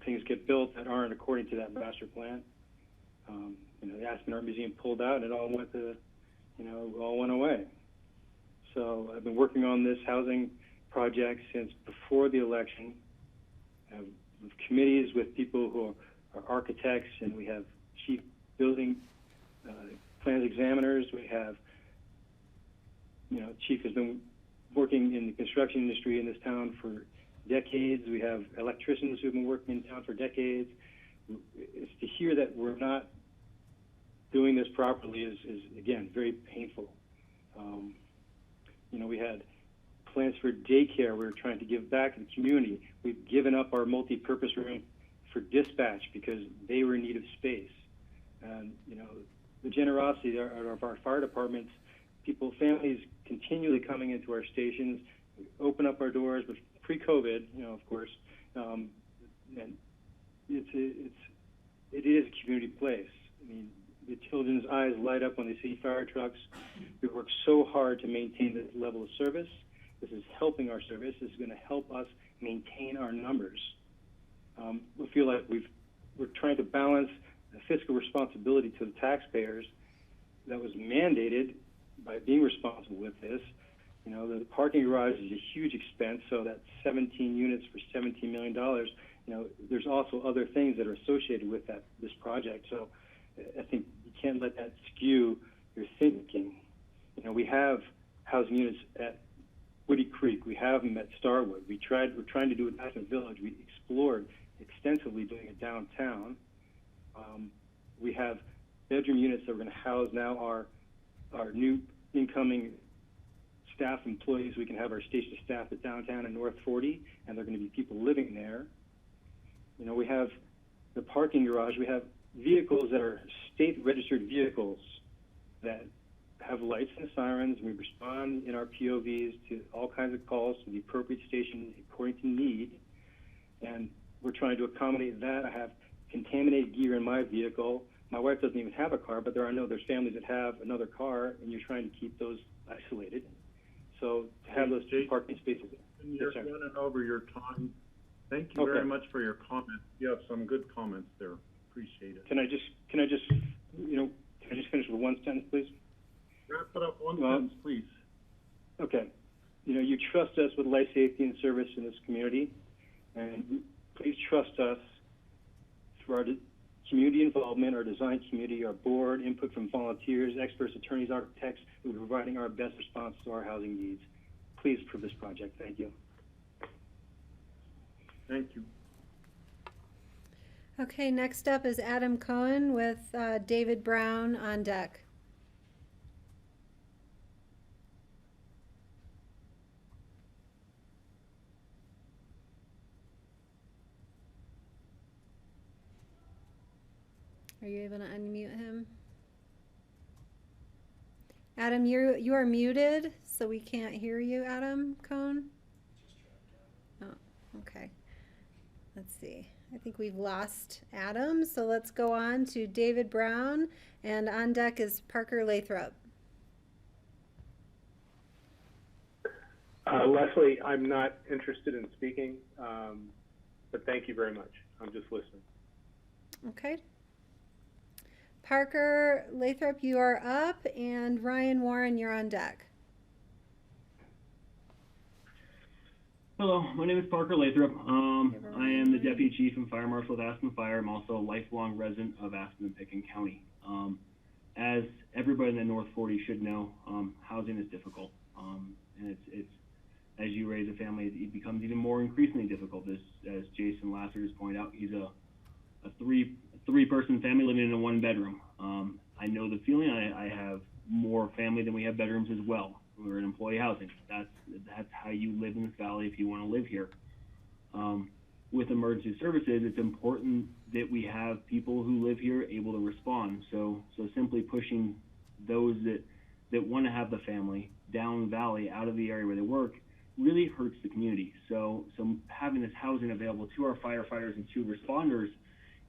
things get built that aren't according to that master plan. The Aspen Art Museum pulled out, and it all went to, all went away. So I've been working on this housing project since before the election. I have committees with people who are architects, and we have chief building plans examiners. We have, chief has been working in the construction industry in this town for decades. We have electricians who've been working in town for decades. It's to hear that we're not doing this properly is again, very painful. We had plans for daycare. We were trying to give back to the community. We've given up our multi-purpose room for dispatch because they were in need of space. And, the generosity of our fire departments, families continually coming into our stations, we open up our doors, but pre-COVID, of course, and it is a community place. I mean, the children's eyes light up when they see fire trucks. We work so hard to maintain this level of service. This is helping our service. This is going to help us maintain our numbers. We feel like we're trying to balance the fiscal responsibility to the taxpayers that was mandated by being responsible with this. The parking garage is a huge expense, so that's 17 units for $17 million. There's also other things that are associated with this project. So I think you can't let that skew your thinking. We have housing units at Woody Creek. We have them at Starwood. We're trying to do it in Aspen Village. We explored extensively doing it downtown. We have bedroom units that we're going to house now our new incoming staff employees. We can have our station staff at downtown and North 40, and there are going to be people living there. We have the parking garage. We have vehicles that are state-registered vehicles that have lights and sirens. We respond in our POVs to all kinds of calls to the appropriate station according to need, and we're trying to accommodate that. I have contaminated gear in my vehicle. My wife doesn't even have a car, but there's families that have another car, and you're trying to keep those isolated. So to have those two parking spaces. You're running over your time. Thank you very much for your comments. You have some good comments there. Appreciate it. Can I just finish with one sentence, please? Wrap it up one sentence, please. Okay. You trust us with life safety and service in this community, and please trust us through our community involvement, our design community, our board, input from volunteers, experts, attorneys, architects. We're providing our best response to our housing needs. Please approve this project. Thank you. Thank you. Okay, next up is Adam Cohen with David Brown on deck. Are you able to unmute him? Adam, you are muted, so we can't hear you, Adam Cohen. Oh, okay. Let's see. I think we've lost Adam, so let's go on to David Brown, and on deck is Parker Lathrop. Leslie, I'm not interested in speaking, but thank you very much. I'm just listening. Okay. Parker Lathrop, you are up, and Ryan Warren, you're on deck. Hello, my name is Parker Lathrop. I am the Deputy Chief and Fire Marshal of Aspen Fire. I'm also a lifelong resident of Aspen and Pickens County. As everybody in the North 40 should know, housing is difficult. And it's as you raise a family, it becomes even more increasingly difficult. As Jason Lasser just pointed out, he's a three-person family living in a one-bedroom. I know the feeling. I have more family than we have bedrooms as well. We're in employee housing. That's how you live in this valley if you want to live here. With emergency services, it's important that we have people who live here able to respond. So simply pushing those that want to have the family down valley out of the area where they work really hurts the community. So having this housing available to our firefighters and to responders,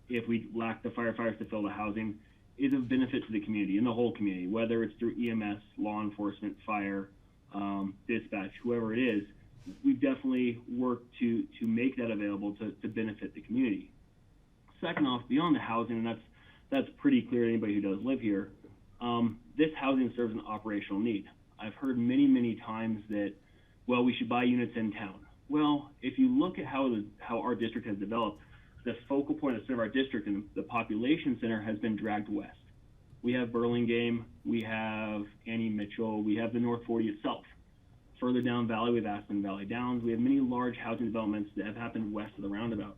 if we lack the firefighters to fill the housing, is of benefit to the community and the whole community, whether it's through EMS, law enforcement, fire, dispatch, whoever it is. We've definitely worked to make that available to benefit the community. Second off, beyond the housing, and That's pretty clear to anybody who does live here. This housing serves an operational need. I've heard many, many times that, well, we should buy units in town. Well, if you look at how our district has developed, the focal point of the center of our district and the population center has been dragged west. We have Burlingame, we have Annie Mitchell, we have the North 40 itself. Further down valley, we have Aspen Valley Downs. We have many large housing developments that have happened west of the roundabout.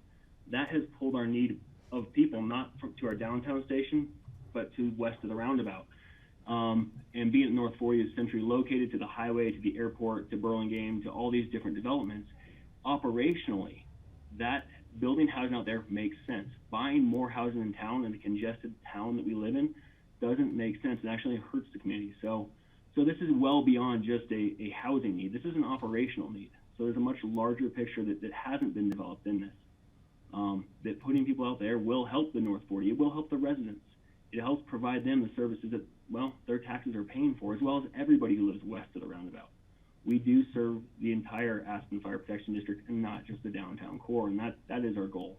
That has pulled our need of people, not to our downtown station, but to west of the roundabout. And being at North 40 is centrally located to the highway, to the airport, to Burlingame, to all these different developments. Operationally, that building housing out there makes sense. Buying more housing in town, in the congested town that we live in, doesn't make sense. It actually hurts the community. So this is well beyond just a housing need. This is an operational need. So there's a much larger picture that hasn't been developed in this. That putting people out there will help the North 40. It will help the residents. It helps provide them the services that, well, their taxes are paying for, as well as everybody who lives west of the roundabout. We do serve the entire Aspen Fire Protection District and not just the downtown core, and that is our goal.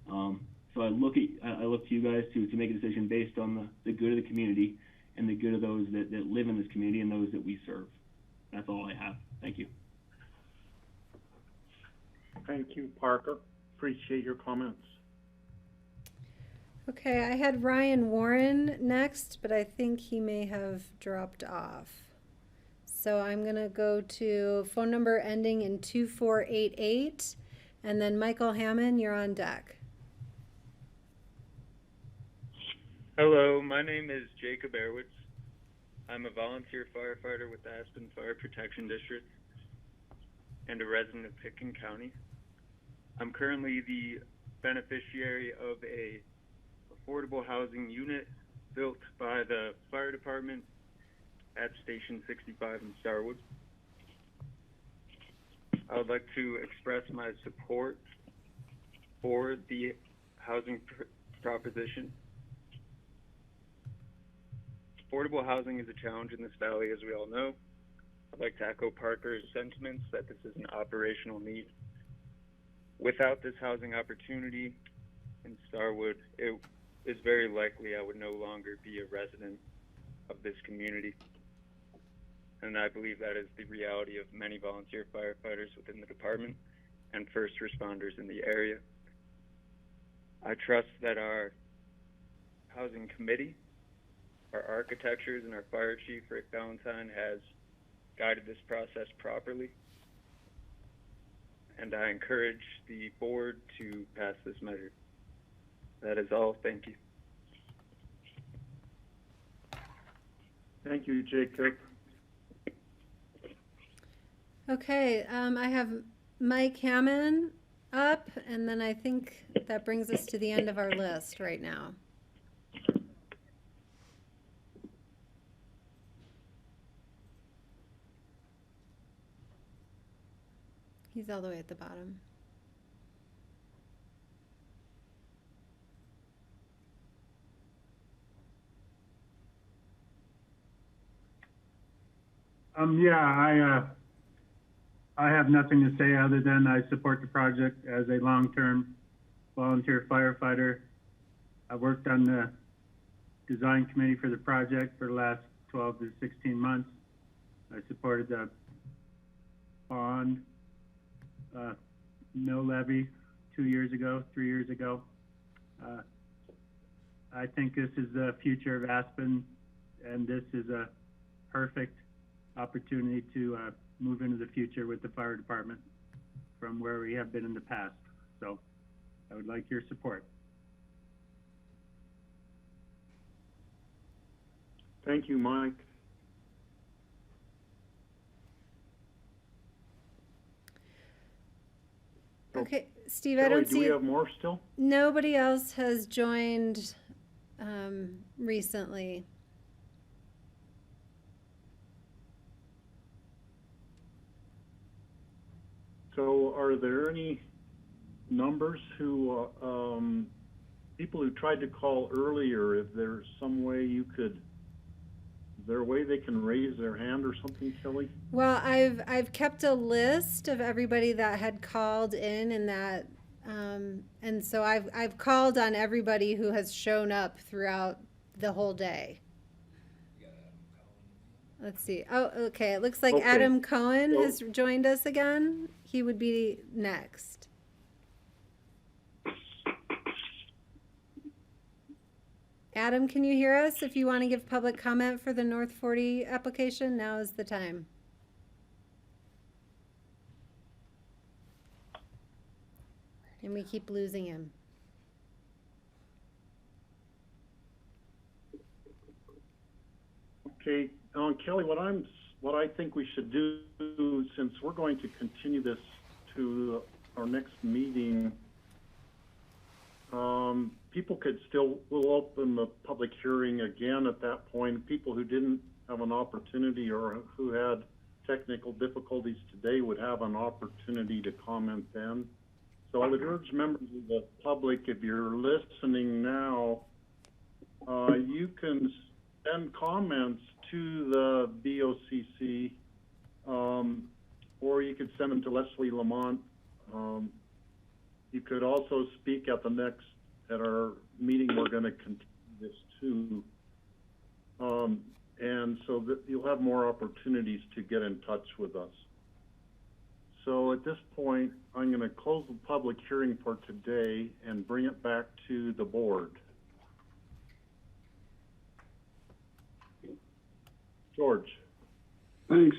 So I look to you guys to make a decision based on the good of the community and the good of those that live in this community and those that we serve. That's all I have. Thank you. Thank you, Parker. Appreciate your comments. Okay, I had Ryan Warren next, but I think he may have dropped off. So I'm going to go to phone number ending in 2488, and then Michael Hammond, you're on deck. Hello, my name is Jacob Erwitz. I'm a volunteer firefighter with the Aspen Fire Protection District and a resident of Pitkin County. I'm currently the beneficiary of a affordable housing unit built by the fire department at Station 65 in Starwood. I would like to express my support for the housing proposition. Affordable housing is a challenge in this valley, as we all know. I'd like to echo Parker's sentiments that this is an operational need. Without this housing opportunity in Starwood, it is very likely I would no longer be a resident of this community. And I believe that is the reality of many volunteer firefighters within the department and first responders in the area. I trust that our housing committee, our architectures, and our fire chief, Rick Valentine, has guided this process properly. And I encourage the board to pass this measure. That is all. Thank you. Thank you, Jacob. Okay, I have Mike Hammond up, and then I think that brings us to the end of our list right now. He's all the way at the bottom. Yeah, I have nothing to say other than I support the project as a long-term volunteer firefighter. I worked on the design committee for the project for the last 12 to 16 months. I supported the bond, no levy 3 years ago. I think this is the future of Aspen, and this is a perfect opportunity to move into the future with the fire department from where we have been in the past. So I would like your support. Thank you, Mike. Okay, Steve, I Kelly, don't see. Do we have more still? Nobody else has joined recently. So are there any numbers who, people who tried to call earlier, if there's some way you could, is there a way they can raise their hand or something, Kelly? Well, I've kept a list of everybody that had called in that And so I've called on everybody who has shown up throughout the whole day. Let's see. Oh, okay. It looks like Okay. Adam Cohen So- has joined us again. He would be next. Adam, can you hear us? If you want to give public comment for the North 40 application, now is the time. And we keep losing him. Okay, Kelly, what I think we should do, since we're going to continue this to our next meeting, people could still, we'll open the public hearing again at that point. People who didn't have an opportunity or who had technical difficulties today would have an opportunity to comment then. So I would urge members of the public, if you're listening now, you can send comments to the BOCC, or you could send them to Leslie Lamont. You could also speak at our meeting. We're going to continue this too. And so that you'll have more opportunities to get in touch with us. So at this point, I'm going to close the public hearing for today and bring it back to the board. George. Thanks.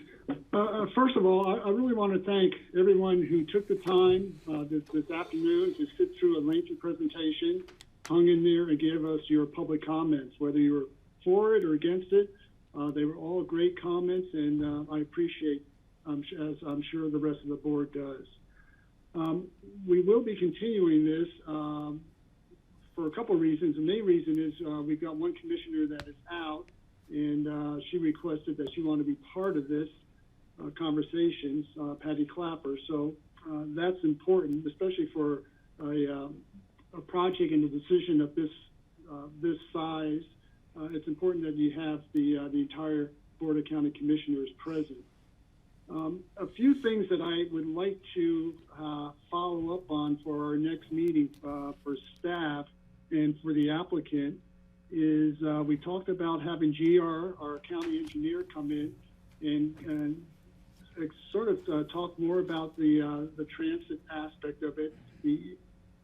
First of all, I really want to thank everyone who took the time this afternoon to sit through a lengthy presentation, hung in there, and gave us your public comments, whether you were for it or against it. They were all great comments, and I appreciate, as I'm sure the rest of the board does. We will be continuing this for a couple of reasons. The main reason is we've got one commissioner that is out, and she requested that she wanted to be part of this conversations, Patty Clapper. So that's important, especially for a project and a decision of this size. It's important that you have the entire Board of County Commissioners present. A few things that I would like to follow up on for our next meeting for staff and for the applicant is we talked about having GR, our county engineer, come in and sort of talk more about the transit aspect of it, the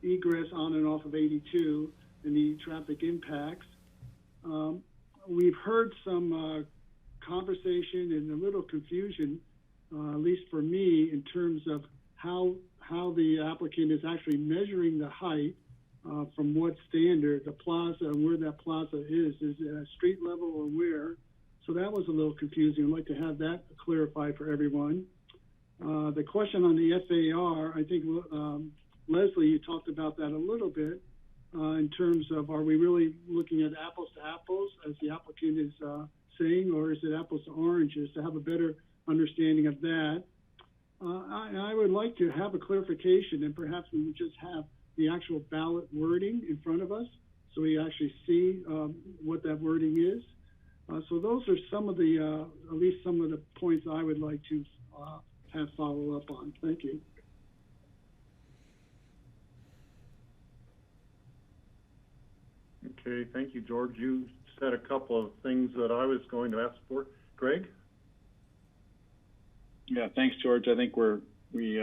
egress on and off of 82 and the traffic impacts. We've heard some conversation and a little confusion, at least for me, in terms of how the applicant is actually measuring the height from what standard, the plaza, and where that plaza is it at street level or where? So that was a little confusing. I'd like to have that clarified for everyone. The question on the FAR, I think, Leslie, you talked about that a little bit in terms of, are we really looking at apples to apples, as the applicant is saying, or is it apples to oranges, to have a better understanding of that? I would like to have a clarification, and perhaps we would just have the actual ballot wording in front of us so we actually see what that wording is. So those are some of the, at least some of the points I would like to have follow up on. Thank you. Okay, thank you, George. You said a couple of things that I was going to ask for. Greg? Yeah, thanks, George. I think we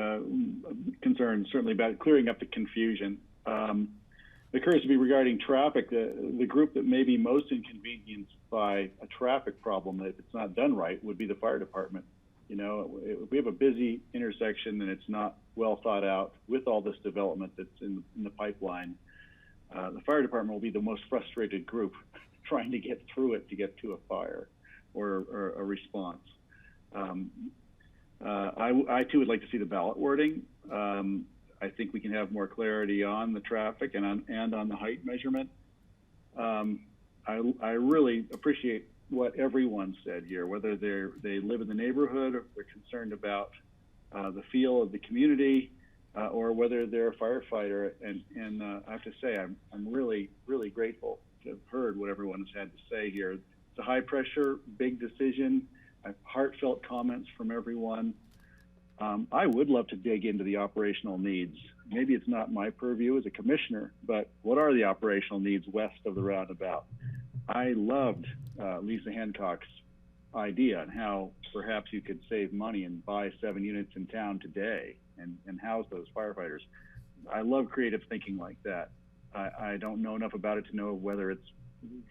concerned certainly about clearing up the confusion. It occurs to me regarding traffic, the group that may be most inconvenienced by a traffic problem, if it's not done right, would be the fire department. You know, if we have a busy intersection and it's not well thought out with all this development that's in the pipeline, the fire department will be the most frustrated group trying to get through it to get to a fire or a response. I too would like to see the ballot wording. I think we can have more clarity on the traffic and on the height measurement. I really appreciate what everyone said here, whether they live in the neighborhood or they're concerned about the feel of the community, or whether they're a firefighter. And I have to say, I'm really, really grateful to have heard what everyone has had to say here. It's a high pressure, big decision. I have heartfelt comments from everyone. I would love to dig into the operational needs maybe it's not my purview as a commissioner, but what are the operational needs west of the roundabout? I loved Lisa Hancock's idea on how perhaps you could save money and buy 7 units in town today and house those firefighters. I love creative thinking like that. I don't know enough about it to know whether it's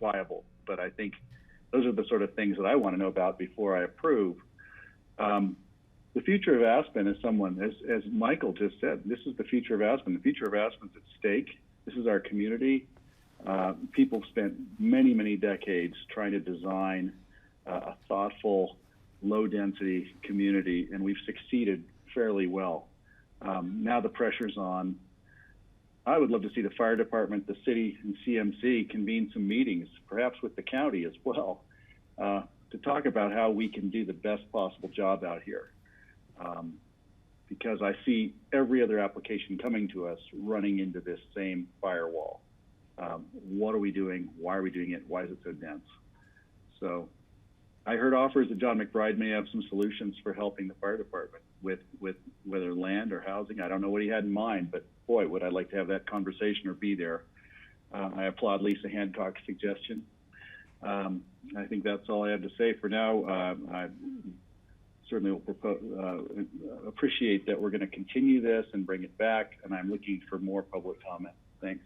viable, but I think those are the sort of things that I want to know about before I approve. The future of Aspen is as Michael just said, this is the future of Aspen. The future of Aspen is at stake. This is our community. People spent many, many decades trying to design a thoughtful, low-density community, and we've succeeded fairly well. Now the pressure's on. I would love to see the fire department, the city, and CMC convene some meetings, perhaps with the county as well, to talk about how we can do the best possible job out here. Because I see every other application coming to us running into this same firewall. What are we doing? Why are we doing it? Why is it so dense? So I heard offers that John McBride may have some solutions for helping the fire department with whether land or housing. I don't know what he had in mind, but boy, would I like to have that conversation or be there. I applaud Lisa Hancock's suggestion. I think that's all I have to say for now. I certainly will appreciate that we're going to continue this and bring it back, and I'm looking for more public comment. Thanks.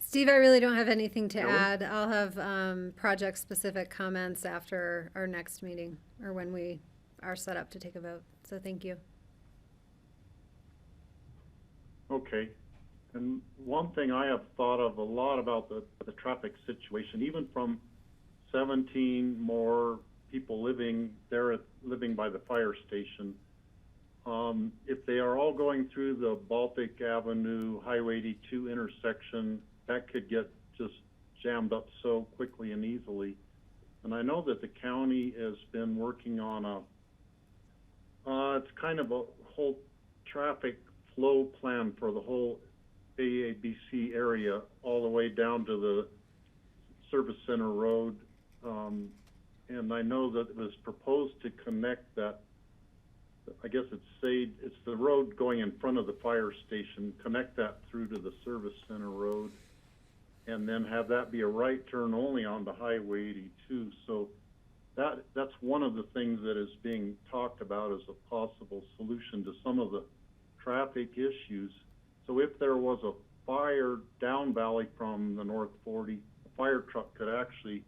Steve, I really don't have anything to add. I'll have project-specific comments after our next meeting or when we are set up to take a vote. So thank you. Okay. And one thing I have thought of a lot about the traffic situation, even from 17 more people living there, living by the fire station, if they are all going through the Baltic Avenue, Highway 82 intersection, that could get just jammed up so quickly and easily. And I know that the county has been working on it's kind of a whole traffic flow plan for the whole AABC area, all the way down to the Service Center Road. And I know that it was proposed to connect that, I guess it's the road going in front of the fire station, connect that through to the Service Center Road, and then have that be a right turn only onto Highway 82. So that's one of the things that is being talked about as a possible solution to some of the traffic issues. So if there was a fire down valley from the North 40, a fire truck could actually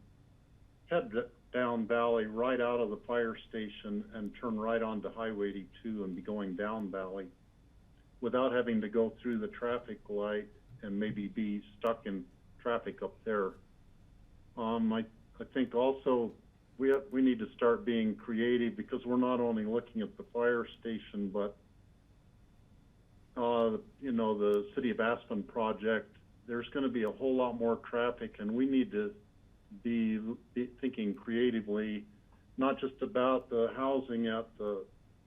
head down valley right out of the fire station and turn right onto Highway 82 and be going down valley without having to go through the traffic light and maybe be stuck in traffic up there. I think also we need to start being creative, because we're not only looking at the fire station, but the City of Aspen project. There's going to be a whole lot more traffic, and we need to be thinking creatively, not just about the housing at the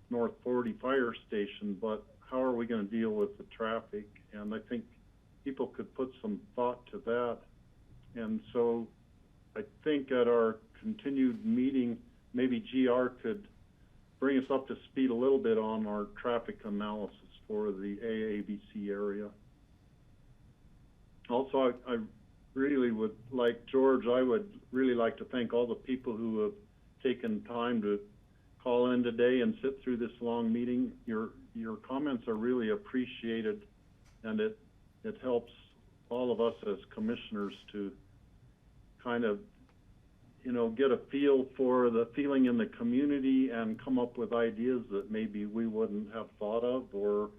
North 40 fire station, but how are we going to deal with the traffic? And I think people could put some thought to that. And so I think at our continued meeting, maybe GR could bring us up to speed a little bit on our traffic analysis for the AABC area. Also, I really would like, George, I would really like to thank all the people who have taken time to call in today and sit through this long meeting. Your comments are really appreciated, and it helps all of us as commissioners to kind of, get a feel for the feeling in the community and come up with ideas that maybe we wouldn't have thought of, or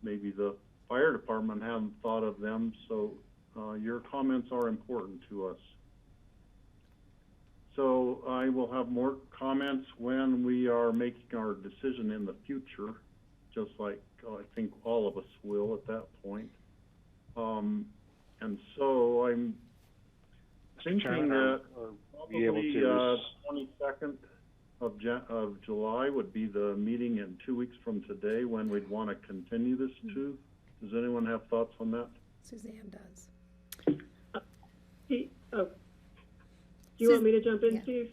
maybe the fire department hadn't thought of them. So your comments are important to us. So I will have more comments when we are making our decision in the future, just like I think all of us will at that point. And so I'm thinking that probably 22nd of July would be the meeting in 2 weeks from today, when we'd want to continue this to. Does anyone have thoughts on that? Suzanne does. Do you want me to jump in, yeah. Steve?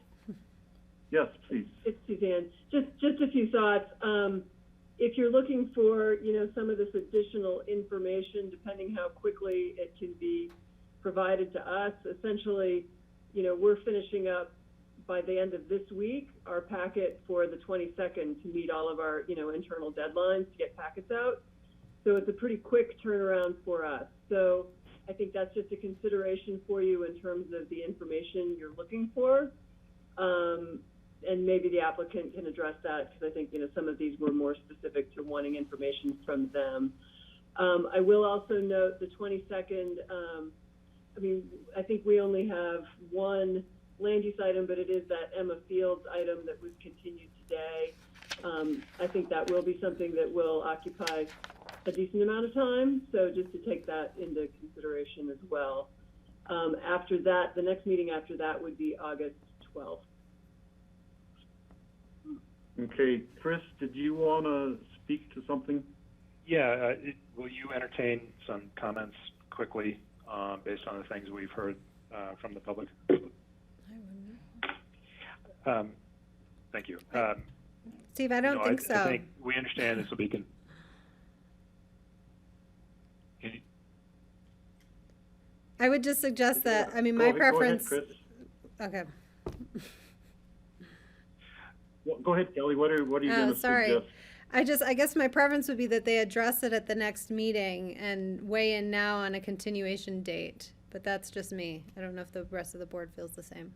Yes, please. It's Suzanne. Just a few thoughts. if you're looking for, you know, some of this additional information, depending how quickly it can be provided to us, essentially, you know, we're finishing up by the end of this week our packet for the 22nd to meet all of our, you know, internal deadlines to get packets out. So it's a pretty quick turnaround for us. So I think that's just a consideration for you in terms of the information you're looking for. And maybe the applicant can address that, because I think, you know, some of these were more specific to wanting information from them. I will also note the 22nd, I mean, I think we only have one land use item, but it is that Emma Fields item that was continued today. I think that will be something that will occupy a decent amount of time, so just to take that into consideration as well. After that, the next meeting after that would be August 12th. Okay, Chris, did you want to speak to something? Yeah, will you entertain some comments quickly based on the things we've heard from the public? Thank you. Steve, I don't think so. I think we understand this will be. I would just suggest that, I mean, my preference. Go ahead, Chris. Okay. Well, go ahead, Kelly. What are you going to suggest? I guess my preference would be that they address it at the next meeting and weigh in now on a continuation date. But that's just me. I don't know if the rest of the board feels the same.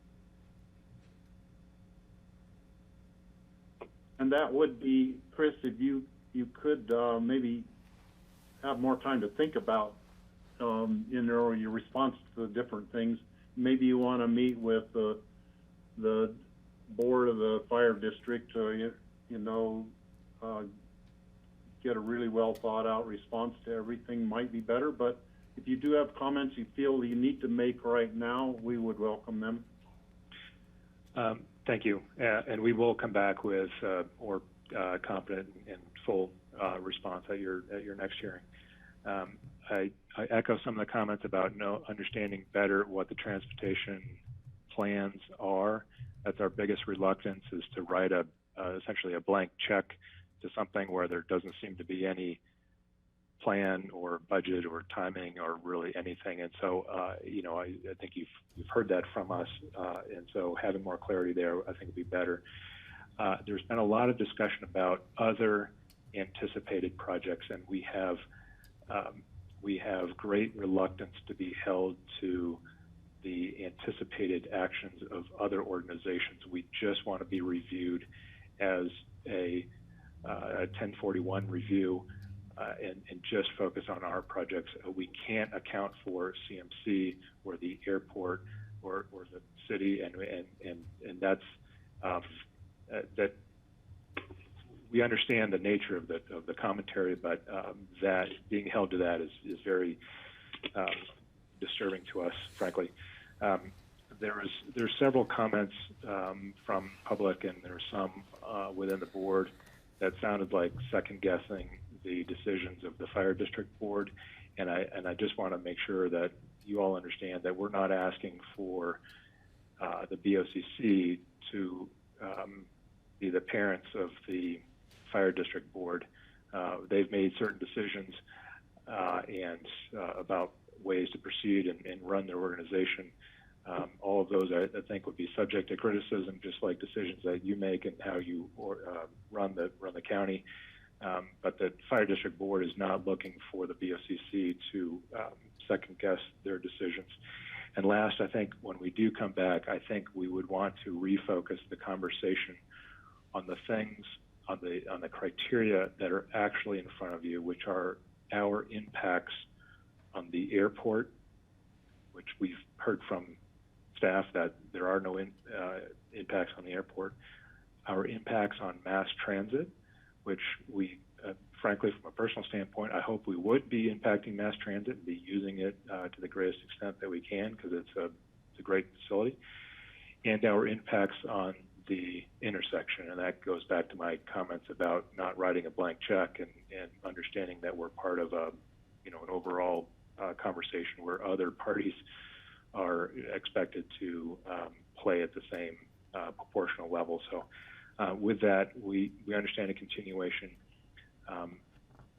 And that would be, Chris, if you could maybe have more time to think about, you know, your response to the different things. Maybe you want to meet with the board of the fire district, get a really well thought out response to everything might be better. But if you do have comments you feel you need to make right now, we would welcome them. Thank you. And we will come back with more competent and full response at your next hearing. I echo some of the comments about understanding better what the transportation plans are. That's our biggest reluctance, is to write essentially a blank check to something where there doesn't seem to be any plan or budget or timing or really anything. And so, I think you've heard that from us. And so having more clarity there, I think would be better. There's been a lot of discussion about other anticipated projects, and we have great reluctance to be held to the anticipated actions of other organizations. We just want to be reviewed as a 1041 review and just focus on our projects. We can't account for CMC or the airport or the city, and that's that. We understand the nature of the commentary, but that being held to that is very disturbing to us, frankly. There's several comments from public, and there's some within the board that sounded like second guessing the decisions of the fire district board, and I just want to make sure that you all understand that we're not asking for the BOCC to be the parents of the fire district board. They've made certain decisions and about ways to proceed and run their organization. All of those, I think, would be subject to criticism, just like decisions that you make and how you run the county. But the fire district board is not looking for the BOCC to second guess their decisions. And last, I think when we do come back, I think we would want to refocus the conversation on the things, on the criteria that are actually in front of you, which are our impacts on the airport, which we've heard from staff that there are no impacts on the airport, our impacts on mass transit, which we, frankly, from a personal standpoint, I hope we would be impacting mass transit and be using it to the greatest extent that we can, because it's a great facility, and our impacts on the intersection. And that goes back to my comments about not writing a blank check and understanding that we're part of an overall conversation where other parties are expected to play at the same proportional level. So with that, we understand a continuation.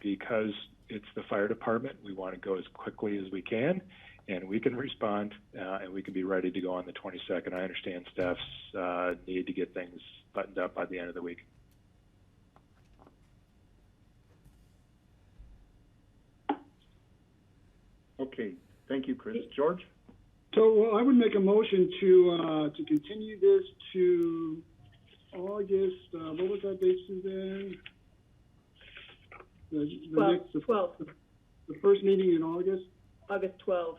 Because it's the fire department, we want to go as quickly as we can, and we can respond, and we can be ready to go on the 22nd. I understand staff's need to get things buttoned up by the end of the week. Okay, thank you, Chris. George? So I would make a motion to continue this to August, what was that date, Suzanne? The 12th. The first meeting in August? August 12th.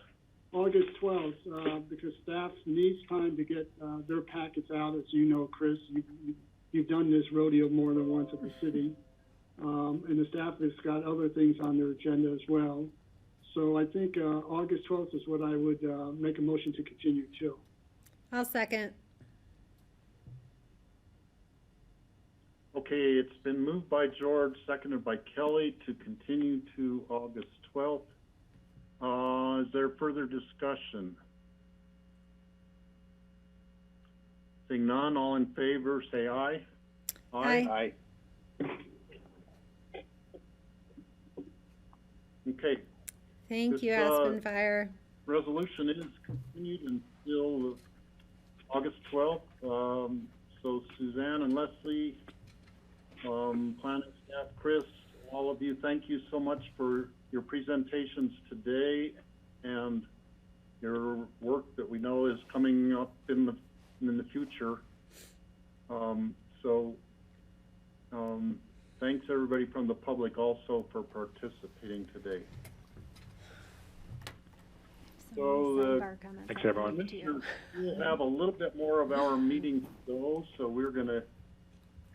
August 12th, because staff needs time to get their packets out. As you know, Chris, you've done this rodeo more than once at the city. And the staff has got other things on their agenda as well. So I think August 12th is what I would make a motion to continue to. I'll second. Okay, it's been moved by George, seconded by Kelly to continue to August 12th. Is there further discussion? Seeing none, all in favor, say aye. Aye. Aye. Okay. Thank This, you, Aspen Fire. Resolution is continued until August 12th. So Suzanne and Leslie, planning staff, Chris, all of you, thank you so much for your presentations today and your work that we know is coming up in the future. Thanks everybody from the public also for participating today. So thanks everyone. We'll have a little bit more of our meeting to go, so we're going to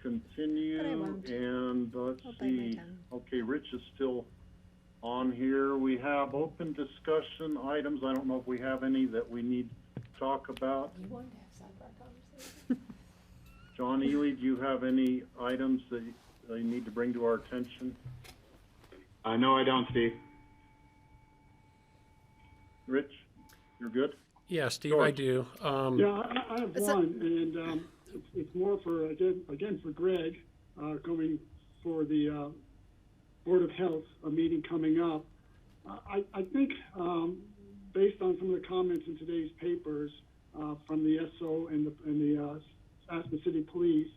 continue, and let's see. Okay, Rich is still on here. We have open discussion items. I don't know if we have any that we need to talk about. You wanted to have sidebar conversation? John Ely, do you have any items that you need to bring to our attention? No, I don't, Steve. Rich, you're good? Yeah, Steve, George. I do. Yeah, I have one, and it's more for, again, for Greg, going for the Board of Health, a meeting coming up. I think, based on some of the comments in today's papers from the SO and the Aspen City Police,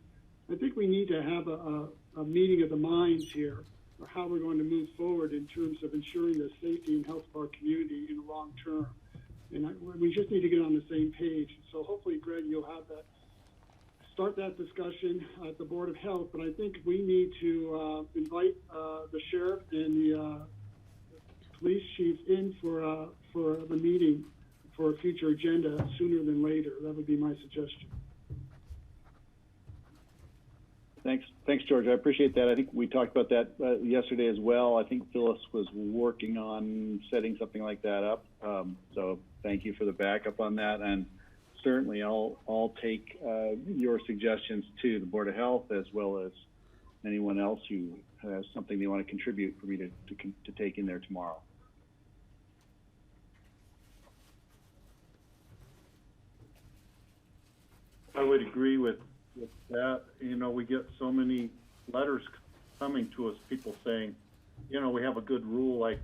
I think we need to have a meeting of the minds here for how we're going to move forward in terms of ensuring the safety and health of our community in the long term. And we just need to get on the same page. So hopefully, Greg, you'll have start that discussion at the Board of Health. But I think we need to invite the sheriff and the police chief in for the meeting for a future agenda sooner than later. That would be my suggestion. Thanks, George. I appreciate that. I think we talked about that yesterday as well. I think Phyllis was working on setting something like that up. So thank you for the backup on that. And certainly I'll take your suggestions to the Board of Health, as well as anyone else who has something they want to contribute for me to take in there tomorrow. I would agree with that. You know, we get so many letters coming to us, people saying, you know, we have a good rule, like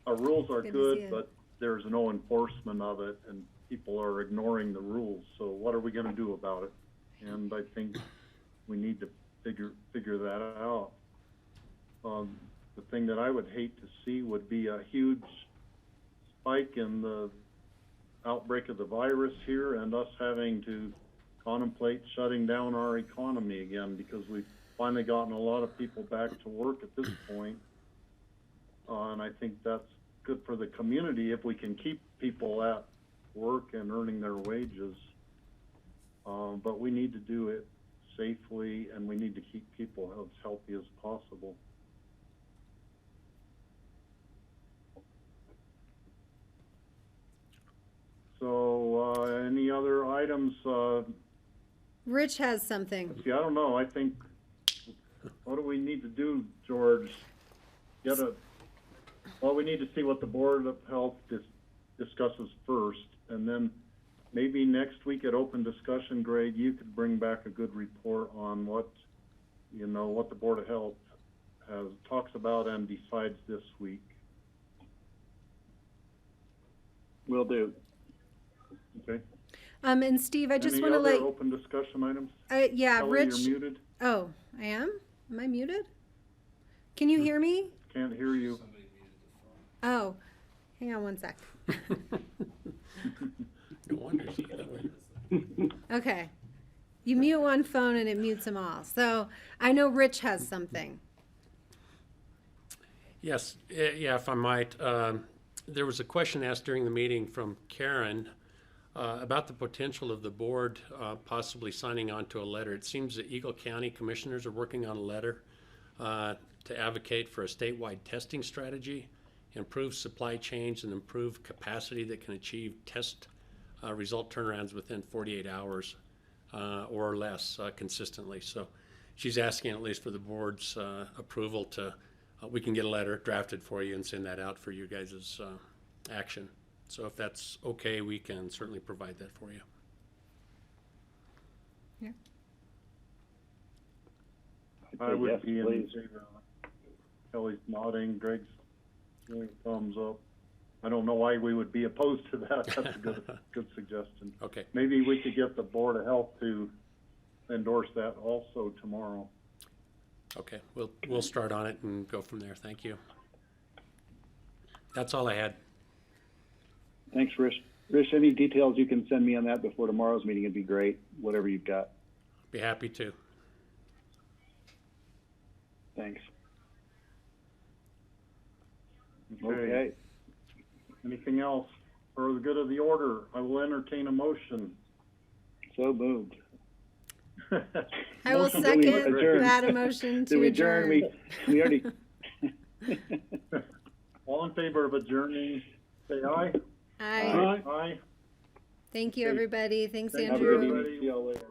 our rules are good, but there's no enforcement of it, and people are ignoring the rules. So what are we going to do about it? And I think we need to figure that out. The thing that I would hate to see would be a huge spike in the outbreak of the virus here, and us having to contemplate shutting down our economy again, because we've finally gotten a lot of people back to work at this point. And I think that's good for the community if we can keep people at work and earning their wages. But we need to do it safely, and we need to keep people as healthy as possible. So any other items? Rich has something. See, I don't know. I think, what do we need to do, George? Well, we need to see what the Board of Health discusses first, and then maybe next week at open discussion, Greg, you could bring back a good report on what the Board of Health talks about and decides this week. Will do. Okay. And Steve, I just Any want to other let, open discussion items? yeah, Kelly, Rich. you're muted. Oh, I am? Am I muted? Can you hear me? Can't hear you. Oh, hang on one sec. No wonder she got away. Okay. You mute one phone and it mutes them all. So I know Rich has something. Yes, yeah, if I might. There was a question asked during the meeting from Karen about the potential of the board possibly signing on to a letter. It seems that Eagle County commissioners are working on a letter to advocate for a statewide testing strategy, improve supply chains, and improve capacity that can achieve test result turnarounds within 48 hours or less consistently. So she's asking at least for the board's approval to, we can get a letter drafted for you and send that out for you guys' action. So if that's okay, we can certainly provide that for you. Yeah. I would yes, be in please. favor of it. Kelly's nodding, Greg's giving a thumbs up. I don't know why we would be opposed to that. That's a good suggestion. Okay. Maybe we could get the Board of Health to endorse that also tomorrow. Okay, we'll start on it and go from there. Thank you. That's all I had. Thanks, Rich. Rich, any details you can send me on that before tomorrow's meeting would be great, whatever you've got. Be happy to. Thanks. Okay. Anything else? For the good of the order, I will entertain a motion. So moved. I will Motion to second adjourn. that motion to Did we adjourn. We already. All in favor of adjourning, say aye. Aye. Aye. Thank you, everybody. Thanks, Thank you, Andrew. everybody. See y'all later.